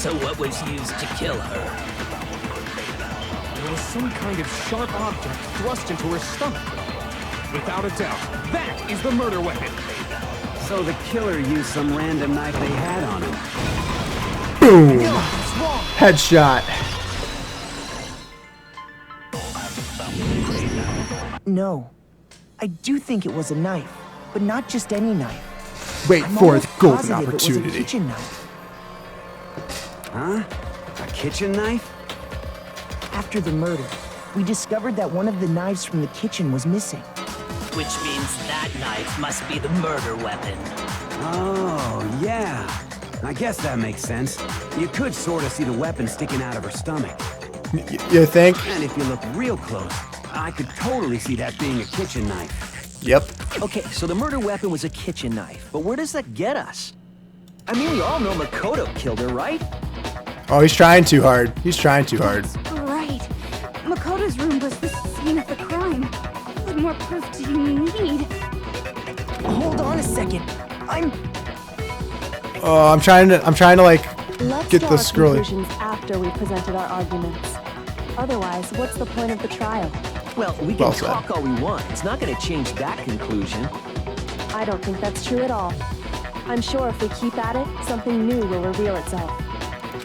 So what was used to kill her? There was some kind of sharp object thrust into her stomach. Without a doubt, that is the murder weapon. So the killer used some random knife they had on him. Boom! Headshot. No. I do think it was a knife, but not just any knife. Wait I'm for the almost golden positive it was a opportunity. kitchen knife. Huh? A kitchen knife? After the murder, we discovered that one of the knives from the kitchen was missing. Which means that knife must be the murder weapon. Oh, yeah. I guess that makes sense. You could sort of see the weapon sticking out of her stomach. You think? And if you look real close, I could totally see that being a kitchen knife. Yep. Okay, so the murder weapon was a kitchen knife, but where does that get us? I mean, we all know Makoto killed her, right? Oh, he's trying too hard. He's trying too hard. Right. Makoto's room was the scene of the crime. What more proof do you need? Hold on a second. Oh, I'm trying to like Let's get draw the our scrolling. conclusions after we've presented our arguments. Otherwise, what's the point of the trial? Well, we can Well said. talk all we want. It's not going to change that conclusion. I don't think that's true at all. I'm sure if we keep at it, something new will reveal itself.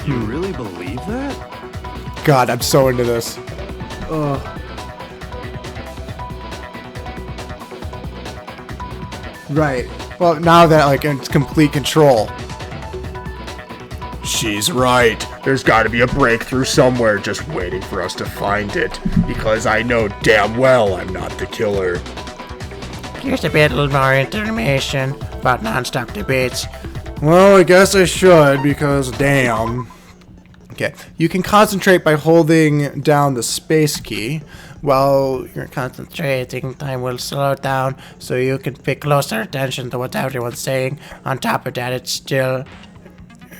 You really believe that? God, I'm so into this. Right. Well, now that like it's complete control. She's right. There's gotta be a breakthrough somewhere just waiting for us to find it. Because I know damn well I'm not the killer. Here's a bit more information about non-stop debates. Well, I guess I should because damn. Okay, you can concentrate by holding down the space key. While you're Concentrating, time will slow down, so you can pay closer attention to what everyone's saying. On top of that,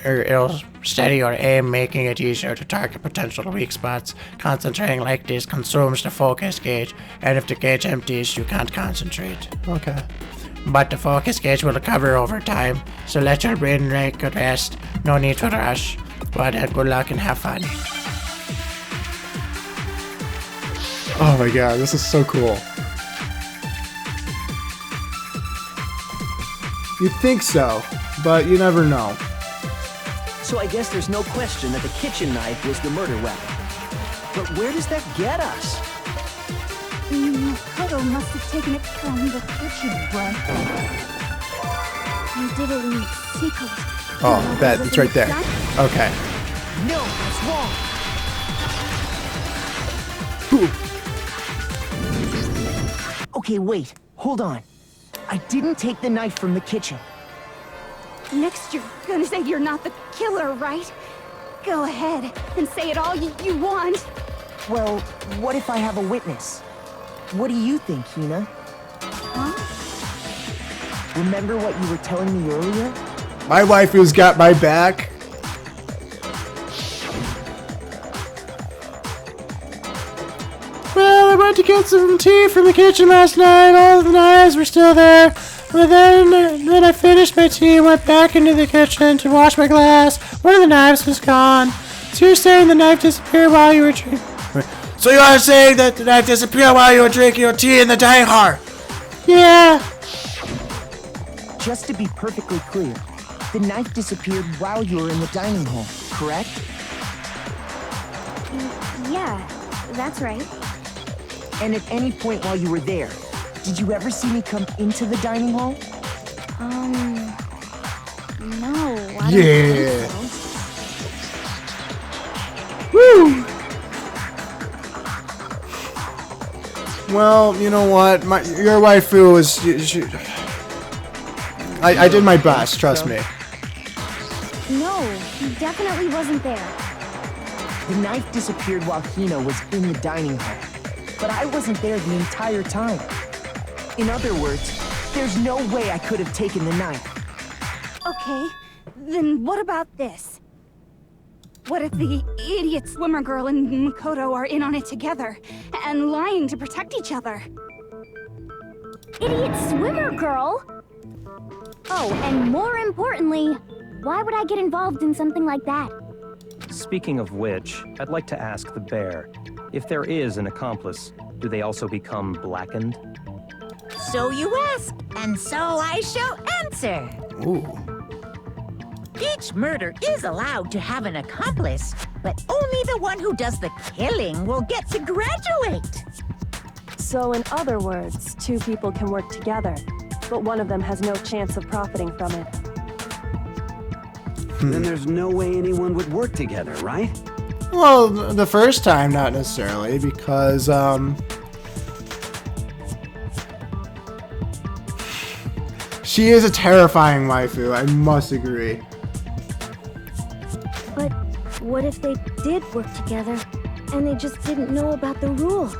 it'll steady your aim, making it easier to target potential weak spots. Concentrating like this consumes the focus gauge, and if the gauge empties, you can't concentrate. Okay. But the focus gauge will recover over time, so let your brain take a rest. No need to rush. But good luck and have fun. Oh my god, this is so cool. You'd think so, but you never know. So I guess there's no question that the kitchen knife was the murder weapon. But where does that get us? Makoto must have taken it from the kitchen, right? You did it in secret. Oh, bet it's right there. Okay. No, that's wrong. Okay, wait. Hold on. I didn't take the knife from the kitchen. Next, you're gonna say you're not the killer, right? Go ahead and say it all you want. Well, what if I have a witness? What do you think, Hina? Huh? Remember what you were telling me earlier? My waifu's got my back. Well, I went to get some tea from the kitchen last night. All the knives were still there. But then I finished my tea and went back into the kitchen to wash my glass. One of the knives was gone. So you're saying the knife disappeared while you were drinking? So you are saying that the knife disappeared while you were drinking your tea in the dining hall? Yeah. Just to be perfectly clear, the knife disappeared while you were in the dining hall, correct? Yeah, that's right. And at any point while you were there, did you ever see me come into the dining hall? No. I Yeah. don't think Woo! Well, you know what? Your waifu was... I did my best, trust me. so. No, he definitely wasn't there. The knife disappeared while Hina was in the dining hall, but I wasn't there the entire time. In other words, there's no way I could have taken the knife. Okay, then what about this? What if the idiot swimmer girl and Makoto are in on it together, and lying to protect each other? Idiot swimmer girl? Oh, and more importantly, why would I get involved in something like that? Speaking of which, I'd like to ask the bear, if there is an accomplice, do they also become blackened? So you ask, and so I shall answer. Ooh. Each murder is allowed to have an accomplice, but only the one who does the killing will get to graduate. So in other words, two people can work together, but one of them has no chance of profiting from it. Then there's no way anyone would work together, right? Well, the first time, not necessarily, because, she is a terrifying waifu, I must agree. But what if they did work together, and they just didn't know about the rule?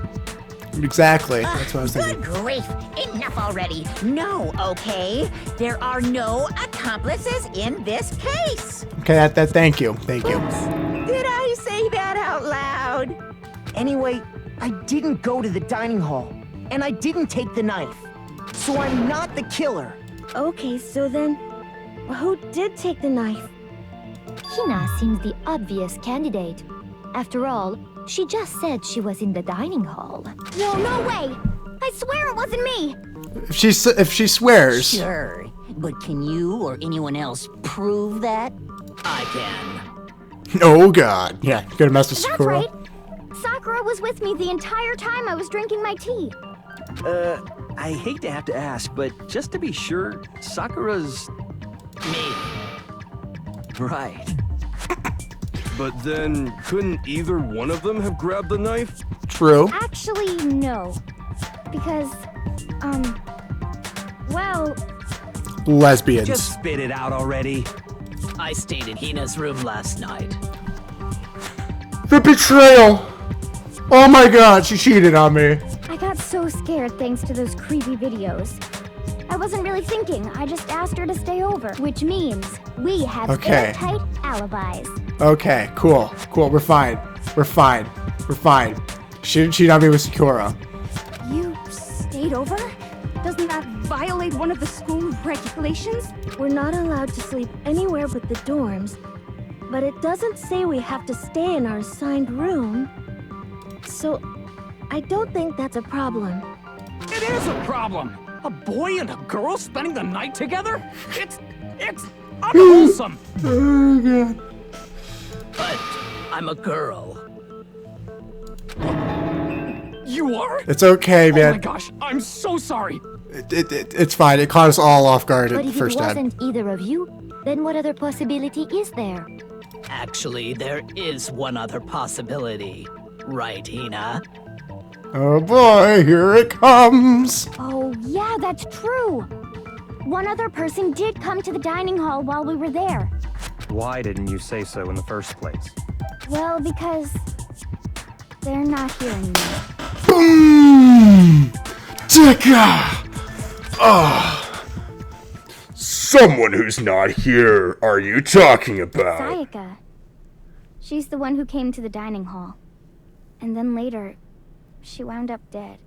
Exactly, that's what I was thinking. Good grief! Enough already! No, okay? There are no accomplices. accomplices in this case. Okay, thank you. Thank you. Did I say that out loud? Anyway, I didn't go to the dining hall, and I didn't take the knife. So I'm not the killer. Okay, so then, who did take the knife? Hina seems the obvious candidate. After all, she just said she was in the dining hall. No way! I swear it wasn't me! If she swears. Sure, but can you or anyone else prove that? I can. Oh God. Yeah, you're gonna mess with That's Sakura. right. Sakura was with me the entire time I was drinking my tea. I hate to have to ask, but just to be sure, Sakura's... Me. Right. But then, couldn't either one of them have grabbed the knife? True. Actually, no. Because, well... Lesbians. Just spit it out already. I stayed in Hina's room last night. The betrayal! Oh my God, she cheated on me. I got so scared thanks to those creepy videos. I wasn't really thinking, I just asked her to stay over. Which means, we have Okay. airtight alibis. Okay, cool. We're fine. She didn't cheat on me with Sakura. You stayed over? Doesn't that violate one of the school regulations? We're not allowed to sleep anywhere but the dorms. But it doesn't say we have to stay in our assigned room. So, I don't think that's a problem. It is a problem! A boy and a girl spending the night together? It's unwholesome! Oh God. But I'm a girl. You are? It's okay, man. Oh my gosh, I'm so sorry! It's fine. It caught us all off guard But at if it first time. wasn't either of you, then what other possibility is there? Actually, there is one other possibility. Right, Hina? Oh boy, here it comes. Oh, yeah, that's true. One other person did come to the dining hall while we were there. Why didn't you say so in the first place? Well, because they're not here anymore. Boom! Dicka! Oh. Someone who's not here are you talking about? Sayaka. She's the one who came to the dining hall. And then later, she wound up dead.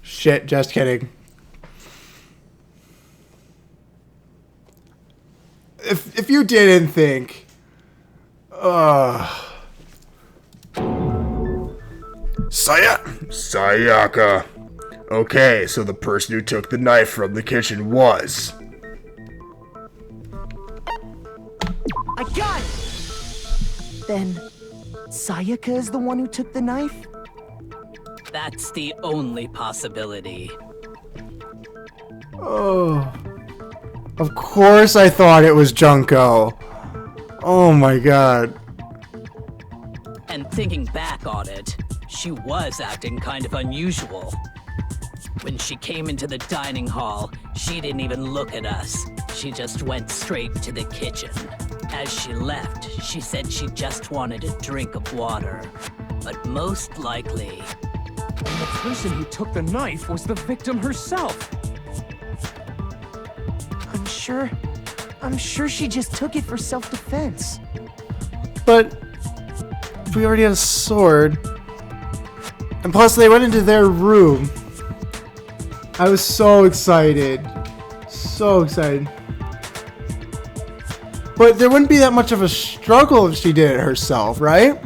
Shit, just kidding. If you didn't think, Sayaka. Okay, so the person who took the knife from the kitchen was... I got it! Then, Sayaka is the one who took the knife? That's the only possibility. oh, of course I thought it was Junko. Oh my God. And thinking back on it, she was acting kind of unusual. When she came into the dining hall, she didn't even look at us. She just went straight to the kitchen. As she left, she said she just wanted a drink of water. But most likely... And the person who took the knife was the victim herself. I'm sure she just took it for self-defense. But we already had a sword. And plus they went into their room. I was so excited. So excited. But there wouldn't be that much of a struggle if she did it herself, right?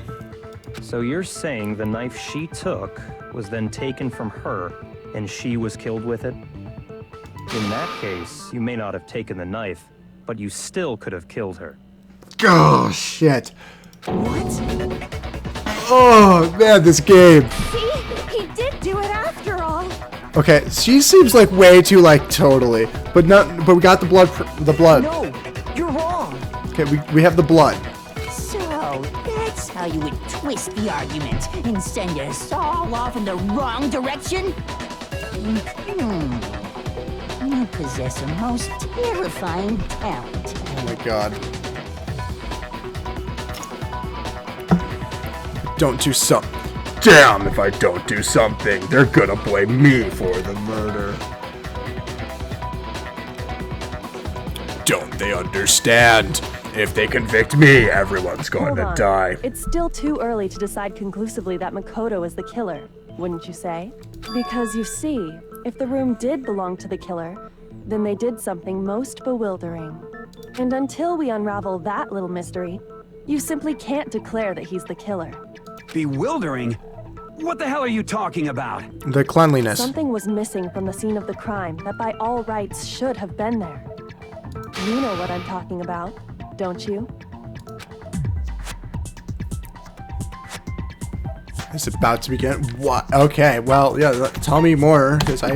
So you're saying the knife she took was then taken from her, and she was killed with it? In that case, you may not have taken the knife, but you still could have killed her. Oh, shit. What? Oh, man, this game. See? He did do it after all. Okay, she seems like way too, like, totally. But we got the blood, No, you're wrong. Okay, we have the blood. So, that's how you would twist the argument and send us all off in the wrong direction? You possess a most terrifying talent. Oh my God. Don't do something. Damn, if I don't do something, they're gonna blame me for the murder. they understand. If they convict me, everyone's going Hold to on. die. It's still too early to decide conclusively that Makoto is the killer, wouldn't you say? Because you see, if the room did belong to the killer, then they did something most bewildering. And until we unravel that little mystery, you simply can't declare that he's the killer. Bewildering? What the hell are you talking about? The cleanliness. Something was missing from the scene of the crime that by all rights should have been there. You know what I'm talking about, don't you? It's about to begin. What? Okay, well, yeah, tell me more, because I...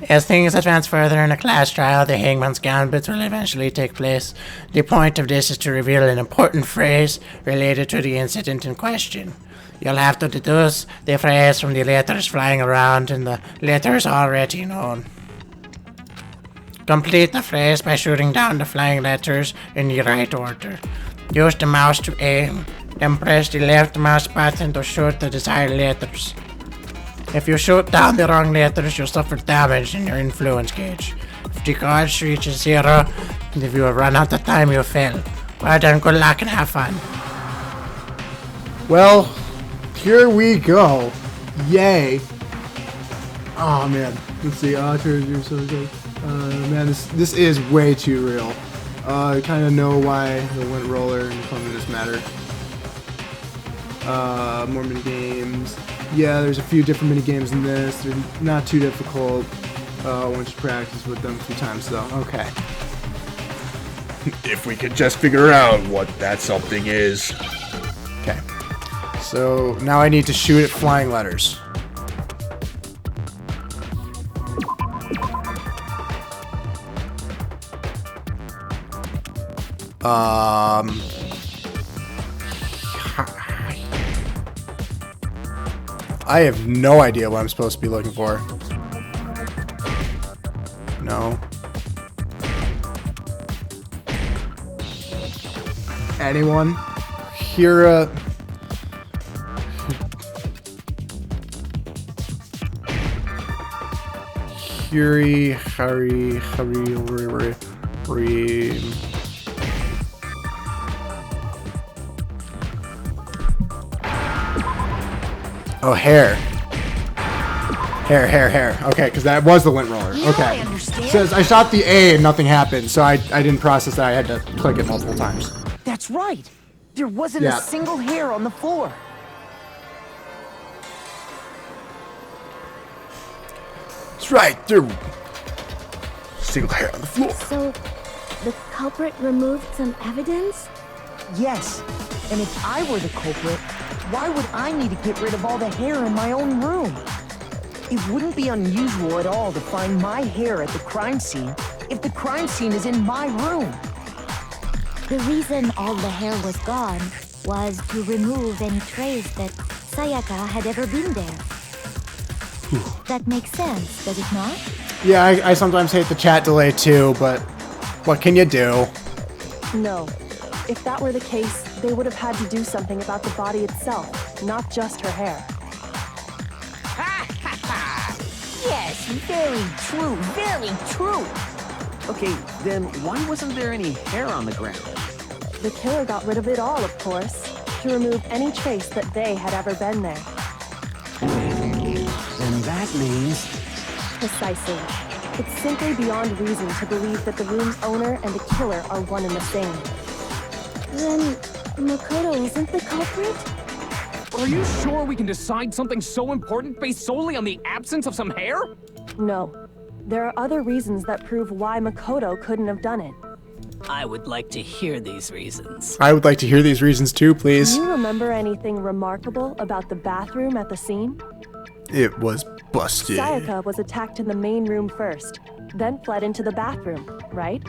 As things advance further in the class trial, the Hangman's Gambit will eventually take place. The point of this is to reveal an important phrase related to the incident in question. You'll have to deduce the phrase from the letters flying around in the letters already known. Complete the phrase by shooting down the flying letters in the right order. Use the mouse to aim, then press the left mouse button to shoot the desired letters. If you shoot down the wrong letters, you'll suffer damage in your influence gauge. If the gauge reaches 0, and if you have run out of time, you'll fail. Well done, good luck and have fun. Well, here we go. Yay. Oh, man. Let's see. Man, this is way too real. I kind of know why the Wind Roller and cleanliness matter. More mini games. Yeah, there's a few different mini games in this. They're not too difficult once you practice with them a few times, though. Okay. If we could just figure out what that something is. Okay. So now I need to shoot at flying letters. I have no idea what I'm supposed to be looking for. No. Anyone? Hira. Hari. Oh, hair. Hair. Okay, because that was the lint roller. Yeah, okay. I understand. Says I shot the A and nothing happened, so I didn't process that. I had to click it multiple times. That's right. There wasn't Yeah. a single hair on the floor. That's right. There. Single hair on the floor. So, the culprit removed some evidence? Yes. And if I were the culprit, why would I need to get rid of all the hair in my own room? It wouldn't be unusual at all to find my hair at the crime scene if the crime scene is in my room. The reason all the hair was gone was to remove any trace that Sayaka had ever been there. That makes sense, does it not? Yeah, I sometimes hate the chat delay too, but what can you do? No. If that were the case, they would have had to do something about the body itself, not just her hair. Yes, very true, very true. Okay, then why wasn't there any hair on the ground? The killer got rid of it all, of course, to remove any trace that they had ever been there. Then that means... Precisely. It's simply beyond reason to believe that the room's owner and the killer are one and the same. Then, Makoto isn't the culprit? Are you sure we can decide something so important based solely on the absence of some hair? No. There are other reasons that prove why Makoto couldn't have done it. I would like to hear these reasons. I would like to hear these reasons too, please. Do you remember anything remarkable about the bathroom at the scene? It was busted. Sayaka was attacked in the main room first, then fled into the bathroom, right?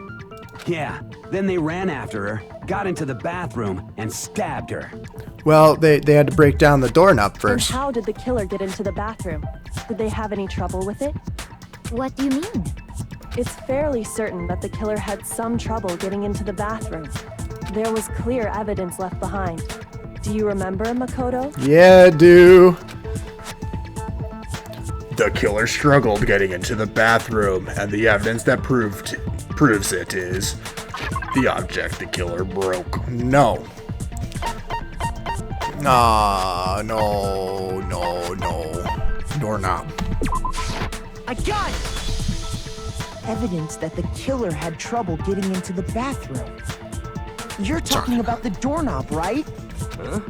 Yeah, then they ran after her, got into the bathroom, and stabbed her. Well, they had to break down the doorknob first. And how did the killer get into the bathroom? Did they have any trouble with it? What do you mean? It's fairly certain that the killer had some trouble getting into the bathroom. There was clear evidence left behind. Do you remember, Makoto? Yeah, I do. The killer struggled getting into the bathroom, and the evidence that proved proves it is the object the killer broke. No. Ah, no. Doorknob. I got it! Evidence that the killer had trouble getting into the bathroom. You're talking about the doorknob, right? Huh?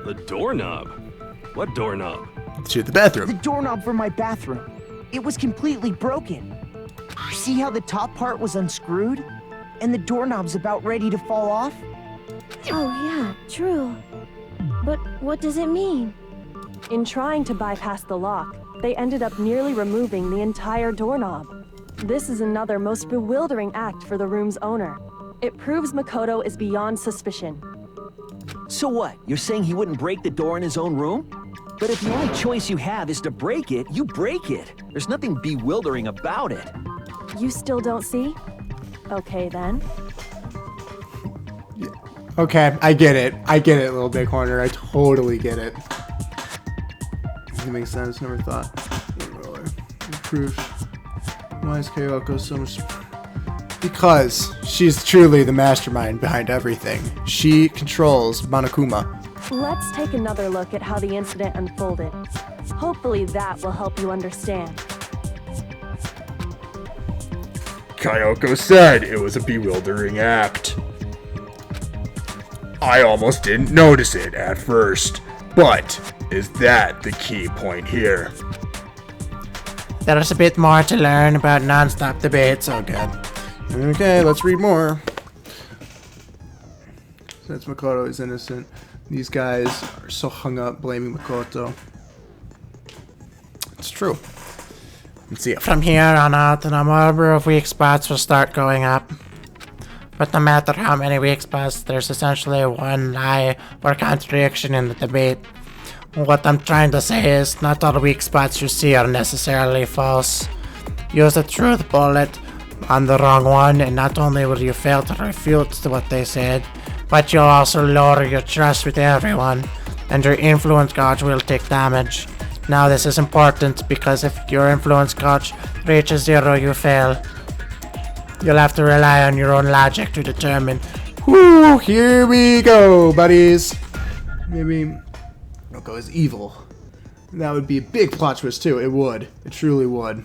The doorknob? What doorknob? To the bathroom. The doorknob for my bathroom. It was completely broken. See how the top part was unscrewed? And the doorknob's about ready to fall off? Oh yeah, true. But what does it mean? In trying to bypass the lock, they ended up nearly removing the entire doorknob. This is another most bewildering act for the room's owner. It proves Makoto is beyond suspicion. So what? You're saying he wouldn't break the door in his own room? But if the only choice you have is to break it, you break it. There's nothing bewildering about it. You still don't see? Okay then. Okay, I get it. Little Big Horner. I totally get it. It makes sense. Never thought. Proof. Why is Kyoko so much? Because she's truly the mastermind behind everything. She controls Monokuma. Let's take another look at how the incident unfolded. Hopefully that will help you understand. Kyoko said it was a bewildering act. I almost didn't notice it at first, but is that the key point here? There's a bit more to learn about non-stop debates. Oh god. Okay, let's read more. Since Makoto is innocent, these guys are so hung up blaming Makoto. It's true. Let's see. From here on out, the number of weak spots will start going up. But no matter how many weak spots, there's essentially one lie or contradiction in the debate. What I'm trying to say is, not all weak spots you see are necessarily false. Use the truth bullet on the wrong one, and not only will you fail to refute what they said, but you'll also lower your trust with everyone, and your influence gauge will take damage. Now this is important because if your influence gauge reaches 0, you fail. You'll have to rely on your own logic to determine. Whoo, here we go, buddies. Maybe Kyoko is evil. That would be a big plot twist too. It would. It truly would.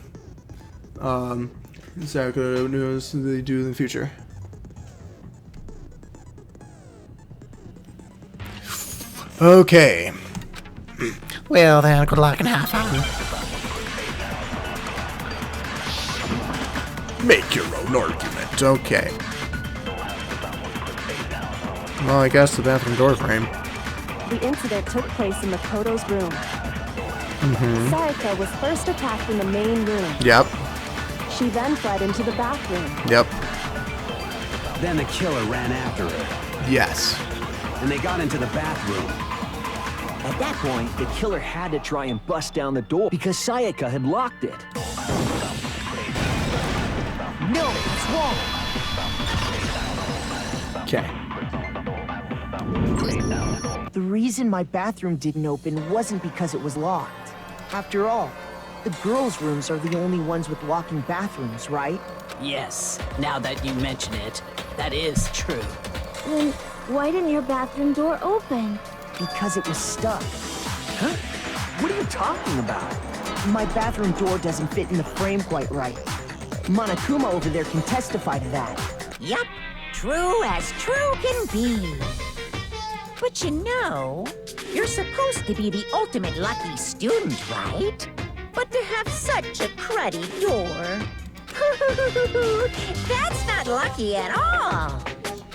Sakura knows what they do in the future. Okay. Well then, good luck and have fun. Make your own argument. Okay. Well, I guess the bathroom door frame. The incident took place in Makoto's room. Sayaka was first attacked in the main room. Yep. She then fled into the bathroom. Yep. Then the killer ran after her. Yes. And they got into the bathroom. At that point, the killer had to try and bust down the door because Sayaka had locked it. No, it's wrong. Okay. The reason my bathroom didn't open wasn't because it was locked. After all, the girls' rooms are the only ones with locking bathrooms, right? Yes, now that you mention it, that is true. Then why didn't your bathroom door open? Because it was stuck. Huh? What are you talking about? My bathroom door doesn't fit in the frame quite right. Monokuma over there can testify to that. Yup, true as true can be. But you know, you're supposed to be the ultimate lucky student, right? But to have such a cruddy door. That's not lucky at all.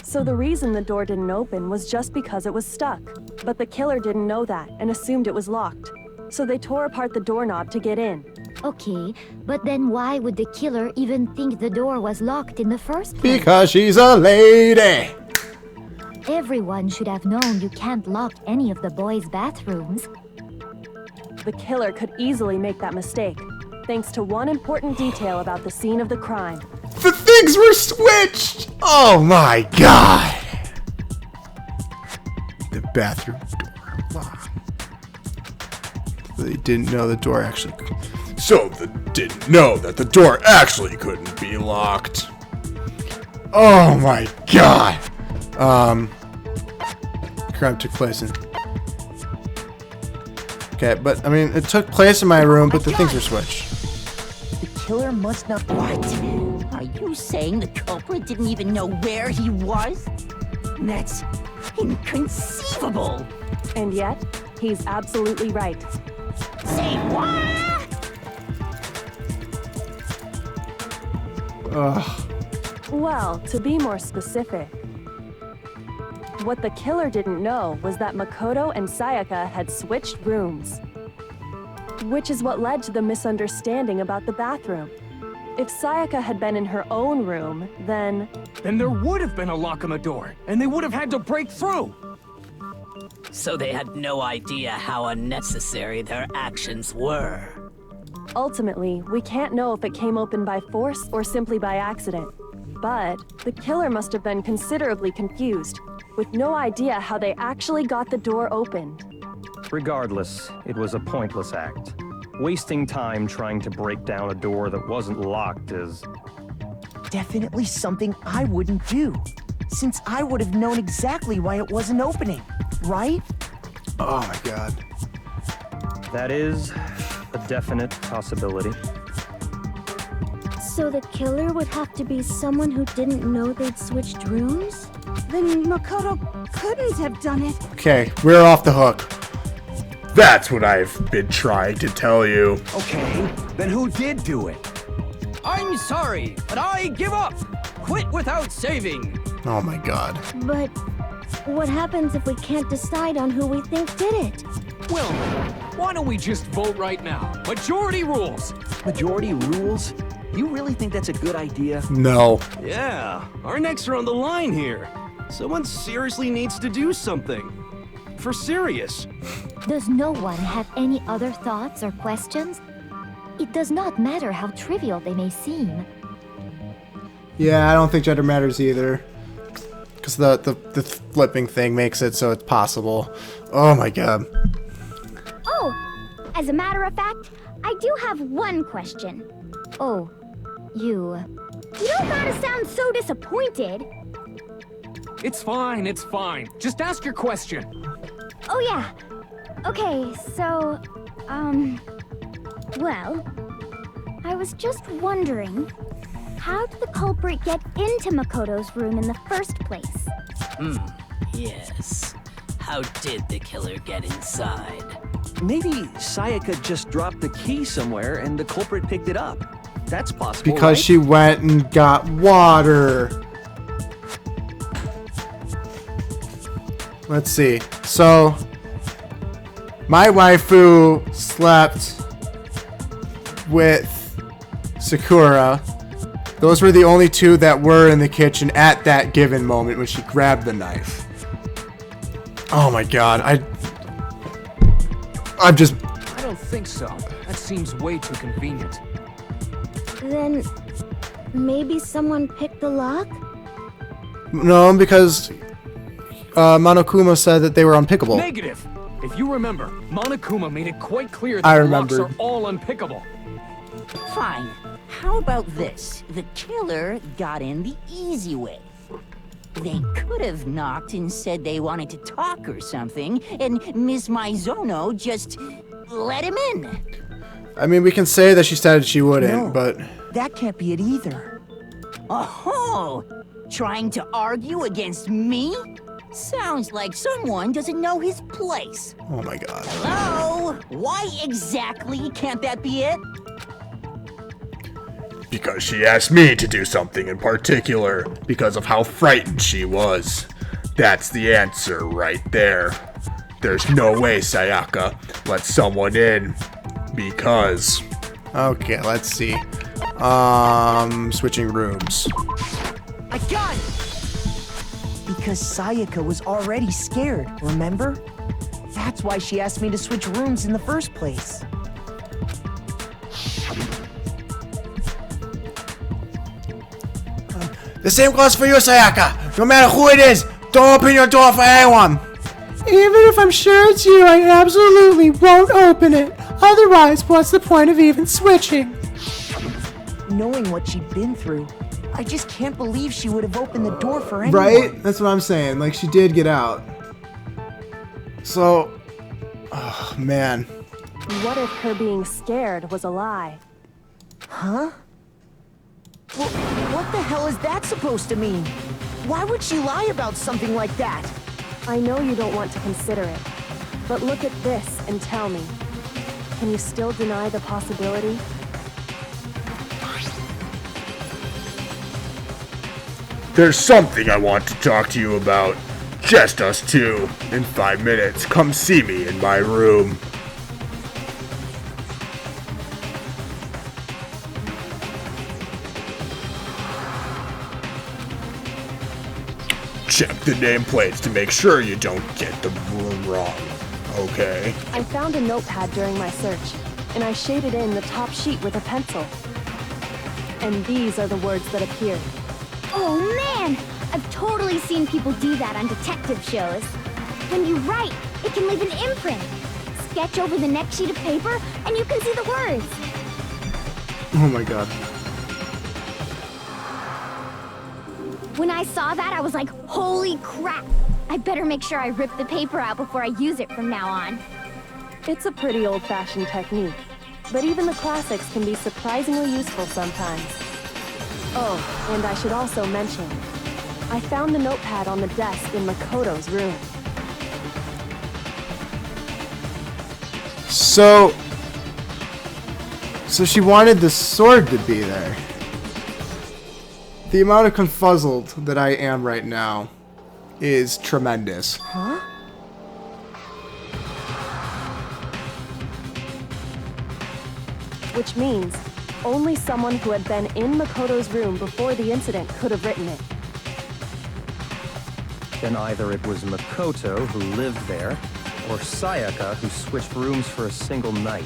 So the reason the door didn't open was just because it was stuck. But the killer didn't know that and assumed it was locked. So they tore apart the doorknob to get in. Okay, but then why would the killer even think the door was locked in the first place? Because she's a lady. Everyone should have known you can't lock any of the boys' bathrooms. The killer could easily make that mistake, thanks to one important detail about the scene of the crime. The things were switched! Oh my god! The bathroom door locked. They didn't know the door actually... So they didn't know that the door actually couldn't be locked. Oh my god. Crime took place in. Okay, but I mean, it took place in my room, but the things were switched. The killer must not. What? Are you saying the culprit didn't even know where he was? That's inconceivable. And yet, he's absolutely right. Say what? Ugh. Well, to be more specific, what the killer didn't know was that Makoto and Sayaka had switched rooms. Which is what led to the misunderstanding about the bathroom. If Sayaka had been in her own room, then there would have been a lock on the door, and they would have had to break through. So they had no idea how unnecessary their actions were. ultimately, we can't know if it came open by force or simply by accident. But the killer must have been considerably confused, with no idea how they actually got the door opened. Regardless, it was a pointless act. Wasting time trying to break down a door that wasn't locked is... definitely something I wouldn't do, since I would have known exactly why it wasn't opening, right? Oh my god. That is a definite possibility. So the killer would have to be someone who didn't know they'd switched rooms? Then Makoto couldn't have done it. Okay, we're off the hook. That's what I've been trying to tell you. Okay, then who did do it? I'm sorry, but I give up. Quit without saving. Oh my god. But what happens if we can't decide on who we think did it? Well, why don't we just vote right now? Majority rules. Majority rules? You really think that's a good idea? No. Yeah, our necks are on the line here. Someone seriously needs to do something. For serious. Does no one have any other thoughts or questions? It does not matter how trivial they may seem. Yeah, I don't think gender matters either. Because the flipping thing makes it so it's possible. Oh my god. Oh, as a matter of fact, I do have one question. Oh, you don't gotta sound so disappointed. It's fine, it's fine. Just ask your question. Oh yeah. Okay, so, well, I was just wondering, how did the culprit get into Makoto's room in the first place? Yes. How did the killer get inside? Maybe Sayaka just dropped the key somewhere and the culprit picked it up. That's possible, Because right? she went and got water. Let's see. So, my waifu slept with Sakura. Those were the only two that were in the kitchen at that given moment when she grabbed the knife. Oh my god, I'm just... I don't think so. That seems way too convenient. Then maybe someone picked the lock? No, because Monokuma said that they were unpickable. Negative! If you remember, Monokuma made it quite clear I that the locks remembered. are all unpickable. Fine. How about this? The killer got in the easy way. They could have knocked and said they wanted to talk or something, and Miss Maizono just let him in. I mean, we can say that she said she wouldn't, No. but... That can't be it either. Oh, trying to argue against me? Sounds like someone doesn't know his place. Oh my god. Hello? Why exactly can't that be it? Because she asked me to do something in particular, because of how frightened she was. That's the answer right there. There's no way Sayaka let someone in, because... Okay, let's see. Switching rooms. I got it! Because Sayaka was already scared, remember? That's why she asked me to switch rooms in the first place. The same goes for you, Sayaka. No matter who it is, don't open your door for anyone. Even if I'm sure it's you, I absolutely won't open it. Otherwise, what's the point of even switching? Knowing what she'd been through, I just can't believe she would have opened the door for anyone. Right? That's what I'm saying. Like, she did get out. So, oh, man. What if her being scared was a lie? Huh? Well, what the hell is that supposed to mean? Why would she lie about something like that? I know you don't want to consider it, but look at this and tell me. Can you still deny the possibility? There's something I want to talk to you about. Just us two. In 5 minutes, come see me in my room. Check the nameplates to make sure you don't get the room wrong. Okay? I found a notepad during my search, and I shaded in the top sheet with a pencil. And these are the words that appeared. Oh man! I've totally seen people do that on detective shows. When you write, it can leave an imprint. Sketch over the next sheet of paper, and you can see the words. Oh my god. When I saw that, I was like, holy crap! I better make sure I rip the paper out before I use it from now on. It's a pretty old-fashioned technique, but even the classics can be surprisingly useful sometimes. Oh, and I should also mention, I found the notepad on the desk in Makoto's room. So she wanted the sword to be there. The amount of confuzzled that I am right now is tremendous. Huh? Which means only someone who had been in Makoto's room before the incident could have written it. Then either it was Makoto who lived there, or Sayaka who switched rooms for a single night.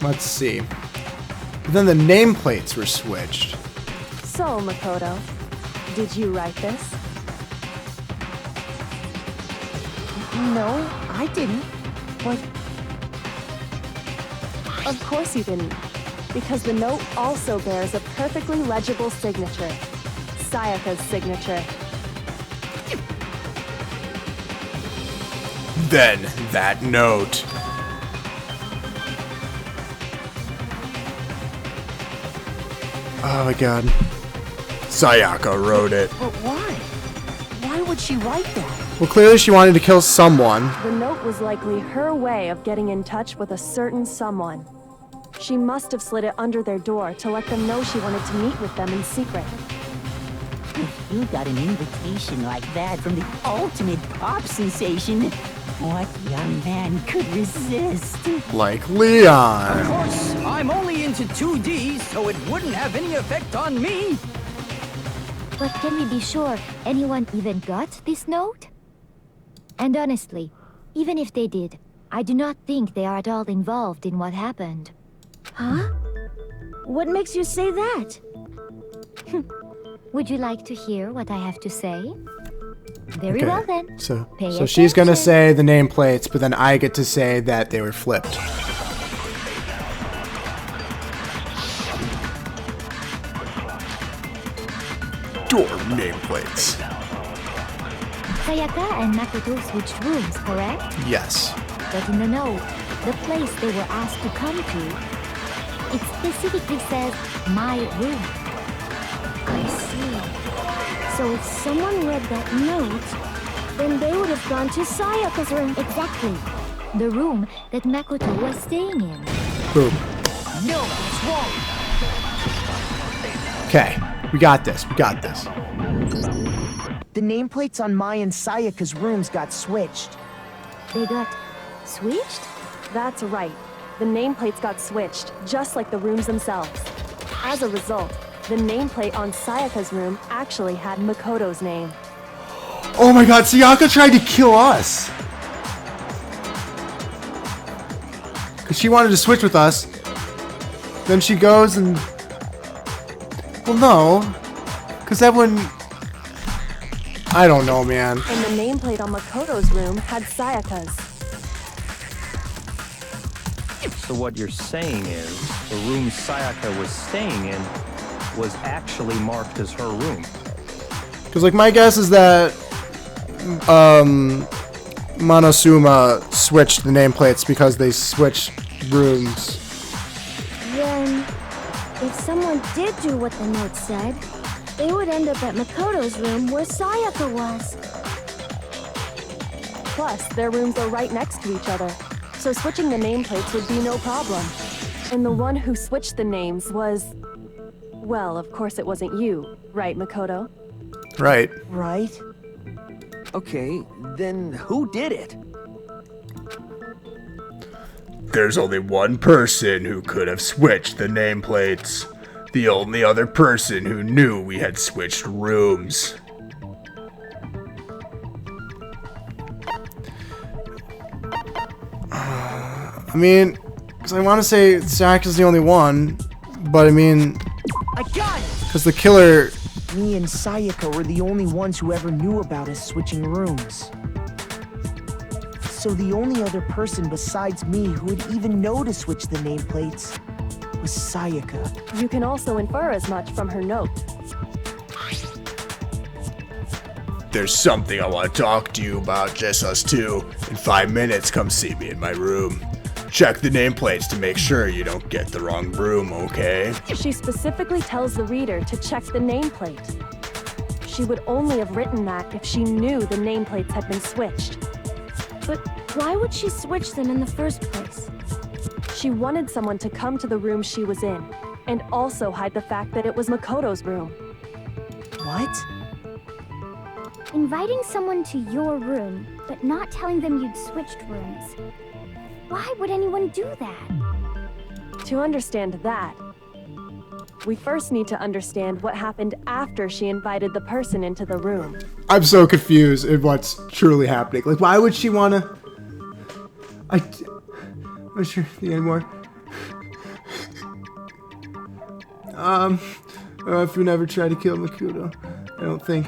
Let's see. But then the nameplates were switched. So, Makoto, did you write this? No, I didn't. But... Of course you didn't, because the note also bears a perfectly legible signature. Sayaka's signature. Then that note. Oh my god. Sayaka wrote it. But why? Why would she write that? Well, clearly she wanted to kill someone. The note was likely her way of getting in touch with a certain someone. She must have slid it under their door to let them know she wanted to meet with them in secret. If you got an invitation like that from the ultimate pop sensation, what young man could resist? Like Leon. Of course, I'm only into 2D, so it wouldn't have any effect on me. But can we be sure anyone even got this note? And honestly, even if they did, I do not think they are at all involved in what happened. Huh? What makes you say that? Would you like to hear what I have to say? Very well then. So Pay she's gonna attention. say the nameplates, but then I get to say that they were flipped. Door nameplates. Sayaka and Makoto switched rooms, correct? Yes. But in the note, the place they were asked to come to, it specifically says, my room. I see. So if someone read that note, then they would have gone to Sayaka's room. Exactly. The room that Makoto was staying in. Boom. No, it's wrong. Okay. We got this. We got this. The nameplates on Mai and Sayaka's rooms got switched. They got switched? That's right. The nameplates got switched, just like the rooms themselves. As a result, the nameplate on Sayaka's room actually had Makoto's name. Oh my god, Sayaka tried to kill us! Because she wanted to switch with us. Then she goes and... Well, no. Because that wouldn't... I don't know, man. And the nameplate on Makoto's room had Sayaka's. So what you're saying is, the room Sayaka was staying in was actually marked as her room. Because, like, my guess is that Monosuma switched the nameplates because they switched rooms. Then, if someone did do what the note said, they would end up at Makoto's room where Sayaka was. Plus, their rooms are right next to each other, so switching the nameplates would be no problem. And the one who switched the names was... Well, of course it wasn't you, right, Makoto? Right. Right? Okay, then who did it? There's only one person who could have switched the nameplates. The only other person who knew we had switched rooms. I mean, because I want to say Sayaka's the only one, but I mean... I got it! Because the killer... Me and Sayaka were the only ones who ever knew about us switching rooms. So the only other person besides me who would even know to switch the nameplates was Sayaka. You can also infer as much from her note. There's something I want to talk to you about, just us two. In 5 minutes, come see me in my room. Check the nameplates to make sure you don't get the wrong room, okay? She specifically tells the reader to check the nameplate. She would only have written that if she knew the nameplates had been switched. But why would she switch them in the first place? She wanted someone to come to the room she was in, and also hide the fact that it was Makoto's room. What? Inviting someone to your room, but not telling them you'd switched rooms. Why would anyone do that? To understand that, we first need to understand what happened after she invited the person into the room. I'm so confused in what's truly happening. Like, why would she want to... I'm not sure anymore. If you never tried to kill Makoto, I don't think.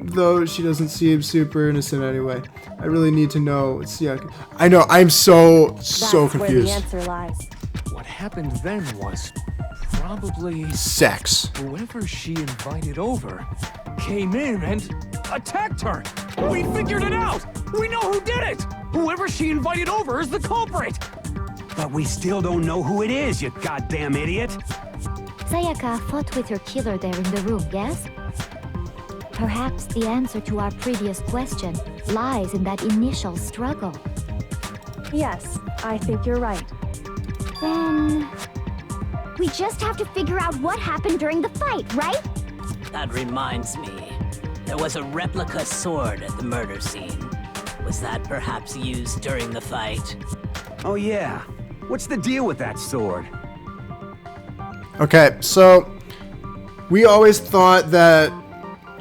Though she doesn't seem super innocent anyway. I really need to know. I know, I'm so confused. That's where the answer lies. What happened then was probably... sex. Whoever she invited over came in and attacked her. We figured it out. We know who did it. Whoever she invited over is the culprit. But we still don't know who it is, you goddamn idiot. Sayaka fought with her killer there in the room, yes? Perhaps the answer to our previous question lies in that initial struggle. Yes, I think you're right. Then... we just have to figure out what happened during the fight, right? That reminds me. There was a replica sword at the murder scene. Was that perhaps used during the fight? Oh yeah. What's the deal with that sword? Okay, so we always thought that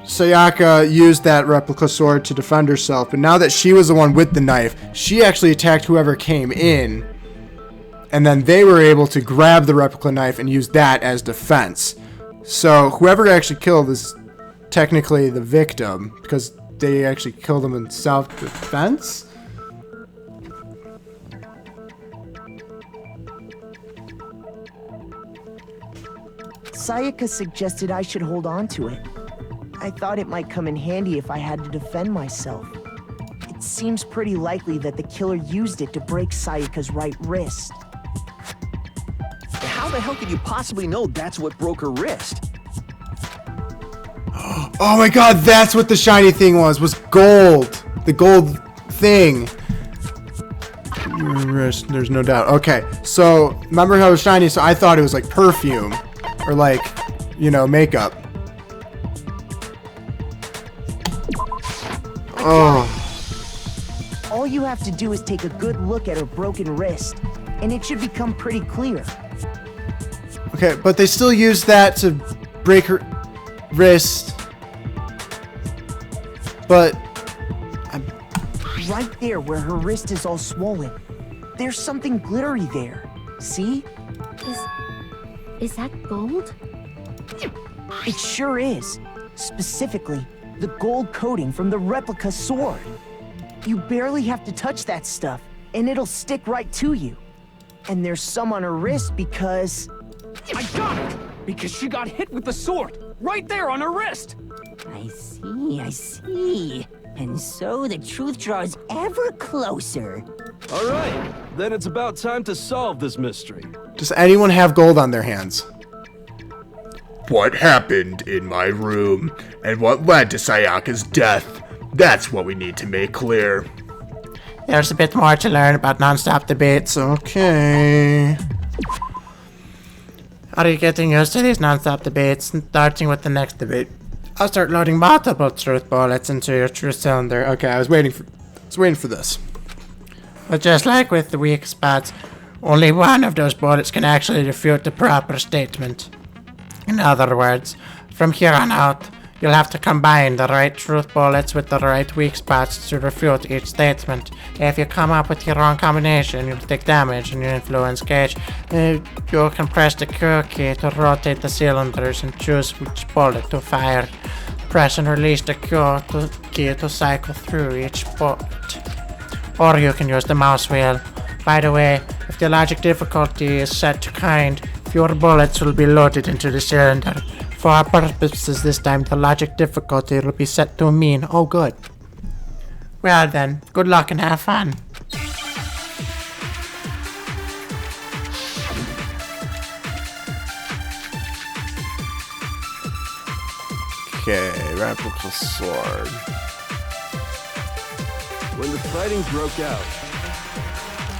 Sayaka used that replica sword to defend herself, but now that she was the one with the knife, she actually attacked whoever came in, and then they were able to grab the replica knife and use that as defense. So whoever actually killed is technically the victim, because they actually killed him in self-defense? Sayaka suggested I should hold on to it. I thought it might come in handy if I had to defend myself. It seems pretty likely that the killer used it to break Sayaka's right wrist. How the hell could you possibly know that's what broke her wrist? Oh my god, that's what the shiny thing was gold. The gold thing. Your wrist, there's no doubt. Okay, so remember how it was shiny, so I thought it was like perfume. Or like, you know, makeup. Oh. All you have to do is take a good look at her broken wrist, and it should become pretty clear. Okay, but they still use that to break her wrist. But right there where her wrist is all swollen, there's something glittery there. See? Is that gold? It sure is. Specifically, the gold coating from the replica sword. You barely have to touch that stuff, and it'll stick right to you. And there's some on her wrist because... I got it! Because she got hit with the sword, right there on her wrist! I see. And so the truth draws ever closer. All right, then it's about time to solve this mystery. Does anyone have gold on their hands? What happened in my room, and what led to Sayaka's death? That's what we need to make clear. There's a bit more to learn about non-stop debates. Okay. Are you getting used to these non-stop debates? Starting with the next debate. I'll start loading multiple truth bullets into your truth cylinder. Okay, I was waiting for this. But just like with the weak spots, only one of those bullets can actually refute the proper statement. In other words, from here on out, you'll have to combine the right truth bullets with the right weak spots to refute each statement. If you come up with the wrong combination, you'll take damage in your influence gauge. You can press the Q key to rotate the cylinders and choose which bullet to fire. Press and release the Q key to cycle through each bullet. Or you can use the mouse wheel. By the way, if the logic difficulty is set to kind, fewer bullets will be loaded into the cylinder. For our purposes this time, the logic difficulty will be set to mean. Oh, good. Well then, good luck and have fun. Okay, replica sword. When the fighting broke out,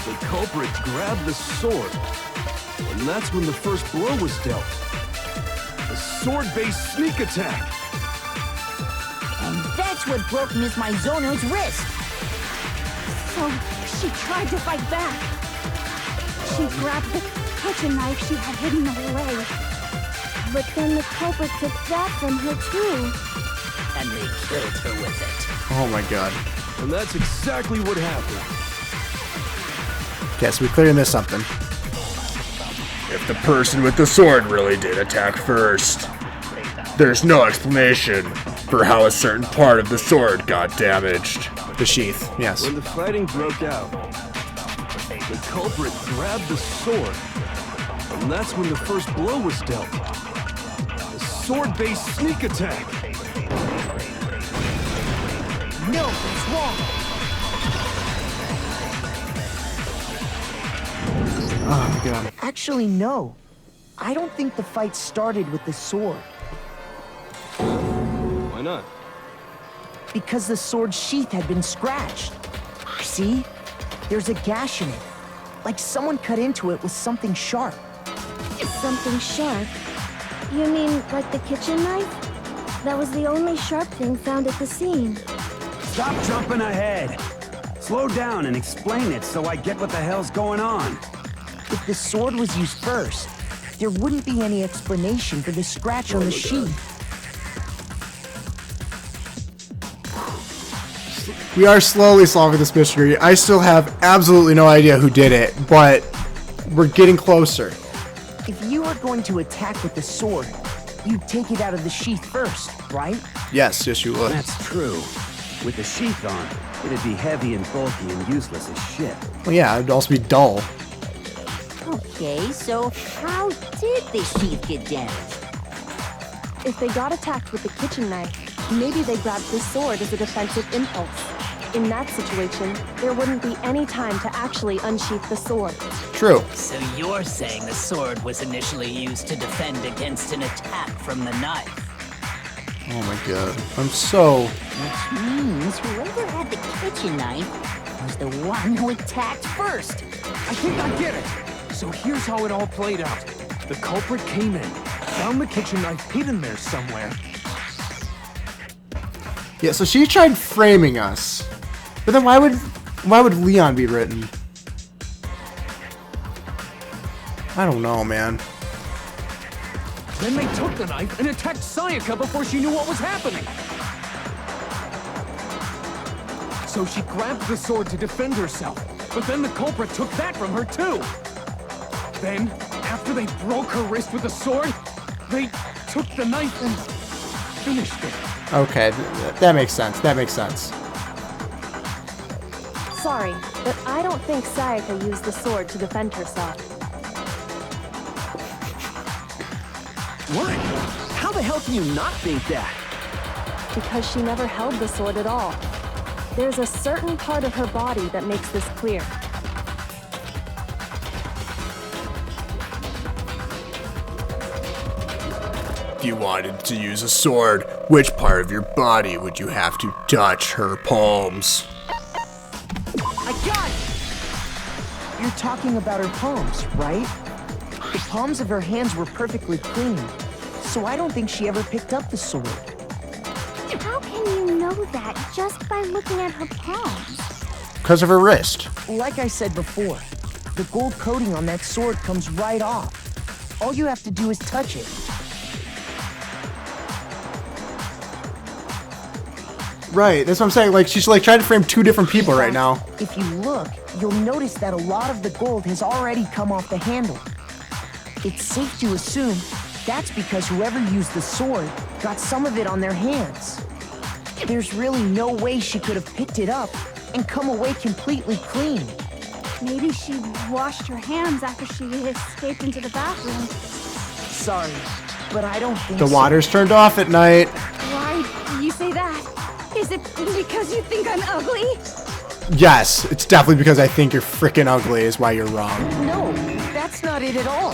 the culprit grabbed the sword, and that's when the first blow was dealt. A sword-based sneak attack. And that's what broke Miss Maizono's wrist. So, she tried to fight back. She grabbed the kitchen knife she had hidden away. But then the culprit took that from her too. And they killed her with it. Oh my god. And that's exactly what happened. Okay, so we clearly missed something. If the person with the sword really did attack first, there's no explanation for how a certain part of the sword got damaged. The sheath, yes. When the fighting broke out, the culprit grabbed the sword, and that's when the first blow was dealt. A sword-based sneak attack. No, it's wrong. Oh my god. Actually, no. I don't think the fight started with the sword. Why not? Because the sword's sheath had been scratched. See? There's a gash in it. Like someone cut into it with something sharp. Something sharp? You mean like the kitchen knife? That was the only sharp thing found at the scene. Stop jumping ahead. Slow down and explain it so I get what the hell's going on. If the sword was used first, there wouldn't be any explanation for the scratch on the sheath. We are slowly solving this mystery. I still have absolutely no idea who did it, but we're getting closer. If you were going to attack with the sword, you'd take it out of the sheath first, right? Yes, you would. That's true. With the sheath on, it'd be heavy and bulky and useless as shit. Well, yeah, it'd also be dull. Okay, so how did the sheath get damaged? If they got attacked with the kitchen knife, maybe they grabbed the sword as a defensive impulse. In that situation, there wouldn't be any time to actually unsheath the sword. True. So you're saying the sword was initially used to defend against an attack from the knife? Oh my god. I'm so... Which means whoever had the kitchen knife was the one who attacked first. I think I get it. So here's how it all played out. The culprit came in, found the kitchen knife hidden there somewhere. Yeah, so she tried framing us. But then why would Leon be written? I don't know, man. Then they took the knife and attacked Sayaka before she knew what was happening. So she grabbed the sword to defend herself, but then the culprit took that from her too. Then, after they broke her wrist with the sword, they took the knife and finished it. Okay, that makes sense. That makes sense. Sorry, but I don't think Sayaka used the sword to defend herself. What? How the hell can you not think that? Because she never held the sword at all. There's a certain part of her body that makes this clear. If you wanted to use a sword, which part of your body would you have to touch her palms? I got it! You're talking about her palms, right? The palms of her hands were perfectly clean, so I don't think she ever picked up the sword. How can you know that just by looking at her palms? Because of her wrist. Like I said before, the gold coating on that sword comes right off. All you have to do is touch it. Right, that's what I'm saying. Like, she's like trying to frame two different people right now. If you look, you'll notice that a lot of the gold has already come off the handle. It's safe to assume that's because whoever used the sword got some of it on their hands. There's really no way she could have picked it up and come away completely clean. Maybe she washed her hands after she escaped into the bathroom. Sorry, but I don't think The so. water's turned off at night. Why do you say that? Is it because you think I'm ugly? Yes, it's definitely because I think you're freaking ugly is why you're wrong. No, that's not it at all.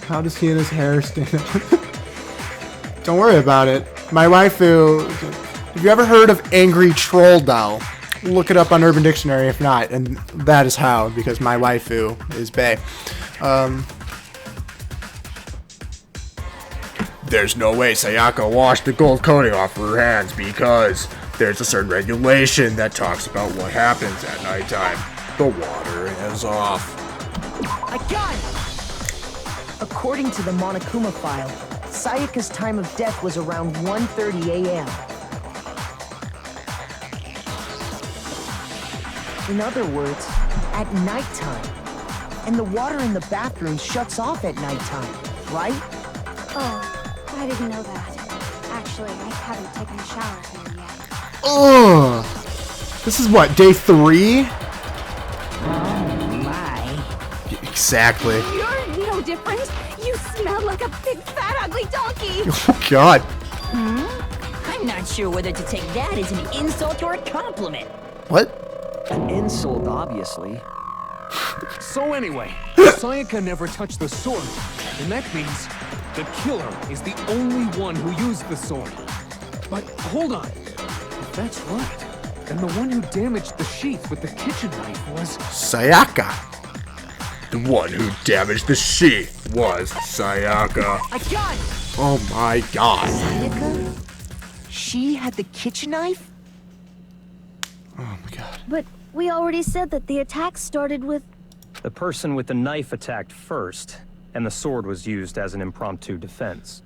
How does he and his hair stand out? Don't worry about it. My waifu... Have you ever heard of Angry Troll Doll? Look it up on Urban Dictionary if not, and that is how, because my waifu is bae. There's no way Sayaka washed the gold coating off her hands because there's a certain regulation that talks about what happens at nighttime. The water is off. I got it! According to the Monokuma file, Sayaka's time of death was around 1:30 a.m. In other words, at nighttime. And the water in the bathroom shuts off at nighttime, right? Oh, I didn't know that. Actually, I haven't taken a shower here yet. Ugh! This is what, day 3? Oh my. Exactly. You're no different. You smell like a big fat ugly donkey. Oh god. I'm not sure whether to take that as an insult or a compliment. What? An insult, obviously. So anyway, Sayaka never touched the sword, and that means the killer is the only one who used the sword. But hold on, if that's right, then the one who damaged the sheath with the kitchen knife was... Sayaka. The one who damaged the sheath was Sayaka. I got it! Oh my god. Sayaka? She had the kitchen knife? Oh my god. But we already said that the attack started with... The person with the knife attacked first, and the sword was used as an impromptu defense.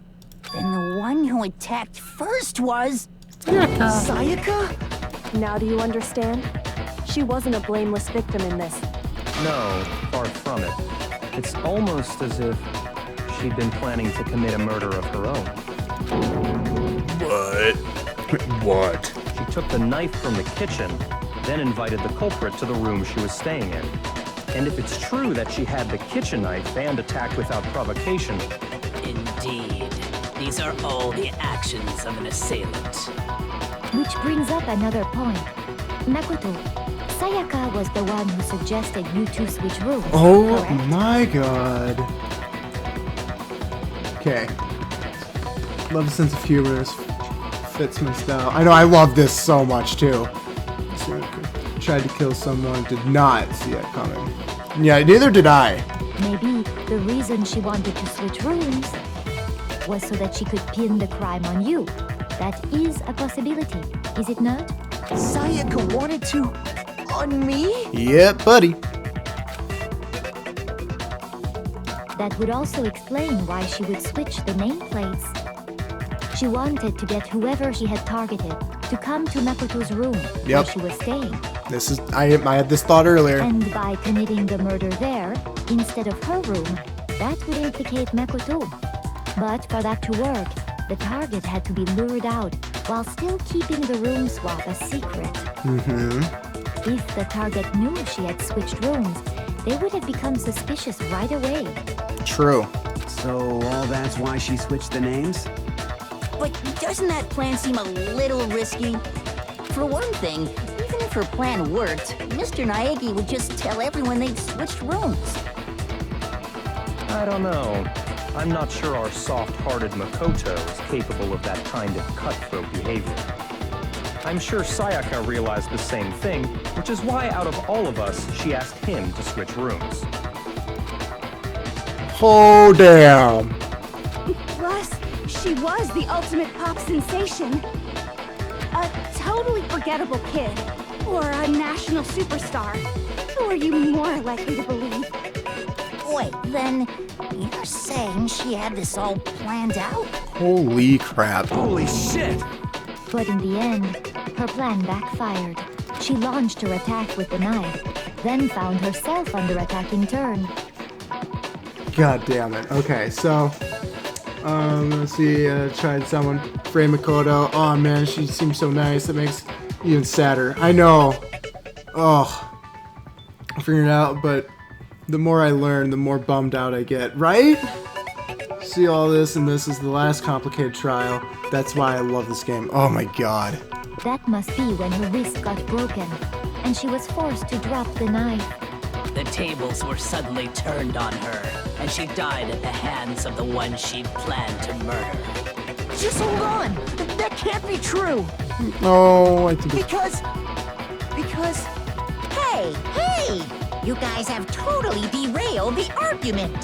Then the one who attacked first was... Sayaka? Now do you understand? She wasn't a blameless victim in this. No, far from it. It's almost as if she'd been planning to commit a murder of her own. What? What? She took the knife from the kitchen, then invited the culprit to the room she was staying in. And if it's true that she had the kitchen knife and attacked without provocation... Indeed. These are all the actions of an assailant. Which brings up another point. Makoto, Sayaka was the one who suggested you two switch rooms, Oh correct? my god. Okay. Love the sense of humor. This fits my style. I know, I love this so much too. Tried to kill someone, did not see that coming. Yeah, neither did I. Maybe the reason she wanted to switch rooms was so that she could pin the crime on you. That is a possibility, is it not? Sayaka wanted to... on me? Yep, buddy. That would also explain why she would switch the nameplates. She wanted to get whoever she had targeted to come to Makoto's room where Yep. she was staying. This is I had this thought earlier. And by committing the murder there, instead of her room, that would implicate Makoto. But for that to work, the target had to be lured out while still keeping the room swap a secret. Mm-hmm. If the target knew she had switched rooms, they would have become suspicious right away. True. So all that's why she switched the names? But doesn't that plan seem a little risky? For one thing, even if her plan worked, Mr. Naegi would just tell everyone they'd switched rooms. I don't know. I'm not sure our soft-hearted Makoto is capable of that kind of cutthroat behavior. I'm sure Sayaka realized the same thing, which is why out of all of us, she asked him to switch rooms. Oh, damn. Plus, she was the ultimate pop sensation. A totally forgettable kid. Or a national superstar. Who are you more likely to believe? Wait, then you're saying she had this all planned out? Holy crap. Holy shit! But in the end, her plan backfired. She launched her attack with the knife, then found herself under attack in turn. God damn it. Okay, so let's see. Tried someone. Frame Makoto. Oh man, she seems so nice. That makes it even sadder. I know. Oh, I figured it out, but the more I learn, the more bummed out I get. Right? See all this, and this is the last complicated trial. That's why I love this game. Oh my god. That must be when her wrist got broken, and she was forced to drop the knife. The tables were suddenly turned on her, and she died at the hands of the one she'd planned to murder. Just hold on! That can't be true! Oh, I think Because... Hey! You guys have totally derailed the argument.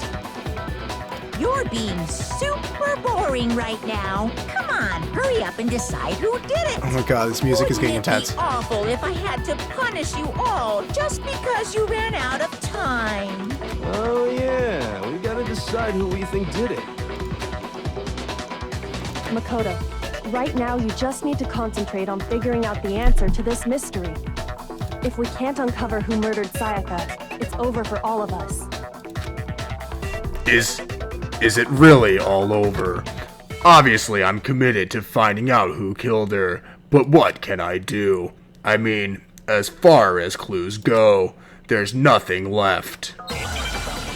You're being super boring right now. Come on, hurry up and decide who did it. Oh my god, this music is getting intense. It'd be awful if I had to punish you all just because you ran out of time. Oh yeah, we gotta decide who we think did it. Makoto, right now you just need to concentrate on figuring out the answer to this mystery. If we can't uncover who murdered Sayaka, it's over for all of us. Is it really all over? Obviously, I'm committed to finding out who killed her, but what can I do? I mean, as far as clues go, there's nothing left.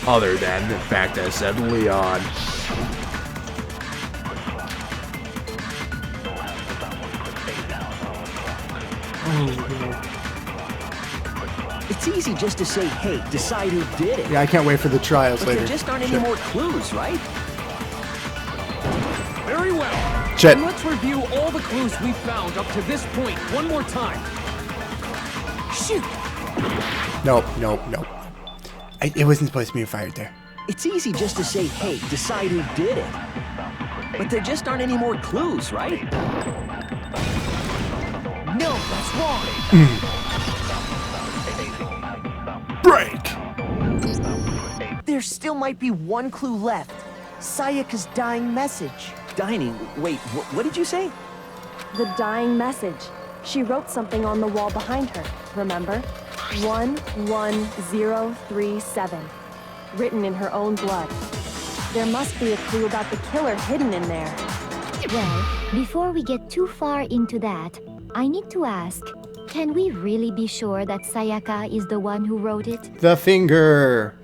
Other than the fact I said Leon. It's easy just to say, hey, decide who did it. Yeah, I can't wait for the trials But later. there just aren't any Shit. more clues, right? Very well. Shit. Then let's review all the clues we've found up to this point one more time. Shoot! Nope. It wasn't supposed to be fired there. It's easy just to say, hey, decide who did it. But there just aren't any more clues, right? No, that's wrong! Break! There still might be one clue left. Sayaka's dying message. Dining? Wait, what did you say? The dying message. She wrote something on the wall behind her, remember? 11037. Written in her own blood. There must be a clue about the killer hidden in there. Well, before we get too far into that, I need to ask, can we really be sure that Sayaka is the one who wrote it? The finger!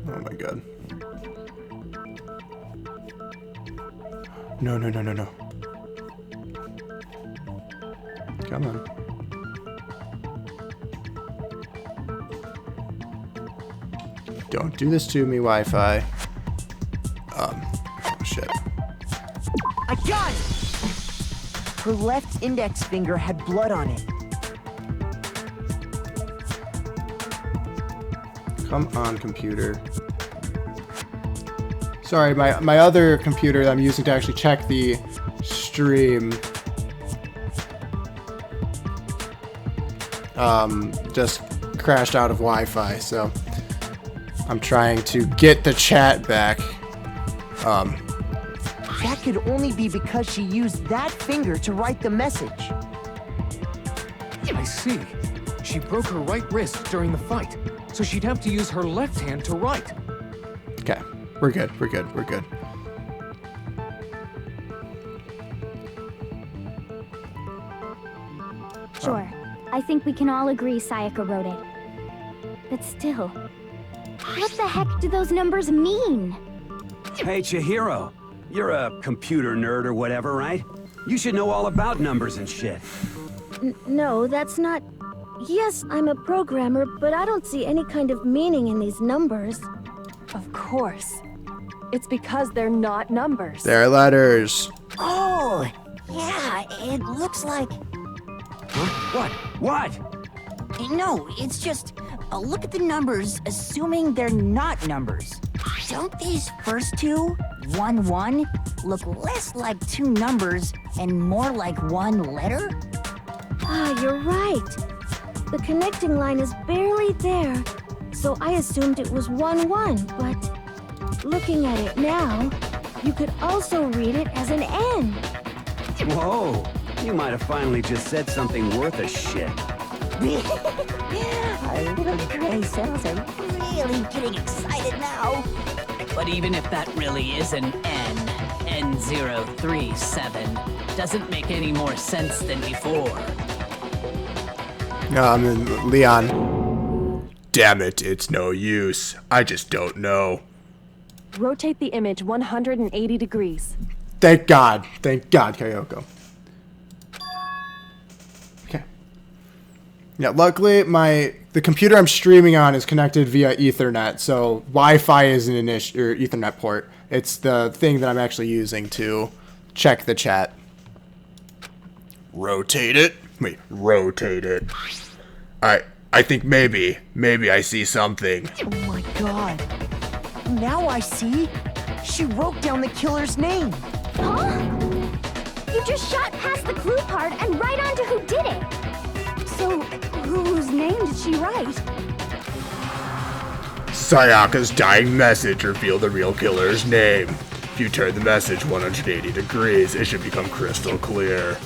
Oh my god. No. Come on. Don't do this to me, Wi-Fi. Oh shit. I got it! Her left index finger had blood on it. Come on, computer. Sorry, my other computer that I'm using to actually check the stream just crashed out of Wi-Fi, so I'm trying to get the chat back. That could only be because she used that finger to write the message. I see. She broke her right wrist during the fight, so she'd have to use her left hand to write. Okay, we're good. Sure. I think we can all agree Sayaka wrote it. But still, what the heck do those numbers mean? Hey, Chihiro. You're a computer nerd or whatever, right? You should know all about numbers and shit. No, that's not... Yes, I'm a programmer, but I don't see any kind of meaning in these numbers. Of course. It's because they're not numbers. They're letters. Oh, yeah, it looks like... Huh? What? No, it's just... look at the numbers, assuming they're not numbers. Don't these first two, 1, 1, look less like two numbers and more like one letter? Ah, you're right. The connecting line is barely there, so I assumed it was 1, 1, but looking at it now, you could also read it as an N. Whoa, you might have finally just said something worth a shit. Our little gray cells are really getting excited now. But even if that really is an N037, doesn't make any more sense than before. Leon. Damn it, it's no use. I just don't know. Rotate the image 180 degrees. Thank God, Kyoko. Okay. Yeah, luckily the computer I'm streaming on is connected via Ethernet, so Wi-Fi isn't an issue, or Ethernet port. It's the thing that I'm actually using to check the chat. Rotate it? Wait, rotate it. I think maybe I see something. Oh my god. Now I see. She wrote down the killer's name. Huh? You just shot past the clue part and right on to who did it. So, whose name did she write? Sayaka's dying message revealed the real killer's name. If you turn the message 180 degrees, it should become crystal clear.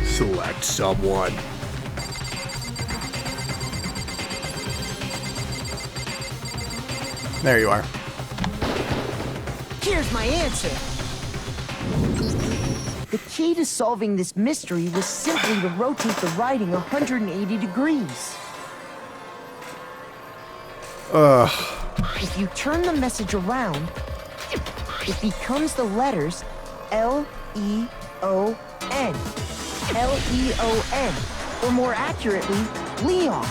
Select someone. There you are. Here's my answer. The key to solving this mystery was simply to rotate the writing 180 degrees. Ugh. If you turn the message around, it becomes the letters L-E-O-N. L-E-O-N. Or more accurately, Leon.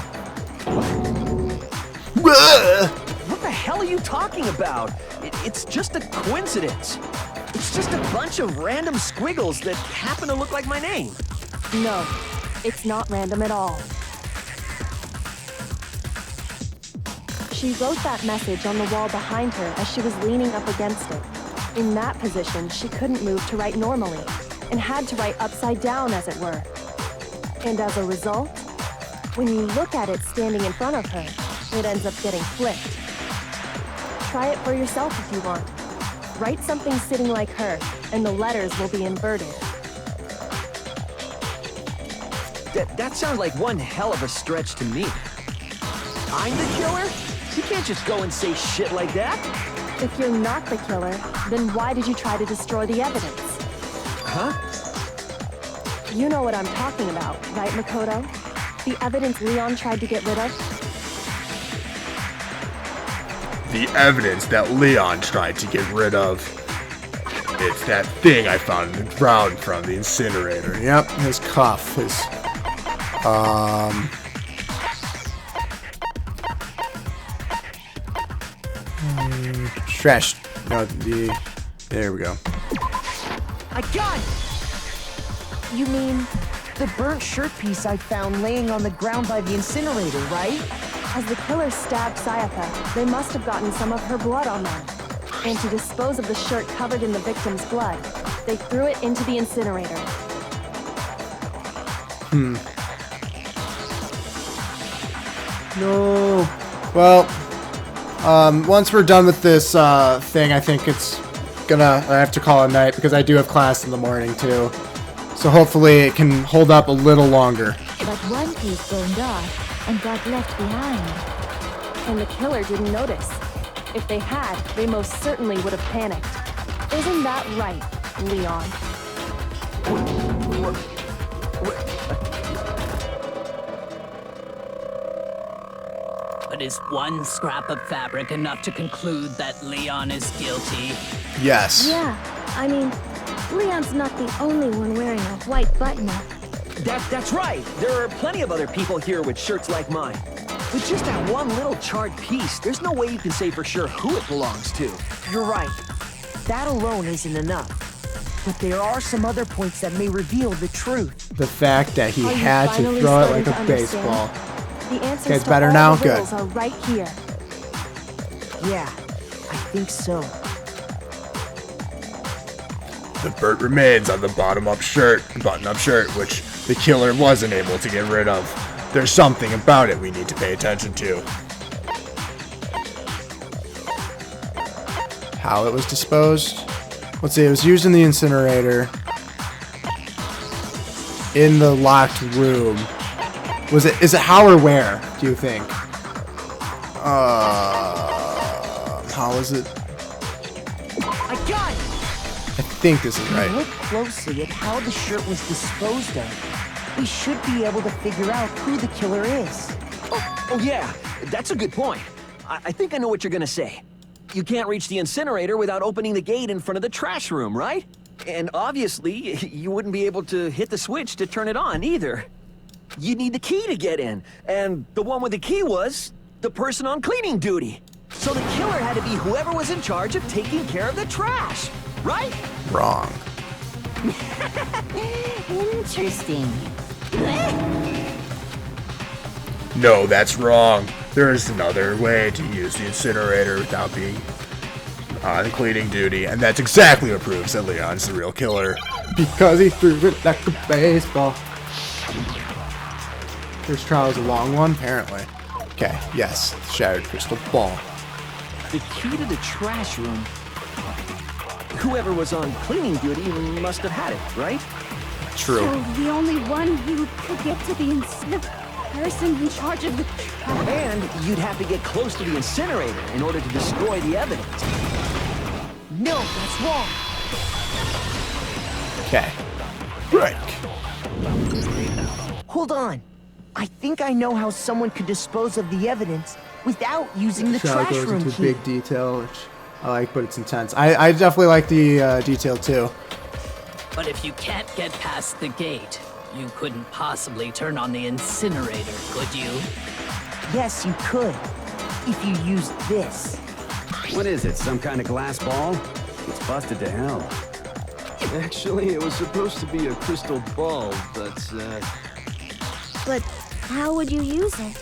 What the hell are you talking about? It's just a coincidence. It's just a bunch of random squiggles that happen to look like my name. No, it's not random at all. She wrote that message on the wall behind her as she was leaning up against it. In that position, she couldn't move to write normally, and had to write upside down, as it were. And as a result, when you look at it standing in front of her, it ends up getting flipped. Try it for yourself if you want. Write something sitting like her, and the letters will be inverted. That sounds like one hell of a stretch to me. I'm the killer? You can't just go and say shit like that. If you're not the killer, then why did you try to destroy the evidence? Huh? You know what I'm talking about, right, Makoto? The evidence Leon tried to get rid of? The evidence that Leon tried to get rid of. It's that thing I found in the ground from the incinerator. Yep, his cuff, his... Trash. No, there we go. I got it! You mean the burnt shirt piece I found laying on the ground by the incinerator, right? As the killer stabbed Sayaka, they must have gotten some of her blood on them. And to dispose of the shirt covered in the victim's blood, they threw it into the incinerator. No. Well, once we're done with this thing, I think I have to call it a night because I do have class in the morning too. So hopefully it can hold up a little longer. But one piece burned off and got left behind. And the killer didn't notice. If they had, they most certainly would have panicked. Isn't that right, Leon? But is one scrap of fabric enough to conclude that Leon is guilty? Yes. Yeah, I mean, Leon's not the only one wearing a white button-up. That's right. There are plenty of other people here with shirts like mine. With just that one little charred piece, there's no way you can say for sure who it belongs to. You're right. That alone isn't enough. But there are some other points that may reveal the truth. The fact that he Are you had to finally throw it starting like to a baseball. The answers Okay, it's to better all now? the Good. riddles are right here. Yeah, I think so. The burnt remains on the button-up shirt, which the killer wasn't able to get rid of. There's something about it we need to pay attention to. How it was disposed? Let's see, it was used in the incinerator. In the locked room. Is it how or where, do you think? How is it? I got it! I think this is right. Look closely at how the shirt was disposed of. We should be able to figure out who the killer is. Oh yeah, that's a good point. I think I know what you're gonna say. You can't reach the incinerator without opening the gate in front of the trash room, right? And obviously, you wouldn't be able to hit the switch to turn it on either. You need the key to get in, and the one with the key was the person on cleaning duty. So the killer had to be whoever was in charge of taking care of the trash, right? Wrong. Interesting. No, that's wrong. There is another way to use the incinerator without being on cleaning duty, and that's exactly what proves that Leon's the real killer. Because he threw it like a baseball. This trial is a long one, apparently. Okay, yes, shattered crystal ball. The key to the trash room. Whoever was on cleaning duty must have had it, right? True. So the only one who could get to the person in charge of the trash. And you'd have to get close to the incinerator in order to destroy the evidence. No, that's wrong. Okay. Break. Hold on. I think I know how someone could dispose of the evidence without using the Shadow trash goes room into key. big detail, which I like, but it's intense. I definitely like the detail too. But if you can't get past the gate, you couldn't possibly turn on the incinerator, could you? Yes, you could. If you used this. What is it, some kind of glass ball? It's busted to hell. Actually, it was supposed to be a crystal ball, but, But how would you use it?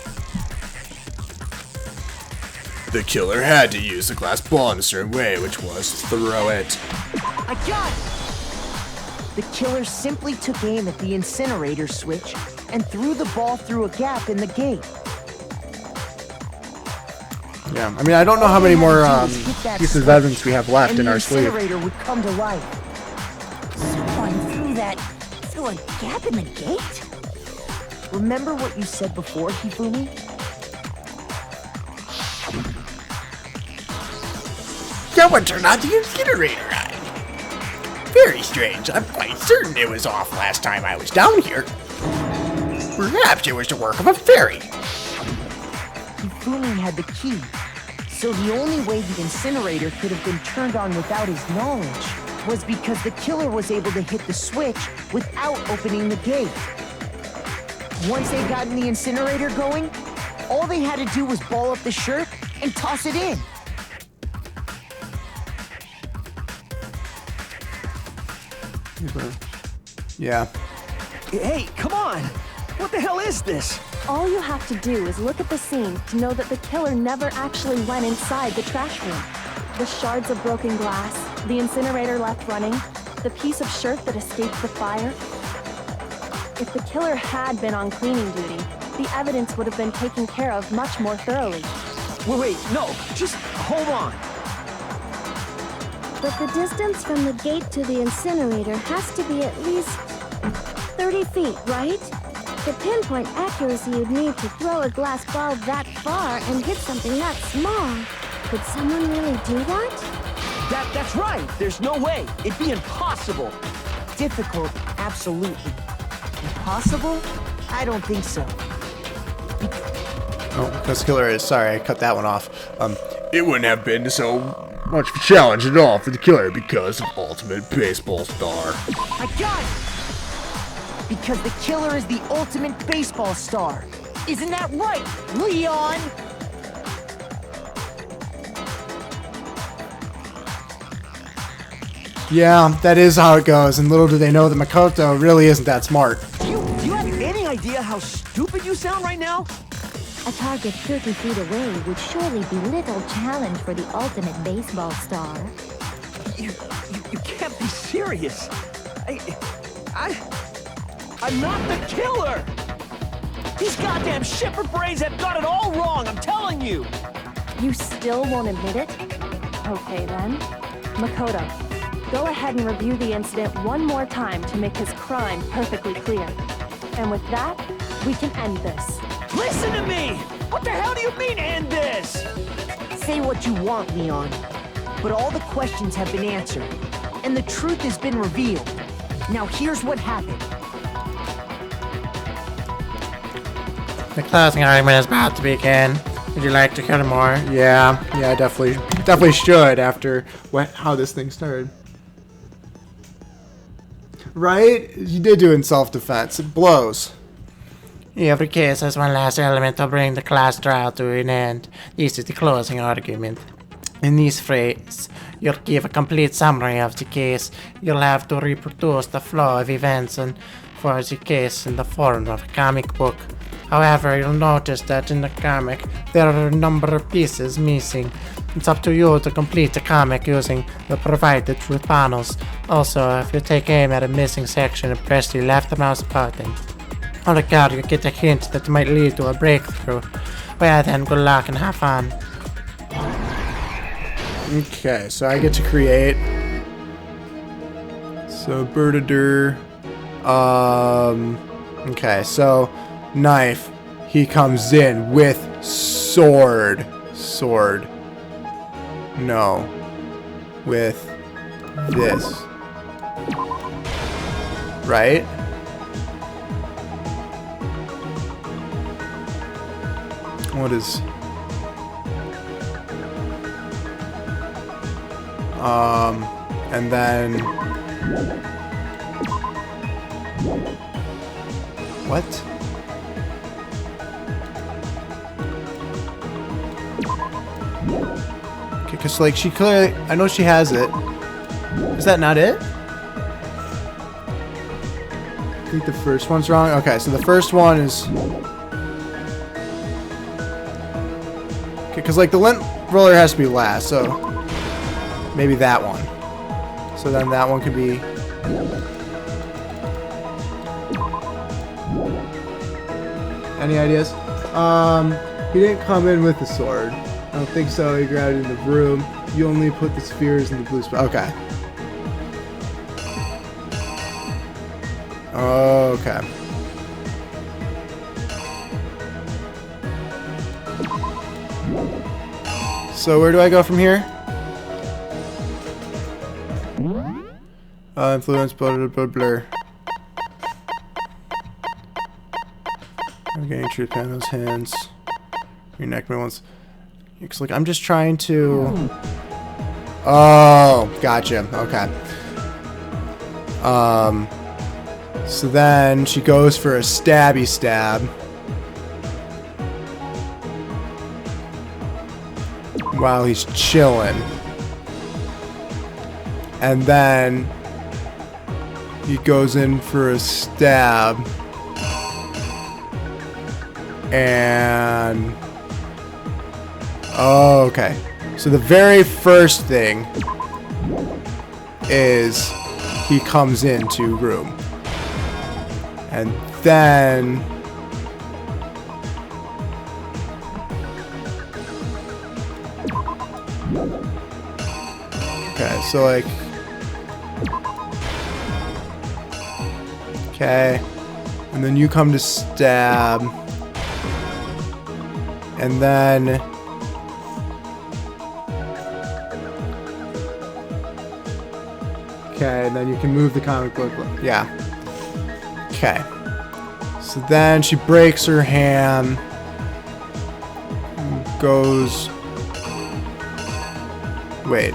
The killer had to use the glass ball in a certain way, which was to throw it. I got it! The killer simply took aim at the incinerator switch and threw the ball through a gap in the gate. Yeah, I mean, I don't know how many more that pieces of switch, evidence we have left and in the our sleeve. incinerator would come to life. Someone through a gap in the gate? Remember what you said before, Hifumi? Someone turned on the incinerator on. Very strange. I'm quite certain it was off last time I was down here. Perhaps it was the work of a fairy. Hifumi had the key, so the only way the incinerator could have been turned on without his knowledge was because the killer was able to hit the switch without opening the gate. Once they got the incinerator going, all they had to do was ball up the shirt and toss it in. Yeah. Hey, come on! What the hell is this? All you have to do is look at the scene to know that the killer never actually went inside the trash room. The shards of broken glass, the incinerator left running, the piece of shirt that escaped the fire. If the killer had been on cleaning duty, the evidence would have been taken care of much more thoroughly. Wait, no, just hold on. But the distance from the gate to the incinerator has to be at least 30 feet, right? The pinpoint accuracy you'd need to throw a glass ball that far and hit something that small. Could someone really do that? That's right. There's no way. It'd be impossible. Difficult, absolutely. Impossible? I don't think so. Oh, because killer is. Sorry, I cut that one off. It wouldn't have been so much of a challenge at all for the killer because of Ultimate Baseball Star. I got it! Because the killer is the ultimate baseball star. Isn't that right, Leon? Yeah, that is how it goes, and little do they know that Makoto really isn't that smart. Do you have any idea how stupid you sound right now? A target 30 feet away would surely be little challenge for the ultimate baseball star. You can't be serious. I'm not the killer! These goddamn shipper brains have got it all wrong, I'm telling you! You still won't admit it? Okay then. Makoto, go ahead and review the incident one more time to make his crime perfectly clear. And with that, we can end this. Listen to me! What the hell do you mean, end this? Say what you want, Leon. But all the questions have been answered. And the truth has been revealed. Now here's what happened. The closing argument is about to begin. Would you like to hear more? Yeah, definitely should after how this thing started. Right? You did do it in self-defense. It blows. Every case has one last element to bring the class trial to an end. This is the closing argument. In this phrase, you'll give a complete summary of the case. You'll have to reproduce the flow of events and for the case in the form of a comic book. However, you'll notice that in the comic, there are a number of pieces missing. It's up to you to complete the comic using the provided truth panels. Also, if you take aim at a missing section and press the left mouse button, on the card you get a hint that might lead to a breakthrough. Well then, good luck and have fun. Okay, so I get to create. So Birdadur. Okay, so knife. He comes in with sword. Sword. No. With this. Right? What is... and then... What? Okay, because, like, she clearly... I know she has it. Is that not it? I think the first one's wrong. Okay, so the first one is... Okay, because, like, the lint roller has to be last, so... Maybe that one. So then that one could be... Any ideas? He didn't come in with the sword. I don't think so. He grabbed it in the room. You only put the spheres in the blue spot. Okay. Okay. So where do I go from here? Influence, blah, blah, blah, blah. I'm getting truth panels, hints. Reenact me once. Looks like I'm just trying to... Oh, gotcha. Okay. So then she goes for a stabby stab. While he's chilling. And then he goes in for a stab. And... Oh, okay. So the very first thing is he comes into room. And then... Okay, so like... Okay. And then you come to stab. And then... Okay, and then you can move the comic book. Yeah. Okay. So then she breaks her hand. goes... Wait.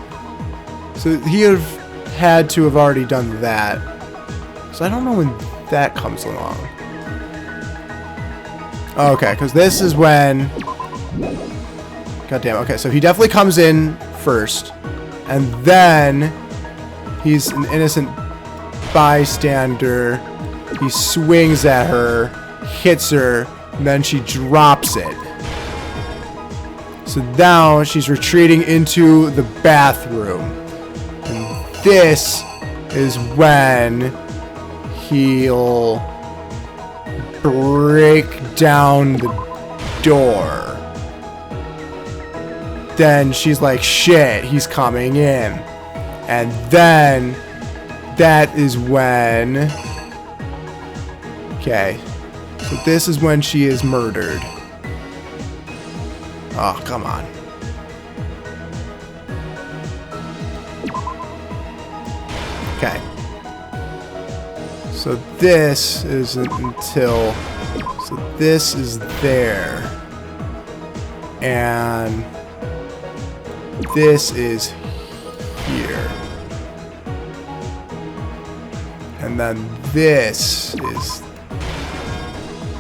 So he had to have already done that. So I don't know when that comes along. Okay, because this is when... God damn, okay, so he definitely comes in first. And then he's an innocent bystander. He swings at her, hits her, and then she drops it. So now she's retreating into the bathroom. And this is when he'll break down the door. Then she's like, shit, he's coming in. And then that is when... Okay. So this is when she is murdered. Oh, come on. Okay. So this isn't until... So this is there. And... this is here. And then this is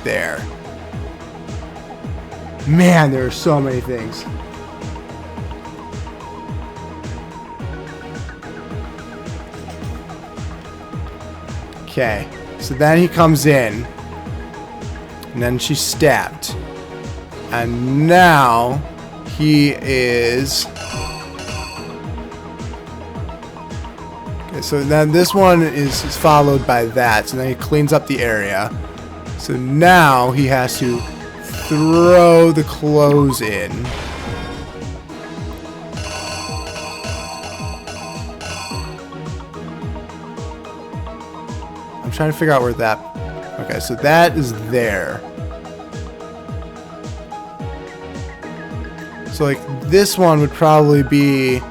there. Man, there are so many things. Okay, so then he comes in. And then she's stabbed. And now he is... Okay, so then this one is followed by that. So then he cleans up the area. So now he has to throw the clothes in. I'm trying to figure out where that... Okay, so that is there. So like this one would probably be...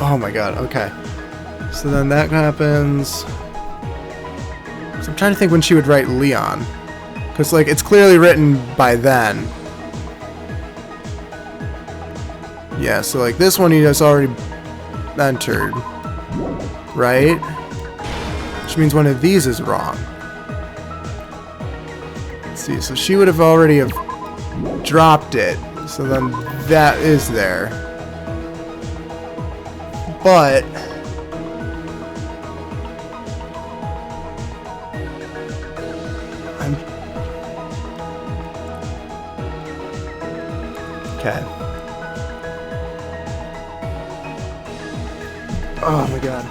Oh my god, okay. So then that happens... So I'm trying to think when she would write Leon. Because like it's clearly written by then. Yeah, so like this one he has already entered. Right? Which means one of these is wrong. Let's see, so she would have already have dropped it. So then that is there. But I'm okay. Oh my god.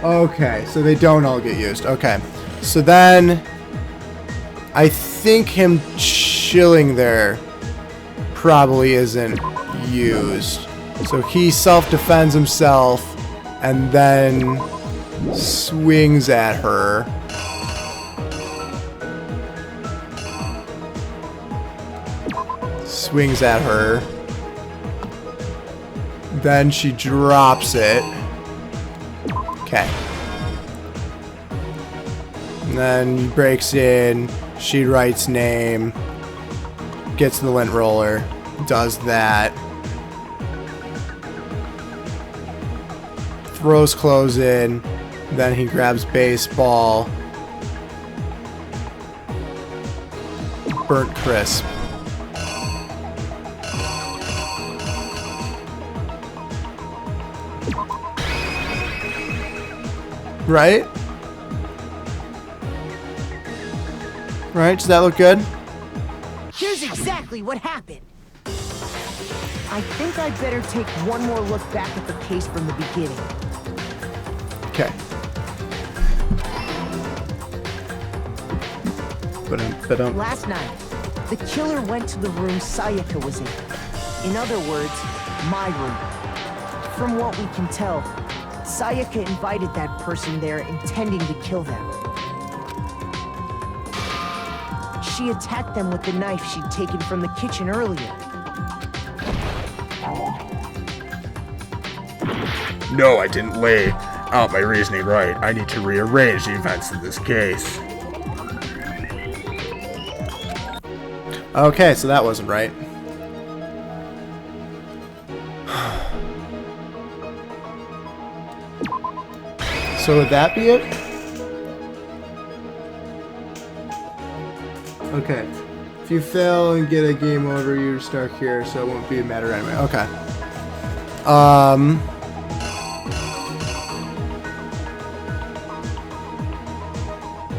Okay, so they don't all get used. Okay. So then I think him chilling there probably isn't used. So he self-defends himself and then swings at her. Swings at her. Then she drops it. Okay. And then he breaks in. She writes name. Gets the lint roller. Does that. Throws clothes in. Then he grabs baseball. Burnt crisp. Right? Right? Does that look good? Here's exactly what happened. I think I'd better take one more look back at the case from the beginning. Okay. Last night, the killer went to the room Sayaka was in. In other words, my room. From what we can tell, Sayaka invited that person there intending to kill them. She attacked them with the knife she'd taken from the kitchen earlier. No, I didn't lay my reasoning right. I need to rearrange the events in this case. Okay, so that wasn't right. So would that be it? Okay. If you fail and get a game over, you start here, so it won't be a matter anyway. Okay.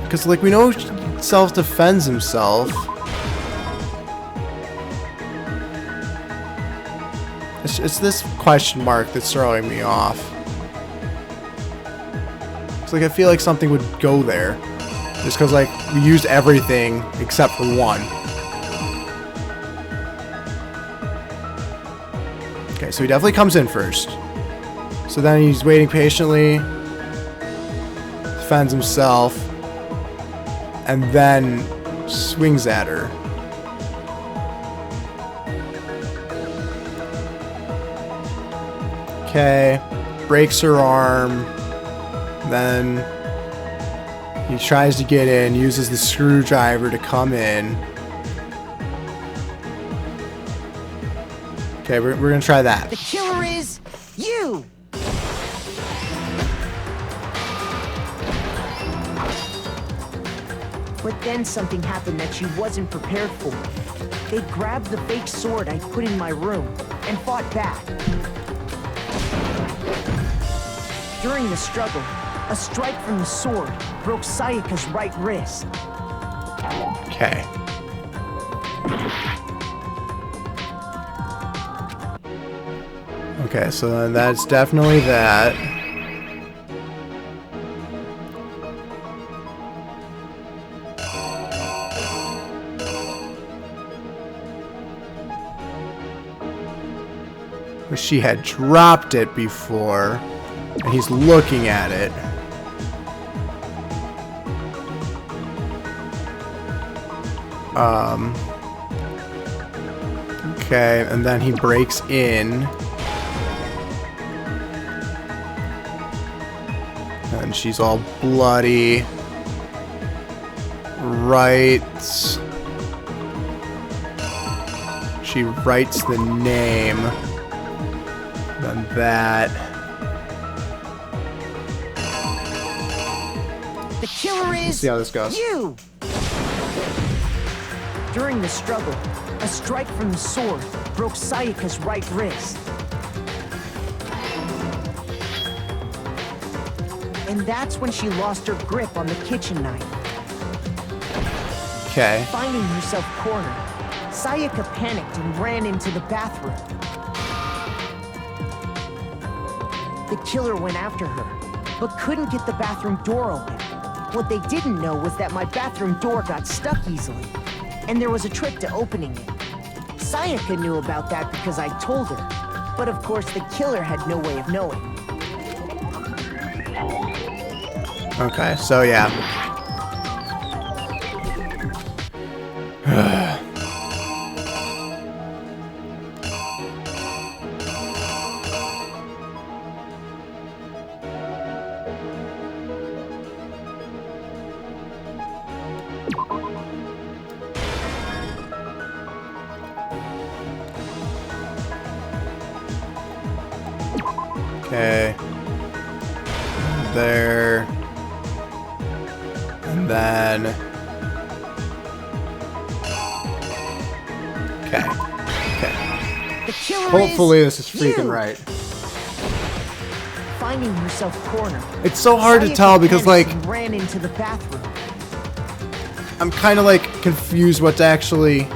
Because, like, we know self-defends himself. It's this question mark that's throwing me off. It's like I feel like something would go there. Just because, like, we used everything except for one. Okay, so he definitely comes in first. So then he's waiting patiently. Defends himself. And then swings at her. Okay. Breaks her arm. Then he tries to get in, uses the screwdriver to come in. Okay, we're gonna try that. The killer is you! But then something happened that she wasn't prepared for. They grabbed the fake sword I put in my room and fought back. During the struggle, a strike from the sword broke Sayaka's right wrist. Okay. Okay, so that's definitely that. She had dropped it before, and he's looking at it. Okay, and then he breaks in. And she's all bloody. Writes. She writes the name. Then that. The killer is Let's see how this goes. You! During the struggle, a strike from the sword broke Sayaka's right wrist. And that's when she lost her grip on the kitchen knife. Okay. Finding herself cornered, Sayaka panicked and ran into the bathroom. The killer went after her, but couldn't get the bathroom door open. What they didn't know was that my bathroom door got stuck easily, and there was a trick to opening it. Sayaka knew about that because I told her, but of course the killer had no way of knowing. Okay, so yeah. Okay. There. And then. Okay. Okay. The killer Hopefully this is freaking you. right. Finding herself cornered. It's so hard to Sayaka tell because, like, panicked and ran into the bathroom. I'm kind of like confused what to actually.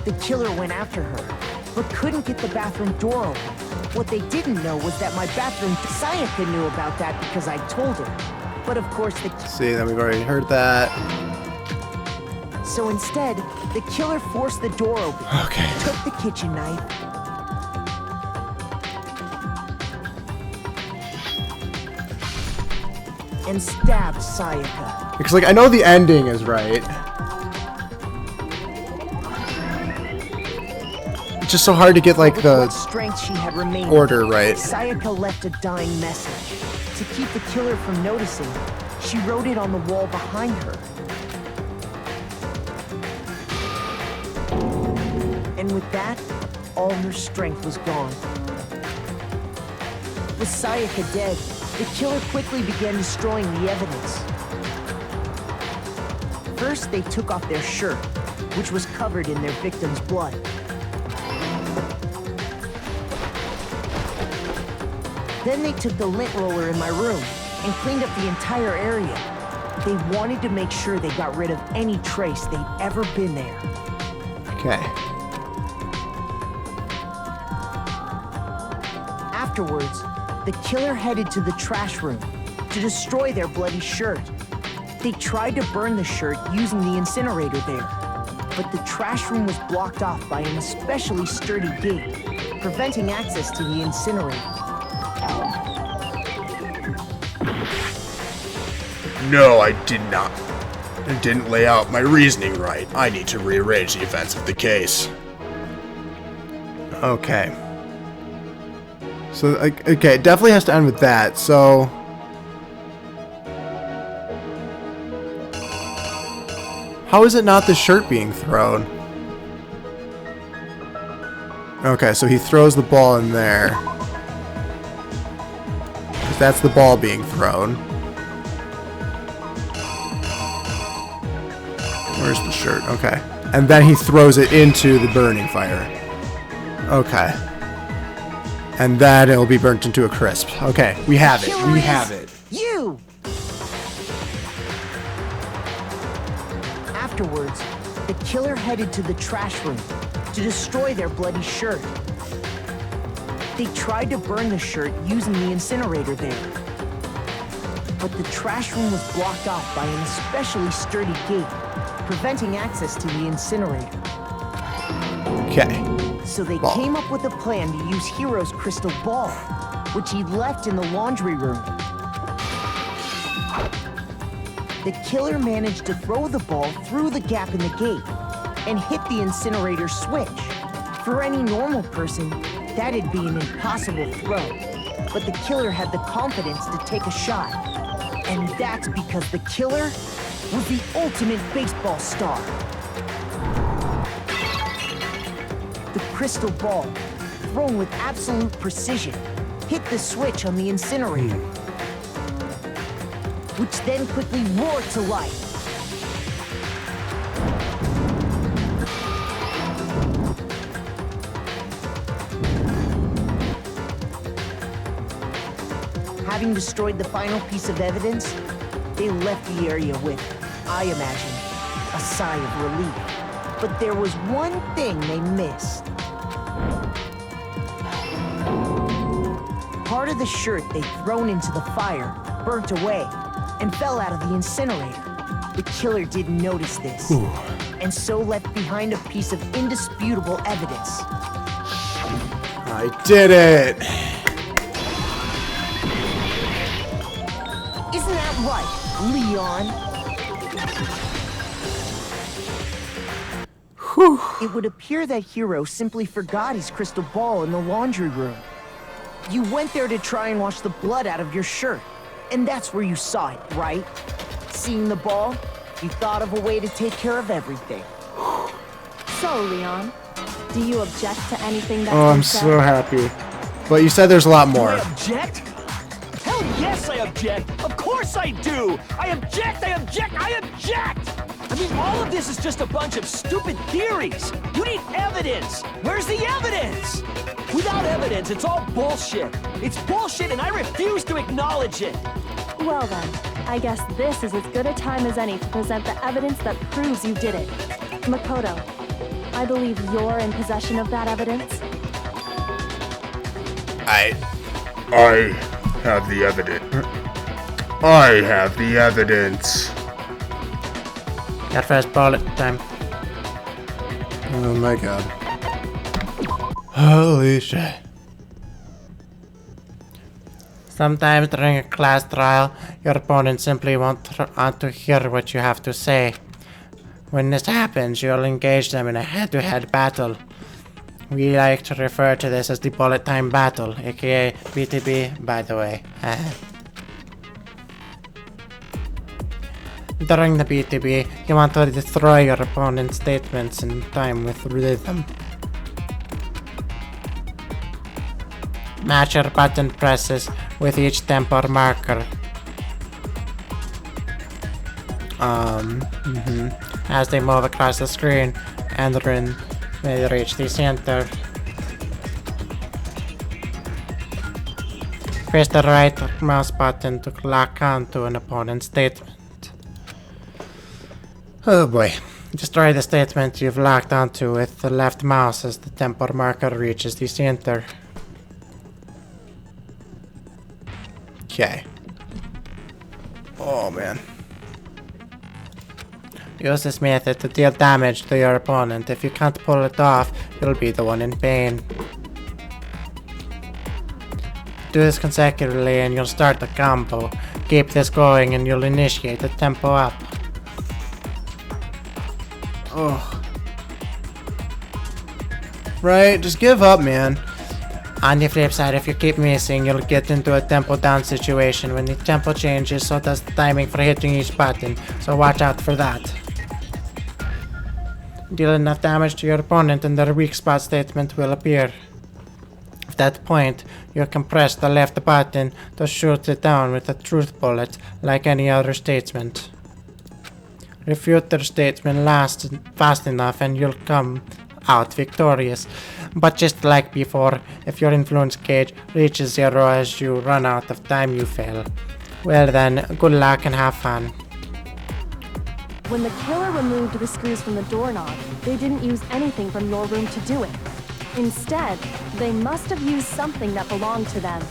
The killer went after her, but couldn't get the bathroom door open. What they didn't know was that my bathroom... Sayaka knew about that because I told her. But of course the... See, then we've already heard that. So instead, the killer forced the door open. Okay. Took the kitchen knife. And stabbed Sayaka. Because, like, I know the ending is right. just so hard to get like With the what strength she had remaining, order right. Sayaka left a dying message. To keep the killer from noticing, she wrote it on the wall behind her. And with that, all her strength was gone. With Sayaka dead, the killer quickly began destroying the evidence. First, they took off their shirt, which was covered in their victim's blood. Then they took the lint roller in my room and cleaned up the entire area. They wanted to make sure they got rid of any trace they'd ever been there. Okay. Afterwards, the killer headed to the trash room to destroy their bloody shirt. They tried to burn the shirt using the incinerator there, but the trash room was blocked off by an especially sturdy gate, preventing access to the incinerator. No, I did not. I didn't lay out my reasoning right. I need to rearrange the events of the case. Okay. So, okay, it definitely has to end with that, so... How is it not the shirt being thrown? Okay, so he throws the ball in there. 'Cause that's the ball being thrown. Where's the shirt? Okay. And then he throws it into the burning fire. Okay. And then it'll be burnt into a crisp. Okay, we have it. We have it. You! Afterwards, the killer headed to the trash room to destroy their bloody shirt. They tried to burn the shirt using the incinerator there. But the trash room was blocked off by an especially sturdy gate, preventing access to the incinerator. Okay. So they came up with a plan to use Hero's crystal ball, which he'd left in the laundry room. The killer managed to throw the ball through the gap in the gate and hit the incinerator switch. For any normal person, that'd be an impossible throw. But the killer had the confidence to take a shot. And that's because the killer was the ultimate baseball star. The crystal ball, thrown with absolute precision, hit the switch on the incinerator, which then quickly roared to life. Having destroyed the final piece of evidence, they left the area with, I imagine, a sigh of relief. But there was one thing they missed. Part of the shirt they'd thrown into the fire burnt away and fell out of the incinerator. The killer didn't notice this, and so left behind a piece of indisputable evidence. I did it! Isn't that right, Leon? It would appear that Hero simply forgot his crystal ball in the laundry room. You went there to try and wash the blood out of your shirt, and that's where you saw it, right? Seeing the ball, you thought of a way to take care of everything. So, Leon, do you object to anything that's Oh, I'm been said? so happy. But you said there's a lot more. Do I object? Hell yes, I object! Of course I do! I object! I object! I object! I mean, all of this is just a bunch of stupid theories! You need evidence! Where's the evidence? Without evidence, it's all bullshit! It's bullshit and I refuse to acknowledge it! Well then, I guess this is as good a time as any to present the evidence that proves you did it. Makoto, I believe you're in possession of that evidence. I have the evidence. I have the evidence. Got first ball at the time. Oh my god. Holy shit. Sometimes during a class trial, your opponent simply won't want to hear what you have to say. When this happens, you'll engage them in a head-to-head battle. We like to refer to this as the bullet time battle, aka BTB, by the way. During the BTB, you want to destroy your opponent's statements in time with rhythm. Match your button presses with each tempo marker. As they move across the screen and then they reach the center. Press the right mouse button to lock onto an opponent's statement. Oh boy. Destroy the statement you've locked onto with the left mouse as the tempo marker reaches the center. Okay. Oh man. Use this method to deal damage to your opponent. If you can't pull it off, you'll be the one in pain. Do this consecutively and you'll start the combo. Keep this going and you'll initiate the tempo up. Oh. Right, just give up, man. On the flip side, if you keep missing, you'll get into a tempo down situation. When the tempo changes, so does the timing for hitting each button, so watch out for that. Deal enough damage to your opponent and their weak spot statement will appear. At that point, you can press the left button to shoot it down with a truth bullet, like any other statement. Refute their statement fast enough and you'll come out victorious. But just like before, if your influence gauge reaches 0 as you run out of time, you fail. Well then, good luck and have fun. When the killer removed the screws from the doorknob, they didn't use anything from your room to do it. Instead, they must have used something that belonged to them.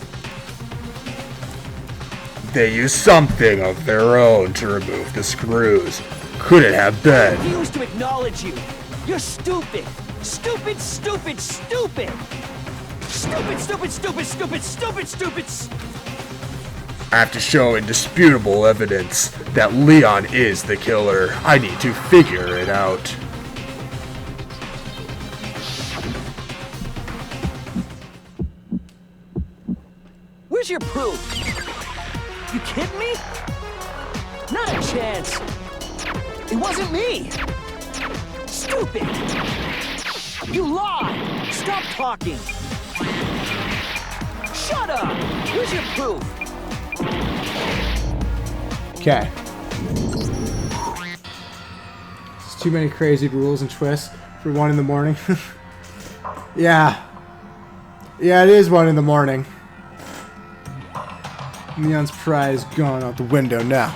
They used something of their own to remove the screws. Could it have been? I refuse to acknowledge you. You're stupid. Stupid, stupid, stupid. Stupid, stupid, stupid, stupid, stupid, stupid. I have to show indisputable evidence that Leon is the killer. I need to figure it out. Where's your proof? You kidding me? Not a chance. It wasn't me. Stupid. You lie. Stop talking. Shut up. Where's your proof? Okay. There's too many crazy rules and twists for 1 in the morning. Yeah. Yeah, it is 1 in the morning. Leon's prize gone out the window now.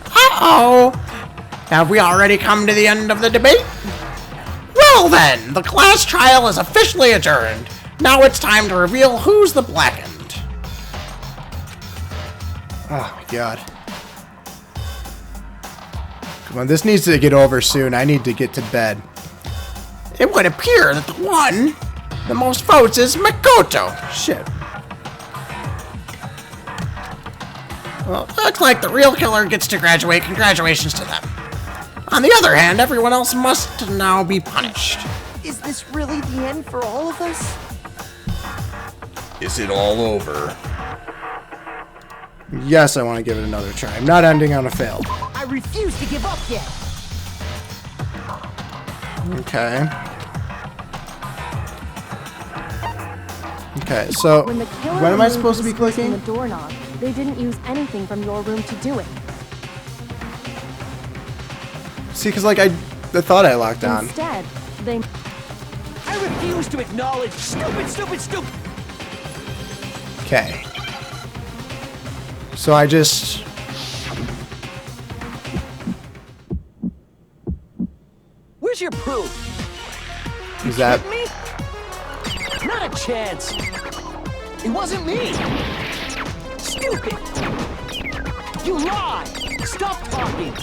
Uh-oh! Have we already come to the end of the debate? Well then, the class trial is officially adjourned. Now it's time to reveal who's the blackened. Oh my god. Come on, this needs to get over soon. I need to get to bed. It would appear that the one, the most votes is Makoto. Shit. Well, looks like the real killer gets to graduate. Congratulations to them. On the other hand, everyone else must now be punished. Is this really the end for all of us? Is it all over? Yes, I want to give it another try. I'm not ending on a fail. I refuse to give up yet. Okay. Okay, so When the killer when am I removed supposed to the be screws from clicking? the doorknob, they didn't use anything from your room to do it. See, because like I thought I locked on. Instead, they... I refuse to acknowledge. Stupid, stupid, stupid. Okay. So I just... Where's your proof? Is that... Kidding me? Not a chance. It wasn't me. Stupid. You lie. Stop talking.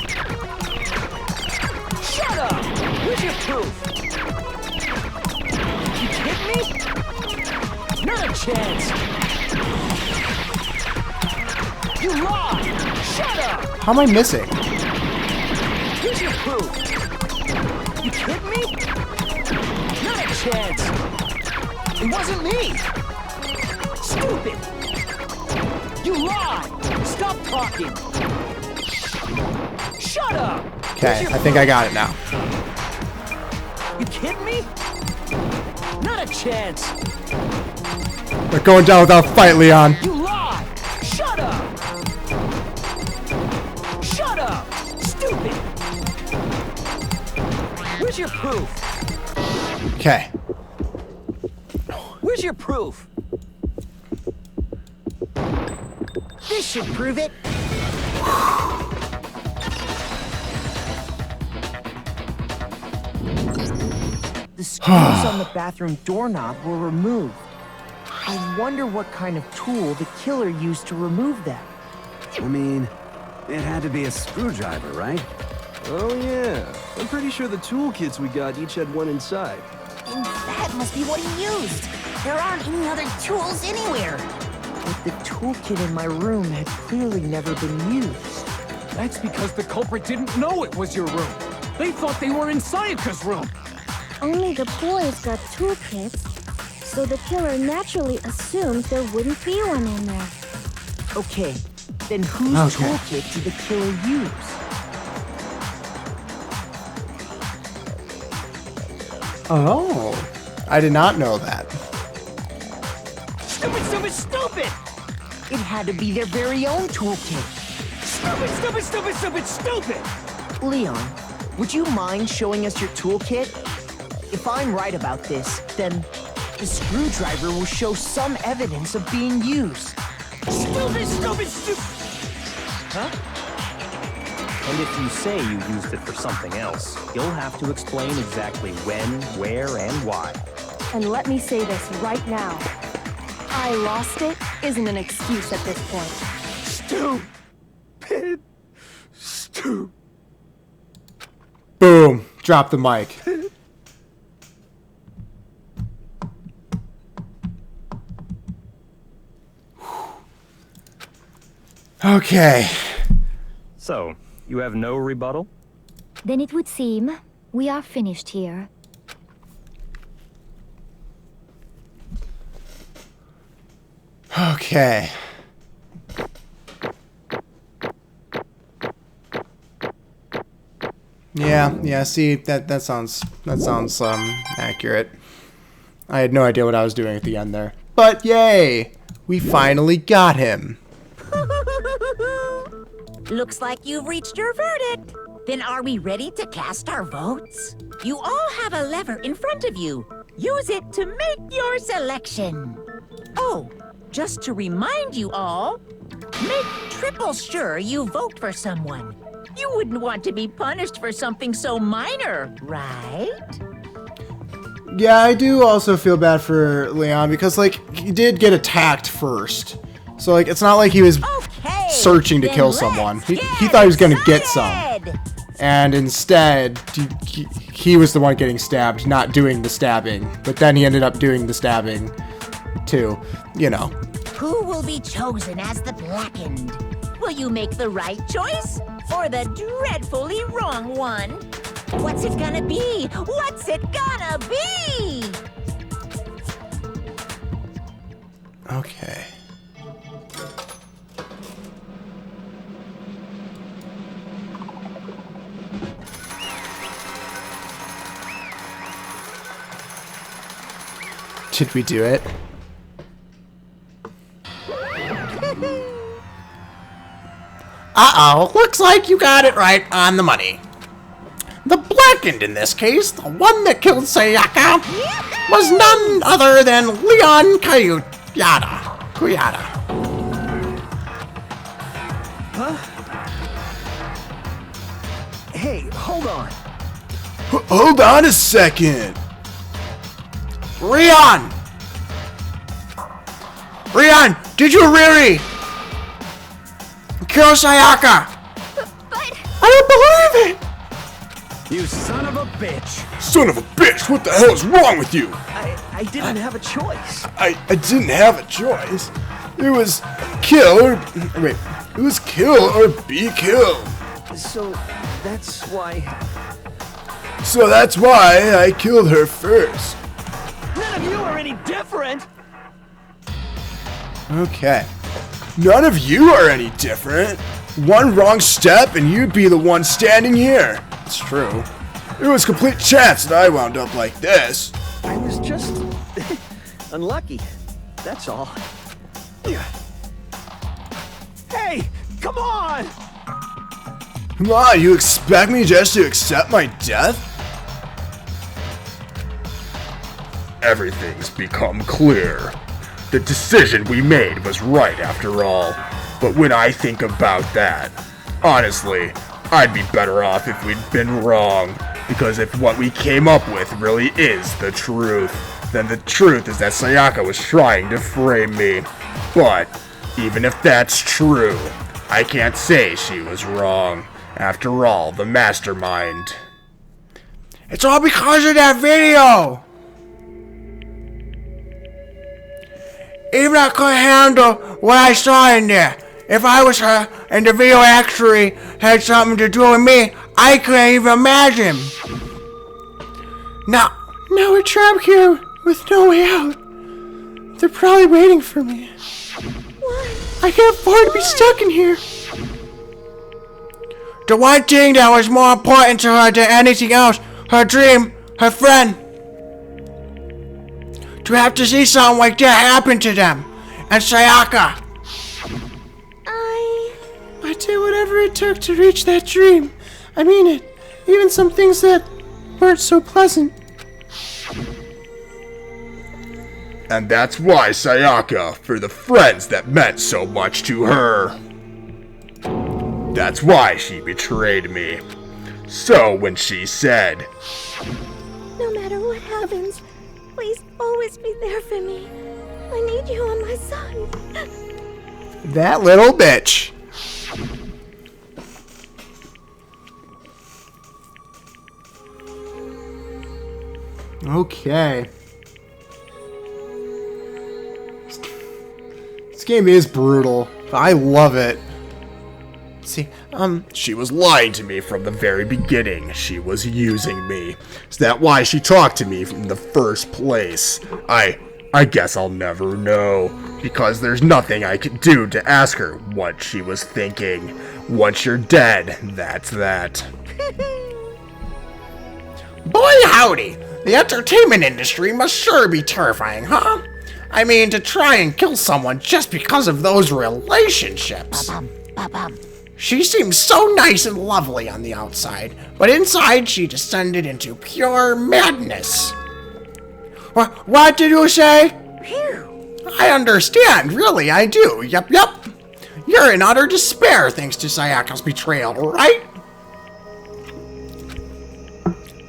Shut up. Where's your proof? You kidding me? Not a chance. You lie. Shut up. How am I missing? Here's your proof. You kidding me? chance. It wasn't me. Stupid. You lied. Stop talking. Shut up. Okay, I think I got it now. You kidding me? Not a chance. We're going down without a fight, Leon. You lied. Shut up. Shut up. Stupid. Where's your proof? Okay. Where's your proof? This should prove it. The screws on the bathroom doorknob were removed. I wonder what kind of tool the killer used to remove them. I mean, it had to be a screwdriver, right? Oh yeah, I'm pretty sure the toolkits we got each had one inside. And that must be what he used. There aren't any other tools anywhere. But the toolkit in my room had clearly never been used. That's because the culprit didn't know it was your room. They thought they were in Sayaka's room. Only the boys got toolkits, so the killer naturally assumed there wouldn't be one in there. Okay, then whose toolkit did the killer use? Oh, I did not know that. Stupid, stupid, stupid! It had to be their very own toolkit. Stupid, stupid, stupid, stupid, stupid! Leon, would you mind showing us your toolkit? If I'm right about this, then the screwdriver will show some evidence of being used. Stupid, stupid, stupid! Huh? And if you say you used it for something else, you'll have to explain exactly when, where, and why. And let me say this right now. I lost it isn't an excuse at this point. Stupid. Boom. Drop the mic. Okay. So, you have no rebuttal? Then it would seem we are finished here. Okay. Yeah, see, that sounds accurate. I had no idea what I was doing at the end there. But yay! We finally got him. Looks like you've reached your verdict. Then are we ready to cast our votes? You all have a lever in front of you. Use it to make your selection. Oh, just to remind you all, make triple sure you vote for someone. You wouldn't want to be punished for something so minor, right? Yeah, I do also feel bad for Leon because, like, he did get attacked first. So, like, it's not like he was searching to kill someone. He thought he was going to get some. And instead, he was the one getting stabbed, not doing the stabbing. But then he ended up doing the stabbing, too. You know. Who will be chosen as the blackened? Will you make the right choice or the dreadfully wrong one? What's it gonna be? What's it gonna be? Okay. Did we do it? Uh-oh, looks like you got it right on the money. The blackened in this case, the one that killed Sayaka, was none other than Leon Kuyada. Huh? Hey, hold on. Hold on a second. Rion, did you really kill Sayaka? But I don't believe it. You son of a bitch. Son of a bitch, what the hell is wrong with you? I didn't have a choice. I didn't have a choice. It was kill or... Wait. It was kill or be killed. So that's why... So that's why I killed her first. any different. Okay. None of you are any different. One wrong step and you'd be the one standing here. It's true. It was complete chance that I wound up like this. I was just unlucky. That's all. Hey, come on! Come on, you expect me just to accept my death? Everything's become clear. The decision we made was right after all. But when I think about that, honestly, I'd be better off if we'd been wrong. Because if what we came up with really is the truth, then the truth is that Sayaka was trying to frame me. But even if that's true, I can't say she was wrong. After all, the mastermind. It's all because of that video! Even I couldn't handle what I saw in there. If I was her and the video actually had something to do with me, I couldn't even imagine. Now we're trapped here with no way out. They're probably waiting for me. I can't afford to be stuck in here. The one thing that was more important to her than anything else, her dream, her friend. To have to see something like that happen to them. And Sayaka. I did whatever it took to reach that dream. I mean it. Even some things that weren't so pleasant. And that's why Sayaka, for the friends that meant so much to her. That's why she betrayed me. So when she said, No matter what happens, please always be there for me. I need you on my side. That little bitch. Okay. This game is brutal. I love it. See, she was lying to me from the very beginning. She was using me. Is that why she talked to me in the first place? I guess I'll never know, because there's nothing I could do to ask her what she was thinking. Once you're dead, that's that. boy howdy, the entertainment industry must sure be terrifying, huh? I mean, to try and kill someone just because of those relationships. She seems so nice and lovely on the outside, but inside she descended into pure madness. What did you say? I understand, really, I do. Yep. You're in utter despair thanks to Sayaka's betrayal, right?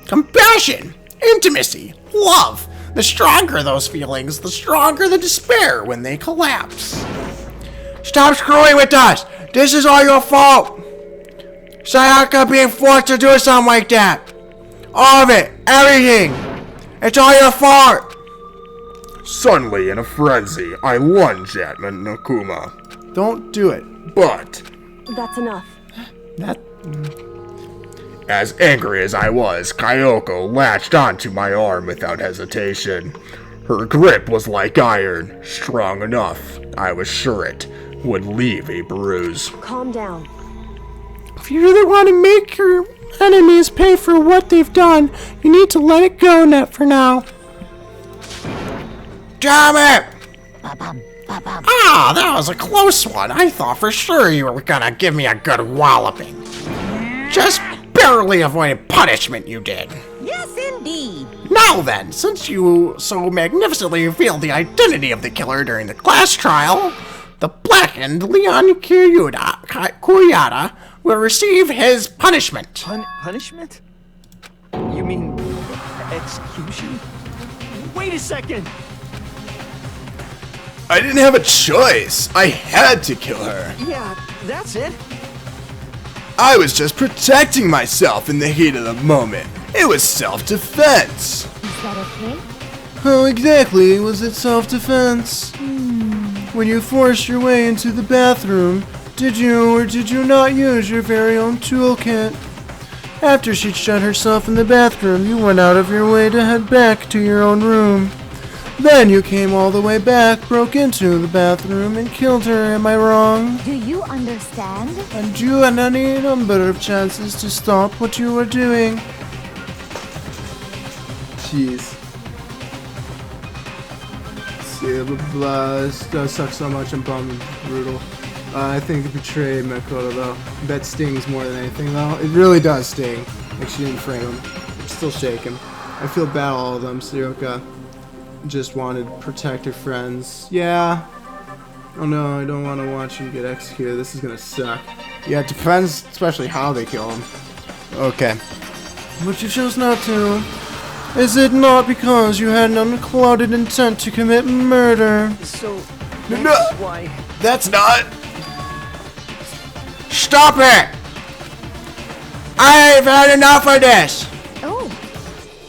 Compassion, intimacy, love. The stronger those feelings, the stronger the despair when they collapse. Stop screwing with us! This is all your fault! Sayaka being forced to do something like that! All of it! Everything! It's all your fault! Suddenly, in a frenzy, I lunge at Nakuma. Don't do it. But... That's enough. As angry as I was, Kyoko latched onto my arm without hesitation. Her grip was like iron, strong enough, I was sure it would leave a bruise. Calm down. If you really want to make your enemies pay for what they've done, you need to let it go for now. Damn it! Ah, that was a close one. I thought for sure you were gonna give me a good walloping. Just barely avoided punishment, you did. Yes, indeed. Now then, since you so magnificently revealed the identity of the killer during the class trial, the blackened Leon Kuyata will receive his punishment. Punishment? You mean execution? Wait a second! I didn't have a choice. I had to kill her. Yeah, that's it. I was just protecting myself in the heat of the moment. It was self-defense. Is that okay? How exactly was it self-defense? When you forced your way into the bathroom, did you or did you not use your very own toolkit? After she'd shut herself in the bathroom, you went out of your way to head back to your own room. Then you came all the way back, broke into the bathroom, and killed her. Am I wrong? Do you understand? And you had any number of chances to stop what you were doing. Jeez. See, blah, blah, blah. This does suck so much. I'm bummed and brutal. I think it betrayed Makoto, though. That stings more than anything, though. It really does sting. Like, she didn't frame him. I'm still shaking. I feel bad all of them. Siroka just wanted to protect her friends. Yeah. Oh no, I don't want to watch him get executed. This is gonna suck. Yeah, it depends, especially how they kill him. Okay. But you chose not to. Is it not because you had an unclouded intent to commit murder? So, that's why... That's not... Stop it! I've had enough of this!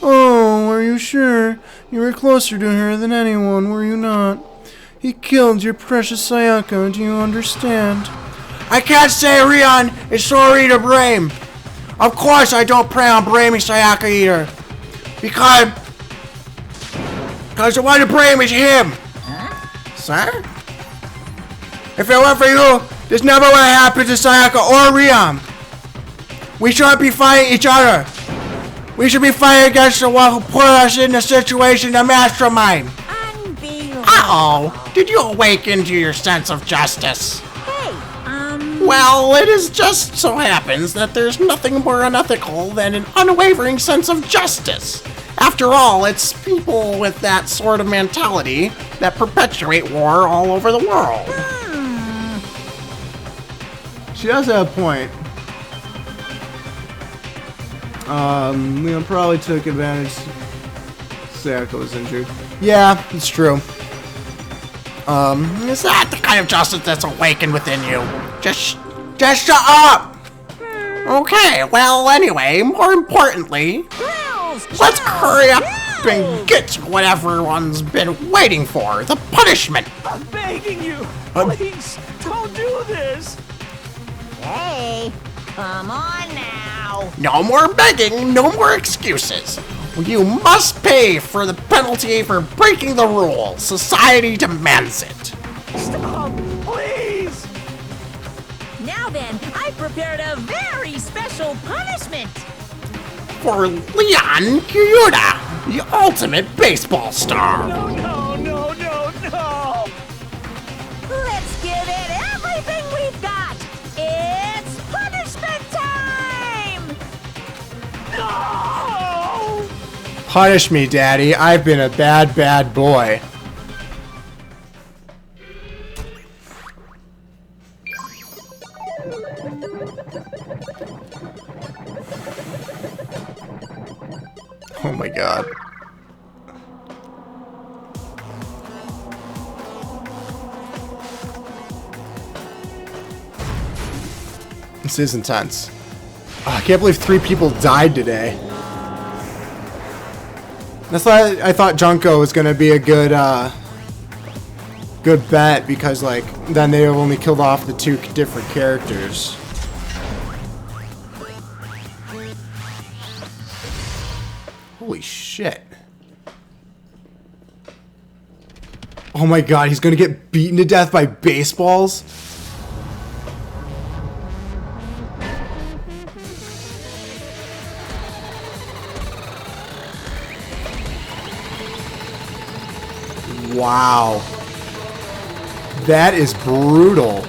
Oh, are you sure? You were closer to her than anyone, were you not? He killed your precious Sayaka, do you understand? I can't say Rion is sorry to blame. Of course I don't plan on blaming Sayaka either. Because the one to blame is him. Sir? If it weren't for you, this never would have happened to Sayaka or Rion. We shouldn't be fighting each other. We should be fighting against the one who put us in the situation to mastermind. Uh-oh. Did you awaken to your sense of justice? Well, it is just so happens that there's nothing more unethical than an unwavering sense of justice. After all, it's people with that sort of mentality that perpetuate war all over the world. She does have a point. Leon probably took advantage. Sayaka was injured. Yeah, it's true. Is that the kind of justice that's awakened within you? Just shut up! Okay, well, anyway, more importantly, let's hurry up and get to what everyone's been waiting for, the punishment! I'm begging you! Please, don't do this! Hey, come on now. No more begging, no more excuses. You must pay for the penalty for breaking the rules. Society demands it. Stop, please! Now then, I prepared a very special punishment. For Leon Kyuda, the ultimate baseball star. No! Let's give it everything we've got. It's punishment time! No! Punish me, Daddy. I've been a bad, bad boy. Oh my god. This is intense. Oh, I can't believe 3 people died today. That's why I thought Junko was gonna be a good good bet, because like then they have only killed off the 2 different characters. Holy shit. Oh my god, he's gonna get beaten to death by baseballs? Wow. That is brutal.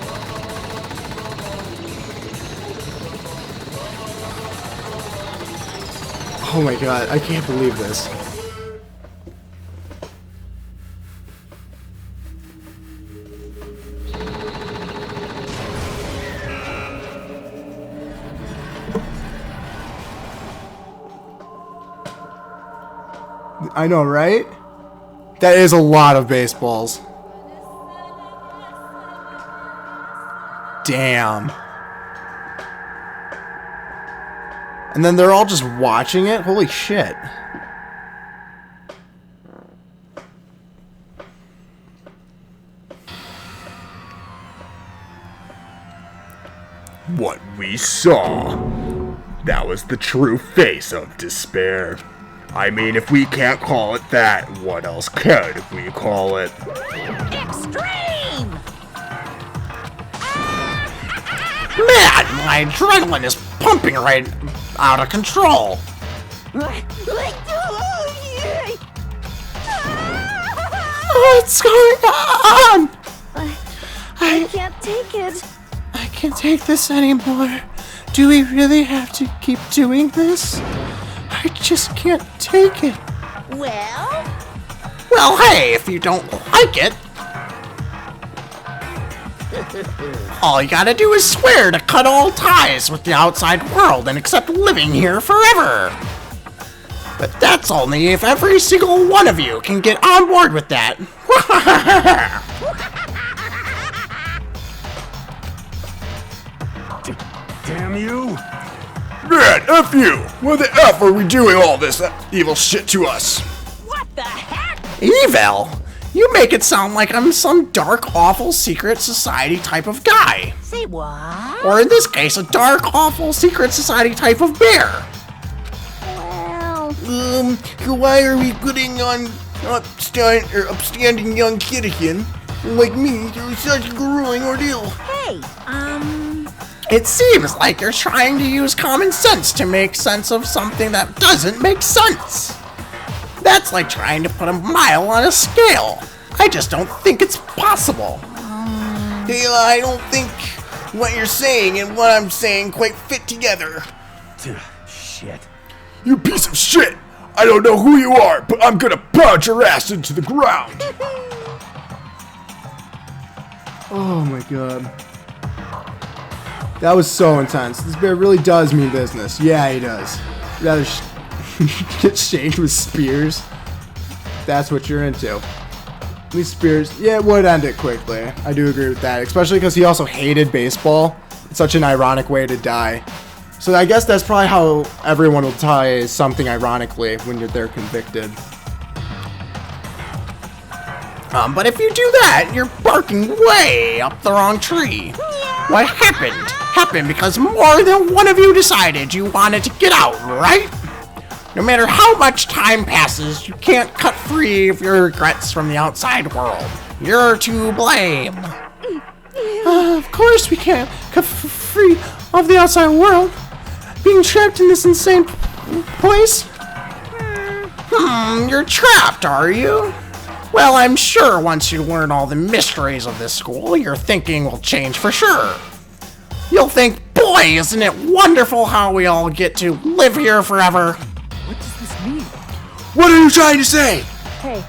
Oh my god, I can't believe this. I know, right? That is a lot of baseballs. Damn. And then they're all just watching it? Holy shit. What we saw, that was the true face of despair. I mean, if we can't call it that, what else could we call it? Extreme! Man, my adrenaline is pumping right out of control. What's going on? I can't take it. I can't take this anymore. Do we really have to keep doing this? I just can't take it. Well, hey, if you don't like it, all you gotta do is swear to cut all ties with the outside world and accept living here forever. But that's only if every single one of you can get on board with that. Damn you! Man, F you! Why the F are we doing all this evil shit to us? What the heck? Evil? You make it sound like I'm some dark, awful, secret society type of guy. Say what? Or in this case, a dark, awful, secret society type of bear. Why are we putting on upstanding young kid again? Like me, through such a grueling ordeal? Hey, It seems like you're trying to use common sense to make sense of something that doesn't make sense. That's like trying to put a mile on a scale. I just don't think it's possible. Hey, I don't think what you're saying and what I'm saying quite fit together. Shit. You piece of shit! I don't know who you are, but I'm gonna pound your ass into the ground! Oh my god. That was so intense. This bear really does mean business. Yeah, he does. Rather get shanked with spears. That's what you're into. These spears, yeah, it would end it quickly. I do agree with that, especially because he also hated baseball. It's such an ironic way to die. So I guess that's probably how everyone will die something ironically when they're convicted. But if you do that, you're barking way up the wrong tree. What happened? Happened because more than one of you decided you wanted to get out, right? No matter how much time passes, you can't cut free of your regrets from the outside world. You're to blame. Of course we can't cut free of the outside world. Being trapped in this insane place? You're trapped, are you? Well, I'm sure once you learn all the mysteries of this school, your thinking will change for sure. You'll think, boy, isn't it wonderful how we all get to live here forever? What does this mean? What are you trying to say? Hey,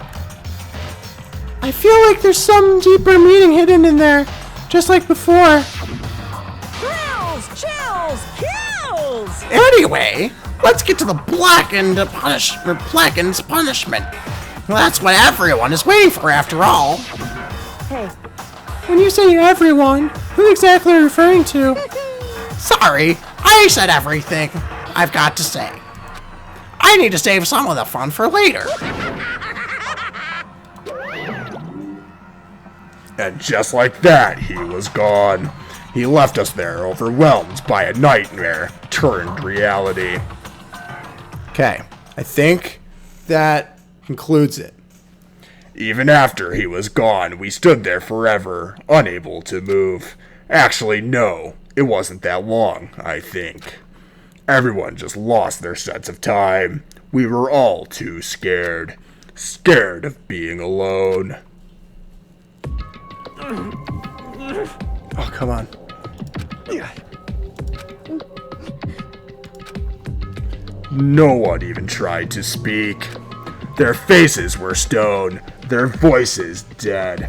I feel like there's some deeper meaning hidden in there, just like before. Thrills, chills, kills! Anyway, let's get to the Blackened's punishment. Well, that's what everyone is waiting for, after all. hey, When you say everyone, who exactly are you referring to? Sorry, I said everything I've got to say. I need to save some of the fun for later. And just like that, he was gone. He left us there, overwhelmed by a nightmare turned reality. Okay, I think that concludes it. Even after he was gone, we stood there forever, unable to move. Actually, no, it wasn't that long, I think. Everyone just lost their sense of time. We were all too scared. Scared of being alone. Oh, come on. No one even tried to speak. Their faces were stone, their voices dead.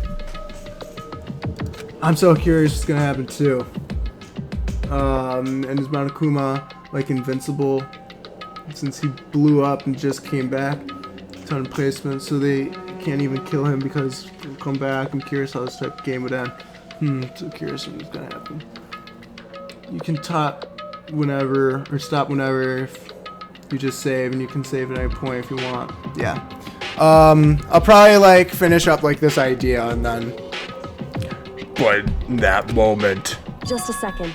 I'm so curious what's gonna happen too. And is Monokuma like invincible since he blew up and just came back? Ton of placement, so they can't even kill him because he'll come back. I'm curious how this type of game would end. So curious what's gonna happen. You can top whenever or stop whenever if you just save, and you can save at any point if you want. Yeah. I'll probably like finish up like this idea and then. But in that moment, just a second.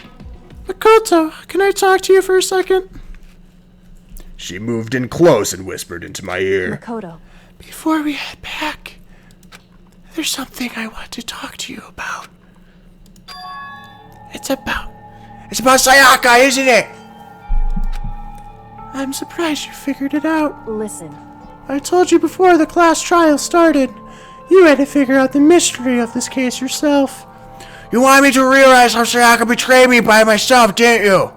Makoto, can I talk to you for a second? She moved in close and whispered into my ear. Makoto. Before we head back, there's something I want to talk to you about. It's about Sayaka, isn't it? I'm surprised you figured it out. Listen. I told you before the class trial started. You had to figure out the mystery of this case yourself. You wanted me to realize how Sayaka betrayed me by myself, didn't you?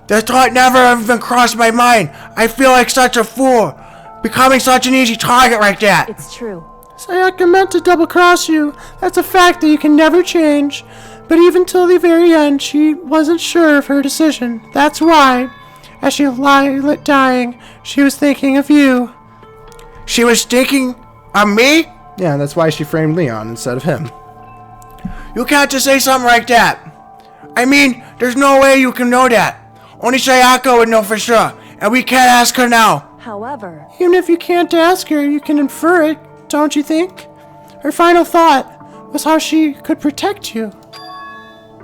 The thought never even crossed my mind. I feel like such a fool, becoming such an easy target like that. It's true. Sayaka meant to double-cross you. That's a fact that you can never change. But even till the very end, she wasn't sure of her decision. That's why, as she lay dying, she was thinking of you. She was thinking of me? Yeah, that's why she framed Leon instead of him. You can't just say something like that. I mean, there's no way you can know that. Only Sayaka would know for sure, and we can't ask her now. However, even if you can't ask her, you can infer it, don't you think? Her final thought was how she could protect you.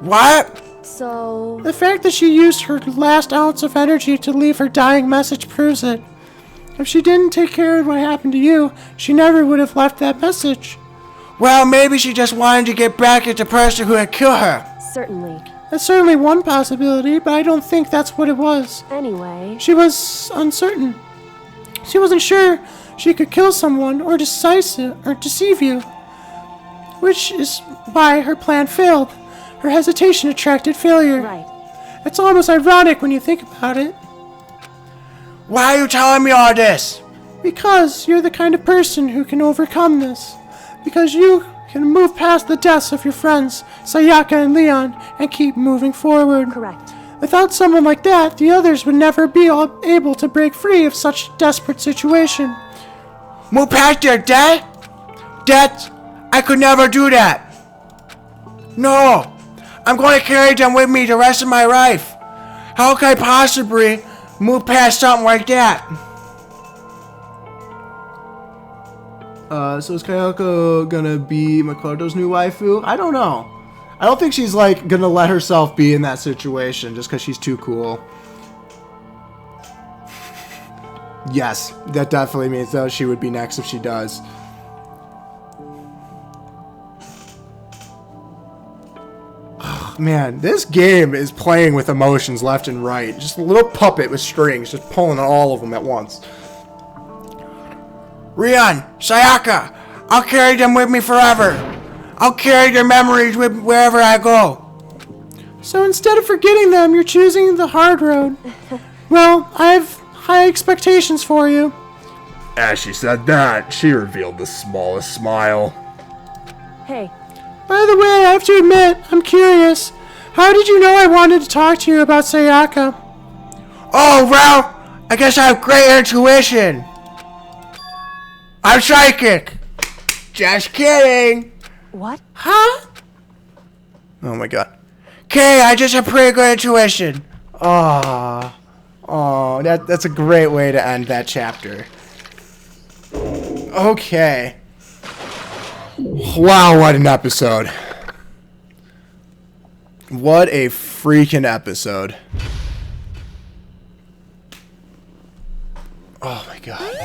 What? So... The fact that she used her last ounce of energy to leave her dying message proves it. If she didn't take care of what happened to you, she never would have left that message. Well, maybe she just wanted to get back at the person who had killed her. Certainly. That's certainly one possibility, but I don't think that's what it was. Anyway... She was uncertain. She wasn't sure she could kill someone or deceive you. Which is why her plan failed. Her hesitation attracted failure. Right. It's almost ironic when you think about it. Why are you telling me all this? Because you're the kind of person who can overcome this. Because you can move past the deaths of your friends, Sayaka and Leon, and keep moving forward. Correct. Without someone like that, the others would never be able to break free of such a desperate situation. Move past their death? Death? I could never do that. No. I'm going to carry them with me the rest of my life. How could I possibly move past something like that? So is Kayako gonna be Makoto's new waifu? I don't know. I don't think she's like gonna let herself be in that situation just because she's too cool. Yes, that definitely means that she would be next if she does. Oh, man, this game is playing with emotions left and right. Just a little puppet with strings, just pulling on all of them at once. Rion, Sayaka, I'll carry them with me forever. I'll carry their memories with me wherever I go. So instead of forgetting them, you're choosing the hard road. Well, I have high expectations for you. As she said that, she revealed the smallest smile. Hey. By the way, I have to admit, I'm curious. How did you know I wanted to talk to you about Sayaka? Oh, well, I guess I have great intuition. I'm psychic. Just kidding. What? Huh? Oh my god. Okay, I just have pretty good intuition. Oh, that's a great way to end that chapter. Okay. Wow, what an episode. What a freaking episode. Oh my god.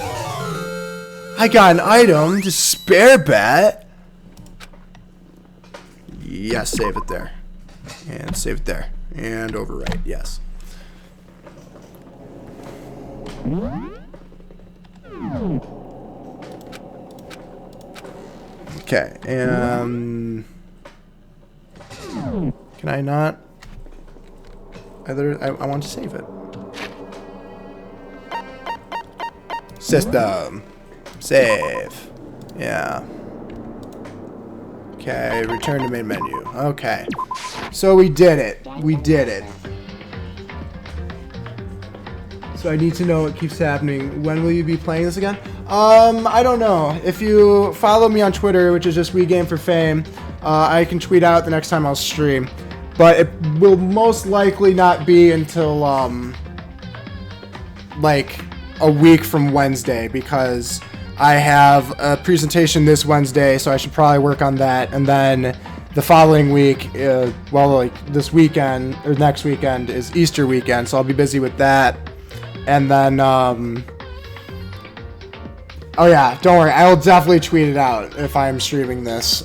I got an item to spare bet. Yes, save it there. And save it there. And overwrite, yes. Okay, can I not? I want to save it. System. Save. Yeah. Okay, return to main menu. Okay. So we did it. We did it. So I need to know what keeps happening. When will you be playing this again? I don't know. If you follow me on Twitter, which is just WiiGame4Fame, I can tweet out the next time I'll stream. But it will most likely not be until, like, a week from Wednesday, because I have a presentation this Wednesday, so I should probably work on that. And then the following week, well, like this weekend, or next weekend, is Easter weekend, so I'll be busy with that. And then, oh yeah, don't worry. I will definitely tweet it out if I'm streaming this.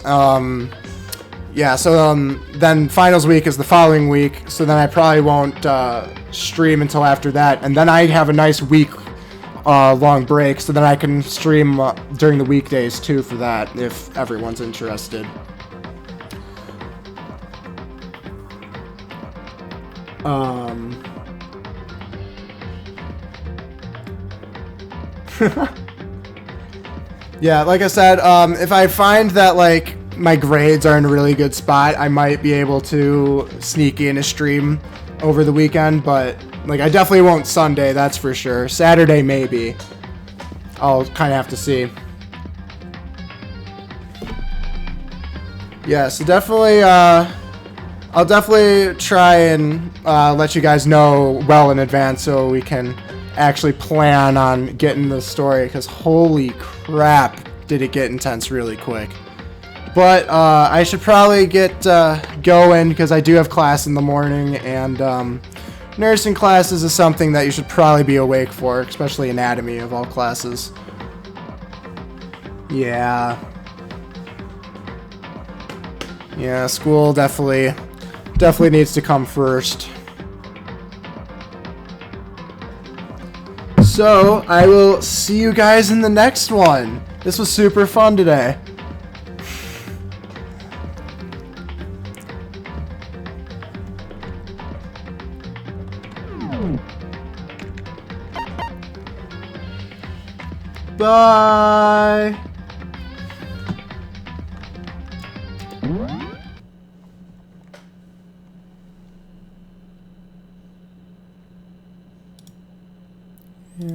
Yeah, so then finals week is the following week, so then I probably won't stream until after that, and then I have a nice week long break, so then I can stream during the weekdays too for that, if everyone's interested. Yeah, like I said, if I find that, like, my grades are in a really good spot, I might be able to sneak in a stream over the weekend, but, like, I definitely won't Sunday, that's for sure. Saturday, maybe. I'll kind of have to see. Yeah, so definitely, I'll definitely try and let you guys know well in advance so we can actually plan on getting the story, because holy crap, did it get intense really quick. But I should probably get going because I do have class in the morning, and nursing classes is something that you should probably be awake for, especially anatomy of all classes. Yeah. Yeah, school definitely needs to come first. So, I will see you guys in the next one. This was super fun today. Bye.